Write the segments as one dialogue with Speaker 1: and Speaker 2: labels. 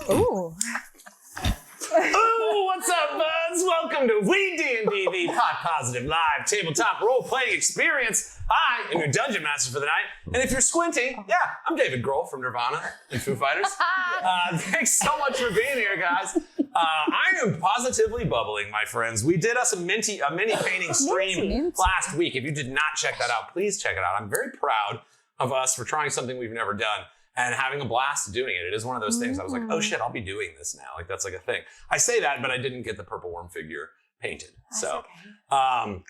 Speaker 1: Ooh.
Speaker 2: Oh, what's up, buds? Welcome to Weed&d, the pot positive live tabletop role-playing experience. I am your dungeon master for the night, and if you're squinting, yeah, I'm David Grohl from Nirvana and Foo Fighters. Thanks so much for being here, guys. I am positively bubbling, my friends. We did us a mini painting stream last week. If you did not check that out, please check it out. I'm very proud of us for trying something we've never done and having a blast doing it. It is one of those things I was like, oh shit, I'll be doing this now. Like, that's like a thing. I say that, but I didn't get the purple worm figure painted. So,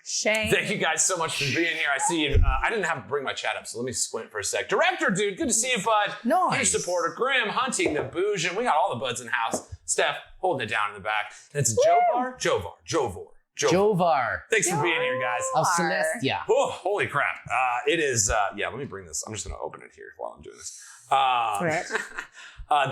Speaker 1: Shame.
Speaker 2: Thank you guys so much for being here. I see you. I didn't have to bring my chat up, so let me squint for a sec. Director, dude, good to see you, bud.
Speaker 1: Nice.
Speaker 2: Huge supporter. Grim, Hunting, the Boujin. We got all the buds in house. Steph, holding it down in the back. And it's Jovar. Thanks for being here, guys.
Speaker 3: Of Celestia.
Speaker 2: Oh, holy crap. It is, yeah, let me bring this. I'm just going to open it here while I'm doing this.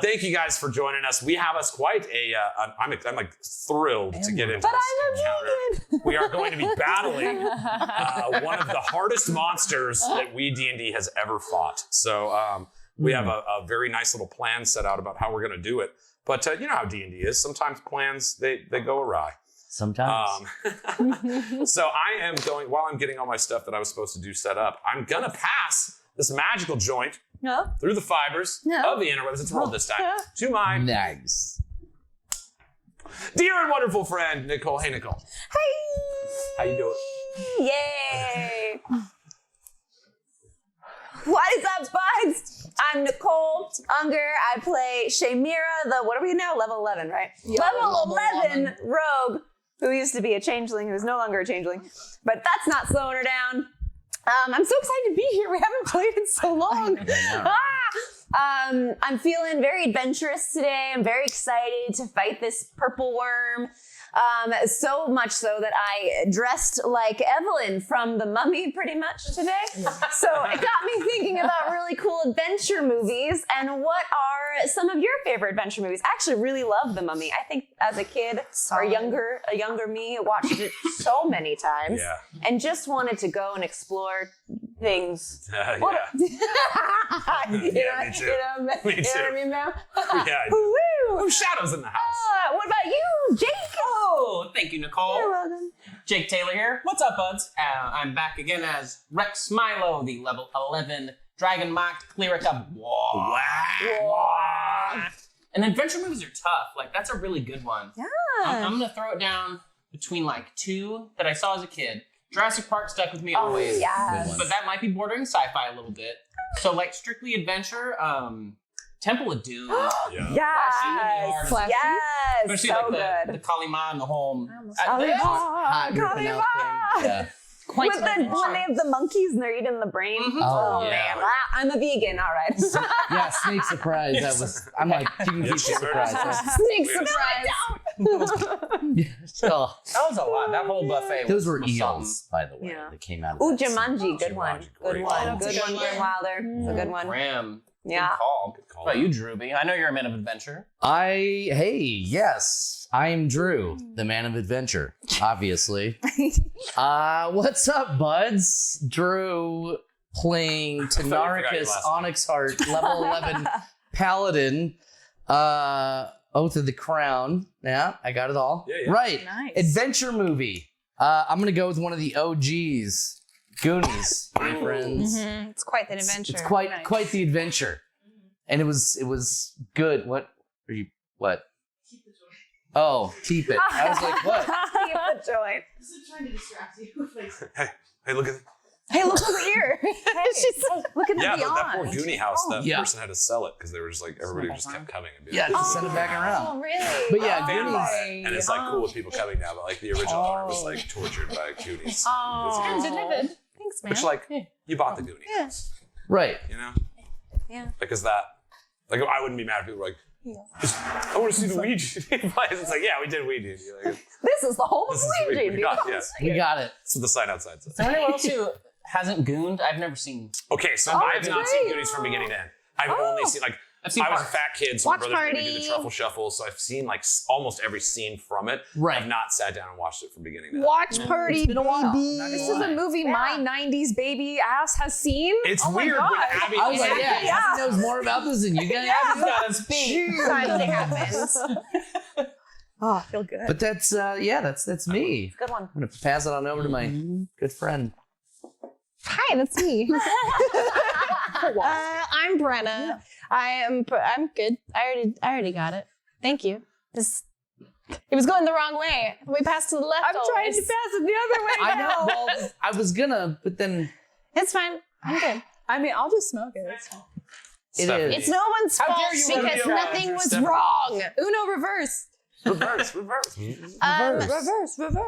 Speaker 2: Thank you guys for joining us. We have us quite a, I'm like thrilled to get into this encounter. We are going to be battling one of the hardest monsters that Weed&d has ever fought. So we have a very nice little plan set out about how we're going to do it. But you know how D&D is. Sometimes plans, they go awry.
Speaker 3: Sometimes.
Speaker 2: So I am going, while I'm getting all my stuff that I was supposed to do set up, I'm going to pass this magical joint through the fibers of the interwebs. It's rolled this time. To my
Speaker 3: nice.
Speaker 2: dear and wonderful friend, Nicole. Hey, Nicole.
Speaker 1: Hey.
Speaker 2: How you doing?
Speaker 1: Yay. What is up, buds? I'm Nicole Unger. I play Shamira, what are we now? Level 11, right? Level 11 rogue, who used to be a changeling, who's no longer a changeling. But that's not slowing her down. I'm so excited to be here. We haven't played in so long. I'm feeling very adventurous today. I'm very excited to fight this purple worm. So much so that I dressed like Evelyn from The Mummy pretty much today. So it got me thinking about really cool adventure movies and what are some of your favorite adventure movies. I actually really love The Mummy. I think as a kid or a younger me, watched it so many times and just wanted to go and explore things.
Speaker 2: Yeah.
Speaker 1: Me too.
Speaker 2: Me
Speaker 1: You know what I mean, man?
Speaker 2: Yeah, I do.
Speaker 1: Woo!
Speaker 2: Shadows in the house.
Speaker 1: What about you, Jake?
Speaker 4: Oh, thank you, Nicole.
Speaker 1: You're welcome.
Speaker 4: Jake Taylor here. What's up, buds? I'm back again as Reks Milo, the level 11 dragon mocked cleric of War.
Speaker 2: Wow.
Speaker 4: And adventure movies are tough. Like, that's a really good one.
Speaker 1: Yeah.
Speaker 4: I'm going to throw it down between like two that I saw as a kid. Jurassic Park stuck with me always.
Speaker 1: Yes.
Speaker 4: But that might be bordering sci-fi a little bit. So, like, strictly adventure, Temple of Doom.
Speaker 1: Yes.
Speaker 4: Especially
Speaker 1: So
Speaker 4: like
Speaker 1: good.
Speaker 4: the Kalima and the whole.
Speaker 3: Hot ripping out thing. Yeah.
Speaker 1: When they have the monkeys and they're eating the brain.
Speaker 4: Mm-hmm.
Speaker 3: Oh,
Speaker 1: man. I'm a vegan, all right.
Speaker 3: Yeah, Snake Surprise. I'm like, you can keep surprise.
Speaker 1: Snake surprise.
Speaker 3: Oh,
Speaker 4: That was a lot. That whole buffet.
Speaker 3: those were
Speaker 4: was
Speaker 3: eels, by the way.
Speaker 1: Yeah.
Speaker 3: That came out of
Speaker 1: Ooh,
Speaker 3: that scene.
Speaker 1: Jumanji, good one. Good one. Good one, Genewilder. It's a good one.
Speaker 4: Graham.
Speaker 1: Yeah.
Speaker 4: Good call. Good call. What about you, Drewby? I know you're a man of adventure.
Speaker 3: Yes, I'm Drew, the man of adventure, obviously. What's up, buds? Drew playing Tynaricus, Onyxheart, level 11 Paladin, Oath of the Crown. Yeah, I got it all.
Speaker 2: Yeah.
Speaker 3: Right.
Speaker 1: Nice.
Speaker 3: Adventure movie. I'm going to go with one of the OGs. Goonies, my friends.
Speaker 1: Mm-hmm. It's quite the adventure.
Speaker 3: It's quite the adventure, and it was good. What?
Speaker 5: Keep the joint.
Speaker 3: Oh, keep it. I was like, what?
Speaker 1: Keep the joint.
Speaker 5: This is trying to distract you.
Speaker 2: Hey, look at
Speaker 1: Hey, look over here. She's look at the
Speaker 2: that
Speaker 1: beyond.
Speaker 2: poor Goonie house. That
Speaker 3: Yeah.
Speaker 2: person had to sell it because they were just like everybody just kept coming and being
Speaker 3: Yeah,
Speaker 2: like,
Speaker 3: just send it back around.
Speaker 1: Oh, really?
Speaker 3: But yeah,
Speaker 2: fan
Speaker 3: Goonies.
Speaker 2: buy it. And it's like cool with people coming now, but like the original owner was like tortured by Goonies.
Speaker 1: Oh,
Speaker 5: delivered.
Speaker 1: Thanks, man.
Speaker 2: Which like you bought the Goonies,
Speaker 1: Yeah.
Speaker 3: Right.
Speaker 2: you know?
Speaker 1: Yeah.
Speaker 2: Like is that like I wouldn't be mad if people were like, I want to see the Weed. It's like, yeah, we did Weed. Like,
Speaker 1: This is the home of
Speaker 2: this is
Speaker 1: Weed.
Speaker 2: we got, yeah.
Speaker 3: We got it.
Speaker 2: That's what the sign outside says.
Speaker 4: Is there anyone else who hasn't gooned? I've never seen.
Speaker 2: Okay, so I've not seen Goonies from beginning to end. I've only seen like
Speaker 4: I've seen
Speaker 2: I was a
Speaker 4: parts.
Speaker 2: fat kid, so my
Speaker 1: Watch
Speaker 2: brothers made me do the
Speaker 1: Party.
Speaker 2: truffle shuffle. So I've seen like almost every scene from it.
Speaker 3: Right.
Speaker 2: I've not sat down and watched it from beginning to end.
Speaker 6: Watch Party,
Speaker 3: It's been a while,
Speaker 6: baby.
Speaker 3: not gonna
Speaker 6: This is
Speaker 3: lie.
Speaker 6: a movie my 90s baby ass has seen.
Speaker 2: It's
Speaker 6: oh my
Speaker 2: weird
Speaker 6: God.
Speaker 2: when Abby.
Speaker 3: I was like, yeah,
Speaker 6: Yeah.
Speaker 3: Abby knows more about this than you guys.
Speaker 4: He's got a speed.
Speaker 1: Finally happens.
Speaker 6: Oh, I feel good.
Speaker 3: But that's that's me.
Speaker 1: Good one.
Speaker 3: I'm gonna pass it on over to my good friend.
Speaker 6: Hi, that's me. I'm Brenna. I'm good. I already got it. Thank you. It was going the wrong way. We passed to the left.
Speaker 5: I'm trying to
Speaker 6: always.
Speaker 5: pass it the other way.
Speaker 3: I know. Well, I was gonna, but then
Speaker 6: It's fine. I'm good.
Speaker 5: I mean, I'll just smoke it. It's fine.
Speaker 3: it
Speaker 6: It's
Speaker 3: is.
Speaker 6: no one's
Speaker 4: How
Speaker 6: fault
Speaker 4: dare you
Speaker 6: because
Speaker 2: Rodeo
Speaker 6: nothing was
Speaker 2: Stephanie.
Speaker 6: wrong.
Speaker 5: Uno reverse.
Speaker 2: Reverse.
Speaker 5: Reverse.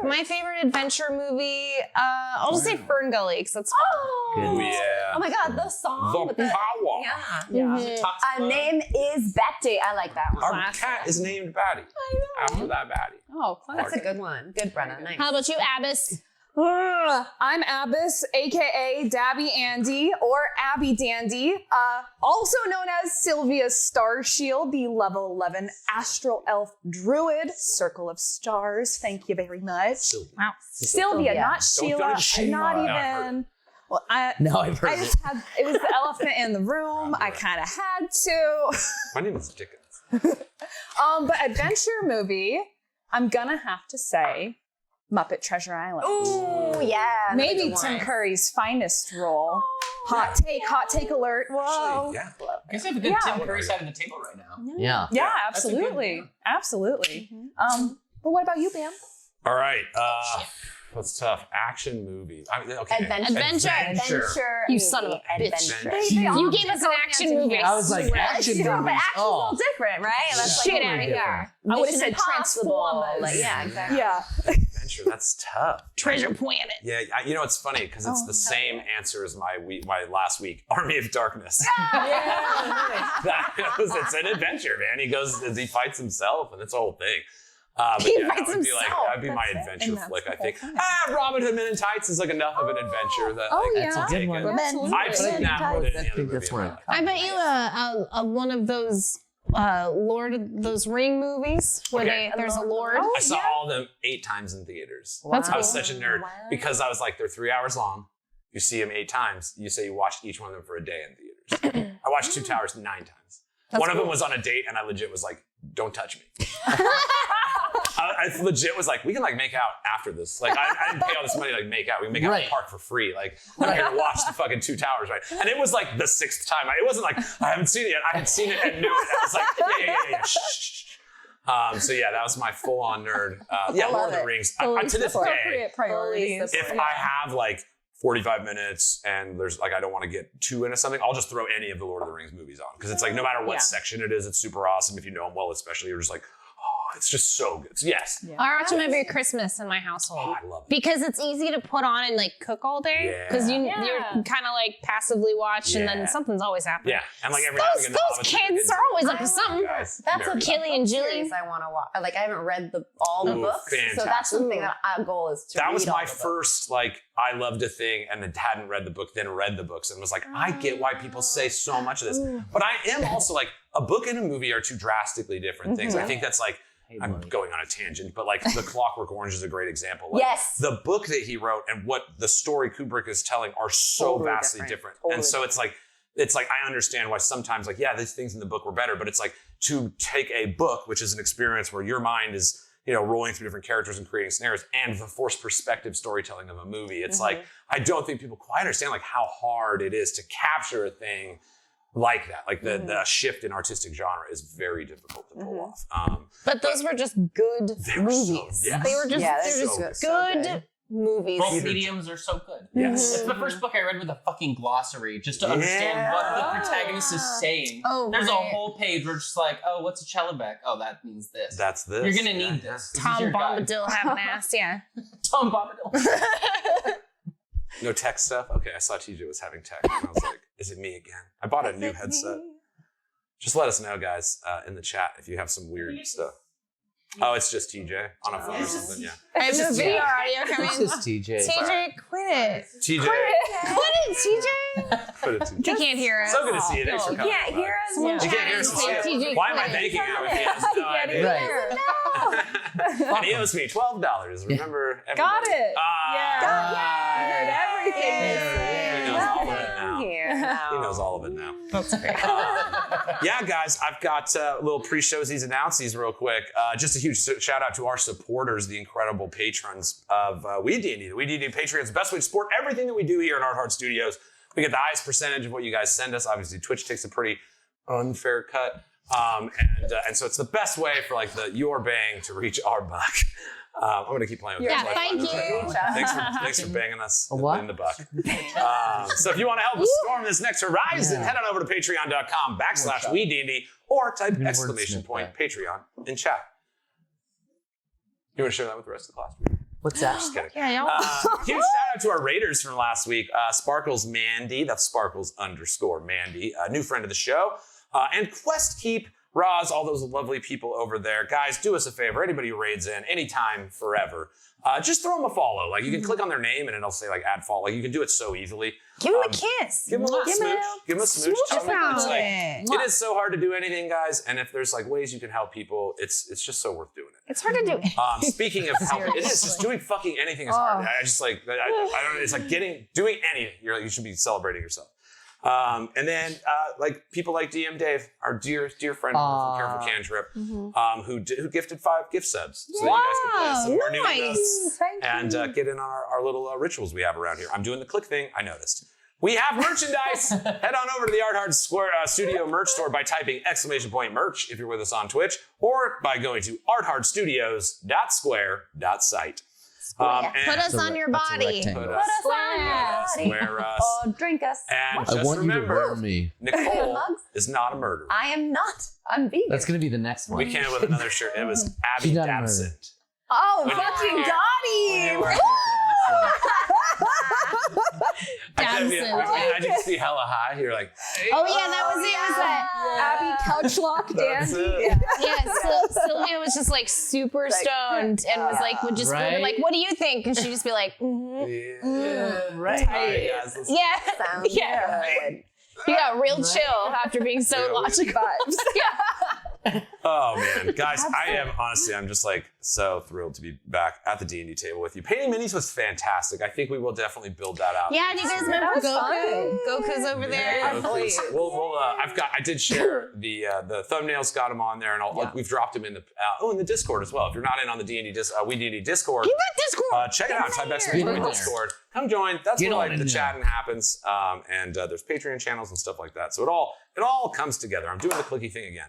Speaker 6: My favorite adventure movie, I'll just say Fern Gully because that's fun.
Speaker 2: Oh yeah.
Speaker 1: Oh my God, the song
Speaker 2: The
Speaker 1: with the
Speaker 2: power.
Speaker 1: yeah.
Speaker 6: Mhm.
Speaker 2: Uh,
Speaker 1: Name is Betty. I like that one.
Speaker 2: Our cat is named Batty. After that Batty.
Speaker 5: Oh,
Speaker 1: That's a good one. Good, Brenna. Nice.
Speaker 6: How about you, Abbas?
Speaker 5: I'm Abbas, aka Dabby Andy or Abby Dandy, also known as Sylvia Starshield, the level 11 Astral Elf Druid, Circle of Stars. Thank you very much. Wow. Sylvia,
Speaker 1: Sylvia.
Speaker 5: not Sheila,
Speaker 2: Sheila.
Speaker 5: not
Speaker 2: No, I've heard
Speaker 5: even. Well, I
Speaker 3: I've heard it.
Speaker 5: just had, it was the elephant in the room. I kind of had to.
Speaker 2: My name is Dickens.
Speaker 5: But adventure movie, I'm gonna have to say Muppet Treasure Island.
Speaker 1: Ooh, yeah.
Speaker 5: Maybe
Speaker 1: another
Speaker 5: Tim
Speaker 1: one.
Speaker 5: Curry's finest role. Hot take alert. Whoa.
Speaker 2: Yeah.
Speaker 4: I guess I have a good
Speaker 5: Yeah.
Speaker 4: Tim Curry side of the table right now.
Speaker 3: Yeah.
Speaker 5: Yeah,
Speaker 4: that's a good
Speaker 5: absolutely.
Speaker 4: one.
Speaker 5: Absolutely. But what about you, Bam?
Speaker 2: All right. What's tough? Action movie. Okay.
Speaker 1: Adventure.
Speaker 6: You son of a bitch.
Speaker 2: Adventure.
Speaker 6: You gave us an action movie.
Speaker 3: I was like, action
Speaker 1: Yeah, but
Speaker 3: movies.
Speaker 1: action's a
Speaker 3: Oh,
Speaker 1: little different, right? That's
Speaker 6: Shit
Speaker 1: like,
Speaker 6: out of here.
Speaker 5: I would have
Speaker 1: Mission
Speaker 5: said
Speaker 1: Impossible.
Speaker 5: Transformers.
Speaker 1: Like, yeah, exactly.
Speaker 5: Yeah.
Speaker 2: Adventure. That's tough.
Speaker 6: Treasure Planet.
Speaker 2: Yeah, you know it's funny because it's the same answer as my last week, Army of Darkness. It's an adventure, man. He fights himself, and it's a whole thing. But
Speaker 6: He
Speaker 2: yeah,
Speaker 6: fights
Speaker 2: that would be
Speaker 6: himself.
Speaker 2: that'd be my
Speaker 5: That's it.
Speaker 2: adventure
Speaker 5: And that's
Speaker 2: flick.
Speaker 5: the
Speaker 2: I think.
Speaker 5: whole
Speaker 2: Robin Hood Men in Tights is like enough of an adventure that.
Speaker 5: Oh,
Speaker 2: like,
Speaker 5: yeah.
Speaker 3: that's a good one.
Speaker 2: I've seen that more than
Speaker 3: I
Speaker 2: any other
Speaker 3: think that's
Speaker 2: movie.
Speaker 3: where
Speaker 6: I bet you one of those Lord of those Ring movies where
Speaker 2: Okay.
Speaker 6: there's a Lord.
Speaker 2: I saw all of them 8 times in theaters.
Speaker 6: That's
Speaker 2: I was
Speaker 6: cool.
Speaker 2: such a nerd because I was like, they're 3 hours long. You see them 8 times. You say you watched each one of them for a day in theaters. I watched Two Towers 9 times. One of them was on a date, and I legit was like, "Don't touch me." I legit was like, "We can like make out after this. Like, I didn't pay all this money to like make out. We can make out in the park for free. Like, I'm here to watch the fucking Two Towers, right?" And it was like the 6th time. It wasn't like I haven't seen it yet. I had seen it and knew it. I was like, "Yeah. Shh, shh, shh." So yeah, that was my full-on nerd. Lord of the Rings. To this day,
Speaker 5: Appropriate priorities.
Speaker 2: if I have like 45 minutes and there's like I don't want to get too into something, I'll just throw any of the Lord of the Rings movies on because it's like no matter what section it is, it's super awesome if you know them well. Especially you're just like, oh, it's just so good. So yes,
Speaker 6: I watch them every Christmas in my household.
Speaker 2: oh, I love it.
Speaker 6: Because it's easy to put on and like cook all day. Because you're kind of like passively watch and
Speaker 2: Yeah.
Speaker 6: then something's always happening.
Speaker 2: Yeah, and like every now and again, the
Speaker 6: Those
Speaker 2: Hobbits
Speaker 6: kids are always up to something.
Speaker 2: Guys,
Speaker 1: That's
Speaker 2: very
Speaker 1: a
Speaker 2: good.
Speaker 6: Killy and Jilly.
Speaker 1: series I want to watch. Like, I haven't read all the
Speaker 2: Ooh,
Speaker 1: books, so that's
Speaker 2: fantastic.
Speaker 1: something that our goal is to
Speaker 2: That
Speaker 1: read
Speaker 2: was
Speaker 1: all
Speaker 2: my
Speaker 1: the books.
Speaker 2: first like I loved a thing and then hadn't read the book, then read the books and was like, I get why people say so much of this. But I am also like a book and a movie are 2 drastically different things. I think that's like I'm going on a tangent, but like The Clockwork Orange is a great example. Like,
Speaker 1: Yes.
Speaker 2: The book that he wrote and what the story Kubrick is telling are so
Speaker 1: Totally
Speaker 2: vastly different. And so it's like I understand why sometimes like, yeah, these things in the book were better, but it's like to take a book, which is an experience where your mind is, you know, rolling through different characters and creating scenarios and the forced perspective storytelling of a movie. It's like, I don't think people quite understand like how hard it is to capture a thing like that. Like the shift in artistic genre is very difficult to pull off.
Speaker 6: But those were just good
Speaker 2: They were so-
Speaker 6: movies.
Speaker 2: yes.
Speaker 6: They were just,
Speaker 1: Yeah,
Speaker 6: they're
Speaker 1: they're
Speaker 6: just
Speaker 1: so
Speaker 6: good,
Speaker 1: good.
Speaker 6: movies.
Speaker 4: Both mediums are so good.
Speaker 2: Yes.
Speaker 4: It's the first book I read with a fucking glossary just to understand what the protagonist is saying.
Speaker 6: Oh,
Speaker 4: There's a
Speaker 6: right.
Speaker 4: whole page where it's just like, oh, what's a cellobeck? Oh, that means this.
Speaker 2: That's this.
Speaker 4: You're gonna
Speaker 2: Yeah,
Speaker 4: need
Speaker 2: yeah.
Speaker 4: this. This is
Speaker 6: Tom
Speaker 4: your guide.
Speaker 6: Bombadil have an ass, yeah.
Speaker 4: Tom Bombadil.
Speaker 2: No tech stuff? Okay, I saw TJ was having tech and I was like, is it me again? I bought a new headset. Just let us know, guys, in the chat if you have some weird stuff. Oh, it's just TJ on a phone or something, yeah.
Speaker 6: I have no video or audio coming.
Speaker 3: It's just TJ.
Speaker 6: TJ, quit it.
Speaker 2: TJ,
Speaker 6: Quit it, TJ.
Speaker 2: Put it to
Speaker 6: He can't hear us.
Speaker 2: So good to see you. Thanks for coming.
Speaker 1: Can't hear us.
Speaker 6: Someone
Speaker 2: You can't hear us.
Speaker 6: TJ
Speaker 2: Why am I thanking him if he has no idea?
Speaker 3: Right.
Speaker 2: And he owes me $12. Remember?
Speaker 5: Got
Speaker 2: everybody?
Speaker 5: it.
Speaker 2: Ah.
Speaker 5: I heard everything.
Speaker 2: He knows all of it now. He knows all of it now. Yeah, guys, I've got little pre-showsies announcements real quick. Just a huge shout out to our supporters, the incredible patrons of Weed&d. The Weed&d Patreon is the best way to support everything that we do here in Arthard Studios. We get the highest percentage of what you guys send us. Obviously, Twitch takes a pretty unfair cut. And so it's the best way for like your bang to reach our buck. I'm going to keep playing with
Speaker 6: Yeah,
Speaker 2: this.
Speaker 6: thank you.
Speaker 2: Thanks for banging us
Speaker 3: What?
Speaker 2: in the buck. So if you want to help us storm this next horizon, head on over to patreon.com/WeeDnD or type exclamation point Patreon in chat. You want to share that with the rest of the class?
Speaker 3: What's that?
Speaker 2: Just kidding.
Speaker 6: Yeah, y'all.
Speaker 2: Huge shout out to our raiders from last week. Sparkles Mandy, that's Sparkles_Mandy, a new friend of the show. And Quest Keep, Roz, all those lovely people over there. Guys, do us a favor. Anybody who raids in, anytime, forever, just throw them a follow. Like you can click on their name and it'll say like add follow. Like you can do it so easily.
Speaker 1: Give him a kiss.
Speaker 2: Give them a little smooch. Give them a smooch. Tell them it's like,
Speaker 6: it.
Speaker 2: it is so hard to do anything, guys. And if there's like ways you can help people, it's just so worth doing it.
Speaker 6: It's hard to do.
Speaker 2: Speaking of helping, it is just doing fucking anything is hard. I just like I don't know. It's like doing anything. You should be celebrating yourself. And then like people like DM Dave, our dear friend from Careful Cantrip, who gifted 5 gift subs so that you guys can play some of our new emotes and get in on our little rituals we have around here. I'm doing the click thing. I noticed. We have merchandise. Head on over to the Arthard Studio merch store by typing !merch if you're with us on Twitch, or by going to arthardstudios.square.site.
Speaker 6: Put us on your body.
Speaker 2: Put us
Speaker 1: on your body.
Speaker 2: Swear us.
Speaker 1: Oh, drink us.
Speaker 2: And
Speaker 3: I
Speaker 2: just
Speaker 3: want you to
Speaker 2: remember,
Speaker 3: wear me.
Speaker 2: Nicole is not a murderer.
Speaker 1: I am not. I'm vegan.
Speaker 3: That's gonna be the next one.
Speaker 2: We came with another shirt. It was Abby
Speaker 3: She's not a
Speaker 2: Dabsent.
Speaker 1: Oh,
Speaker 2: When you
Speaker 1: fucking
Speaker 2: were here.
Speaker 1: got him.
Speaker 2: I just see hella high. You're like, hey,
Speaker 6: Oh yeah, that was it. It was that.
Speaker 5: Abby Couchlock
Speaker 2: that's
Speaker 5: Dandy.
Speaker 2: it.
Speaker 6: Yeah, Sylvia was just like super stoned and was like, would just
Speaker 3: Right?
Speaker 6: be like, what do you think? And she'd just be like,
Speaker 2: Yeah.
Speaker 3: Right.
Speaker 2: All right, guys, let's-
Speaker 6: yeah,
Speaker 1: Sounds
Speaker 6: yeah.
Speaker 1: good.
Speaker 6: You got real chill after being so
Speaker 2: Yeah,
Speaker 6: logic vibes. Yeah.
Speaker 2: Oh man, guys, I'm just like so thrilled to be back at the D&D table with you. Painting minis was fantastic. I think we will definitely build that out.
Speaker 6: Yeah, do you guys remember Goku? Goku's over there.
Speaker 2: Yeah, I did share the thumbnails, got them on there, and we've dropped them in the Discord as well. If you're not in on the D&D Weed&d Discord,
Speaker 6: You got Discord.
Speaker 2: check it out. Type exclamation point Discord. Come join. That's
Speaker 3: Get
Speaker 2: where
Speaker 3: on
Speaker 2: like the
Speaker 3: in
Speaker 2: chatting happens. And there's Patreon channels and stuff like that. So it all comes together. I'm doing the clicky thing again.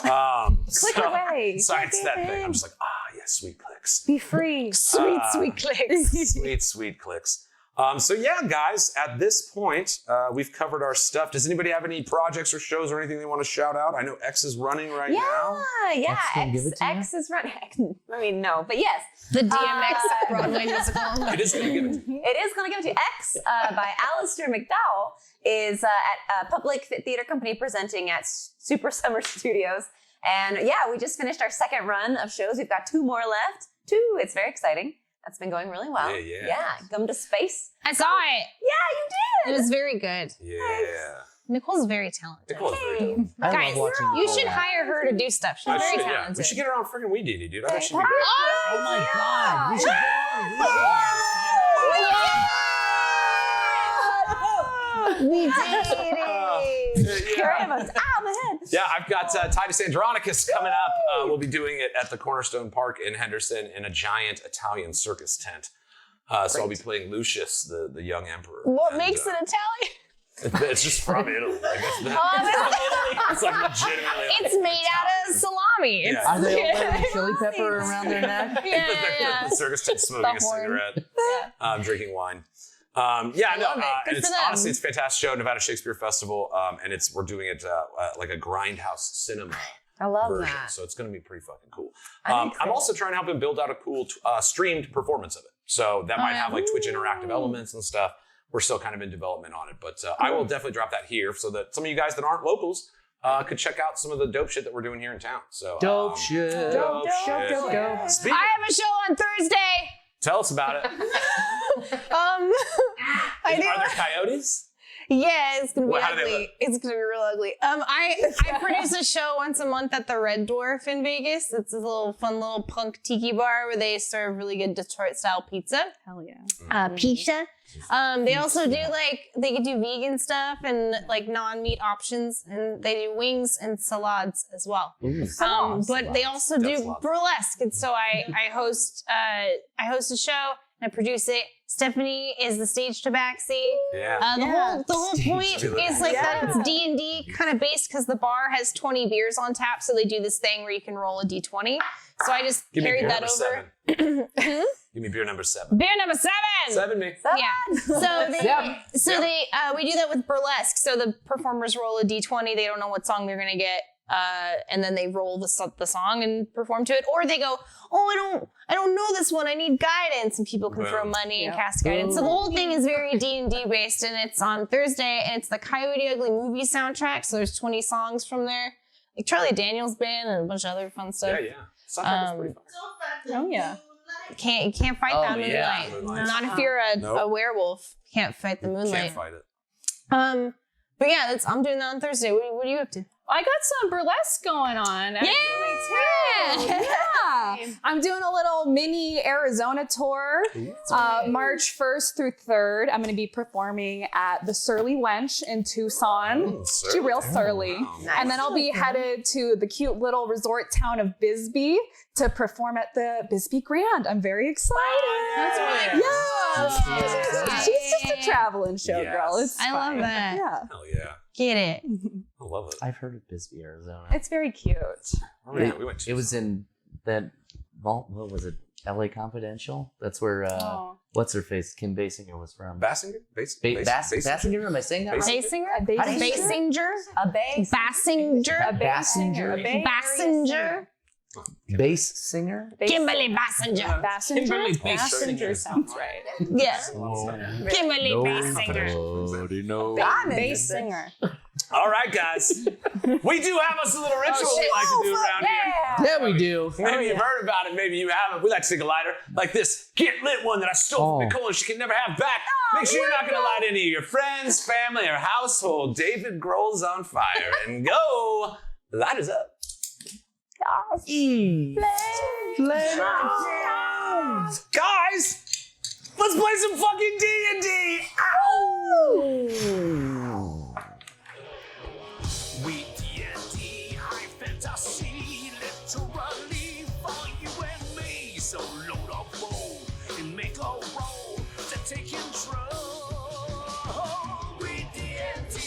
Speaker 1: Click away.
Speaker 2: So it's that thing. I'm just like, sweet clicks.
Speaker 1: Be free.
Speaker 6: Sweet clicks.
Speaker 2: Sweet clicks. So yeah, guys, at this point, we've covered our stuff. Does anybody have any projects or shows or anything they want to shout out? I know X is running right now.
Speaker 1: Yeah.
Speaker 3: gonna give it to you?
Speaker 1: X is running. I mean, no, but yes.
Speaker 6: The DMX Broadway musical.
Speaker 2: It is going to give it to you.
Speaker 1: It is going to give it to X by Alistair McDowell is at Public Theater Company presenting at Super Summer Studios. And yeah, we just finished our second run of shows. We've got 2 more left. 2. It's very exciting. That's been going really well.
Speaker 2: Yeah.
Speaker 1: Come to space.
Speaker 6: I saw it.
Speaker 1: Yeah, you
Speaker 6: It
Speaker 1: did.
Speaker 6: was very good.
Speaker 2: Yeah.
Speaker 6: Nicole's very talented.
Speaker 2: Nicole's very dope.
Speaker 3: I love
Speaker 6: Guys,
Speaker 3: watching
Speaker 6: you
Speaker 3: Nicole
Speaker 6: should
Speaker 3: act.
Speaker 6: hire her to do stuff. She's very
Speaker 2: We
Speaker 6: talented.
Speaker 2: should get her on freaking Weed&d, dude. I bet she'd be great.
Speaker 3: Oh my god! We should
Speaker 6: We did
Speaker 2: Yeah, I've got Titus Tynaricus coming up. We'll be doing it at the Cornerstone Park in Henderson in a giant Italian circus tent. So I'll be playing Lucius, the young emperor.
Speaker 6: What
Speaker 2: And,
Speaker 6: makes it Italian?
Speaker 2: It's just from Italy. I guess. It's like legitimately.
Speaker 6: It's made out of salami. It's,
Speaker 3: Are they all wearing chili pepper around their neck?
Speaker 6: yeah.
Speaker 2: The circus tent smoking a
Speaker 6: The horn.
Speaker 2: cigarette, drinking wine. And
Speaker 6: Good
Speaker 2: it's
Speaker 6: for them.
Speaker 2: honestly it's a fantastic show, Nevada Shakespeare Festival, and we're doing it like a grindhouse cinema
Speaker 1: I love
Speaker 2: version,
Speaker 1: that.
Speaker 2: so it's going to be pretty fucking cool.
Speaker 1: I'm
Speaker 2: I'm also trying to help him build out a cool streamed performance of it, so that might have like Twitch interactive elements and stuff. We're still kind of in development on it, but I will definitely drop that here so that some of you guys that aren't locals could check out some of the dope shit that we're doing here in town. So
Speaker 3: Dope shit.
Speaker 2: dope shit. Speaking-
Speaker 6: I have a show on Thursday.
Speaker 2: Tell us about it.
Speaker 6: I
Speaker 2: Are
Speaker 6: do.
Speaker 2: there coyotes?
Speaker 6: Yeah, it's gonna be
Speaker 2: How do they
Speaker 6: ugly.
Speaker 2: look?
Speaker 6: It's gonna be real ugly. I produce a show once a month at the Red Dwarf in Vegas. It's a little fun little punk tiki bar where they serve really good Detroit style pizza.
Speaker 5: Hell yeah.
Speaker 6: Pizza. They also do they could do vegan stuff and like non-meat options, and they do wings and salads as well. But they also do burlesque, and so I host a show and I produce it. Stephanie is the stage tabaxi.
Speaker 2: Yeah.
Speaker 6: The whole point is like that it's D&D kind of based because the bar has 20 beers on tap, so they do this thing where you can roll a D20. So I just carried that over.
Speaker 2: Give me beer number 7.
Speaker 6: Beer number 7.
Speaker 2: 7 me.
Speaker 6: Yeah. We do that with burlesque. So the performers roll a D20. They don't know what song they're gonna get, and then they roll the song and perform to it. Or they go, "Oh, I don't know this one. I need guidance," and people can throw money and cast guidance. So the whole thing is very D&D based, and it's on Thursday, and it's the Coyote Ugly movie soundtrack. So there's 20 songs from there, like Charlie Daniels Band and a bunch of other fun stuff.
Speaker 2: Yeah. Sometimes pretty fun.
Speaker 5: Oh yeah.
Speaker 6: You can't fight that moonlight. Not if you're a werewolf. Can't fight the moonlight.
Speaker 2: Can't fight it.
Speaker 6: But yeah, I'm doing that on Thursday. What are you up to?
Speaker 5: I got some burlesque going on.
Speaker 6: Yeah.
Speaker 5: I'm doing a little mini Arizona tour. March 1st through 3rd. I'm going to be performing at the Surly Wench in Tucson. She's real surly.
Speaker 2: Wow.
Speaker 5: And then I'll be headed to the cute little resort town of Bisbee to perform at the Bisbee Grand. I'm very excited.
Speaker 6: That's really
Speaker 5: Yeah. She's just a traveling show girl. It's
Speaker 6: I love that.
Speaker 5: Yeah.
Speaker 2: Hell yeah.
Speaker 6: Get it.
Speaker 2: I love it.
Speaker 3: I've heard of Bisbee, Arizona.
Speaker 5: It's very cute.
Speaker 2: We went to
Speaker 3: It was in that vault. What was it? LA Confidential. That's where what's her face? Kim Basinger was from.
Speaker 2: Basinger?
Speaker 3: Basinger? Am I saying that right?
Speaker 6: Basinger?
Speaker 5: Basinger?
Speaker 6: A
Speaker 1: bass.
Speaker 6: Bassinger?
Speaker 3: Bassinger.
Speaker 6: Bassinger?
Speaker 3: Bass singer?
Speaker 6: Kimberly Bassinger.
Speaker 2: Kimberly
Speaker 5: Bassinger sounds right.
Speaker 6: Yeah. Kimberly Bassinger.
Speaker 5: Bass singer.
Speaker 2: All right, guys. We do have us a little ritual we like to do around here.
Speaker 3: Yeah, we do.
Speaker 2: Maybe you've heard about it, maybe you haven't. We like to take a lighter, like this get lit one that I stole from Nicole and she can never have back. Make sure you're not going to light any of your friends, family, or household. David Grohl's on fire. And go. Lighters up. Guys, let's play some fucking D&D. Ow!
Speaker 7: WeeDnD, high fantasy, literally for you and me. So load up, roll, and make a roll to take control. WeeDnD.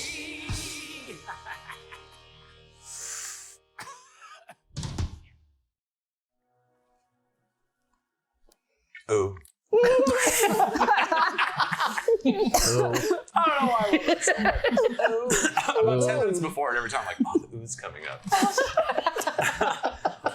Speaker 2: Oh. I don't know why. About 10 minutes before it every time, I'm like, oh, the ooze coming up.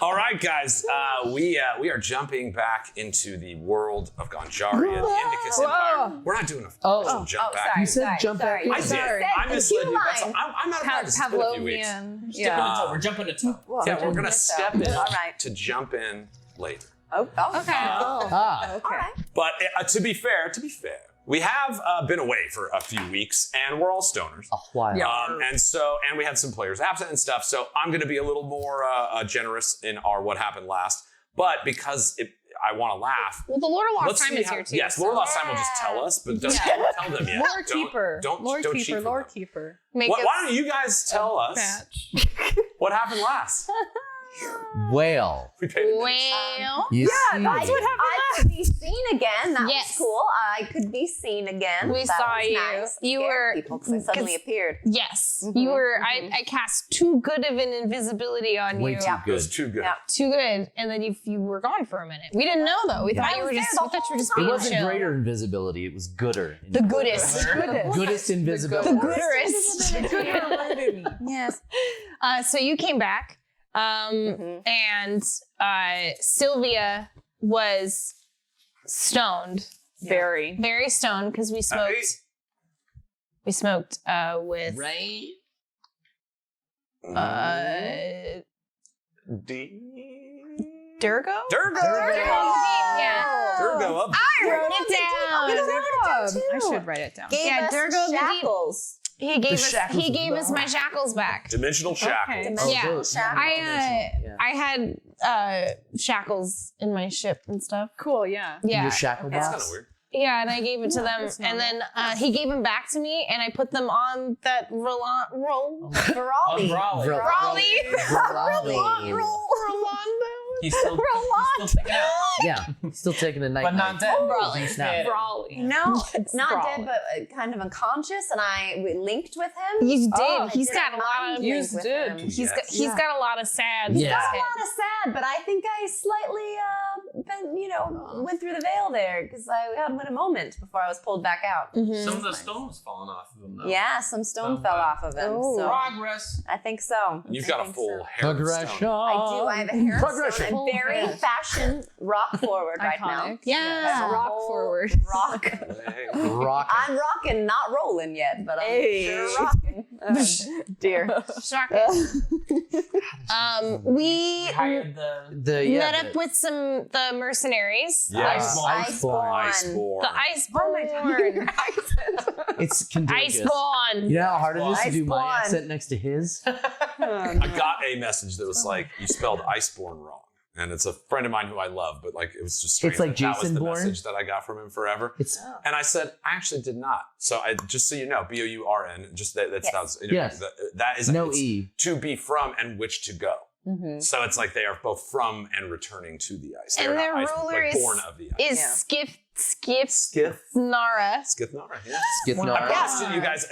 Speaker 2: All right, guys, we are jumping back into the world of Ganjaria, the Indicus Empire. We're not doing a full jump back.
Speaker 3: You said jump back in.
Speaker 2: I did. I misled you. That's all. I'm out of practice. It's been a few weeks.
Speaker 5: Pavlovian.
Speaker 4: We're jumping to toe.
Speaker 2: Yeah, we're gonna step in
Speaker 1: right.
Speaker 2: to jump in later.
Speaker 1: Okay.
Speaker 2: But to be fair, we have been away for a few weeks, and we're all stoners.
Speaker 3: A while.
Speaker 2: And we had some players absent and stuff. So I'm going to be a little more generous in our what happened last. But because I want to laugh.
Speaker 6: Well, the Lord of Lost
Speaker 2: Let's
Speaker 6: Time
Speaker 2: see
Speaker 6: is here too.
Speaker 2: Yes, Lord of Lost Time will just tell us, but don't tell them yet.
Speaker 5: Lord Keeper.
Speaker 2: Don't cheat for them.
Speaker 5: Lord Keeper.
Speaker 2: Why don't you guys tell us what happened last?
Speaker 3: Whale.
Speaker 2: We paid attention.
Speaker 6: Well,
Speaker 3: You see
Speaker 1: That's what happened. I could be seen again. That
Speaker 6: Yes.
Speaker 1: was cool. I could be seen again.
Speaker 6: We
Speaker 1: That
Speaker 6: saw
Speaker 1: was
Speaker 6: you.
Speaker 1: Nice.
Speaker 6: You
Speaker 1: Scared
Speaker 6: were-
Speaker 1: people because I suddenly appeared.
Speaker 6: yes, you were. I cast too good of an invisibility on
Speaker 3: way
Speaker 6: you.
Speaker 3: too
Speaker 2: It was
Speaker 3: good.
Speaker 2: too good.
Speaker 1: Yeah.
Speaker 6: Too good, and then you were gone for a minute. We didn't know though. We thought you were just. We thought you were just
Speaker 3: It
Speaker 6: being
Speaker 3: wasn't
Speaker 6: chill.
Speaker 3: greater invisibility. It was gooder.
Speaker 6: The goodest.
Speaker 3: Goodest invisibility.
Speaker 6: The gooderest.
Speaker 1: Yes.
Speaker 6: So you came back, and Sylvia was stoned,
Speaker 5: Very.
Speaker 6: very stoned, because we smoked. We smoked with
Speaker 3: Right?
Speaker 6: Durgo.
Speaker 2: Durgo.
Speaker 6: Yeah.
Speaker 2: Durgo up.
Speaker 6: I wrote it down.
Speaker 5: I should write it down.
Speaker 1: Gave
Speaker 6: Yeah,
Speaker 1: us
Speaker 6: Durgo the Deep.
Speaker 1: shackles.
Speaker 6: He gave us my shackles back.
Speaker 2: Dimensional shackle.
Speaker 1: Dimensional shackle.
Speaker 6: I had shackles in my ship and stuff.
Speaker 5: Cool, yeah.
Speaker 6: Yeah.
Speaker 3: Your shackle
Speaker 2: That's
Speaker 3: box?
Speaker 2: kind of weird.
Speaker 6: Yeah, and I gave it to them, and then he gave them back to me, and I put them on that
Speaker 1: Raleigh.
Speaker 4: He's still taking out.
Speaker 3: Yeah, still taking a night.
Speaker 4: But not dead.
Speaker 6: Raleigh.
Speaker 4: He's dead.
Speaker 1: No, not
Speaker 5: Raleigh.
Speaker 1: dead, but kind of unconscious, and we linked with him.
Speaker 6: You did.
Speaker 1: I
Speaker 6: He's
Speaker 1: did
Speaker 6: got a lot of.
Speaker 1: link with him.
Speaker 6: He's got a lot of sad.
Speaker 3: Yeah.
Speaker 1: Got a lot of sad, but I think I slightly went through the veil there because I had a moment before I was pulled back out.
Speaker 4: Some of the stone was falling off of him, though.
Speaker 1: Yeah, some stone fell off of him.
Speaker 6: Oh.
Speaker 1: So
Speaker 4: Progress.
Speaker 1: I think so.
Speaker 2: You've
Speaker 1: I
Speaker 2: got a
Speaker 1: think
Speaker 2: full
Speaker 1: so.
Speaker 2: hair.
Speaker 3: Progression.
Speaker 1: I do. I have a hair
Speaker 3: Progression.
Speaker 1: stone. I'm very fashion rock forward right now.
Speaker 5: Iconic.
Speaker 6: Yeah.
Speaker 1: So
Speaker 5: Rock forward.
Speaker 1: Rock.
Speaker 3: Rocking.
Speaker 1: I'm rocking, not rolling yet, but I'm sure rocking.
Speaker 5: Dear.
Speaker 6: Shocking. We
Speaker 4: Hired the
Speaker 6: met up with the mercenaries.
Speaker 2: Yes.
Speaker 1: Icebourn.
Speaker 6: The Icebourn.
Speaker 3: It's contagious.
Speaker 6: Icebourn.
Speaker 3: You know how hard it is to do my
Speaker 1: Icebourn.
Speaker 3: accent next to his?
Speaker 2: I got a message that was like, you spelled Iceborn wrong. And it's a friend of mine who I love, but like it was just strange.
Speaker 3: It's like
Speaker 2: that was
Speaker 3: Jason
Speaker 2: the
Speaker 3: Bourne?
Speaker 2: message that I got from him forever. And I said, I actually did not. So I just so you know, Bourn, just that sounds
Speaker 3: Yes.
Speaker 2: that is
Speaker 3: No
Speaker 2: it's
Speaker 3: E.
Speaker 2: to be from and which to go. So it's like they are both from and returning to the ice.
Speaker 6: And
Speaker 2: They're
Speaker 6: their
Speaker 2: not ice,
Speaker 6: ruler
Speaker 2: like
Speaker 6: is-
Speaker 2: born of the ice.
Speaker 6: Is
Speaker 2: Skiff.
Speaker 6: Nara.
Speaker 2: Skithnara, yeah. I
Speaker 3: Skithnara.
Speaker 2: promised you guys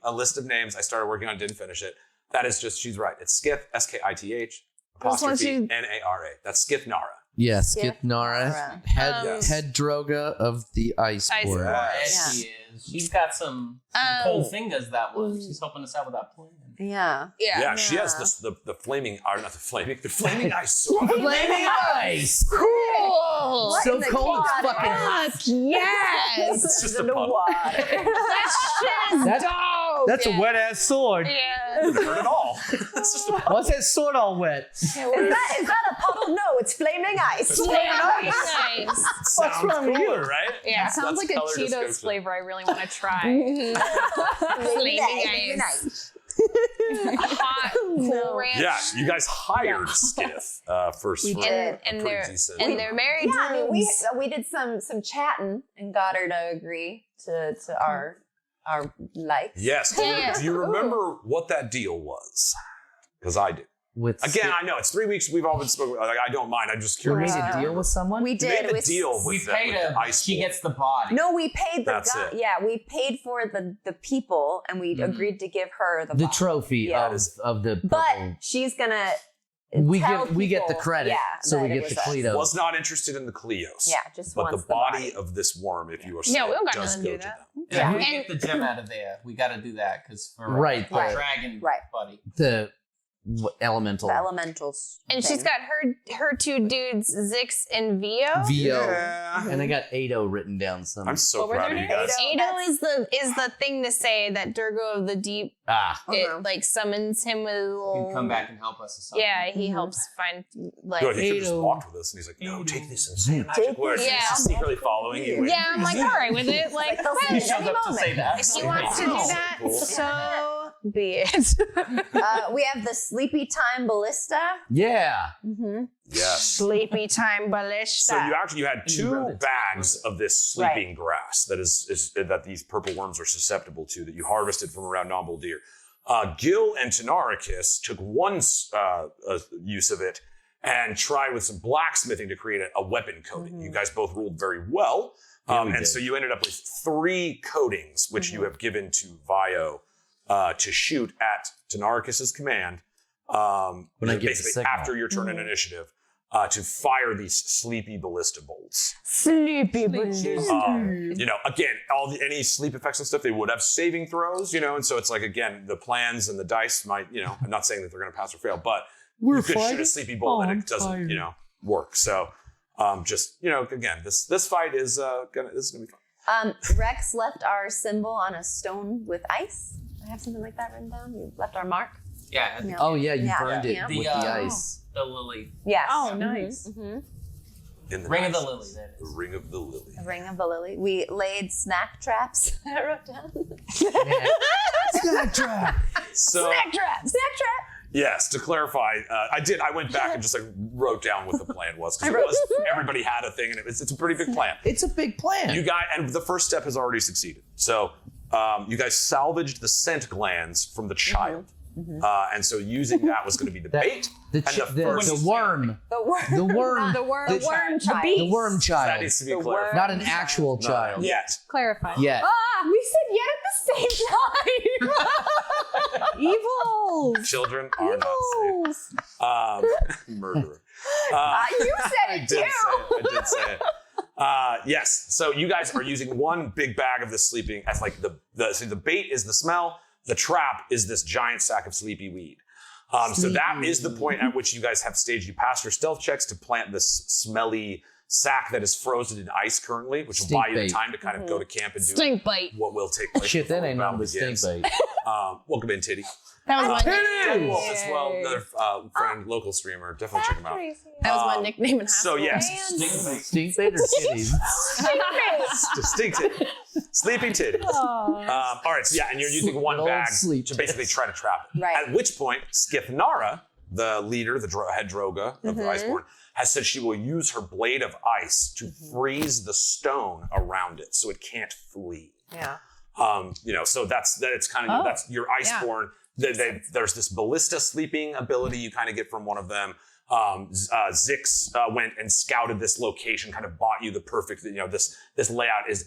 Speaker 2: a list of names. I started working on, didn't finish it. That is just, she's right. It's Skith, Skith, apostrophe Nara. That's Skithnara.
Speaker 3: Yeah, Skithnara. Head droga of the Icebourn.
Speaker 4: Yeah,
Speaker 2: Yes.
Speaker 4: she is. She's got some cold fingers, that one. She's helping us out with that plan.
Speaker 1: Yeah.
Speaker 2: Yeah, she has the flaming, or not the flaming ice sword.
Speaker 3: Flaming ice!
Speaker 6: Cool.
Speaker 3: So cold, it's fucking hot.
Speaker 6: Yes.
Speaker 2: It's just a puddle.
Speaker 6: That shit is dope.
Speaker 3: That's a wet ass sword.
Speaker 6: Yeah.
Speaker 2: Doesn't hurt at all. It's just a puddle.
Speaker 3: Why's that sword all wet?
Speaker 1: Is that a puddle? No, it's flaming ice.
Speaker 6: Nice.
Speaker 2: Sounds
Speaker 3: wrong with
Speaker 2: cooler,
Speaker 3: you?
Speaker 2: right?
Speaker 6: Yeah.
Speaker 5: Sounds like a
Speaker 2: color
Speaker 5: Cheetos
Speaker 2: description.
Speaker 5: flavor I really want to try.
Speaker 6: Flaming ice. Hot, cool ranch.
Speaker 2: Yeah, you guys hired Skiff for
Speaker 1: We
Speaker 2: a
Speaker 1: did.
Speaker 6: And
Speaker 2: pretty
Speaker 6: they're
Speaker 2: decent.
Speaker 6: married.
Speaker 1: Yeah, I mean,
Speaker 6: dudes.
Speaker 1: we did some chatting and got her to agree to our likes.
Speaker 2: Yes.
Speaker 6: Yeah.
Speaker 2: Do you remember what that deal was? Because I do.
Speaker 3: With
Speaker 2: Again, I know it's 3 weeks. We've all been spoken. Like, I don't mind. I'm just
Speaker 3: you made
Speaker 2: curious.
Speaker 3: a deal with someone?
Speaker 1: We
Speaker 2: You
Speaker 1: did.
Speaker 2: made a
Speaker 1: with-
Speaker 2: deal
Speaker 4: We
Speaker 2: with
Speaker 4: paid
Speaker 2: the
Speaker 4: her.
Speaker 2: ice
Speaker 4: She
Speaker 2: board.
Speaker 4: gets the body.
Speaker 1: No, we paid the
Speaker 2: That's
Speaker 1: guy.
Speaker 2: it.
Speaker 1: Yeah, we paid for the people, and we agreed to give her the
Speaker 3: the
Speaker 1: box.
Speaker 3: trophy
Speaker 1: Yeah.
Speaker 3: of the purple.
Speaker 1: But she's gonna.
Speaker 3: we
Speaker 1: tell
Speaker 3: get the
Speaker 1: people,
Speaker 3: credit,
Speaker 1: yeah,
Speaker 3: so we
Speaker 1: that it
Speaker 3: get the
Speaker 1: was us.
Speaker 3: Cletos.
Speaker 2: Was not interested in the Cleos.
Speaker 1: Yeah, just
Speaker 2: But the
Speaker 1: wants
Speaker 2: body of this worm, if you are
Speaker 6: Yeah, we don't got
Speaker 2: does
Speaker 6: nothing to
Speaker 2: go
Speaker 6: do that.
Speaker 2: them.
Speaker 4: Yeah,
Speaker 1: Yeah.
Speaker 4: we get the gem out of there. We got to do that because for
Speaker 3: Right,
Speaker 4: the
Speaker 3: right.
Speaker 4: dragon
Speaker 1: Right.
Speaker 4: buddy.
Speaker 3: the elemental.
Speaker 1: the elementals.
Speaker 6: And she's got her two dudes, Zix and Vio.
Speaker 3: VO.
Speaker 2: Yeah.
Speaker 3: And I got Ado written down somewhere.
Speaker 2: I'm so
Speaker 5: What were
Speaker 2: proud
Speaker 5: their
Speaker 2: of you guys.
Speaker 1: names?
Speaker 6: Ado is the thing to say that Durgo of the Deep it like summons him with a
Speaker 4: You
Speaker 6: little.
Speaker 4: can come back and help us or something.
Speaker 6: Yeah, he helps find like.
Speaker 2: Good, he could have just
Speaker 3: Ado.
Speaker 2: walked with us, and he's like, "No, take this and say a magic word."
Speaker 6: Yeah.
Speaker 2: He's just secretly following you.
Speaker 6: Yeah, I'm like, all right with it. Like,
Speaker 1: They'll
Speaker 6: well,
Speaker 1: say
Speaker 4: He
Speaker 1: it
Speaker 4: showed
Speaker 1: any
Speaker 4: up to
Speaker 1: moment.
Speaker 4: say that.
Speaker 6: if he wants to do that,
Speaker 2: Cool.
Speaker 6: so be it.
Speaker 1: We have the Sleepy Time Ballista.
Speaker 3: Yeah.
Speaker 2: Yes.
Speaker 6: Sleepy time ballista.
Speaker 2: So you had two bags of this sleeping grass that is that these purple worms are susceptible to that you harvested from around Nombuldir. Gil and Tynaricus took one use of it and tried with some blacksmithing to create a weapon coating. You guys both ruled very well. And so you ended up with 3 coatings, which you have given to Vio to shoot at Tynaricus's command.
Speaker 3: When I get the
Speaker 2: basically
Speaker 3: signal.
Speaker 2: after your turn in initiative, to fire these sleepy ballista bolts.
Speaker 6: Sleepy ballista.
Speaker 2: Again, any sleep effects and stuff, they would have saving throws, and so it's like, again, the plans and the dice might, I'm not saying that they're going to pass or fail, but you could shoot a sleepy bolt and it doesn't, work. So, again, this fight is gonna be fun.
Speaker 1: Reks left our symbol on a stone with ice. I have something like that written down. We left our mark.
Speaker 4: Yeah.
Speaker 1: Yeah.
Speaker 3: Oh yeah, you
Speaker 1: Yeah.
Speaker 3: burned it
Speaker 1: Yeah.
Speaker 3: with the ice.
Speaker 4: The lily.
Speaker 1: Yes.
Speaker 5: Oh, nice.
Speaker 2: In the
Speaker 4: Ring of the
Speaker 2: nice-
Speaker 4: lily, that
Speaker 2: The
Speaker 4: is.
Speaker 2: ring of the lily.
Speaker 1: The ring of the lily. We laid snack traps. I wrote down.
Speaker 3: Snack trap.
Speaker 2: So,
Speaker 1: Snack trap.
Speaker 2: yes, to clarify, I went back and just like wrote down what the plan was because everybody had a thing and it's a pretty big plan.
Speaker 3: It's a big plan.
Speaker 2: You guys, and the first step has already succeeded. So you guys salvaged the scent glands from the child. And so using that was going to be the bait.
Speaker 3: The worm.
Speaker 1: The worm.
Speaker 3: The worm.
Speaker 5: The worm.
Speaker 1: The worm child.
Speaker 3: The worm
Speaker 2: That
Speaker 3: child.
Speaker 2: needs to be clarified.
Speaker 3: Not an actual child.
Speaker 2: Not yet.
Speaker 5: Clarify.
Speaker 3: Yet.
Speaker 5: We said yet at the same time. Evils.
Speaker 2: Children are not safe. Murderer.
Speaker 1: You said
Speaker 2: I
Speaker 1: it
Speaker 2: did
Speaker 1: too.
Speaker 2: I did say it. Yes. So you guys are using one big bag of this sleeping as like the bait is the smell. The trap is this giant sack of sleepy weed. So that is the point at which you guys have staged. You passed your stealth checks to plant this smelly sack that is frozen in ice currently, which will buy you the time to kind of go to camp and do
Speaker 6: Stink bite.
Speaker 2: what will take place.
Speaker 3: Shit, that
Speaker 2: before
Speaker 3: ain't
Speaker 2: the
Speaker 3: nothing
Speaker 2: battle
Speaker 3: but stink
Speaker 2: begins.
Speaker 3: bait.
Speaker 2: Welcome in, Titty.
Speaker 6: That was my
Speaker 2: Dead Wolf as well, another friend, local streamer. Definitely check him out.
Speaker 6: That was my nickname in high
Speaker 2: So
Speaker 6: school.
Speaker 2: yes,
Speaker 3: Stink bait or titties?
Speaker 2: distinct titty. Sleeping titties. All right, so yeah, and you're using one
Speaker 3: Old
Speaker 2: bag
Speaker 3: sleep
Speaker 2: to basically try to trap it.
Speaker 1: Right.
Speaker 2: At which point, Skithnara, the leader, the head droga of the Icebourn, has said she will use her blade of ice to freeze the stone around it so it can't flee.
Speaker 1: Yeah.
Speaker 2: So it's kind of that's your Icebourn. There's this ballista sleeping ability you kind of get from one of them. Zix went and scouted this location, kind of bought you the perfect, this layout is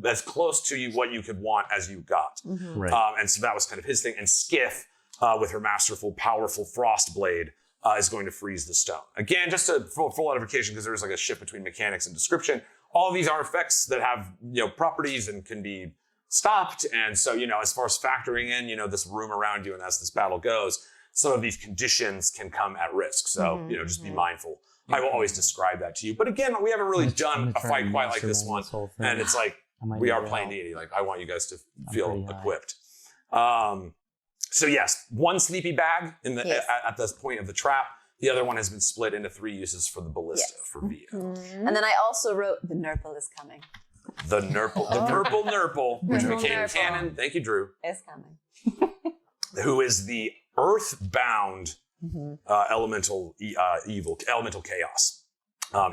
Speaker 2: as close to you what you could want as you got.
Speaker 3: Right.
Speaker 2: And so that was kind of his thing. And Skiff, with her masterful, powerful frost blade, is going to freeze the stone. Again, just a full edification, because there's like a shift between mechanics and description. All of these are effects that have, properties and can be stopped. And so, as far as factoring in, this room around you and as this battle goes, some of these conditions can come at risk. So, just be mindful. I will always describe that to you. But again, we haven't really done a fight quite like this one. And it's like, we are playing D&D. Like, I want you guys to feel equipped. So yes, one sleepy bag at this point of the trap. The other one has been split into 3 uses for the ballista, for Vio.
Speaker 1: And then I also wrote the Nurple is coming.
Speaker 2: The Nurple, the Purple Nurple, which
Speaker 1: Purple
Speaker 2: became
Speaker 1: Nurple.
Speaker 2: canon. Thank you, Drew.
Speaker 1: It's coming.
Speaker 2: Who is the earthbound elemental chaos.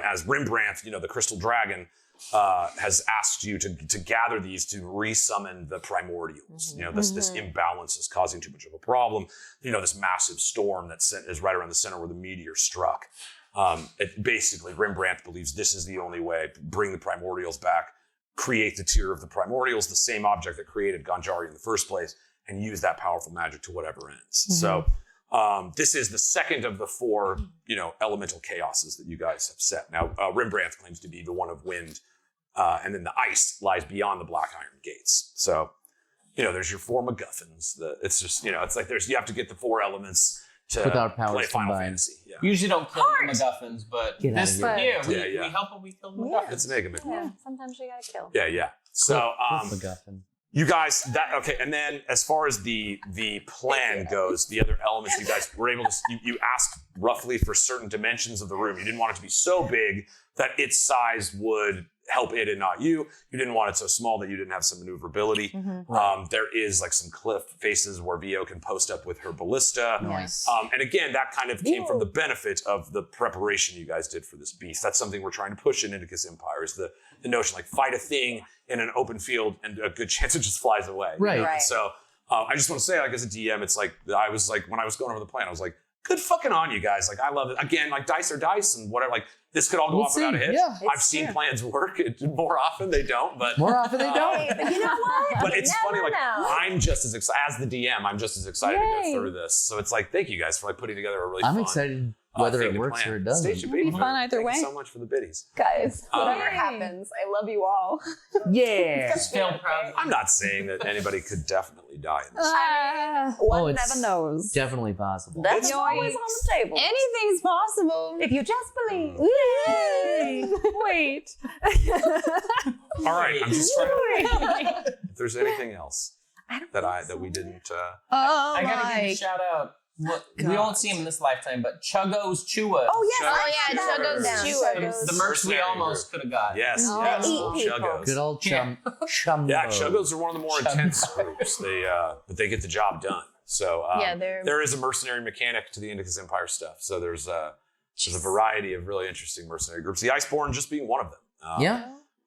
Speaker 2: As Rembrandt, the crystal dragon, has asked you to gather these to resummon the primordials. This imbalance is causing too much of a problem. This massive storm that is right around the center where the meteor struck. Basically, Rembrandt believes this is the only way to bring the primordials back, create the tier of the primordials, the same object that created Ganjaria in the first place, and use that powerful magic to whatever ends. So this is the second of the 4, elemental chaoses that you guys have set. Now, Rembrandt claims to be the one of wind, and then the ice lies beyond the black iron gates. So, there's your 4 MacGuffins. It's just, it's like you have to get the 4 elements to
Speaker 3: Without powers
Speaker 2: play Final
Speaker 3: combined.
Speaker 2: Fantasy. Yeah.
Speaker 4: Usually don't kill the MacGuffins, but
Speaker 3: Get
Speaker 4: this
Speaker 3: out of
Speaker 4: year
Speaker 2: here.
Speaker 4: we help when we kill the MacGuffins.
Speaker 2: It's Mega Man.
Speaker 1: Yeah, sometimes you gotta kill.
Speaker 2: Yeah. So,
Speaker 3: MacGuffin.
Speaker 2: you guys, and then as far as the plan goes, the other elements you guys were able to, you asked roughly for certain dimensions of the room. You didn't want it to be so big that its size would help it and not you. You didn't want it so small that you didn't have some maneuverability. There is like some cliff faces where Vio can post up with her ballista.
Speaker 3: Nice.
Speaker 2: And again, that kind of came from the benefit of the preparation you guys did for this beast. That's something we're trying to push in Indicus Empire, is the notion, like, fight a thing in an open field and a good chance it just flies away.
Speaker 3: Right.
Speaker 1: Right.
Speaker 2: So I just want to say, like, as a DM, it's like, I was like, when I was going over the plan, I was like, good fucking on you guys. Like, I love it. Again, like, dice are dice and whatever. Like, this could all go
Speaker 3: We'll
Speaker 2: off without a
Speaker 3: see.
Speaker 2: hitch.
Speaker 3: Yeah.
Speaker 2: I've seen plans work. More often they don't, but
Speaker 3: More often they don't.
Speaker 1: Hey, but you know what?
Speaker 2: but it's
Speaker 1: You
Speaker 2: funny,
Speaker 1: never
Speaker 2: like,
Speaker 1: know.
Speaker 2: I'm just as excited as the DM. I'm just as excited to
Speaker 5: Yay.
Speaker 2: go through this. So it's like, thank you guys for like putting together a really
Speaker 3: I'm
Speaker 2: fun,
Speaker 3: excited whether
Speaker 2: thing
Speaker 3: it
Speaker 2: to
Speaker 3: works
Speaker 2: plan.
Speaker 3: or it doesn't.
Speaker 2: Stage debate.
Speaker 5: It'll be fun either
Speaker 2: Thank
Speaker 5: way.
Speaker 2: you so much for the biddies.
Speaker 1: Guys, whatever
Speaker 5: Yay.
Speaker 1: happens, I love you all.
Speaker 3: Yeah.
Speaker 4: Still proud.
Speaker 2: I'm not saying that anybody could definitely die in this.
Speaker 1: One
Speaker 3: it's
Speaker 1: never knows.
Speaker 3: Definitely possible.
Speaker 1: That's
Speaker 2: It's
Speaker 1: always on the table.
Speaker 6: Anything's possible.
Speaker 1: If you just believe.
Speaker 5: Wait.
Speaker 2: All right, I'm just trying to, if there's anything else that we didn't
Speaker 6: Oh
Speaker 4: I gotta give a
Speaker 6: my.
Speaker 4: shout out we won't see him in this lifetime, but Chuggos Chua.
Speaker 5: Oh, yes.
Speaker 6: Oh yeah,
Speaker 2: Chuggos.
Speaker 6: Chuggos Chewer.
Speaker 4: The merch we almost could have got.
Speaker 2: Yes,
Speaker 1: Oh.
Speaker 2: yes.
Speaker 1: They eat people.
Speaker 2: Chuggos.
Speaker 3: Good old Chumbo.
Speaker 2: Yeah, Chuggos are one of the more intense groups. But they get the job done. So there is a mercenary mechanic to the Indicus Empire stuff. So there's a variety of really interesting mercenary groups. The Icebourn just being one of them.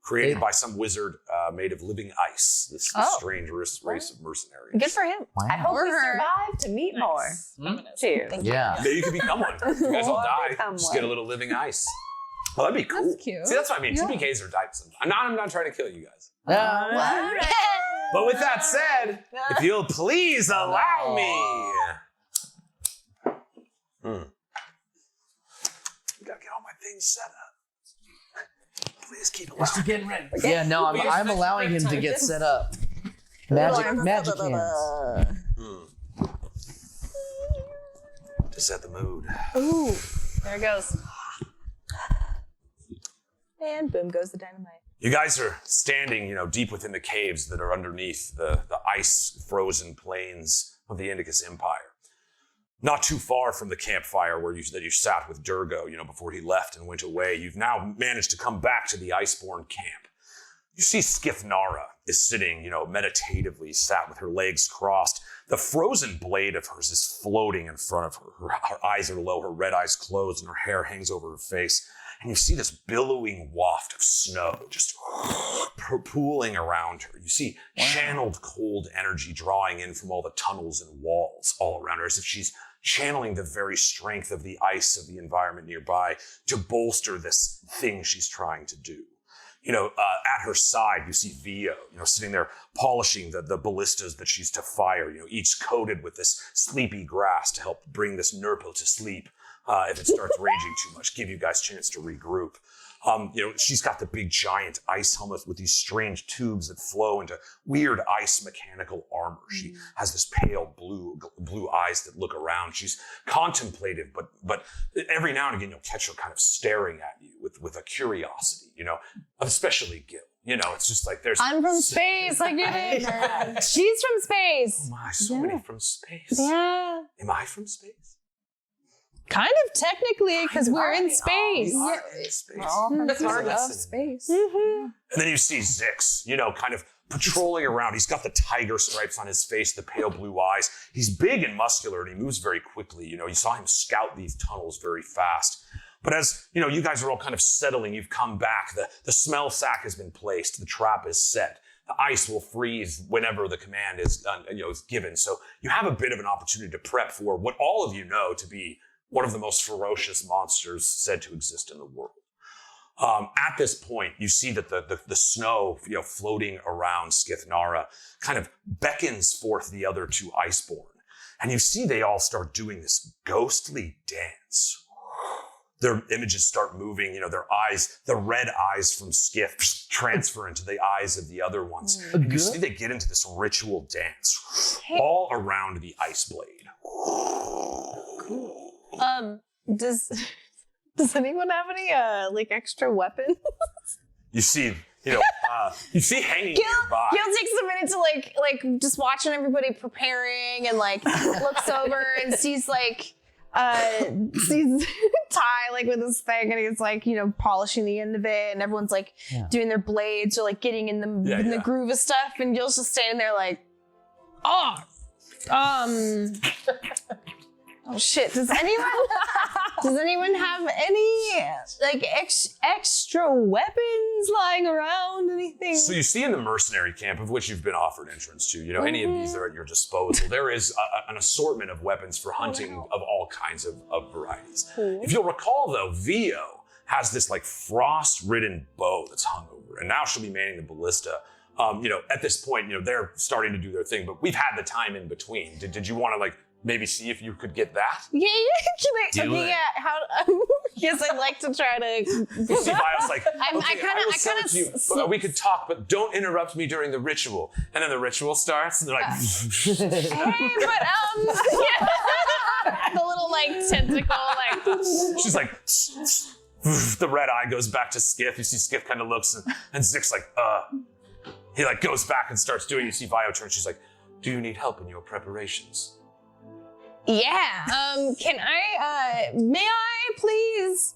Speaker 2: Created by some wizard made of living ice. This strange race of mercenaries.
Speaker 6: Good for him.
Speaker 1: I hope we survive to meet more. Cheers.
Speaker 3: Yeah.
Speaker 2: Maybe you could become one. If you guys all die, just get a little living ice. Well, that'd be cool.
Speaker 5: That's cute.
Speaker 2: See, that's what I mean. TPKs are types. I'm not trying to kill you guys.
Speaker 1: What?
Speaker 2: But with that said, if you'll please allow me. Gotta get all my things set up. Please keep allowing.
Speaker 4: Getting ready.
Speaker 3: Yeah, no, I'm allowing him to get set up. Magic hands.
Speaker 2: To set the mood.
Speaker 6: Ooh, there it goes.
Speaker 5: And boom goes the dynamite.
Speaker 2: You guys are standing, deep within the caves that are underneath the ice-frozen plains of the Indicus Empire. Not too far from the campfire where you sat with Durgo, before he left and went away. You've now managed to come back to the Iceborn camp. You see Skithnara is sitting, meditatively sat with her legs crossed. The frozen blade of hers is floating in front of her. Her eyes are low, her red eyes closed, and her hair hangs over her face. And you see this billowing waft of snow just pooling around her. You see channeled cold energy drawing in from all the tunnels and walls all around her, as if she's channeling the very strength of the ice of the environment nearby to bolster this thing she's trying to do. At her side, you see Vio, sitting there polishing the ballistas that she's to fire, each coated with this sleepy grass to help bring this Nurple to sleep if it starts raging too much, give you guys a chance to regroup. She's got the big giant ice helmet with these strange tubes that flow into weird ice mechanical armor. She has this pale blue eyes that look around. She's contemplative, but every now and again you'll catch her kind of staring at you with a curiosity, especially Gil. It's just like there's...
Speaker 6: I'm from space, I get it. She's from space.
Speaker 2: Oh my, so many from space.
Speaker 6: Yeah.
Speaker 2: Am I from space?
Speaker 6: Kind of technically, because we're in space.
Speaker 2: We are in space.
Speaker 5: We're all from part of
Speaker 2: Listen.
Speaker 5: space.
Speaker 2: And then you see Zix, kind of patrolling around. He's got the tiger stripes on his face, the pale blue eyes. He's big and muscular, and he moves very quickly. You saw him scout these tunnels very fast. But as, you guys are all kind of settling, you've come back. The smell sack has been placed. The trap is set. The ice will freeze whenever the command is done, is given. So you have a bit of an opportunity to prep for what all of you know to be one of the most ferocious monsters said to exist in the world. At this point, you see that the snow, floating around Skithnara kind of beckons forth the other two Iceborn. And you see they all start doing this ghostly dance. Their images start moving, their eyes, the red eyes from Skith transfer into the eyes of the other ones. And you see they get into this ritual dance all around the ice blade.
Speaker 6: Does anyone have any extra weapons?
Speaker 2: You see, hanging nearby.
Speaker 6: Gil takes a minute to just watching everybody preparing and looks over and sees sees Ty with his thing, and he's polishing the end of it, and everyone's doing their blades or getting in the groove of stuff, and Gil's just standing there oh shit, does anyone have any extra weapons lying around, anything?
Speaker 2: So you see in the mercenary camp, of which you've been offered entrance to, any of these are at your disposal. There is an assortment of weapons for hunting of all kinds of varieties. If you'll recall though, Vio has this frost-ridden bow that's hung over, and now she'll be manning the ballista. At this point, they're starting to do their thing, but we've had the time in between. Did you want to maybe see if you could get that?
Speaker 6: Yeah. Can I?
Speaker 2: Do it.
Speaker 6: Yeah. How? Yes, I'd like to try to.
Speaker 2: You see, Vio's like,
Speaker 6: I
Speaker 2: we could talk, but don't interrupt me during the ritual. And then the ritual starts, and they're like,
Speaker 6: hey, but yeah. The little tentacle,
Speaker 2: She's like, the red eye goes back to Skith. You see Skith kind of looks, and Zix he goes back and starts doing. You see Vio turn. She's like, do you need help in your preparations?
Speaker 6: Yeah. May I please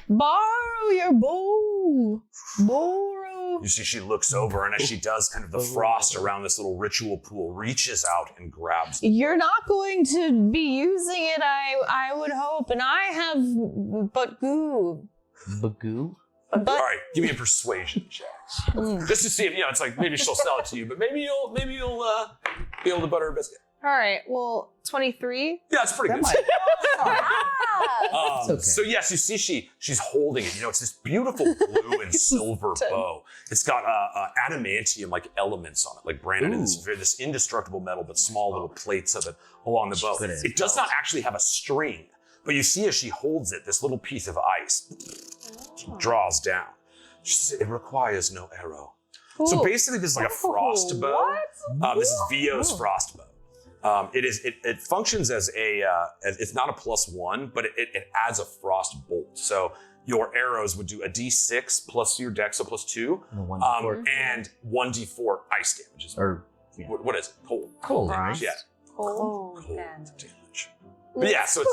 Speaker 6: borrow your bow? Borrow.
Speaker 2: You see, she looks over, and as she does, kind of the frost around this little ritual pool reaches out and grabs.
Speaker 6: You're not going to be using it, I would hope, and I have but goo.
Speaker 3: Bagoo?
Speaker 2: All right, give me a persuasion check, just to see if it's like maybe she'll sell it to you, but maybe you'll be able to butter a biscuit.
Speaker 6: All right, well, 23.
Speaker 2: Yeah, it's pretty good.
Speaker 3: Okay.
Speaker 2: So yes, you see she's holding it. It's this beautiful blue and silver bow. It's got adamantium like elements on it, like branded in this indestructible metal, but small little plates of it along the bow. It does not actually have a string, but you see as she holds it, this little piece of ice draws down. She says, it requires no arrow. So basically, this is like a frost bow. This is Vio's frost bow. It functions as it's not a +1, but it adds a frost bolt. So your arrows would do a d6 plus your dex, so +2, and 1d4 ice damage. What is it? Cold damage. Yeah.
Speaker 1: Cold
Speaker 2: damage. But yeah, so it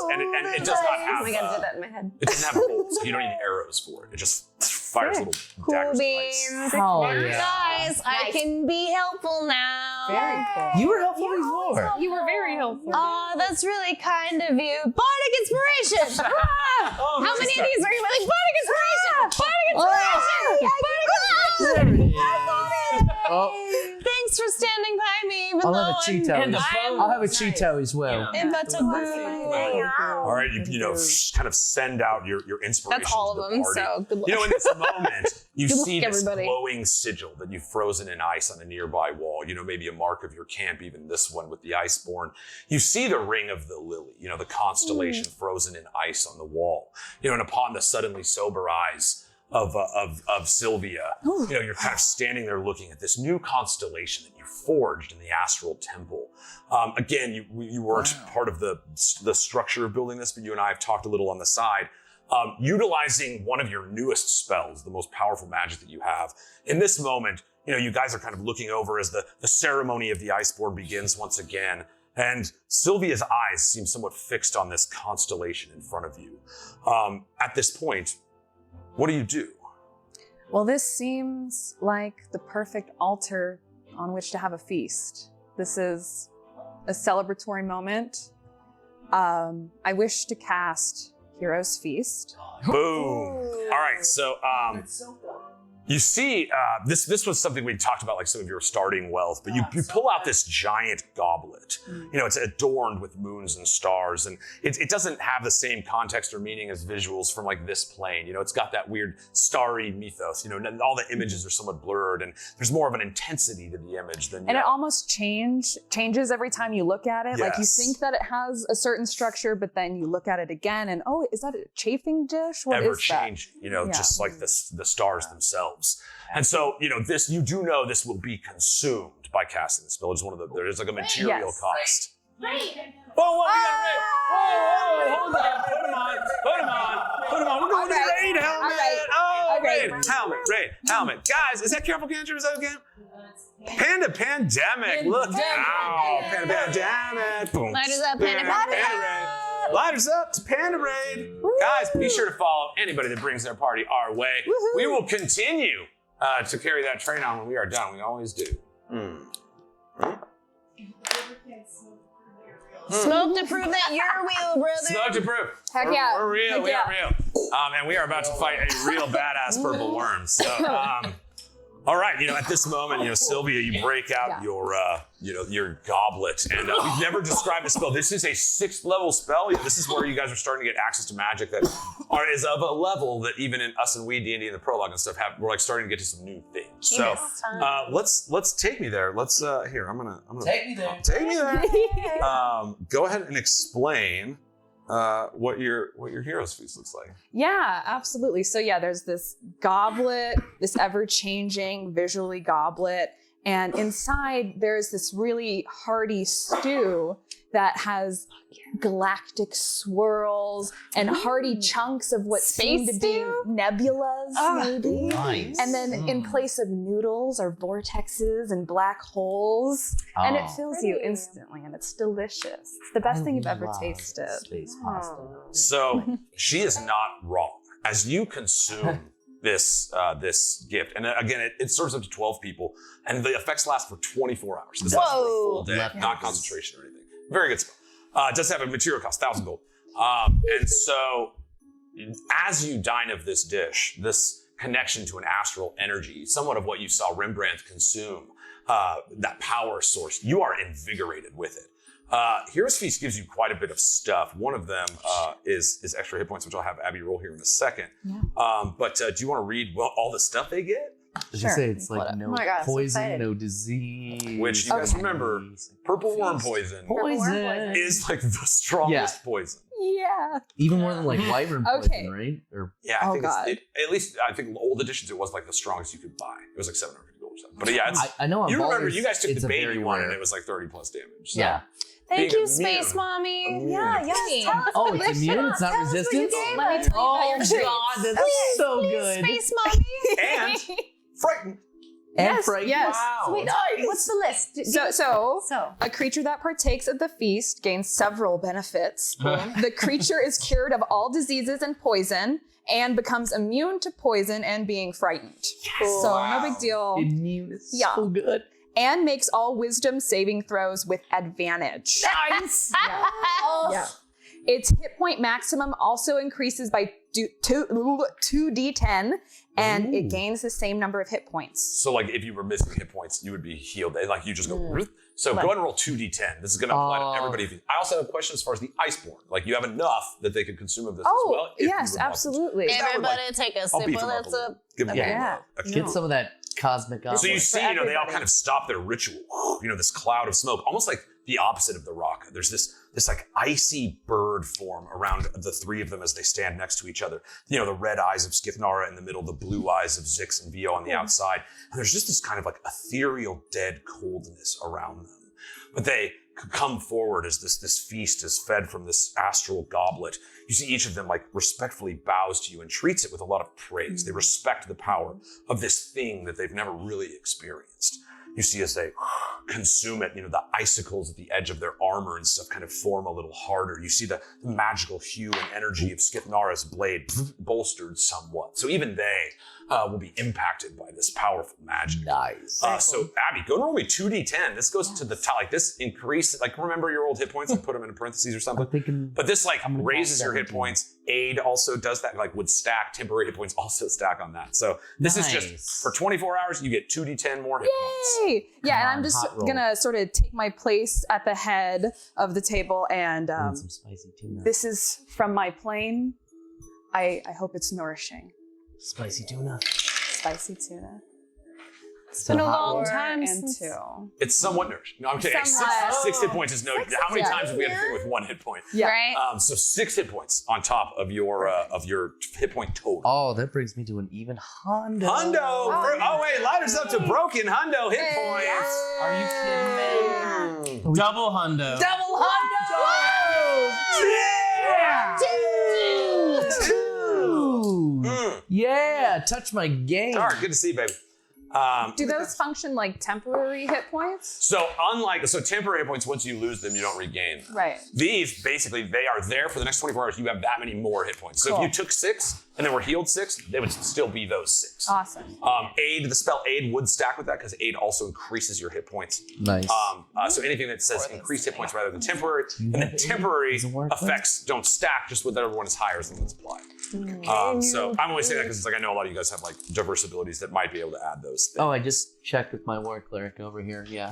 Speaker 2: does not have.
Speaker 1: Oh my god, I did that in my head.
Speaker 2: It doesn't have bolts, so you don't need arrows for it. It just fires little daggers of ice.
Speaker 6: Guys, I can be helpful now.
Speaker 5: Very cool.
Speaker 3: You were helpful before.
Speaker 5: You were very helpful.
Speaker 6: Oh, that's really kind of you. Bardic inspiration! How many of these are you like? Bardic inspiration! Bardic inspiration! Thanks for standing by me, even
Speaker 3: I'll
Speaker 6: though
Speaker 3: have a Cheeto. I'll have a Cheeto as well.
Speaker 6: I'm about to
Speaker 2: All right, kind of send out your inspiration.
Speaker 6: That's all of them, so good luck.
Speaker 2: In this moment, you
Speaker 6: Good luck,
Speaker 2: see this
Speaker 6: everybody.
Speaker 2: glowing sigil that you've frozen in ice on a nearby wall. Maybe a mark of your camp, even this one with the Icebourn. You see the ring of the lily, the constellation frozen in ice on the wall. And upon the suddenly sober eyes of Sylvia, you're kind of standing there looking at this new constellation that you forged in the astral temple. Again, you weren't part of the structure of building this, but you and I have talked a little on the side. Utilizing one of your newest spells, the most powerful magic that you have. In this moment, you guys are kind of looking over as the ceremony of the Icebourn begins once again. And Sylvia's eyes seem somewhat fixed on this constellation in front of you. At this point, what do you do?
Speaker 5: Well, this seems like the perfect altar on which to have a feast. This is a celebratory moment. I wish to cast Hero's Feast.
Speaker 2: Boom. All right, so you see, this was something we talked about, like some of your starting wealth, but you pull out this giant goblet. It's adorned with moons and stars, and it doesn't have the same context or meaning as visuals from like this plane. It's got that weird starry mythos. All the images are somewhat blurred, and there's more of an intensity to the image than.
Speaker 5: And it almost changes every time you look at it.
Speaker 2: Yes.
Speaker 5: Like you think that it has a certain structure, but then you look at it again, and is that a chafing dish? What
Speaker 2: ever
Speaker 5: is that?
Speaker 2: changing, just like the stars themselves. And so, this, you do know this will be consumed by casting the spell. It's there's like a material cost. Whoa, we got a raid. Whoa, hold on. Put him on. We're going to raid helmet. Oh, raid. Helmet. Guys, is that Careful Ganjra? Is that again? Pandemic. Look out. Pandemic. Boom.
Speaker 6: Lighters up, Panda.
Speaker 2: Lighters up to Panda Raid. Guys, be sure to follow anybody that brings their party our way. We will continue to carry that train on when we are done. We always do.
Speaker 6: Smoke to prove that you're real, brother.
Speaker 2: Smoke to prove.
Speaker 5: Heck yeah.
Speaker 2: We're real.
Speaker 5: Heck
Speaker 2: We
Speaker 5: yeah.
Speaker 2: are real. And we are about to fight a real badass purple worm. So, all right. At this moment, Sylvia, you break out your goblet, and we've never described the spell. This is a 6th level spell. This is where you guys are starting to get access to magic that is of a level that even in us and Weed&d and the prologue and stuff we're like starting to get to some new things. So let's take me there. Let's here. I'm gonna
Speaker 3: Take me there.
Speaker 2: Take me there. Go ahead and explain what your Hero's Feast looks like.
Speaker 5: Yeah, absolutely. So there's this goblet, this ever-changing visually goblet, And inside, there's this really hearty stew that has galactic swirls and hearty chunks of what seem to be nebulas, maybe.
Speaker 3: Nice.
Speaker 5: And then in place of noodles are vortexes and black holes. And it fills you instantly, and it's delicious. It's the best thing you've ever tasted.
Speaker 3: Space pasta.
Speaker 2: So she is not wrong. As you consume this gift, and again, it serves up to 12 people, and the effects last for 24 hours. This lasts for a full day, not concentration or anything. Very good spell. It does have a material cost, 1,000 gold. And so, as you dine of this dish, this connection to an astral energy, somewhat of what you saw Rembrandt consume, that power source, you are invigorated with it. Hero's Feast gives you quite a bit of stuff. One of them is extra hit points, which I'll have Abby roll here in a second. Yeah. But do you want to read all the stuff they get?
Speaker 3: Did you say it's like no
Speaker 1: God,
Speaker 3: poison, no disease?
Speaker 2: Which you guys remember, purple worm poison is like the strongest poison.
Speaker 5: Yeah.
Speaker 3: Even more than like wyvern poison, right? Or
Speaker 2: yeah, I think at least I think old editions it was like the strongest you could buy. It was like 750 gold or something. But yeah,
Speaker 3: I know.
Speaker 2: You remember you guys took
Speaker 3: it's
Speaker 2: the
Speaker 3: a
Speaker 2: baby
Speaker 3: very
Speaker 2: one
Speaker 3: rare.
Speaker 2: and it was like 30 plus damage. So.
Speaker 3: Yeah.
Speaker 6: Thank
Speaker 2: Being
Speaker 6: you, Space
Speaker 2: immune.
Speaker 6: Mommy.
Speaker 1: Yeah, yes. Tell us
Speaker 3: Oh,
Speaker 1: what
Speaker 3: it's
Speaker 1: you
Speaker 3: immune.
Speaker 1: got.
Speaker 3: It's not
Speaker 1: Tell us what you
Speaker 3: resistant.
Speaker 1: gave
Speaker 5: Let me
Speaker 1: us.
Speaker 5: tell you about your treats.
Speaker 3: God, that's so good.
Speaker 6: Space Mommy.
Speaker 2: And frightened.
Speaker 3: And frightened.
Speaker 5: Yes.
Speaker 1: So wait, what's the list?
Speaker 5: So,
Speaker 1: So.
Speaker 5: a creature that partakes of the feast gains several benefits. The creature is cured of all diseases and poison and becomes immune to poison and being frightened. So no big deal.
Speaker 3: Immune is
Speaker 5: Yeah.
Speaker 3: so good.
Speaker 5: And makes all wisdom saving throws with advantage.
Speaker 1: Nice.
Speaker 5: Yeah. Its hit point maximum also increases by 2d10, and it gains the same number of hit points.
Speaker 2: So like if you were missing hit points, you would be healed. Like you just go. So go ahead and roll 2d10. This is going to apply to everybody. I also have a question as far as the Icebourn. Like you have enough that they could consume of this as well. If you
Speaker 5: yes,
Speaker 2: would want
Speaker 5: absolutely.
Speaker 2: That would,
Speaker 6: Everybody
Speaker 2: like,
Speaker 6: take a
Speaker 2: I'll
Speaker 6: sip
Speaker 2: beef
Speaker 6: of
Speaker 2: them up
Speaker 6: that
Speaker 2: a little.
Speaker 6: sip.
Speaker 2: Give them a
Speaker 3: Get some of that cosmic.
Speaker 2: So you see, they all
Speaker 1: everybody.
Speaker 2: kind of stop their ritual. This cloud of smoke, almost like the opposite of the rock. There's this like icy bird form around the three of them as they stand next to each other. The red eyes of Skithnara in the middle, the blue eyes of Zix and Vio on the outside. And there's just this kind of like ethereal dead coldness around them. But they come forward as this feast is fed from this astral goblet. You see each of them like respectfully bows to you and treats it with a lot of praise. They respect the power of this thing that they've never really experienced. You see as they consume it, the icicles at the edge of their armor and stuff kind of form a little harder. You see the magical hue and energy of Skithnara's blade bolstered somewhat. So even they will be impacted by this powerful magic.
Speaker 3: Nice.
Speaker 2: So Abby, go and roll me 2d10. This goes to the top. Like this increase, like remember your old hit points and put them in parentheses or something?
Speaker 3: I'm thinking,
Speaker 2: But this like
Speaker 3: gonna
Speaker 2: raises
Speaker 3: roll
Speaker 2: your hit
Speaker 3: 17.
Speaker 2: points. Aid also does that, like would stack. Temporary hit points also stack on that. So this is
Speaker 3: Nice.
Speaker 2: just for 24 hours, you get 2d10 more hit points.
Speaker 5: Yay! Yeah, and
Speaker 3: on,
Speaker 5: I'm just
Speaker 3: hot roll.
Speaker 5: gonna sort of take my place at the head of the table, and
Speaker 3: and some spicy tuna.
Speaker 5: this is from my plane. I hope it's nourishing.
Speaker 3: Spicy tuna.
Speaker 5: Spicy tuna.
Speaker 6: It's been a long
Speaker 5: 4
Speaker 6: time
Speaker 5: and
Speaker 6: since.
Speaker 5: 2.
Speaker 2: It's somewhat nourishing. No, I'm kidding.
Speaker 5: Somewhat.
Speaker 2: Six hit points is no. How many
Speaker 5: yeah.
Speaker 2: times have we had a thing with 1 hit point?
Speaker 5: Yeah.
Speaker 6: Right?
Speaker 2: So 6 hit points on top of your hit point total.
Speaker 3: Oh, that brings me to an even Hondo.
Speaker 2: Hundo! Wait, ladders up to broken Hundo hit points.
Speaker 4: Are you kidding me? Double hundo.
Speaker 3: Double Hondo! Two! Yeah, touch my game.
Speaker 2: All right, good to see you, baby.
Speaker 5: Do those function like temporary hit points?
Speaker 2: So temporary hit points, once you lose them, you don't regain them.
Speaker 5: Right.
Speaker 2: These, basically, they are there for the next 24 hours. You have that many more hit points. So if you took 6 and then were healed 6, they would still be those 6.
Speaker 5: Awesome.
Speaker 2: The spell Aid would stack with that because Aid also increases your hit points.
Speaker 3: Nice.
Speaker 2: So anything that says increased hit points rather than temporary, and then temporary
Speaker 3: Doesn't work,
Speaker 2: effects don't stack, just with everyone is higher, so it's applied. So I'm only saying that because it's like I know a lot of you guys have like diverse abilities that might be able to add those things.
Speaker 3: Oh, I just checked with my war cleric over here. Yeah.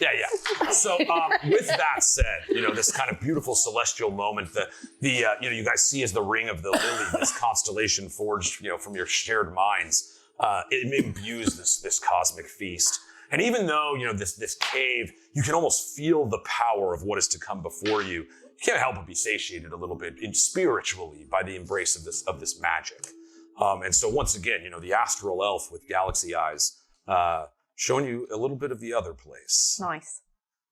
Speaker 2: Yeah. So with that said, this kind of beautiful celestial moment, you guys see as the ring of the lily, this constellation forged, from your shared minds, it imbues this cosmic feast. And even though, this cave, you can almost feel the power of what is to come before you. You can't help but be satiated a little bit spiritually by the embrace of this magic. And so once again, the astral elf with galaxy eyes showing you a little bit of the other place.
Speaker 1: Nice.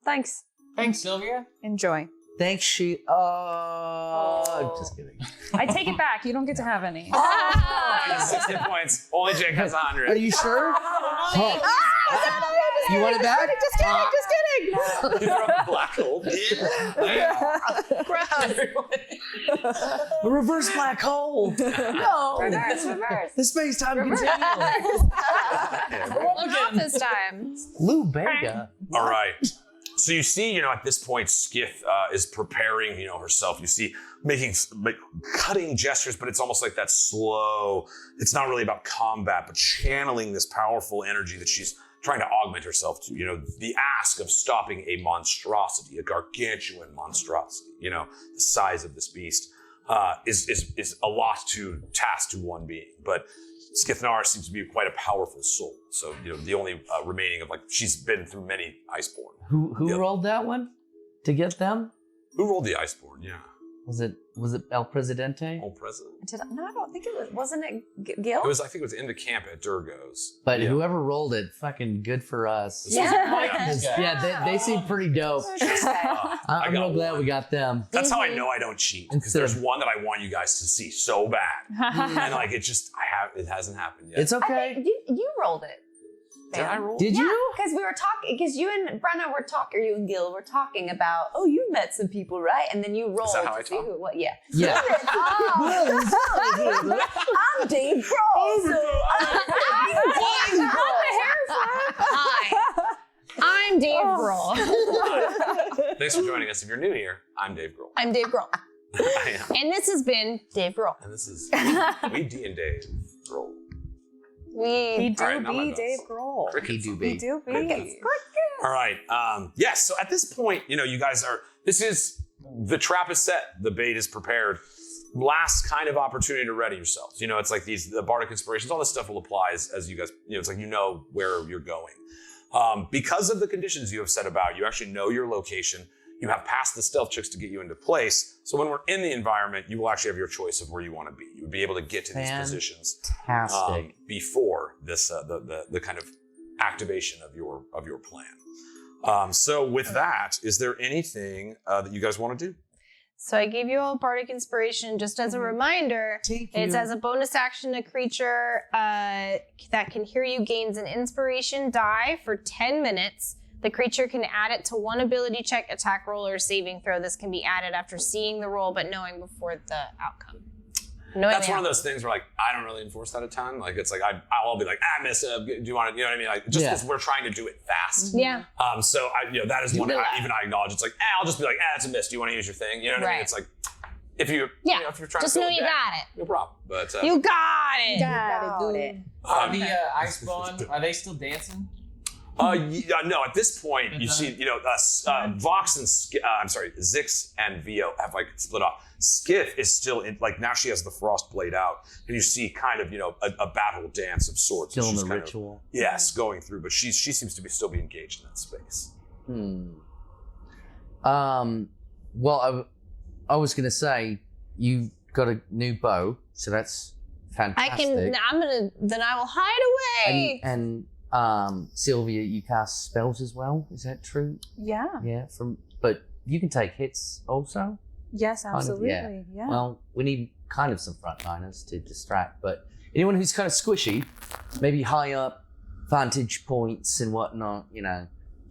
Speaker 1: Thanks.
Speaker 4: Thanks, Sylvia.
Speaker 5: Enjoy.
Speaker 3: Thanks, she. Just kidding.
Speaker 5: I take it back. You don't get to have any.
Speaker 2: Minus 60 points. Only Jake has 100.
Speaker 3: Are you sure? Huh. You want it back?
Speaker 5: Just kidding. Just kidding.
Speaker 2: You throw a black hole.
Speaker 3: A reverse black hole.
Speaker 5: No.
Speaker 1: Reverse.
Speaker 3: The space-time continuum.
Speaker 6: Not this time.
Speaker 3: Lou Bega.
Speaker 2: All right. So you see, at this point, Skiff is preparing, herself. You see, making cutting gestures, but it's almost like that slow. It's not really about combat, but channeling this powerful energy that she's trying to augment herself to. The ask of stopping a monstrosity, a gargantuan monstrosity. The size of this beast is a lot to task to one being, but Skithnar seems to be quite a powerful soul. So, the only remaining of she's been through many Icebourn.
Speaker 3: Who rolled that one to get them?
Speaker 2: Who rolled the Icebourn? Yeah.
Speaker 3: Was it El Presidente?
Speaker 2: Old president.
Speaker 1: No, I don't think it was. Wasn't it Gil?
Speaker 2: I think it was in the camp at Durgo's.
Speaker 3: But
Speaker 2: Yeah.
Speaker 3: whoever rolled it, fucking good for us.
Speaker 1: Yeah.
Speaker 3: They seem pretty dope. I'm real glad we got them.
Speaker 2: That's how I know I don't cheat, because
Speaker 3: Instead
Speaker 2: there's
Speaker 3: of-
Speaker 2: one that I want you guys to see so bad, and it hasn't happened yet.
Speaker 3: It's okay.
Speaker 1: You rolled it.
Speaker 2: Did I roll?
Speaker 3: Did you?
Speaker 1: Because we were talking, because you and Brenna were talking, or you and Gil were talking about, you met some people, right? And then you rolled
Speaker 2: that how I
Speaker 1: to see
Speaker 2: talk?
Speaker 1: who it was. Yeah.
Speaker 3: Yeah.
Speaker 1: I'm Dave Grohl. So
Speaker 6: I'm Dave Grohl.
Speaker 2: Thanks for joining us. If you're new here, I'm Dave Grohl.
Speaker 6: I'm Dave Grohl.
Speaker 2: I am.
Speaker 6: And this has been Dave Grohl.
Speaker 2: And this is Weed&d and Dave Grohl.
Speaker 5: We do
Speaker 2: All right, now my
Speaker 5: be
Speaker 2: notes.
Speaker 5: Dave Grohl.
Speaker 3: He do
Speaker 5: We
Speaker 3: be.
Speaker 5: do be.
Speaker 2: All right. Yes. So at this point, you guys the trap is set. The bait is prepared. Last kind of opportunity to ready yourselves. It's like the bardic inspirations, all this stuff will apply as you guys, it's like where you're going. Because of the conditions you have set about, you actually know your location. You have passed the stealth checks to get you into place. So when we're in the environment, you will actually have your choice of where you want to be. You would be able to get to these positions
Speaker 3: Fantastic.
Speaker 2: before this the kind of activation of your plan. So with that, is there anything that you guys want to do?
Speaker 6: So I gave you all bardic inspiration just as a reminder. It's as a bonus action, a creature that can hear you gains an inspiration die for 10 minutes. The creature can add it to one ability check, attack roll, or saving throw. This can be added after seeing the roll, but knowing before the outcome.
Speaker 2: That's one of those things where I don't really enforce that a ton. It's like I'll be like, miss, do you want to, you know what I mean? Just because we're trying to do it fast.
Speaker 6: Yeah.
Speaker 2: So that is one I acknowledge. It's like, I'll just be like, it's a miss. Do you want to use your thing? You know what I mean? It's like, if you're trying
Speaker 6: just
Speaker 2: to
Speaker 6: know you got it.
Speaker 2: no problem. But
Speaker 6: You got it.
Speaker 1: gotta do it.
Speaker 4: Are the Icebourn, are they still dancing?
Speaker 2: No, at this point, you see, Vox and Zix and Vio have split off. Skiff is still in, now she has the frost blade out, and you see kind of, a battle dance of sorts.
Speaker 3: Still in
Speaker 2: She's
Speaker 3: the
Speaker 2: kind
Speaker 3: ritual.
Speaker 2: Yes, going through, but she seems to still be engaged in that space.
Speaker 3: Well, I was gonna say you got a new bow, so that's fantastic.
Speaker 6: I will hide away.
Speaker 3: And Sylvia, you cast spells as well. Is that true?
Speaker 5: Yeah.
Speaker 3: Yeah. But you can take hits also.
Speaker 5: Yes,
Speaker 3: Kind of,
Speaker 5: absolutely. Yeah.
Speaker 3: Well, we need kind of some frontliners to distract, but anyone who's kind of squishy, maybe high up vantage points and whatnot,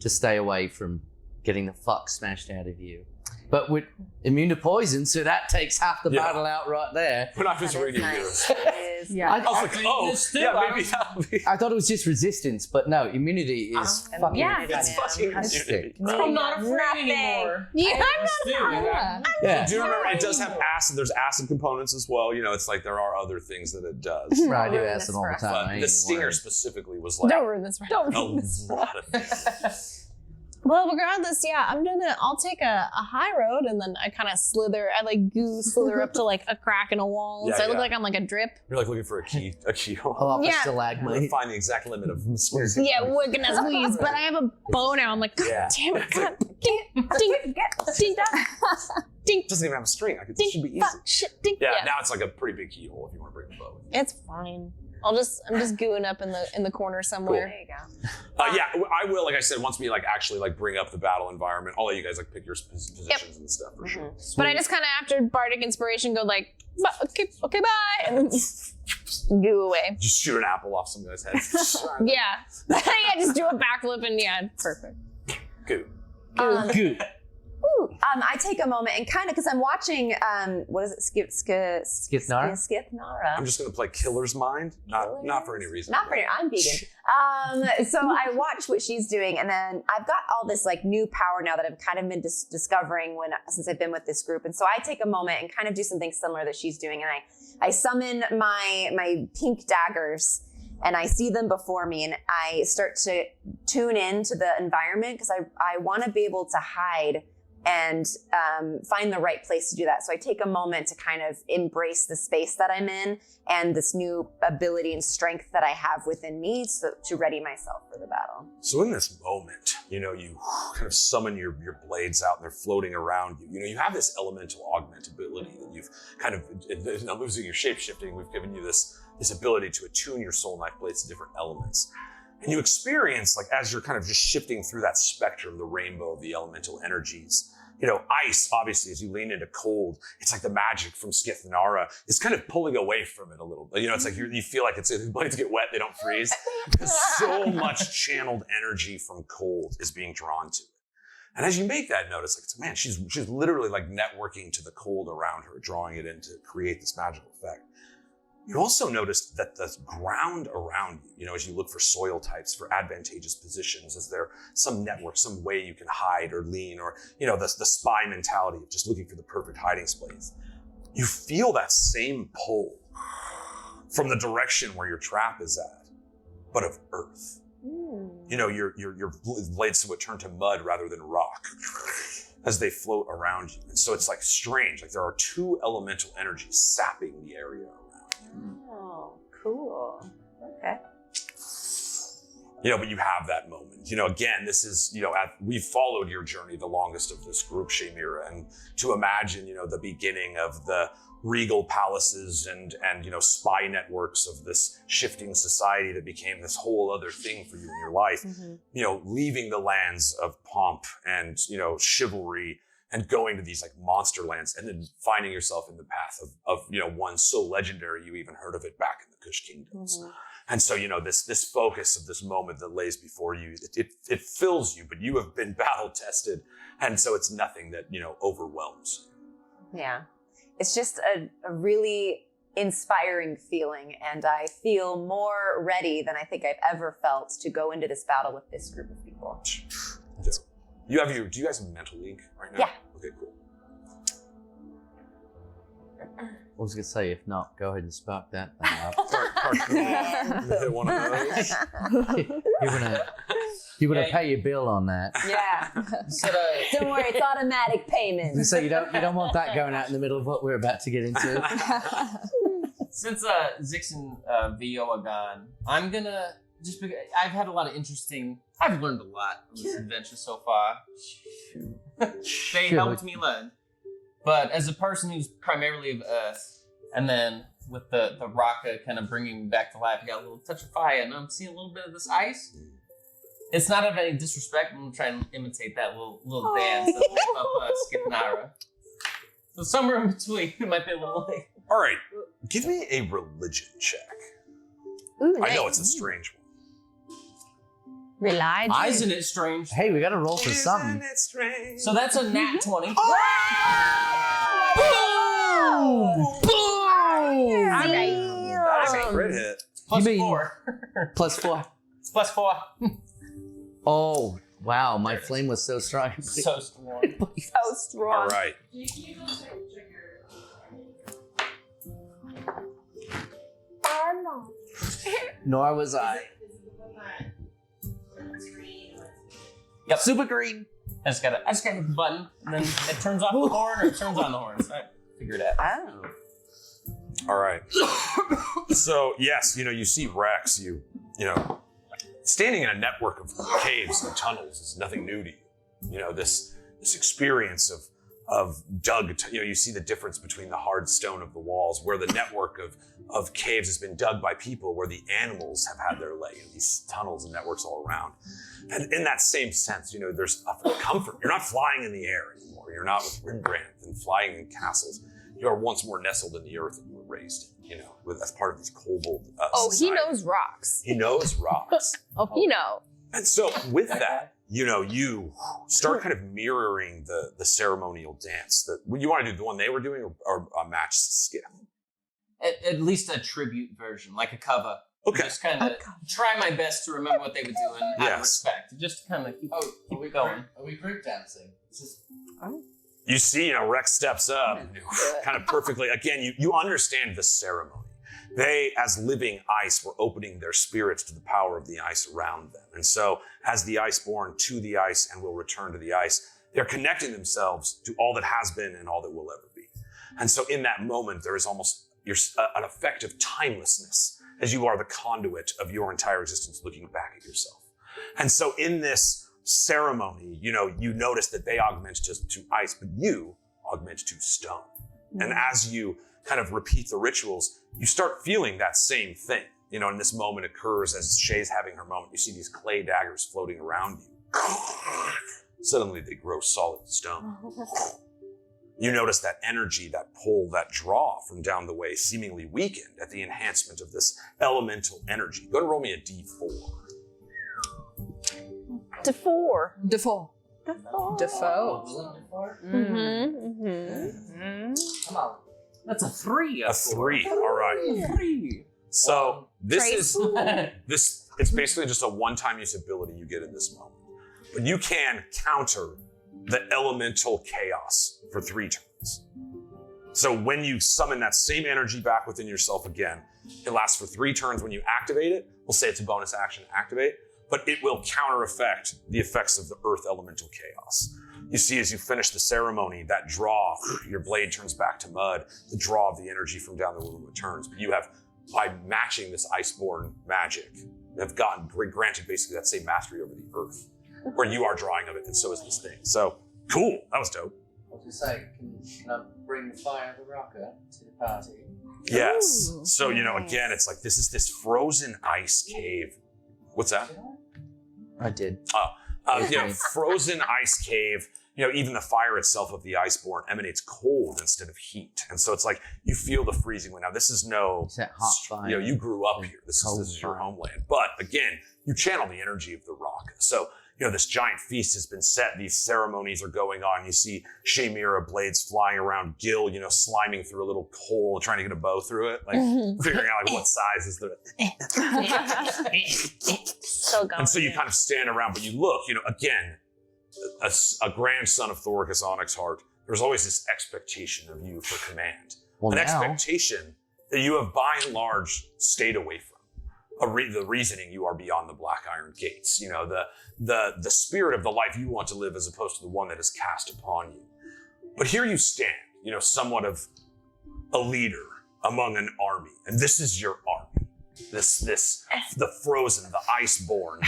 Speaker 3: to stay away from getting the fuck smashed out of you. But we're immune to poison, so that takes half the battle out right there.
Speaker 2: When I was reading yours,
Speaker 5: yeah.
Speaker 2: I was like, maybe that'll be.
Speaker 3: I thought it was just resistance, but no, immunity is fucking
Speaker 2: It's fucking
Speaker 3: fantastic.
Speaker 4: I'm not afraid anymore.
Speaker 6: Yeah,
Speaker 3: Yeah.
Speaker 2: Do you remember it does have acid? There's acid components as well. It's like there are other things that it does.
Speaker 3: Right, I do acid all the time. I
Speaker 2: But
Speaker 3: ain't
Speaker 2: the stinger
Speaker 3: worried.
Speaker 2: specifically was like
Speaker 6: Don't ruin this.
Speaker 2: a lot of things.
Speaker 6: Well, regardless, I'll take a high road and then I kind of slither up to a crack in a wall.
Speaker 2: Yeah,
Speaker 6: so I look
Speaker 2: yeah.
Speaker 6: like I'm like a drip.
Speaker 2: You're looking for a keyhole.
Speaker 3: Pull off a
Speaker 6: Yeah.
Speaker 2: I'm
Speaker 3: stalagmite.
Speaker 2: gonna find the exact limit of squares.
Speaker 6: Yeah, wigging as weeds, but I have a bow now. I'm like, God
Speaker 2: Yeah.
Speaker 6: damn it, God, ding, ding, ding, ding,
Speaker 2: It doesn't even have a string. This should be easy.
Speaker 6: fuck, shit, ding.
Speaker 2: Yeah, now it's like a pretty big keyhole if you want to bring the bow in.
Speaker 6: It's fine. I'm just gooing up in the corner somewhere.
Speaker 1: There you go.
Speaker 2: Yeah, I will. Like I said, once we actually bring up the battle environment, I'll let you guys pick your positions and stuff for sure.
Speaker 6: But I just kind of after bardic inspiration go like, okay, bye, and then goo away.
Speaker 2: Just shoot an apple off some guy's head.
Speaker 6: Yeah, just do a backflip and perfect.
Speaker 2: Good.
Speaker 3: Good.
Speaker 1: I take a moment and kind of, because I'm watching, what is it?
Speaker 3: Skithnara?
Speaker 1: Skithnara.
Speaker 2: I'm just gonna play Killer's Mind, not for any reason.
Speaker 1: Not for any, I'm vegan. So I watch what she's doing, and then I've got all this new power now that I've kind of been discovering since I've been with this group. And so I take a moment and kind of do something similar that she's doing, and I summon my pink daggers. And I see them before me, and I start to tune into the environment because I want to be able to hide and find the right place to do that. So I take a moment to kind of embrace the space that I'm in and this new ability and strength that I have within me to ready myself for the battle.
Speaker 2: So in this moment, you kind of summon your blades out and they're floating around you. You have this elemental augment ability that you've kind of, not losing your shape shifting, we've given you this ability to attune your soul knife blades to different elements. And you experience, as you're kind of just shifting through that spectrum, the rainbow of the elemental energies. Ice, obviously, as you lean into cold, it's like the magic from Skithnara is kind of pulling away from it a little bit. It's like you feel like the blades get wet, they don't freeze. Because so much channeled energy from cold is being drawn to it. And as you make that note, it's like, man, she's literally networking to the cold around her, drawing it in to create this magical effect. You also notice that the ground around you, as you look for soil types, for advantageous positions, is there some network, some way you can hide or lean, or, the spy mentality of just looking for the perfect hiding place. You feel that same pull from the direction where your trap is at, but of earth. Your blades would turn to mud rather than rock as they float around you. And so it's strange, there are two elemental energies sapping the area around.
Speaker 1: Oh, cool. Okay.
Speaker 2: But you have that moment. Again, this is, we've followed your journey the longest of this group, Shamira, and to imagine, the beginning of the regal palaces and spy networks of this shifting society that became this whole other thing for you in your life, leaving the lands of pomp and, chivalry and going to these monster lands and then finding yourself in the path of one so legendary you even heard of it back in the Kush Kingdoms. Mm-hmm. And so, this focus of this moment that lays before you, it fills you, but you have been battle tested. And so it's nothing that, overwhelms you.
Speaker 1: Yeah. It's just a really inspiring feeling. And I feel more ready than I think I've ever felt to go into this battle with this group of people.
Speaker 2: Do you guys have mental ink right now?
Speaker 1: Yeah.
Speaker 2: Okay, cool.
Speaker 3: I was going to say, if not, go ahead and spark that thing up.
Speaker 2: Hit one of those.
Speaker 3: You're gonna pay your bill on that.
Speaker 1: Yeah. Don't worry, it's automatic payment.
Speaker 3: So you don't want that going out in the middle of what we're about to get into.
Speaker 4: Since Zix and VO are gone, I'm gonna I've had a lot of I've learned a lot on this adventure so far. They helped me learn. But as a person who's primarily of Earth, and then with the Raka kind of bringing me back to life, I got a little touch of fire, and I'm seeing a little bit of this ice. It's not of any disrespect. I'm going to try and imitate that little dance that lift up Skithnara. So somewhere in between, it might be a little like...
Speaker 2: All right, give me a religion check.
Speaker 6: Ooh,
Speaker 2: I know it's a strange one.
Speaker 6: Religion.
Speaker 4: Isn't it strange?
Speaker 3: Hey, we got to roll for something.
Speaker 2: Isn't it strange?
Speaker 4: So that's a nat 20.
Speaker 3: Boom!
Speaker 6: All right.
Speaker 2: That's a crit hit.
Speaker 4: Plus
Speaker 3: You mean-
Speaker 4: 4.
Speaker 3: Plus 4.
Speaker 4: Plus 4.
Speaker 3: Oh, wow. My flame was so strong.
Speaker 4: So strong.
Speaker 1: So strong.
Speaker 2: All right.
Speaker 3: Nor was I.
Speaker 4: Yep.
Speaker 3: Super green.
Speaker 4: I just gotta hit the button, and then it turns off the horn or it turns on the horn. So I figured it out.
Speaker 1: Oh.
Speaker 2: All right. So yes, you see Reks. You standing in a network of caves and tunnels is nothing new to you. This experience dug, you see the difference between the hard stone of the walls, where the network of caves has been dug by people, where the animals have had their lay in these tunnels and networks all around. And in that same sense, there's a comfort. You're not flying in the air anymore. You're not with Rembrandt and flying in castles. You are once more nestled in the earth that you were raised in, as part of this kobold society.
Speaker 6: He knows rocks.
Speaker 2: He knows rocks.
Speaker 6: You know.
Speaker 2: And so with that, you start kind of mirroring the ceremonial dance. That you want to do the one they were doing or a match skiff?
Speaker 4: At least a tribute version, like a cover.
Speaker 2: Okay.
Speaker 4: Just kind of try my best to remember what they were doing out of respect. Just kind of keep going.
Speaker 3: Are we group dancing?
Speaker 2: You see, Reks steps up, kind of perfectly. Again, you understand the ceremony. They, as living ice, were opening their spirits to the power of the ice around them. And so, as the Icebourn to the ice and will return to the ice, they're connecting themselves to all that has been and all that will ever be. And so, in that moment, there is almost an effect of timelessness, as you are the conduit of your entire existence looking back at yourself. And so, in this ceremony, you notice that they augment to ice, but you augment to stone. And as you kind of repeat the rituals, you start feeling that same thing. And this moment occurs as Shay's having her moment. You see these clay daggers floating around you. Suddenly they grow solid stone. You notice that energy, that pull, that draw from down the way seemingly weakened at the enhancement of this elemental energy. Go ahead and roll me a D4.
Speaker 5: Defoe.
Speaker 3: Come on.
Speaker 4: That's a 3.
Speaker 2: A 3. All right.
Speaker 4: 3.
Speaker 2: So this it's basically just a one-time use ability you get in this moment. But you can counter the elemental chaos for 3 turns. So when you summon that same energy back within yourself again, it lasts for 3 turns. When you activate it, we'll say it's a bonus action to activate, but it will counter effect the effects of the earth elemental chaos. You see, as you finish the ceremony, that draw, your blade turns back to mud, the draw of the energy from down the room returns. But you have, by matching this Icebourn magic, have granted basically that same mastery over the earth, where you are drawing of it, and so is this thing. So, cool. That was dope.
Speaker 3: I was just saying, can I bring the fire of the rocker to the party?
Speaker 2: Yes. So, again, it's like this is this frozen ice cave. What's that?
Speaker 3: I did.
Speaker 2: Frozen ice cave. Even the fire itself of the Icebourn emanates cold instead of heat. And so it's like you feel the freezing wind. Now, this is
Speaker 3: It's that hot fire.
Speaker 2: you grew up here. This is your homeland. But again, you channel the energy of the rock. So, this giant feast has been set. These ceremonies are going on. You see Shamira blades flying around, Gil, sliming through a little hole, trying to get a bow through it, like figuring out what size is the.
Speaker 6: So gone.
Speaker 2: And so you kind of stand around, but you look, again, a grandson of Thoricus Onyxheart, there's always this expectation of you for command. An expectation that you have by and large stayed away from. The reasoning you are beyond the black iron gates, the spirit of the life you want to live as opposed to the one that is cast upon you. But here you stand, somewhat of a leader among an army, and this is your army. The frozen, the Icebourn,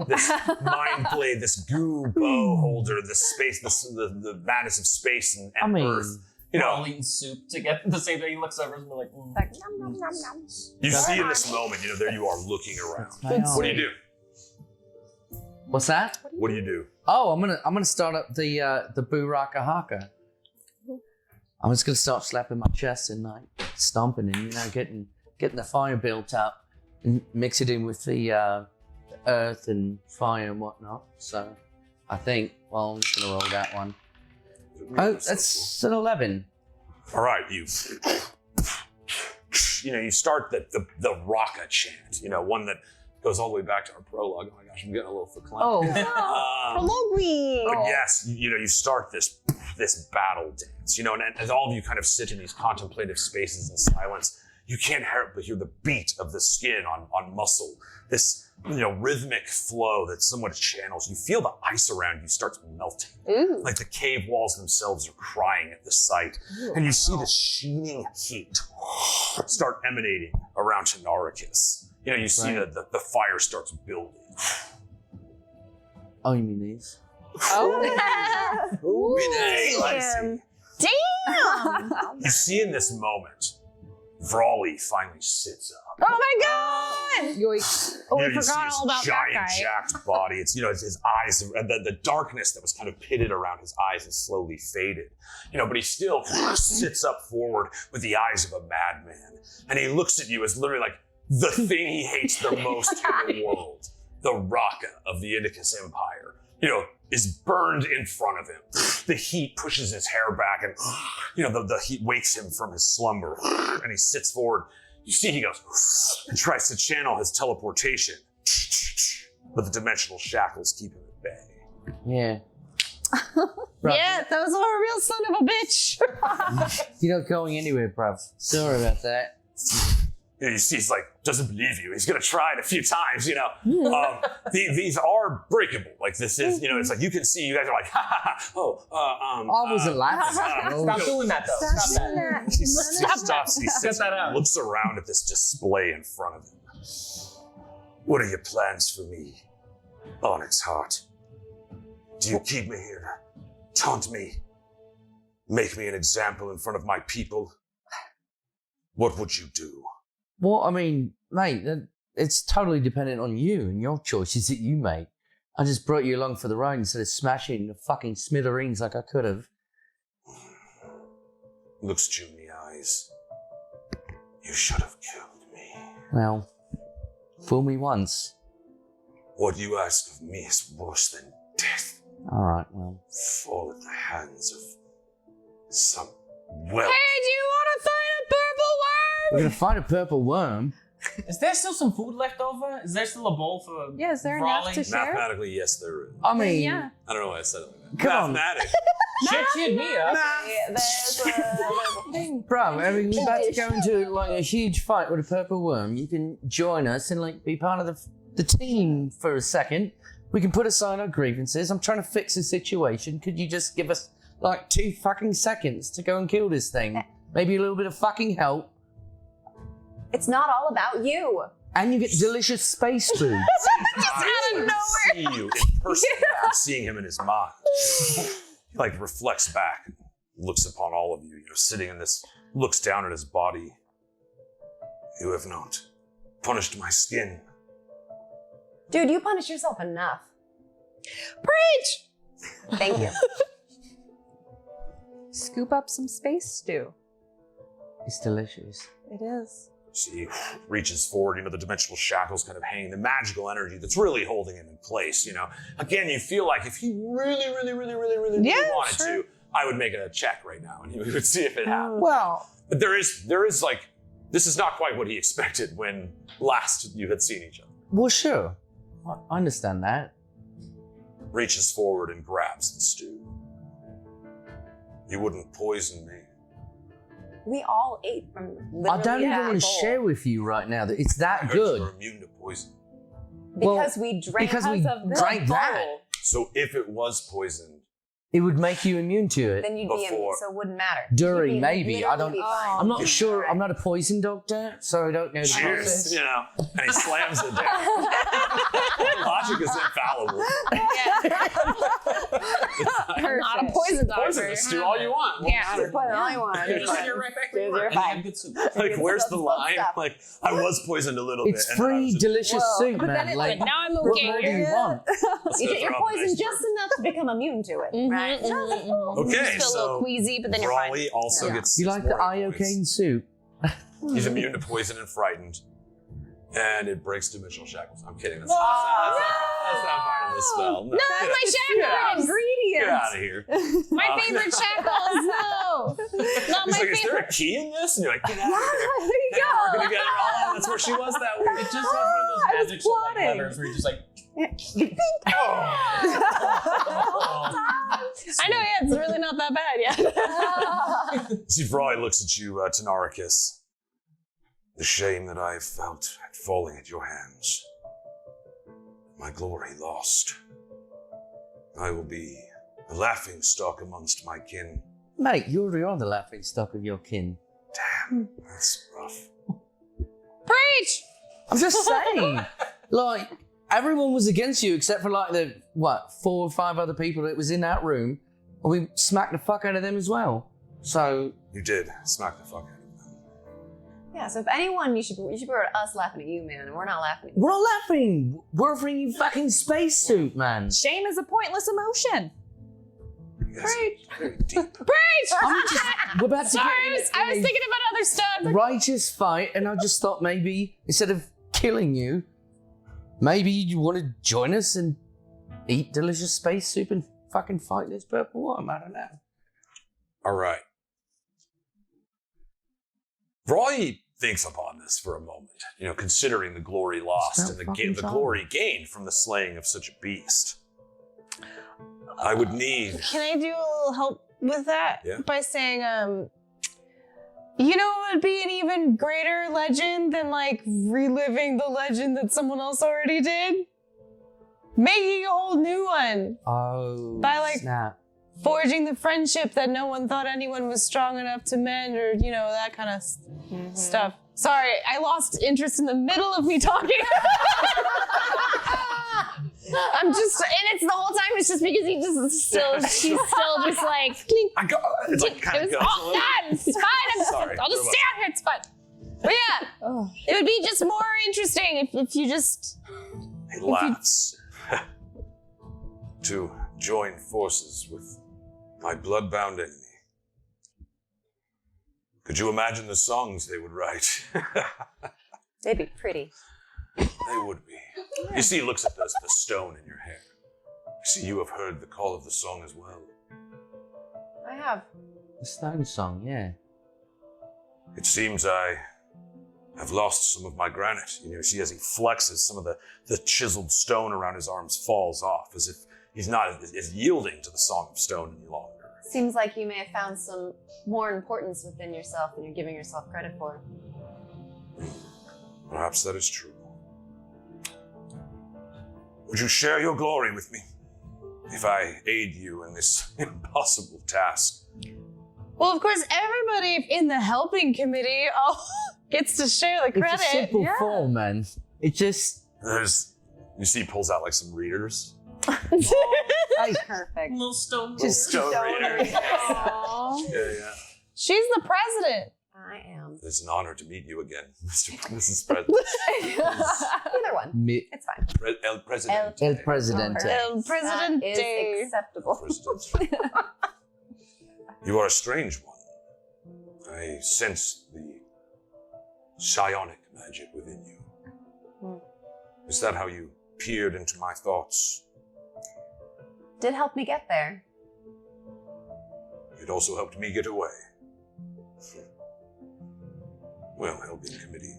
Speaker 2: this mind blade, this goo bow holder, this space, the madness of space and earth.
Speaker 4: We're all eating soup together at the same time. He looks over and we're like,
Speaker 1: Nom, nom, nom, nom.
Speaker 2: You see in this moment, there you are looking around. What do you do?
Speaker 3: What's that?
Speaker 2: What do you do?
Speaker 3: Oh, I'm gonna start up the boo raka haka. I'm just gonna start slapping my chest and like stomping and getting the fire built up and mix it in with the earth and fire and whatnot. So I think, I'm just gonna roll that one. Oh, that's an 11.
Speaker 2: All right, you start the Raka chant, one that goes all the way back to our prologue. Oh my gosh, I'm getting a little verklempt. But yes, you start this battle dance, and as all of you kind of sit in these contemplative spaces in silence, you can't help but hear the beat of the skin on muscle, this rhythmic flow that somewhat channels. You feel the ice around you starts melting.
Speaker 6: Ooh.
Speaker 2: Like the cave walls themselves are crying at the sight. And you see the sheening heat start emanating around Tynaricus. You see the fire starts building.
Speaker 3: Oh, you mean these?
Speaker 2: Renee likes it.
Speaker 6: Damn!
Speaker 2: You see in this moment, Vrawley finally sits up.
Speaker 6: Oh my god!
Speaker 5: Yoink.
Speaker 6: Oh,
Speaker 2: You
Speaker 6: we
Speaker 2: know, you see
Speaker 6: forgot
Speaker 2: his
Speaker 6: all about that
Speaker 2: giant,
Speaker 6: guy.
Speaker 2: jacked body. It's, it's his eyes, the darkness that was kind of pitted around his eyes has slowly faded. But he still sits up forward with the eyes of a madman. And he looks at you as literally like the thing he hates the most in the world. The Raka of the Indicus Empire, is burned in front of him. The heat pushes his hair back and, the heat wakes him from his slumber. And he sits forward. You see he goes and tries to channel his teleportation. But the dimensional shackles keep him at bay.
Speaker 3: Yeah.
Speaker 6: Yeah, that was a real son of a bitch.
Speaker 3: You're not going anywhere, bruv. Sorry about that.
Speaker 2: You see he's like, doesn't believe you. He's going to try it a few times, These are breakable. Like this is, it's like you can see you guys are like,
Speaker 3: I wasn't laughing.
Speaker 4: Stop doing that, though. Stop that.
Speaker 2: He stops, he sits
Speaker 4: that
Speaker 2: and
Speaker 4: out.
Speaker 2: looks around at this display in front of him. What are your plans for me, Onyxheart? Do you keep me here? Taunt me? Make me an example in front of my people? What would you do?
Speaker 3: Well, I mean, mate, it's totally dependent on you and your choices that you make. I just brought you along for the ride instead of smashing the fucking smithereens like I could have.
Speaker 2: Looks at you in the eyes. You should have killed me.
Speaker 3: Well, fool me once.
Speaker 2: What you ask of me is worse than death.
Speaker 3: All right, well.
Speaker 2: Fall at the hands of some whelp.
Speaker 6: Hey, do you want to fight a purple
Speaker 3: We're
Speaker 6: worm?
Speaker 3: going to find a purple worm.
Speaker 4: Is there still some food left over? Is there still a bowl for
Speaker 5: Yeah, is there
Speaker 4: Raleigh?
Speaker 5: enough to share?
Speaker 2: Mathematically, yes, there is.
Speaker 3: I mean,
Speaker 5: Yeah.
Speaker 2: I don't know why I said it like that.
Speaker 3: Come on.
Speaker 2: Mathematic.
Speaker 4: Shit, cheered me up.
Speaker 1: There's a thing.
Speaker 3: bro, I mean, we're about to go into like a huge fight with a purple worm. You can join us and like be part of the team for a second. We can put aside our grievances. I'm trying to fix the situation. Could you just give us like 2 fucking seconds to go and kill this thing? Maybe a little bit of fucking help.
Speaker 1: It's not all about you.
Speaker 3: And you get delicious space food.
Speaker 6: Just out of nowhere.
Speaker 2: See you in person. I'm seeing him in his mind. He like reflects back and looks upon all of you, sitting in this, looks down at his body. You have not punished my skin.
Speaker 1: Dude, you punish yourself enough.
Speaker 6: Preach!
Speaker 1: Thank you.
Speaker 5: Scoop up some space stew.
Speaker 3: It's delicious.
Speaker 5: It is.
Speaker 2: He reaches forward, the dimensional shackles kind of hanging, the magical energy that's really holding him in place, Again, you feel like if he really wanted to, I would make a check right now and we would see if it happened.
Speaker 3: Well,
Speaker 2: But there is like, this is not quite what he expected when last you had seen each other.
Speaker 3: well, sure. I understand that.
Speaker 2: Reaches forward and grabs the stew. You wouldn't poison me.
Speaker 1: We all ate from literally
Speaker 3: I don't even
Speaker 1: that
Speaker 3: want to
Speaker 1: bowl.
Speaker 3: share with you right now that it's
Speaker 2: I
Speaker 3: that
Speaker 2: heard
Speaker 3: good.
Speaker 2: You're immune to poison.
Speaker 1: Because
Speaker 3: Well,
Speaker 1: we drank
Speaker 3: because we
Speaker 1: of this
Speaker 3: drank
Speaker 1: bowl.
Speaker 3: that.
Speaker 2: So if it was poisoned,
Speaker 3: It would make you immune to it.
Speaker 1: Then you'd be immune,
Speaker 2: Before.
Speaker 1: so it wouldn't matter.
Speaker 3: During,
Speaker 1: You'd be
Speaker 3: maybe. I
Speaker 1: literally
Speaker 3: don't-
Speaker 1: be fine.
Speaker 3: I'm not sure. I'm not a poison doctor, so I don't know the
Speaker 2: cheers,
Speaker 3: process.
Speaker 2: and he slams it down. Logic is infallible.
Speaker 6: I'm not a poison doctor.
Speaker 2: Poison the stew all you want. Won't
Speaker 6: Yeah.
Speaker 2: matter.
Speaker 1: Put it all you want.
Speaker 4: You're just you're right back where you
Speaker 1: You're
Speaker 4: were. And you
Speaker 1: fine.
Speaker 4: have good soup.
Speaker 2: Like, where's the
Speaker 1: That's
Speaker 2: line?
Speaker 1: stuff.
Speaker 2: Like, I was poisoned a little bit.
Speaker 3: It's
Speaker 2: and then I
Speaker 3: free,
Speaker 2: was
Speaker 3: delicious
Speaker 1: Whoa.
Speaker 3: soup,
Speaker 5: But then
Speaker 3: man.
Speaker 5: it-
Speaker 3: Like,
Speaker 6: But now I'm
Speaker 3: what
Speaker 6: okay.
Speaker 3: more do you want?
Speaker 2: Let's
Speaker 1: You
Speaker 2: go
Speaker 1: get your
Speaker 2: throw up an
Speaker 1: poison
Speaker 2: iceberg.
Speaker 1: just enough to become immune to it, right?
Speaker 2: Okay,
Speaker 6: Just feel a
Speaker 2: so
Speaker 6: little queasy, but then you're fine.
Speaker 2: Brawley also gets
Speaker 3: You like the
Speaker 2: more hit points.
Speaker 3: iocane soup?
Speaker 2: He's immune to poison and frightened. And it breaks dimensional shackles. I'm kidding. That's
Speaker 6: Oh,
Speaker 2: not part of the spell. No,
Speaker 6: No, that's my shackles.
Speaker 5: Ingredient.
Speaker 2: Get out of here.
Speaker 6: My favorite shackles. No, not
Speaker 2: He's
Speaker 6: my
Speaker 2: like, is there a
Speaker 6: favorite.
Speaker 2: key in this? And you're like, get out of here.
Speaker 5: There you
Speaker 2: And
Speaker 5: go.
Speaker 2: working together. Oh, that's where she was that week.
Speaker 4: It just has one of those
Speaker 5: I was
Speaker 4: magic shit like
Speaker 5: plotting.
Speaker 4: levers where you're just like,
Speaker 6: I know, yeah, it's really not that bad, yeah.
Speaker 2: See, Roy looks at you, Tynaricus. The shame that I have felt at falling at your hands. My glory lost. I will be a laughing stock amongst my kin.
Speaker 3: Mate, you already are the laughing stock of your kin.
Speaker 2: Damn, that's rough.
Speaker 6: Preach!
Speaker 3: I'm just saying. Like, everyone was against you except for like the 4 or 5 other people that was in that room. And we smacked the fuck out of them as well. So
Speaker 2: You did smack the fuck out of them.
Speaker 1: Yeah, so if anyone, you should be us laughing at you, man, and we're not laughing at you.
Speaker 3: we're not laughing. We're offering you fucking spacesuit, man.
Speaker 5: Shame is a pointless emotion.
Speaker 2: You guys are very deep.
Speaker 3: We're about to
Speaker 6: Sorry,
Speaker 3: get
Speaker 6: I was thinking about other stuff.
Speaker 3: righteous fight, and I just thought maybe instead of killing you, maybe you want to join us and eat delicious space soup and fucking fight this purple worm. I don't know.
Speaker 2: All right. Roy thinks upon this for a moment, considering the glory lost and the glory gained from the slaying of such a beast. I would need...
Speaker 6: Can I do a little help with that?
Speaker 2: Yeah.
Speaker 6: By saying, you know what would be an even greater legend than like reliving the legend that someone else already did? Making a whole new one.
Speaker 3: Oh,
Speaker 6: By, like,
Speaker 3: snap.
Speaker 6: Forging the friendship that no one thought anyone was strong enough to mend, or, that kind of stuff. Sorry, I lost interest in the middle of me talking. I'm just, and it's the whole time, it's just because she's still just like,
Speaker 2: It's like kind of
Speaker 6: it was all done. It's fine.
Speaker 2: Sorry.
Speaker 6: I'll just stay out here. It's fine. But yeah, it would be just more interesting if you just.
Speaker 2: He laughs. To join forces with my bloodbound enemy. Could you imagine the songs they would write?
Speaker 1: They'd be pretty.
Speaker 2: They would be. You see, he looks at the stone in your hair. You see, you have heard the call of the song as well.
Speaker 1: I have.
Speaker 3: The Stone song, yeah.
Speaker 2: It seems I have lost some of my granite. You see, as he flexes, some of the chiseled stone around his arms falls off, as if he's not as yielding to the Song of Stone any longer.
Speaker 1: Seems like you may have found some more importance within yourself than you're giving yourself credit for.
Speaker 2: Perhaps that is true. Would you share your glory with me if I aid you in this impossible task?
Speaker 6: Well, of course, everybody in the helping committee gets to share the credit.
Speaker 3: It's a simple form, man. It just...
Speaker 2: You see, he pulls out like some readers.
Speaker 1: Perfect.
Speaker 4: Little stone.
Speaker 3: Just
Speaker 2: Stone readers.
Speaker 1: Aww.
Speaker 2: Yeah.
Speaker 6: She's the president.
Speaker 1: I am.
Speaker 2: It's an honor to meet you again, Mrs. President.
Speaker 1: Either one. It's fine.
Speaker 2: El Presidente.
Speaker 3: El Presidente.
Speaker 6: El President
Speaker 1: That is
Speaker 6: Day.
Speaker 1: acceptable.
Speaker 2: President. You are a strange one. I sense the psionic magic within you. Is that how you peered into my thoughts?
Speaker 1: Did help me get there.
Speaker 2: It also helped me get away. Well, helping committee.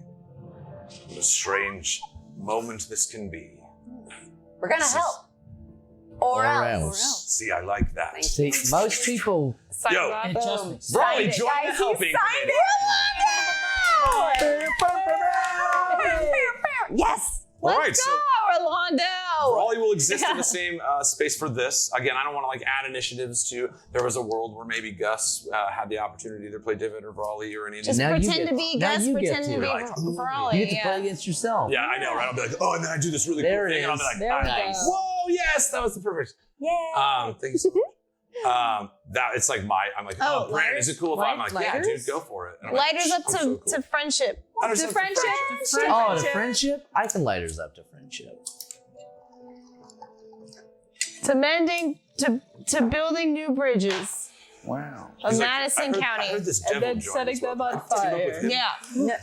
Speaker 2: What a strange moment this can be.
Speaker 1: We're gonna help. Or else.
Speaker 2: See, I like that.
Speaker 1: Thank
Speaker 3: See, most people...
Speaker 2: Yo,
Speaker 4: Adjustments.
Speaker 2: Raleigh, join the helping committee.
Speaker 1: Yes.
Speaker 2: All right,
Speaker 6: Let's
Speaker 2: so
Speaker 6: go, Orlando.
Speaker 2: Raleigh will exist in the same space for this. Again, I don't want to like add initiatives to. There was a world where maybe Gus had the opportunity to either play Divot or Raleigh or any of
Speaker 6: Just
Speaker 2: these.
Speaker 3: Now you
Speaker 6: pretend
Speaker 3: get-
Speaker 6: to be
Speaker 3: now
Speaker 6: Gus,
Speaker 3: you get
Speaker 6: pretend to
Speaker 3: to.
Speaker 6: be
Speaker 2: Like,
Speaker 6: Raleigh.
Speaker 3: You get to play against yourself.
Speaker 2: Yeah, I know, right? I'll be like, oh, and then I do this really
Speaker 3: There
Speaker 2: cool
Speaker 3: it
Speaker 2: thing, and I'll be
Speaker 3: is.
Speaker 2: like,
Speaker 5: There we
Speaker 3: Nice.
Speaker 5: go.
Speaker 2: whoa, yes, that was the perfect.
Speaker 1: Yeah.
Speaker 2: Thank you so much. That it's like I'm like,
Speaker 6: Oh,
Speaker 2: Brandon, is it cool if I'm like, yeah,
Speaker 5: lighters?
Speaker 2: dude, go for it. And I'm like,
Speaker 6: Lighters up
Speaker 2: I'm
Speaker 6: to,
Speaker 2: so cool.
Speaker 6: to friendship.
Speaker 2: Lighters
Speaker 5: To
Speaker 2: up
Speaker 5: friendship.
Speaker 3: Oh, the friendship? I can lighters up to friendship.
Speaker 6: To mending, to building new bridges
Speaker 3: Wow.
Speaker 6: of
Speaker 2: He's like,
Speaker 6: Madison
Speaker 2: I
Speaker 6: County.
Speaker 2: heard this
Speaker 5: And
Speaker 2: devil
Speaker 5: then
Speaker 2: join
Speaker 5: setting
Speaker 2: as well.
Speaker 5: them on
Speaker 2: Team up with
Speaker 5: fire.
Speaker 2: him.
Speaker 6: Yeah.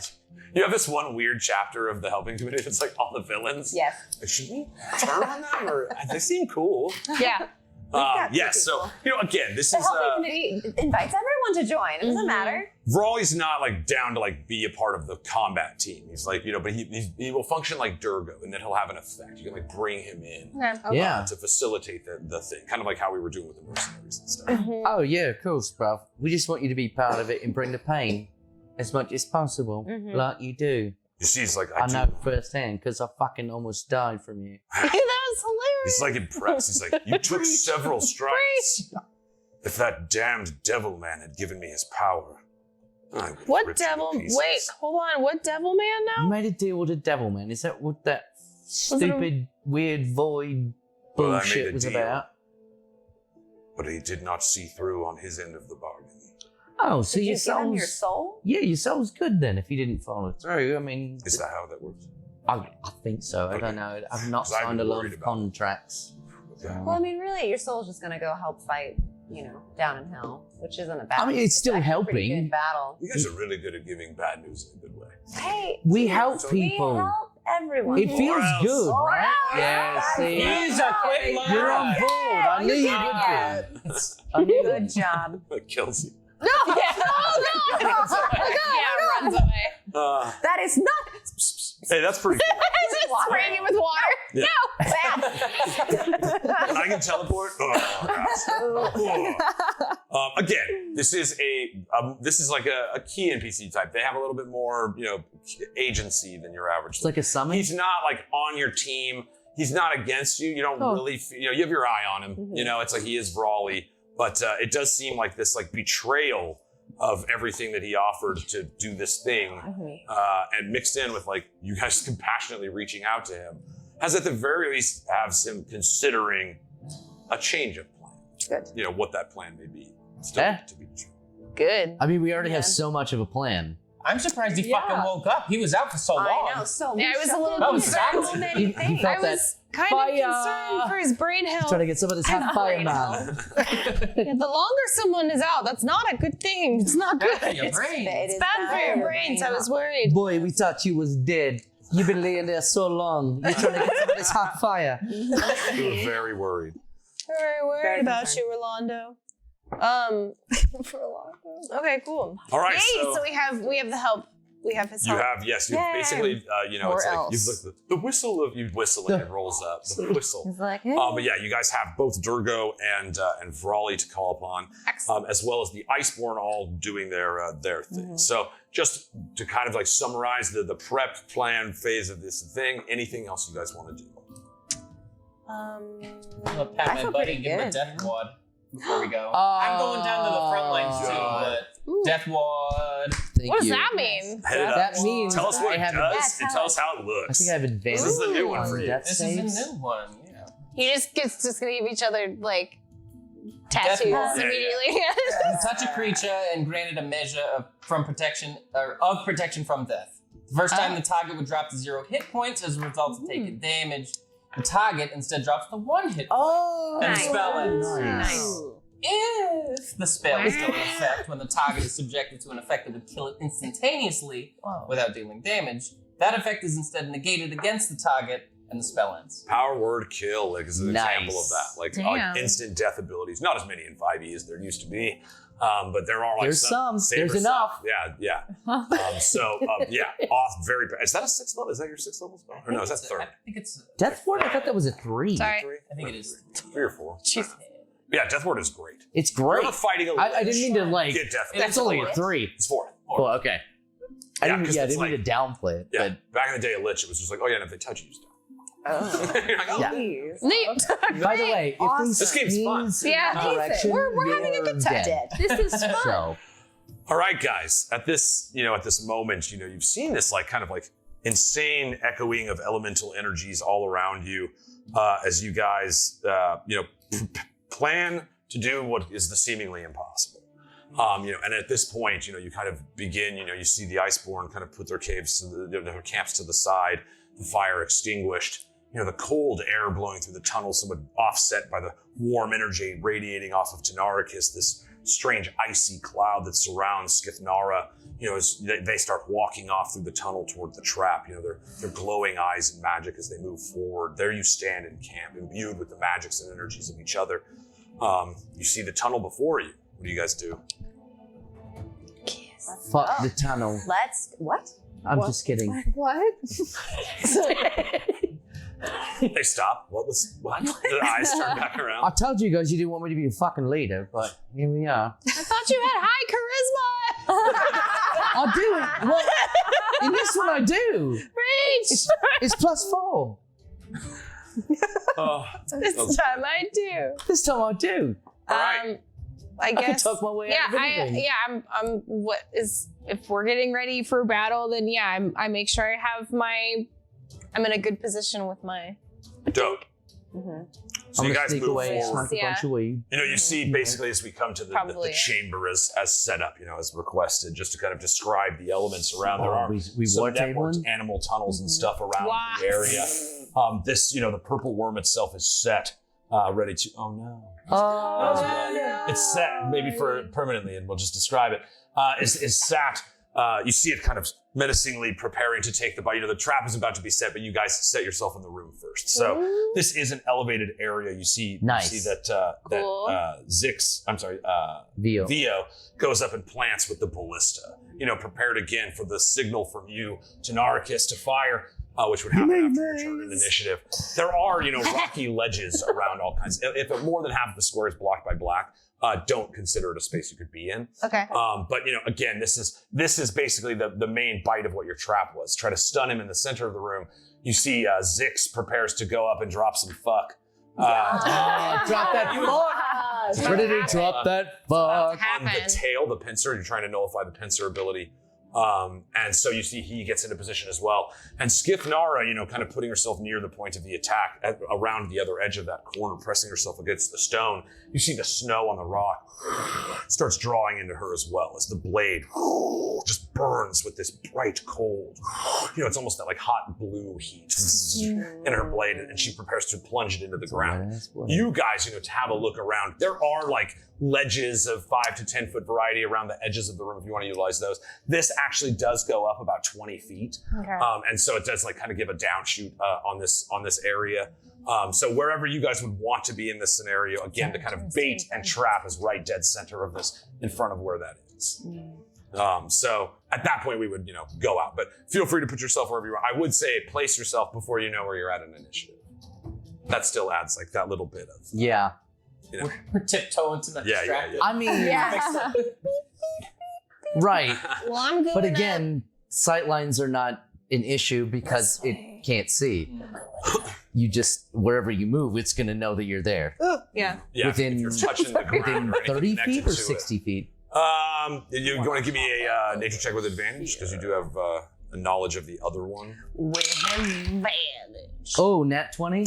Speaker 2: You have this one weird chapter of the helping committee that's like all the villains.
Speaker 1: Yes.
Speaker 2: Like, should we turn on them or they seem cool?
Speaker 6: Yeah.
Speaker 1: got two
Speaker 2: Yes, so again, this
Speaker 1: The
Speaker 2: is
Speaker 1: helping committee invites everyone to join. It doesn't matter.
Speaker 2: Raleigh's not like down to like be a part of the combat team. He's like, but he will function like Durgo, and then he'll have an effect. You can like bring him in
Speaker 3: Yeah.
Speaker 2: to facilitate the thing, kind of like how we were doing with the mercenaries and stuff.
Speaker 3: Oh, yeah, of course, bruv. We just want you to be part of it and bring the pain as much as possible, like you do.
Speaker 2: You see, it's like
Speaker 3: I know firsthand, because I fucking almost died from you.
Speaker 6: That was hilarious.
Speaker 2: He's like impressed. He's like, you took several strikes. If that damned devil man had given me his power, I would have
Speaker 6: What
Speaker 2: ripped him to
Speaker 6: devil?
Speaker 2: pieces.
Speaker 6: Wait, hold on. What devil man
Speaker 3: You
Speaker 6: now?
Speaker 3: made a deal with the devil, man. Is that what that stupid, weird void
Speaker 8: Well, I made
Speaker 3: bullshit
Speaker 8: a
Speaker 3: was
Speaker 8: deal.
Speaker 3: about.
Speaker 8: But he did not see through on his end of the bargain.
Speaker 3: Oh, so
Speaker 1: Did
Speaker 3: your
Speaker 1: you give him your
Speaker 3: soul's...
Speaker 1: soul?
Speaker 3: Yeah, your soul's good then if you didn't follow through. I mean...
Speaker 8: Is that how that works?
Speaker 3: I think so. I
Speaker 8: Okay.
Speaker 3: don't know. I've not
Speaker 8: 'Cause I'd be
Speaker 3: signed a lot
Speaker 8: worried
Speaker 3: of
Speaker 8: about it.
Speaker 3: contracts.
Speaker 8: Okay.
Speaker 1: Well, I mean, really, your soul's just gonna go help fight, down in hell, which isn't a bad.
Speaker 3: I mean, it's still
Speaker 1: actually a pretty
Speaker 3: helping.
Speaker 1: good battle.
Speaker 8: You guys are really good at giving bad news in a good way.
Speaker 1: Hey,
Speaker 3: We help
Speaker 1: we
Speaker 3: people.
Speaker 1: help everyone.
Speaker 3: It feels
Speaker 2: else?
Speaker 3: good,
Speaker 1: Or
Speaker 3: right?
Speaker 1: else.
Speaker 3: Yeah, see?
Speaker 4: He's a quick learner.
Speaker 3: You're on board. I knew you would be. I knew
Speaker 1: Good job.
Speaker 8: That kills you.
Speaker 6: Oh no! Yeah, runs away.
Speaker 1: That is not.
Speaker 8: Hey, that's pretty cool.
Speaker 6: Just spraying it with water.
Speaker 8: Yeah.
Speaker 1: Bad.
Speaker 8: I can teleport. Again, this is like a key NPC type. They have a little bit more, agency than your average.
Speaker 3: It's like a summon.
Speaker 8: He's not like on your team. He's not against you. You don't really, you have your eye on him. It's like he is brawly, but it does seem like this like betrayal of everything that he offered to do this thing, and mixed in with like you guys compassionately reaching out to him, has at the very least have him considering a change of plan.
Speaker 1: Good.
Speaker 8: What that plan may be. Still
Speaker 3: Yeah.
Speaker 8: to be determined.
Speaker 6: Good.
Speaker 3: I mean, we already have
Speaker 1: Yeah.
Speaker 3: so much of a plan.
Speaker 4: I'm surprised he
Speaker 1: Yeah.
Speaker 4: fucking woke up. He was out for so long.
Speaker 1: I know. So
Speaker 6: Yeah, I was a little
Speaker 4: That was
Speaker 6: concerned.
Speaker 4: fast.
Speaker 6: So many
Speaker 3: He
Speaker 6: things.
Speaker 3: felt
Speaker 6: I
Speaker 3: that
Speaker 6: was kind
Speaker 3: fire.
Speaker 6: of concerned for his brain health.
Speaker 3: Trying to get some of this hot fire,
Speaker 1: brain
Speaker 3: man.
Speaker 6: Yeah, the longer someone is out, that's not a good thing. It's not good.
Speaker 4: Bad for your brain.
Speaker 6: It's bad for your brain, so I was worried.
Speaker 3: Boy, we thought you was dead. You've been laying there so long. You're trying to get some of this hot fire.
Speaker 8: You were very worried.
Speaker 6: Very worried
Speaker 1: Very
Speaker 6: about
Speaker 1: concerned.
Speaker 6: you, Rolando. For Rolando. Okay, cool.
Speaker 8: All right,
Speaker 6: Yay!
Speaker 8: so-
Speaker 6: So we have the help. We have his
Speaker 8: You
Speaker 6: help.
Speaker 8: have, yes, you
Speaker 1: Yay.
Speaker 8: basically,
Speaker 1: Or
Speaker 8: it's like,
Speaker 1: else.
Speaker 8: you've looked the whistle of, you whistle and it rolls up, the whistle.
Speaker 1: It's like, hey.
Speaker 8: But yeah, you guys have both Durgo and Vrali to call upon,
Speaker 6: Excellent.
Speaker 8: as well as the Icebourn all doing their thing. So just to kind of like summarize the prep plan phase of this thing, anything else you guys want to do?
Speaker 4: I'm gonna pat
Speaker 1: I
Speaker 4: my
Speaker 1: feel
Speaker 4: buddy,
Speaker 1: pretty
Speaker 4: give him a
Speaker 1: good.
Speaker 4: death wad before we go. I'm going down to the front lines too, but death wad.
Speaker 3: Thank
Speaker 6: What does
Speaker 3: you.
Speaker 6: that mean?
Speaker 8: Head it up.
Speaker 3: That means
Speaker 8: Tell us what
Speaker 3: I
Speaker 8: it
Speaker 3: have
Speaker 8: does and
Speaker 1: tell
Speaker 8: tell
Speaker 1: us.
Speaker 8: us how it
Speaker 3: I
Speaker 8: looks.
Speaker 3: think I have advantage.
Speaker 8: This is a new one
Speaker 3: on
Speaker 8: for you.
Speaker 3: death
Speaker 4: This
Speaker 3: saves.
Speaker 4: is a new one. Yeah.
Speaker 6: You just gonna give each other like tattoos
Speaker 4: wad.
Speaker 8: Yeah,
Speaker 6: immediately.
Speaker 4: You touch a creature and granted a measure of protection from death. The first time the target would drop to 0 hit points as a result of taking damage, the target instead drops to 1 hit point.
Speaker 3: Oh,
Speaker 4: And
Speaker 1: Nice.
Speaker 4: spell ends.
Speaker 1: Nice.
Speaker 4: If the spell is still in effect when the target is subjected to an effect that would kill it instantaneously without dealing damage, that effect is instead negated against the target and the spell ends.
Speaker 8: Power word kill, like, is an example of that. Like
Speaker 6: Damn.
Speaker 8: instant death abilities. Not as many in 5e as there used to be. But there are like
Speaker 3: There's some.
Speaker 8: saber
Speaker 3: There's enough.
Speaker 8: Yeah. Very. Is that a 6th level? Is that your 6th level spell? Or no, is that
Speaker 4: I
Speaker 8: 3rd?
Speaker 4: think it's.
Speaker 3: Death Ward? I thought that was a 3.
Speaker 6: Sorry.
Speaker 8: 3?
Speaker 4: I think it is.
Speaker 8: 3 or 4. Yeah, Death Ward is great.
Speaker 3: It's
Speaker 8: If you're
Speaker 3: great.
Speaker 8: ever fighting a
Speaker 3: I didn't mean to like.
Speaker 8: get Death Ward.
Speaker 3: That's only a 3.
Speaker 8: It's 4.
Speaker 3: Oh, okay. I
Speaker 8: Yeah,
Speaker 3: didn't,
Speaker 8: 'cause
Speaker 3: I
Speaker 8: it's
Speaker 3: didn't mean to downplay it,
Speaker 8: Yeah,
Speaker 3: but
Speaker 8: back in the day, a Lich, it was just like, oh yeah, and if they touch you, you stop. You're like, oh,
Speaker 3: Yeah.
Speaker 1: Please.
Speaker 6: Neat.
Speaker 3: by the way, if these
Speaker 8: This game's fun.
Speaker 3: schemes
Speaker 6: Yeah,
Speaker 3: in direction,
Speaker 6: we're having a good
Speaker 3: you're
Speaker 6: time.
Speaker 3: dead.
Speaker 1: This is fun.
Speaker 3: So,
Speaker 8: All right, guys. At this moment, you've seen this like kind of like insane echoing of elemental energies all around you, as you guys, plan to do what is the seemingly impossible. And at this point, you kind of begin. You see the Icebourn kind of put their their camps to the side, the fire extinguished. The cold air blowing through the tunnel, somewhat offset by the warm energy radiating off of Tynaricus, this strange icy cloud that surrounds Skithnara, as they start walking off through the tunnel toward the trap, their glowing eyes and magic as they move forward. There you stand in camp, imbued with the magics and energies of each other. You see the tunnel before you. What do you guys do?
Speaker 3: fuck the tunnel.
Speaker 1: What?
Speaker 3: I'm just kidding.
Speaker 5: What?
Speaker 8: They stop. What? The eyes turn back
Speaker 3: I
Speaker 8: around.
Speaker 3: told you guys you didn't want me to be a fucking leader, but here we are.
Speaker 6: I thought you had high charisma.
Speaker 3: I do. Well, in this one I do.
Speaker 6: Reach.
Speaker 3: It's +4.
Speaker 8: Oh,
Speaker 6: This time I do.
Speaker 3: This time I do.
Speaker 8: all right.
Speaker 6: I
Speaker 3: I can
Speaker 6: guess.
Speaker 3: talk my way out of anything.
Speaker 6: I'm. What is? If we're getting ready for battle, then I make sure I have my I'm in a good position with my.
Speaker 8: Dope.
Speaker 6: Mm-hmm.
Speaker 8: So
Speaker 3: I'm
Speaker 8: you
Speaker 3: gonna
Speaker 8: guys
Speaker 3: sneak
Speaker 8: move
Speaker 3: away,
Speaker 8: forward.
Speaker 3: smoke a bunch of weed.
Speaker 8: You know, you see basically as we come to the
Speaker 6: Probably.
Speaker 8: chamber as set up, you know, as requested, just to kind of describe the elements around. There are
Speaker 3: we
Speaker 8: some
Speaker 3: war
Speaker 8: networked
Speaker 3: tabling?
Speaker 8: animal tunnels and stuff around
Speaker 6: Wow.
Speaker 8: the area. This, you know, the purple worm itself is set, ready to. Oh no! It's set maybe for permanently, and we'll just describe it. Is sat. You see it kind of menacingly preparing to take the bite. You know, the trap is about to be set, but you guys set yourself in the room first. So this is an elevated area. You see,
Speaker 3: Nice.
Speaker 8: You see that
Speaker 6: Cool.
Speaker 8: Vio goes up and plants with the ballista. You know, prepared again for the signal from you, Tynaricus, to fire, which would happen after your turn in initiative. There are, you know, rocky ledges around all kinds. If more than half of the square is blocked by black, don't consider it a space you could be in.
Speaker 6: Okay.
Speaker 8: But you know, again, this is basically the main bite of what your trap was. Try to stun him in the center of the room. You see, Zix prepares to go up and drop some fuck.
Speaker 3: Drop that fuck. Ready to drop that fuck.
Speaker 8: On the tail, the pincer. You're trying to nullify the pincer ability. And so you see he gets into position as well. And Skithnara, you know, kind of putting herself near the point of the attack around the other edge of that corner, pressing herself against the stone. You see the snow on the rock starts drawing into her as well as the blade just burns with this bright cold. You know, it's almost that like hot blue heat in her blade, and she prepares to plunge it into the ground. You guys, you know, to have a look around, there are like ledges of 5 to 10 foot variety around the edges of the room if you want to utilize those. This actually does go up about 20 feet.
Speaker 6: Okay.
Speaker 8: And so it does like kind of give a downshoot on this area. So wherever you guys would want to be in this scenario, again, to kind of bait and trap is right dead center of this in front of where that is. So at that point we would, you know, go out, but feel free to put yourself wherever you want. I would say place yourself before you know where you're at in initiative. That still adds like that little bit of,
Speaker 3: Yeah.
Speaker 8: you know.
Speaker 4: We're tiptoeing to the distracted.
Speaker 3: I mean, right.
Speaker 6: Well, I'm good.
Speaker 3: But again, sight lines are not an issue because it can't see. You just, wherever you move, it's going to know that you're there.
Speaker 5: Yeah.
Speaker 8: Yeah,
Speaker 3: Within-
Speaker 8: if you're touching the ground
Speaker 3: Within
Speaker 8: or anything
Speaker 3: 30
Speaker 8: connected
Speaker 3: feet or
Speaker 8: to
Speaker 3: 60 feet?
Speaker 8: You want to give me a nature check with advantage because you do have a knowledge of the other one.
Speaker 6: With advantage.
Speaker 3: Oh, nat 20?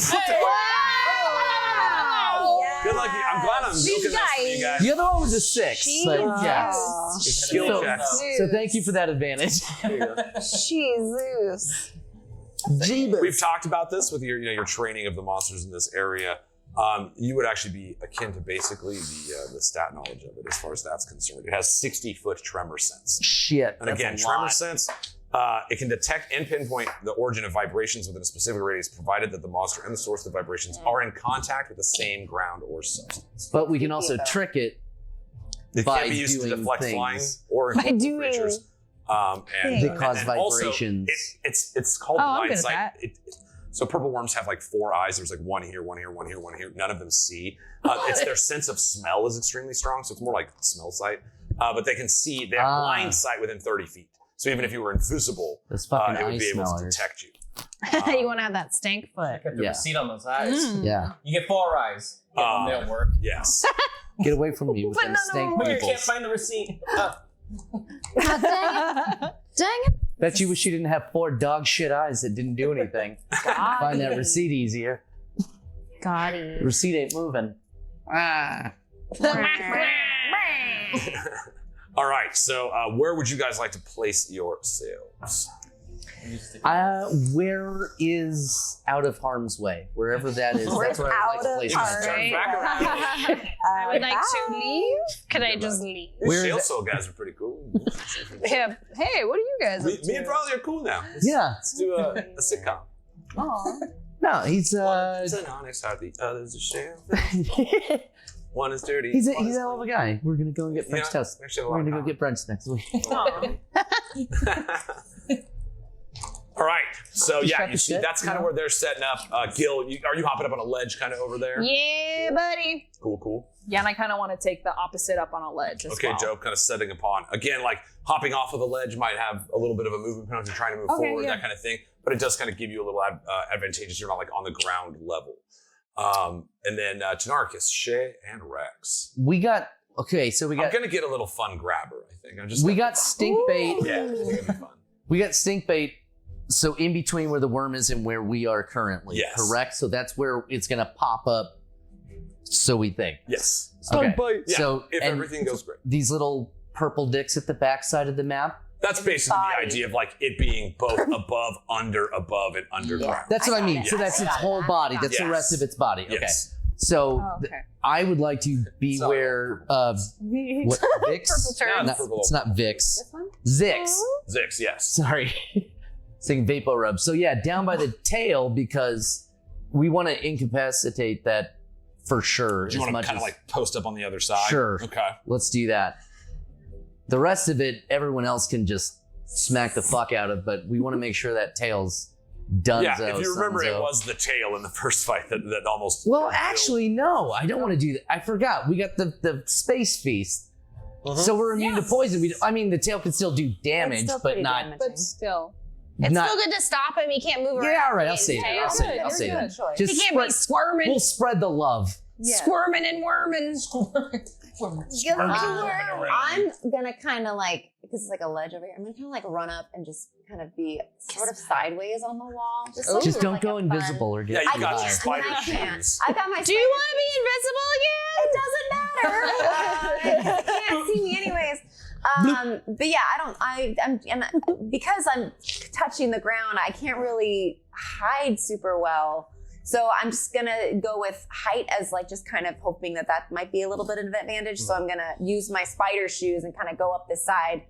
Speaker 8: Good luck. I'm glad I'm milking this for you guys.
Speaker 3: The other one was a 6. But yeah.
Speaker 8: Skill
Speaker 3: So,
Speaker 8: checks.
Speaker 3: so thank you for that advantage.
Speaker 6: Jesus.
Speaker 8: We've talked about this with your, you know, your training of the monsters in this area. You would actually be akin to basically the stat knowledge of it as far as that's concerned. It has 60-foot tremor sense.
Speaker 3: Shit.
Speaker 8: And again, tremor sense, it can detect and pinpoint the origin of vibrations within a specific radius, provided that the monster and the source of the vibrations are in contact with the same ground or substance.
Speaker 3: But we can also trick it.
Speaker 8: It
Speaker 3: By
Speaker 8: can be used to
Speaker 3: doing
Speaker 8: deflect
Speaker 3: things.
Speaker 8: flying or
Speaker 6: By
Speaker 8: invisible
Speaker 6: doing
Speaker 8: creatures.
Speaker 3: That cause vibrations.
Speaker 8: It's called
Speaker 6: Oh, I'm
Speaker 8: blind
Speaker 6: good at
Speaker 8: sight.
Speaker 6: that.
Speaker 8: So purple worms have like 4 eyes. There's like one here, one here, one here, one here. None of them see. It's their sense of smell is extremely strong, so it's more like smell sight. But they can see. They have blind sight within 30 feet. So even if you were invisible,
Speaker 3: Those fucking
Speaker 8: it would
Speaker 3: eye
Speaker 8: be able to
Speaker 3: smellers.
Speaker 8: detect you.
Speaker 6: You want to have that stank foot.
Speaker 4: Got the
Speaker 3: Yeah.
Speaker 4: receipt on those eyes.
Speaker 3: Yeah.
Speaker 4: You get 4 eyes. Yeah,
Speaker 8: Um,
Speaker 4: they don't work.
Speaker 8: Yes.
Speaker 3: Get away from me with
Speaker 6: But
Speaker 3: them
Speaker 6: none of
Speaker 3: stank
Speaker 6: them
Speaker 4: But you
Speaker 3: people.
Speaker 4: can't find the receipt.
Speaker 6: Dang it.
Speaker 3: Bet you wish you didn't have 4 dog shit eyes that didn't do anything. Find that receipt easier.
Speaker 6: Got
Speaker 3: The
Speaker 6: it.
Speaker 3: receipt ain't moving. Ah.
Speaker 8: All right. So where would you guys like to place yourselves?
Speaker 3: Where is out of harm's way? Wherever that is, that's where I like to place myself.
Speaker 6: Right.
Speaker 4: Back around.
Speaker 6: I would like to leave. Could I just leave?
Speaker 3: Where
Speaker 8: Shield
Speaker 3: is
Speaker 8: Soul guys are pretty cool.
Speaker 6: Yeah. Hey, what are you guys up
Speaker 8: Me and
Speaker 6: to?
Speaker 8: Brawley are cool now.
Speaker 3: Yeah.
Speaker 8: Let's do a sitcom.
Speaker 6: Aw.
Speaker 3: No, he's
Speaker 8: One's an Onyxheart, the other's a shell. One is dirty.
Speaker 3: he's a
Speaker 8: one is
Speaker 3: hell of a guy. We're gonna go and get French
Speaker 8: Yeah,
Speaker 3: toast.
Speaker 8: actually a lot
Speaker 3: We're gonna
Speaker 8: of
Speaker 3: go get brunch next week.
Speaker 8: All right. So
Speaker 3: Just
Speaker 8: yeah,
Speaker 3: got
Speaker 8: you
Speaker 3: the
Speaker 8: see
Speaker 3: shit,
Speaker 8: that's kind of where they're setting up. Gil, are you hopping up on a ledge kind of over there?
Speaker 6: Yeah, buddy.
Speaker 8: Cool.
Speaker 5: Yeah, and I kind of want to take the opposite up on a ledge as
Speaker 8: Okay,
Speaker 5: well.
Speaker 8: Joe, kind of setting upon. Again, like hopping off of the ledge might have a little bit of a movement penalty, trying to move
Speaker 5: Okay,
Speaker 8: forward,
Speaker 5: yeah.
Speaker 8: that kind of thing. But it does kind of give you a little advantageous. You're not like on the ground level. And then Tynaricus, Shay, and Reks.
Speaker 3: We got so we
Speaker 8: I'm
Speaker 3: got
Speaker 8: gonna get a little fun grabber. I think.
Speaker 3: we got stink bait.
Speaker 8: Yeah, it's gonna be fun.
Speaker 3: We got stink bait So in between where the worm is and where we are currently,
Speaker 8: Yes.
Speaker 3: correct? So that's where it's going to pop up, so we think.
Speaker 8: Yes.
Speaker 3: Okay.
Speaker 8: Yeah,
Speaker 3: So
Speaker 8: if
Speaker 3: and
Speaker 8: everything goes great.
Speaker 3: these little purple dicks at the back side of the map,
Speaker 8: That's basically the
Speaker 1: body.
Speaker 8: idea of like it being both above, and underground.
Speaker 3: that's what I mean.
Speaker 1: it.
Speaker 3: So that's
Speaker 1: I
Speaker 3: its
Speaker 1: got
Speaker 3: whole
Speaker 1: it.
Speaker 3: body. That's the
Speaker 8: Yes.
Speaker 3: rest of its body. Okay.
Speaker 8: Yes.
Speaker 3: So
Speaker 5: Oh, okay.
Speaker 3: I would like to be
Speaker 8: Sorry.
Speaker 3: where what Vix?
Speaker 6: Purple turd.
Speaker 3: Not-
Speaker 8: Purple.
Speaker 3: it's not Vix.
Speaker 1: This one?
Speaker 3: Zix.
Speaker 8: Zix, yes.
Speaker 3: Sorry. Saying Vapo Rub. So yeah, down by the tail because we want to incapacitate that for sure.
Speaker 8: Do you
Speaker 3: as
Speaker 8: want to
Speaker 3: much
Speaker 8: kind
Speaker 3: as
Speaker 8: of like post up on the other side?
Speaker 3: Sure.
Speaker 8: Okay.
Speaker 3: let's do that. The rest of it, everyone else can just smack the fuck out of, but we want to make sure that tail's done.
Speaker 8: Yeah, if you remember, it was the tail in the first fight that almost.
Speaker 3: Well, actually, no, I don't want to do that. I forgot. We got the space feast. So we're immune to poison. I mean, the tail can still do damage,
Speaker 1: still
Speaker 3: but
Speaker 1: pretty
Speaker 3: not.
Speaker 1: damaging.
Speaker 5: But still.
Speaker 6: It's
Speaker 3: not
Speaker 6: still good to stop him. He can't move around.
Speaker 3: yeah, all right. I'll
Speaker 6: His
Speaker 3: say that.
Speaker 6: tail.
Speaker 3: I'll say that. I'll
Speaker 5: You're
Speaker 3: say
Speaker 5: good.
Speaker 3: that.
Speaker 6: He
Speaker 3: Just
Speaker 6: can't
Speaker 3: spread,
Speaker 6: be squirming,
Speaker 3: we'll spread the love.
Speaker 6: squirming and worming.
Speaker 1: I'm gonna kind of like, because it's like a ledge over here, I'm gonna kind of like run up and just kind of be sort of sideways on the wall. Just, like,
Speaker 3: Just don't
Speaker 1: like
Speaker 3: go
Speaker 1: a fun-
Speaker 3: invisible or
Speaker 8: Yeah,
Speaker 3: get
Speaker 8: you got your
Speaker 3: fired.
Speaker 8: spider
Speaker 1: I can't.
Speaker 8: shoes.
Speaker 1: I got my.
Speaker 6: Do you want to be invisible again?
Speaker 1: It doesn't matter. You can't see me anyways. But yeah, I'm because I'm touching the ground, I can't really hide super well. So I'm just gonna go with height as like just kind of hoping that might be a little bit of an advantage. So I'm gonna use my spider shoes and kind of go up this side,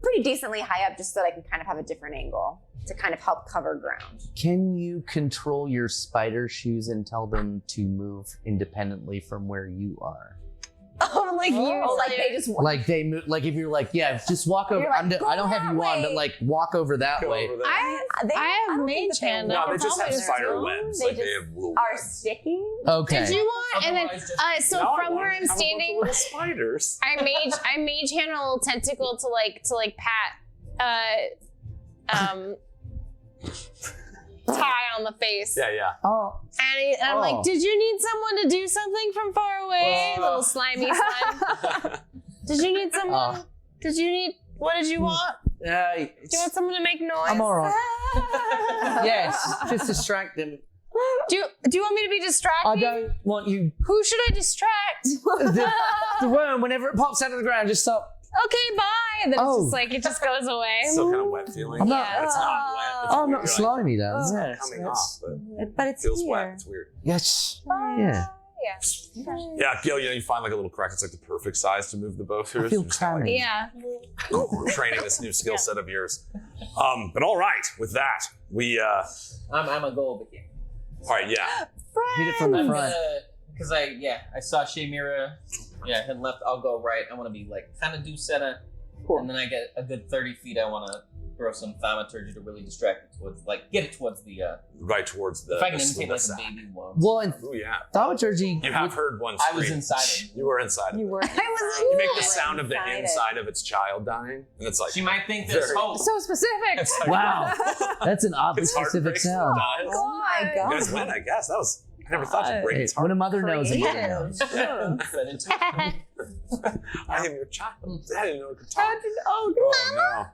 Speaker 1: pretty decently high up, just so that I can kind of have a different angle to kind of help cover ground.
Speaker 3: Can you control your spider shoes and tell them to move independently from where you are?
Speaker 6: Oh, like you.
Speaker 1: Like they just
Speaker 3: Like they move. Like if you're like, yeah, just walk over.
Speaker 1: You're like,
Speaker 3: I don't have you on, but like walk over that
Speaker 8: Go
Speaker 3: way.
Speaker 8: over there.
Speaker 6: I have mage hand.
Speaker 8: No, they just have
Speaker 6: Probably
Speaker 8: spider
Speaker 6: still.
Speaker 8: webs.
Speaker 1: They
Speaker 8: Like they
Speaker 1: just
Speaker 8: have wool
Speaker 1: are
Speaker 8: webs.
Speaker 1: sticking.
Speaker 3: Okay.
Speaker 6: Did you want? And then,
Speaker 4: Otherwise, just-
Speaker 6: so
Speaker 8: No, I
Speaker 6: from
Speaker 8: want
Speaker 6: where
Speaker 8: to
Speaker 6: I'm
Speaker 8: have a bunch of
Speaker 6: standing,
Speaker 8: little spiders.
Speaker 6: I mage hand a little tentacle to like pat, Ty on the face.
Speaker 8: Yeah, yeah.
Speaker 3: Oh.
Speaker 6: And I'm
Speaker 3: Oh.
Speaker 6: like, did you need someone to do something from far away? Little slimy slime. Did you need someone? What did you want? Do you want someone to make noise?
Speaker 3: I'm alright. Yes, just distract them.
Speaker 6: Do you want me to be distracted?
Speaker 3: I don't want you.
Speaker 6: Who should I distract?
Speaker 3: The worm, whenever it pops out of the ground, just stop.
Speaker 6: Okay, bye. And then
Speaker 3: Oh.
Speaker 6: it's just like it just goes away.
Speaker 8: Still kind of wet feeling.
Speaker 3: I'm not-
Speaker 8: It's not wet. It's
Speaker 3: I'm
Speaker 8: weird.
Speaker 3: not
Speaker 8: You're
Speaker 3: slimy, though.
Speaker 8: Like,
Speaker 3: Yeah,
Speaker 8: it's coming off,
Speaker 1: But
Speaker 8: it
Speaker 1: it's
Speaker 8: feels
Speaker 1: here.
Speaker 8: wet. It's weird.
Speaker 3: Yes. Yeah.
Speaker 8: Yeah, Gil, you find like a little crack. It's like the perfect size to move the bow through.
Speaker 3: I feel
Speaker 8: So just kinda, like,
Speaker 6: Yeah.
Speaker 8: training this new skill set of yours. But all right, with that, we
Speaker 4: I'm gonna go over here.
Speaker 8: all right, yeah.
Speaker 3: Hit it from the
Speaker 4: I'm
Speaker 3: front.
Speaker 4: because I saw Shaymira, head left. I'll go right. I want to be like kind of do center, and then I get a good 30 feet. I want to throw some thaumaturgy to really distract it towards, like, get it towards the.
Speaker 8: Right towards the
Speaker 4: if I can
Speaker 8: the
Speaker 4: imitate like a
Speaker 8: sack.
Speaker 4: baby worm.
Speaker 3: Well, and
Speaker 8: Ooh, yeah.
Speaker 3: thaumaturgy.
Speaker 8: You have heard one
Speaker 4: I
Speaker 8: scream.
Speaker 4: was inside it.
Speaker 8: You were inside of it.
Speaker 5: were.
Speaker 8: You make the sound of the
Speaker 1: Inside it.
Speaker 8: inside of its child dying, and it's like
Speaker 4: She might think there's
Speaker 8: Very-
Speaker 4: hope.
Speaker 5: So specific.
Speaker 8: it's like,
Speaker 3: Wow, that's an oddly
Speaker 8: It's
Speaker 3: specific
Speaker 8: heartbreaking.
Speaker 3: sound.
Speaker 8: Dies.
Speaker 1: Oh my
Speaker 8: You
Speaker 1: god.
Speaker 8: guys win, I guess. I never thought you'd break
Speaker 3: Hey,
Speaker 8: its
Speaker 3: when
Speaker 8: heart.
Speaker 3: a mother knows, a mother knows.
Speaker 8: I am your child. I didn't know it could talk.
Speaker 5: Oh,
Speaker 8: Oh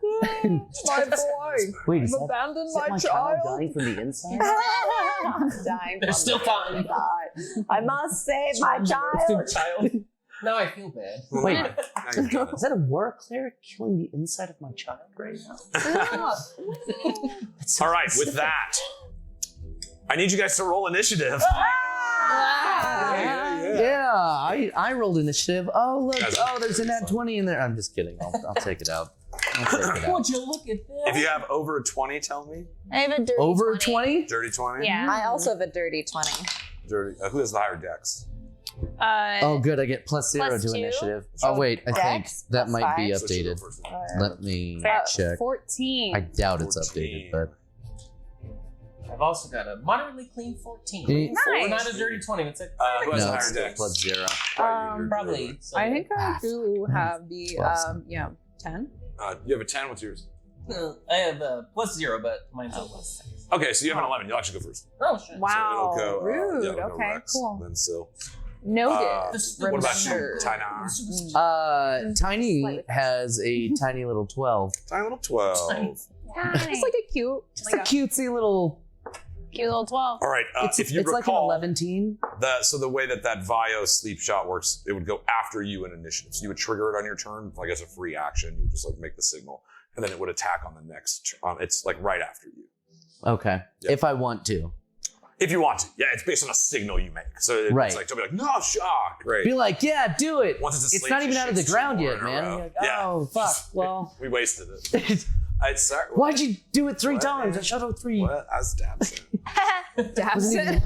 Speaker 5: my boy.
Speaker 3: Wait, is
Speaker 5: I've
Speaker 3: that,
Speaker 5: abandoned
Speaker 3: is that my child dying from the inside?
Speaker 1: Dying
Speaker 4: There's still time.
Speaker 1: I must save my child.
Speaker 4: Now I feel bad.
Speaker 8: no!
Speaker 3: Wait.
Speaker 8: Now you've done it.
Speaker 3: Is that a war cleric killing the inside of my child right now?
Speaker 8: All right, with that, I need you guys to roll initiative.
Speaker 3: Yeah, I rolled initiative. Oh look!
Speaker 8: Guys,
Speaker 3: Oh, there's a nat 20 in there. I'm just kidding. I'll take it out. I'll take it out.
Speaker 4: Would you look at that?
Speaker 8: If you have over a 20, tell me.
Speaker 6: I have a dirty
Speaker 3: Over
Speaker 6: 20.
Speaker 3: 20?
Speaker 8: Dirty 20?
Speaker 6: Yeah.
Speaker 1: I also have a dirty 20.
Speaker 8: Dirty. Who has the higher dex?
Speaker 3: Oh, good. I get +0
Speaker 6: Plus
Speaker 3: to
Speaker 6: 2.
Speaker 3: initiative. Oh wait, I think
Speaker 1: Dex
Speaker 3: that
Speaker 1: plus
Speaker 3: might be
Speaker 1: 5.
Speaker 8: So she'll go
Speaker 3: updated.
Speaker 8: first.
Speaker 3: Let me check.
Speaker 5: 14.
Speaker 3: I doubt it's
Speaker 8: 14.
Speaker 3: updated, but
Speaker 4: I've also got a moderately clean 14.
Speaker 3: Nice.
Speaker 4: Or not a dirty 20. It's like
Speaker 8: Who has the
Speaker 3: no,
Speaker 8: higher
Speaker 3: it's still
Speaker 8: dex?
Speaker 3: +0.
Speaker 4: probably. So
Speaker 5: I think I do have the, 10.
Speaker 8: You have a 10. What's yours?
Speaker 4: I have a +0, but mine's a +6.
Speaker 8: Okay, so you have an 11. You'll actually go first.
Speaker 4: Oh shit.
Speaker 5: Wow.
Speaker 8: So it'll go,
Speaker 5: Rude.
Speaker 8: it'll go
Speaker 5: Okay,
Speaker 8: Reks,
Speaker 5: cool.
Speaker 8: Then Sil.
Speaker 5: Noted.
Speaker 8: What about you,
Speaker 5: Remember.
Speaker 8: Tynar?
Speaker 3: Tiny has a tiny little 12.
Speaker 8: Tiny little 12.
Speaker 5: It's like a cute,
Speaker 3: Just a cutesy little.
Speaker 6: Cute little 12.
Speaker 8: All right.
Speaker 3: It's
Speaker 8: if you
Speaker 3: like an
Speaker 8: recall,
Speaker 3: 11-teen.
Speaker 8: so the way that Vio sleep shot works, it would go after you in initiative. So you would trigger it on your turn, like as a free action. You would just like make the signal, and then it would attack on the next. It's like right after you.
Speaker 3: Okay.
Speaker 8: Yeah.
Speaker 3: If I want to.
Speaker 8: If you want to, yeah, it's based on a signal you make. So it's
Speaker 3: Right.
Speaker 8: like, don't be like, no, shock. Great.
Speaker 3: Be like, yeah, do it.
Speaker 8: Once it's asleep,
Speaker 3: It's not even
Speaker 8: she
Speaker 3: out of the
Speaker 8: shits two
Speaker 3: ground
Speaker 8: more
Speaker 3: yet,
Speaker 8: in a
Speaker 3: man.
Speaker 8: row.
Speaker 3: You're like,
Speaker 8: Yeah.
Speaker 3: oh, fuck. Well,
Speaker 8: We wasted it. Sorry.
Speaker 3: why'd you do it 3
Speaker 8: What?
Speaker 3: times? I shot out 3.
Speaker 8: What? I was dabbing.
Speaker 5: Dabson.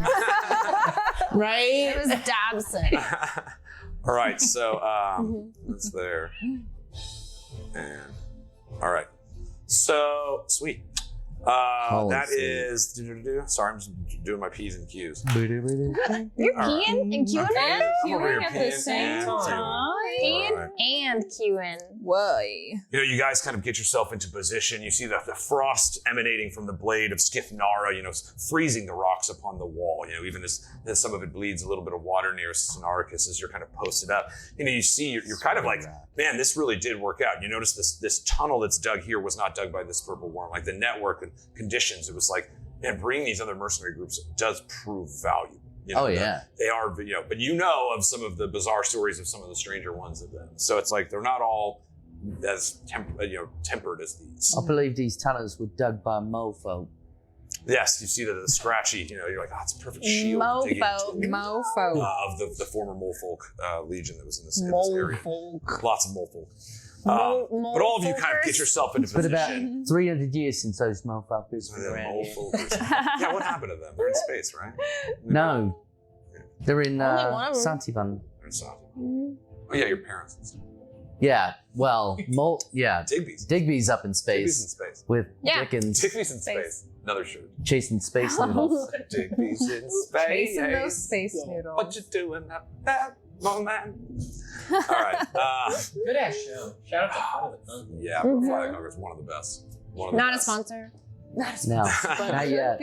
Speaker 3: Right?
Speaker 6: It was Dobson.
Speaker 8: All right, so that's there. And all right, so sweet. That is. Sorry, I'm just doing my P's and Q's.
Speaker 6: You're peeing and queuing
Speaker 8: Okay.
Speaker 6: in?
Speaker 8: I'm over here
Speaker 5: at the
Speaker 8: peeing
Speaker 5: same
Speaker 8: and
Speaker 5: time.
Speaker 8: queuing.
Speaker 6: Peeing
Speaker 8: All right.
Speaker 6: and queuing.
Speaker 5: Whoa.
Speaker 8: You know, you guys kind of get yourself into position. You see the frost emanating from the blade of Skithnara, you know, freezing the rocks upon the wall. You know, even as some of it bleeds a little bit of water near Tynaricus as you're kind of posted up. You know, you see, you're kind of like, man, this really did work out. You notice this tunnel that's dug here was not dug by this purple worm. Like the network and conditions, it was like, man, bringing these other mercenary groups does prove valuable. You know,
Speaker 3: Oh, yeah.
Speaker 8: They are, you know, but you know of some of the bizarre stories of some of the stranger ones of them. So it's like, they're not all as tempered as these.
Speaker 3: I believe these tunnels were dug by mofo.
Speaker 8: Yes, you see the scratchy, you know, you're like, oh, it's a perfect shield to dig into.
Speaker 5: Mofo.
Speaker 8: Of the former Molefolk Legion that was in this area. Lots of Molefolk. But all of you kind of get yourself into
Speaker 3: It's been about
Speaker 8: position.
Speaker 3: 300 years since those motherfuckers
Speaker 8: The
Speaker 3: were around here.
Speaker 8: Molefolk. Yeah, what happened to them? They're in space, right?
Speaker 3: No. They're in
Speaker 6: Only one of them.
Speaker 3: Santivan.
Speaker 8: They're in Saga. Oh yeah, your parents.
Speaker 3: Yeah, well,
Speaker 8: Digby's.
Speaker 3: Digby's up in
Speaker 8: Digby's in
Speaker 3: space
Speaker 8: space.
Speaker 3: with
Speaker 6: Yeah.
Speaker 3: Dickens
Speaker 8: Digby's in space. Another shirt.
Speaker 3: chasing space noodles.
Speaker 8: Digby's in space.
Speaker 5: Chasing those space noodles.
Speaker 8: What you doing up that moment? All right.
Speaker 4: Good ass show. Shout out to Flight of the Conchords.
Speaker 8: Yeah, but Flight of the Conchords is one of the best. One of the
Speaker 6: Not a
Speaker 8: best.
Speaker 6: sponsor.
Speaker 3: No, not yet.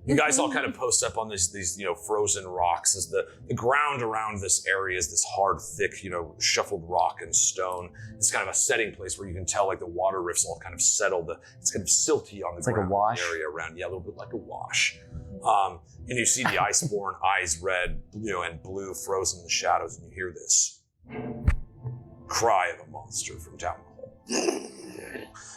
Speaker 8: You guys all kind of post up on these frozen rocks as the ground around this area is this hard, thick, shuffled rock and stone. It's kind of a setting place where you can tell like the water rifts all kind of settled. It's kind of silty on the
Speaker 3: It's like
Speaker 8: ground
Speaker 3: a wash.
Speaker 8: area around. Yeah, a little bit like a wash. And you see the Icebourn, eyes red, and blue, frozen in the shadows, and you hear this cry of a monster from down the hole.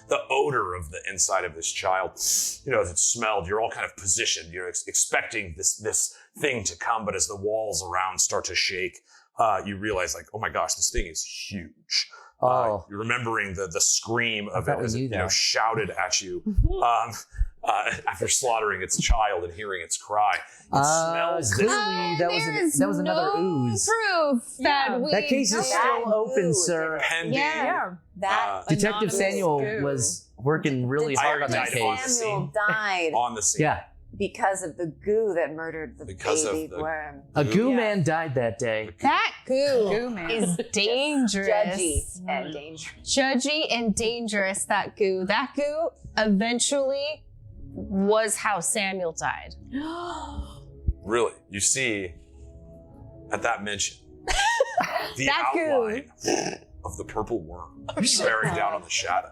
Speaker 8: The odor of the inside of this child, as it smelled, you're all kind of positioned. You're expecting this thing to come, but as the walls around start to shake, you realize like, oh my gosh, this thing is huge. You're remembering the scream of it as it shouted at you after slaughtering its child and hearing its cry. It smells this.
Speaker 3: Clearly, that was another ooze.
Speaker 6: Proof that we
Speaker 3: That case is still open, sir.
Speaker 8: Pending.
Speaker 6: Yeah.
Speaker 1: That
Speaker 3: Detective
Speaker 1: anonymous
Speaker 3: Samuel
Speaker 1: goo.
Speaker 3: was working really hard on that
Speaker 8: Detective on the
Speaker 3: case.
Speaker 1: Samuel
Speaker 8: scene.
Speaker 1: died
Speaker 8: On the scene.
Speaker 3: Yeah,
Speaker 1: because of the goo that murdered the
Speaker 8: Because of
Speaker 1: baby
Speaker 8: the-
Speaker 1: worm.
Speaker 3: a goo
Speaker 1: Yeah.
Speaker 3: man died that day.
Speaker 6: That goo
Speaker 5: Goo man.
Speaker 6: is dangerous.
Speaker 1: Judgy and dangerous.
Speaker 6: Judgy and dangerous, that goo. That goo eventually was how Samuel died.
Speaker 8: Really, you see at that mention the
Speaker 6: That goo.
Speaker 8: outline of the purple worm bearing down on the shadow.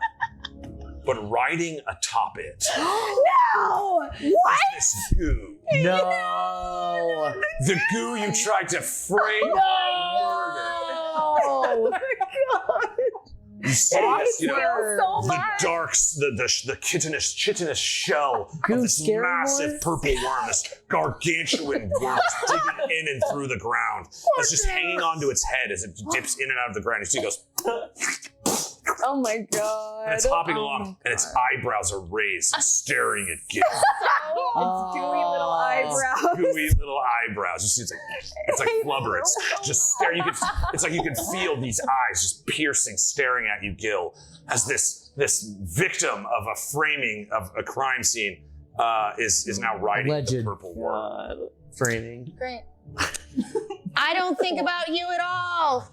Speaker 8: But riding atop it
Speaker 6: No! What?
Speaker 8: is this goo.
Speaker 3: No.
Speaker 8: The goo you tried to frame on murder. You see this, the darks, the chitinous shell
Speaker 3: Goo
Speaker 8: of this
Speaker 3: scary
Speaker 8: massive
Speaker 3: one?
Speaker 8: purple worm, this gargantuan worm just digging in and through the ground. It's just hanging onto its head as it dips in and out of the ground. You see it goes,
Speaker 5: Oh my god.
Speaker 8: and it's hopping along, and its eyebrows are raised, staring at Gil.
Speaker 5: It's gooey little eyebrows.
Speaker 8: Gooey little eyebrows. You see, it's like flubber. It's just staring. It's like you can feel these eyes just piercing, staring at you, Gil, as this victim of a framing of a crime scene is now riding the
Speaker 3: Alleged
Speaker 8: purple worm.
Speaker 3: framing.
Speaker 6: Great. I don't think about you at all.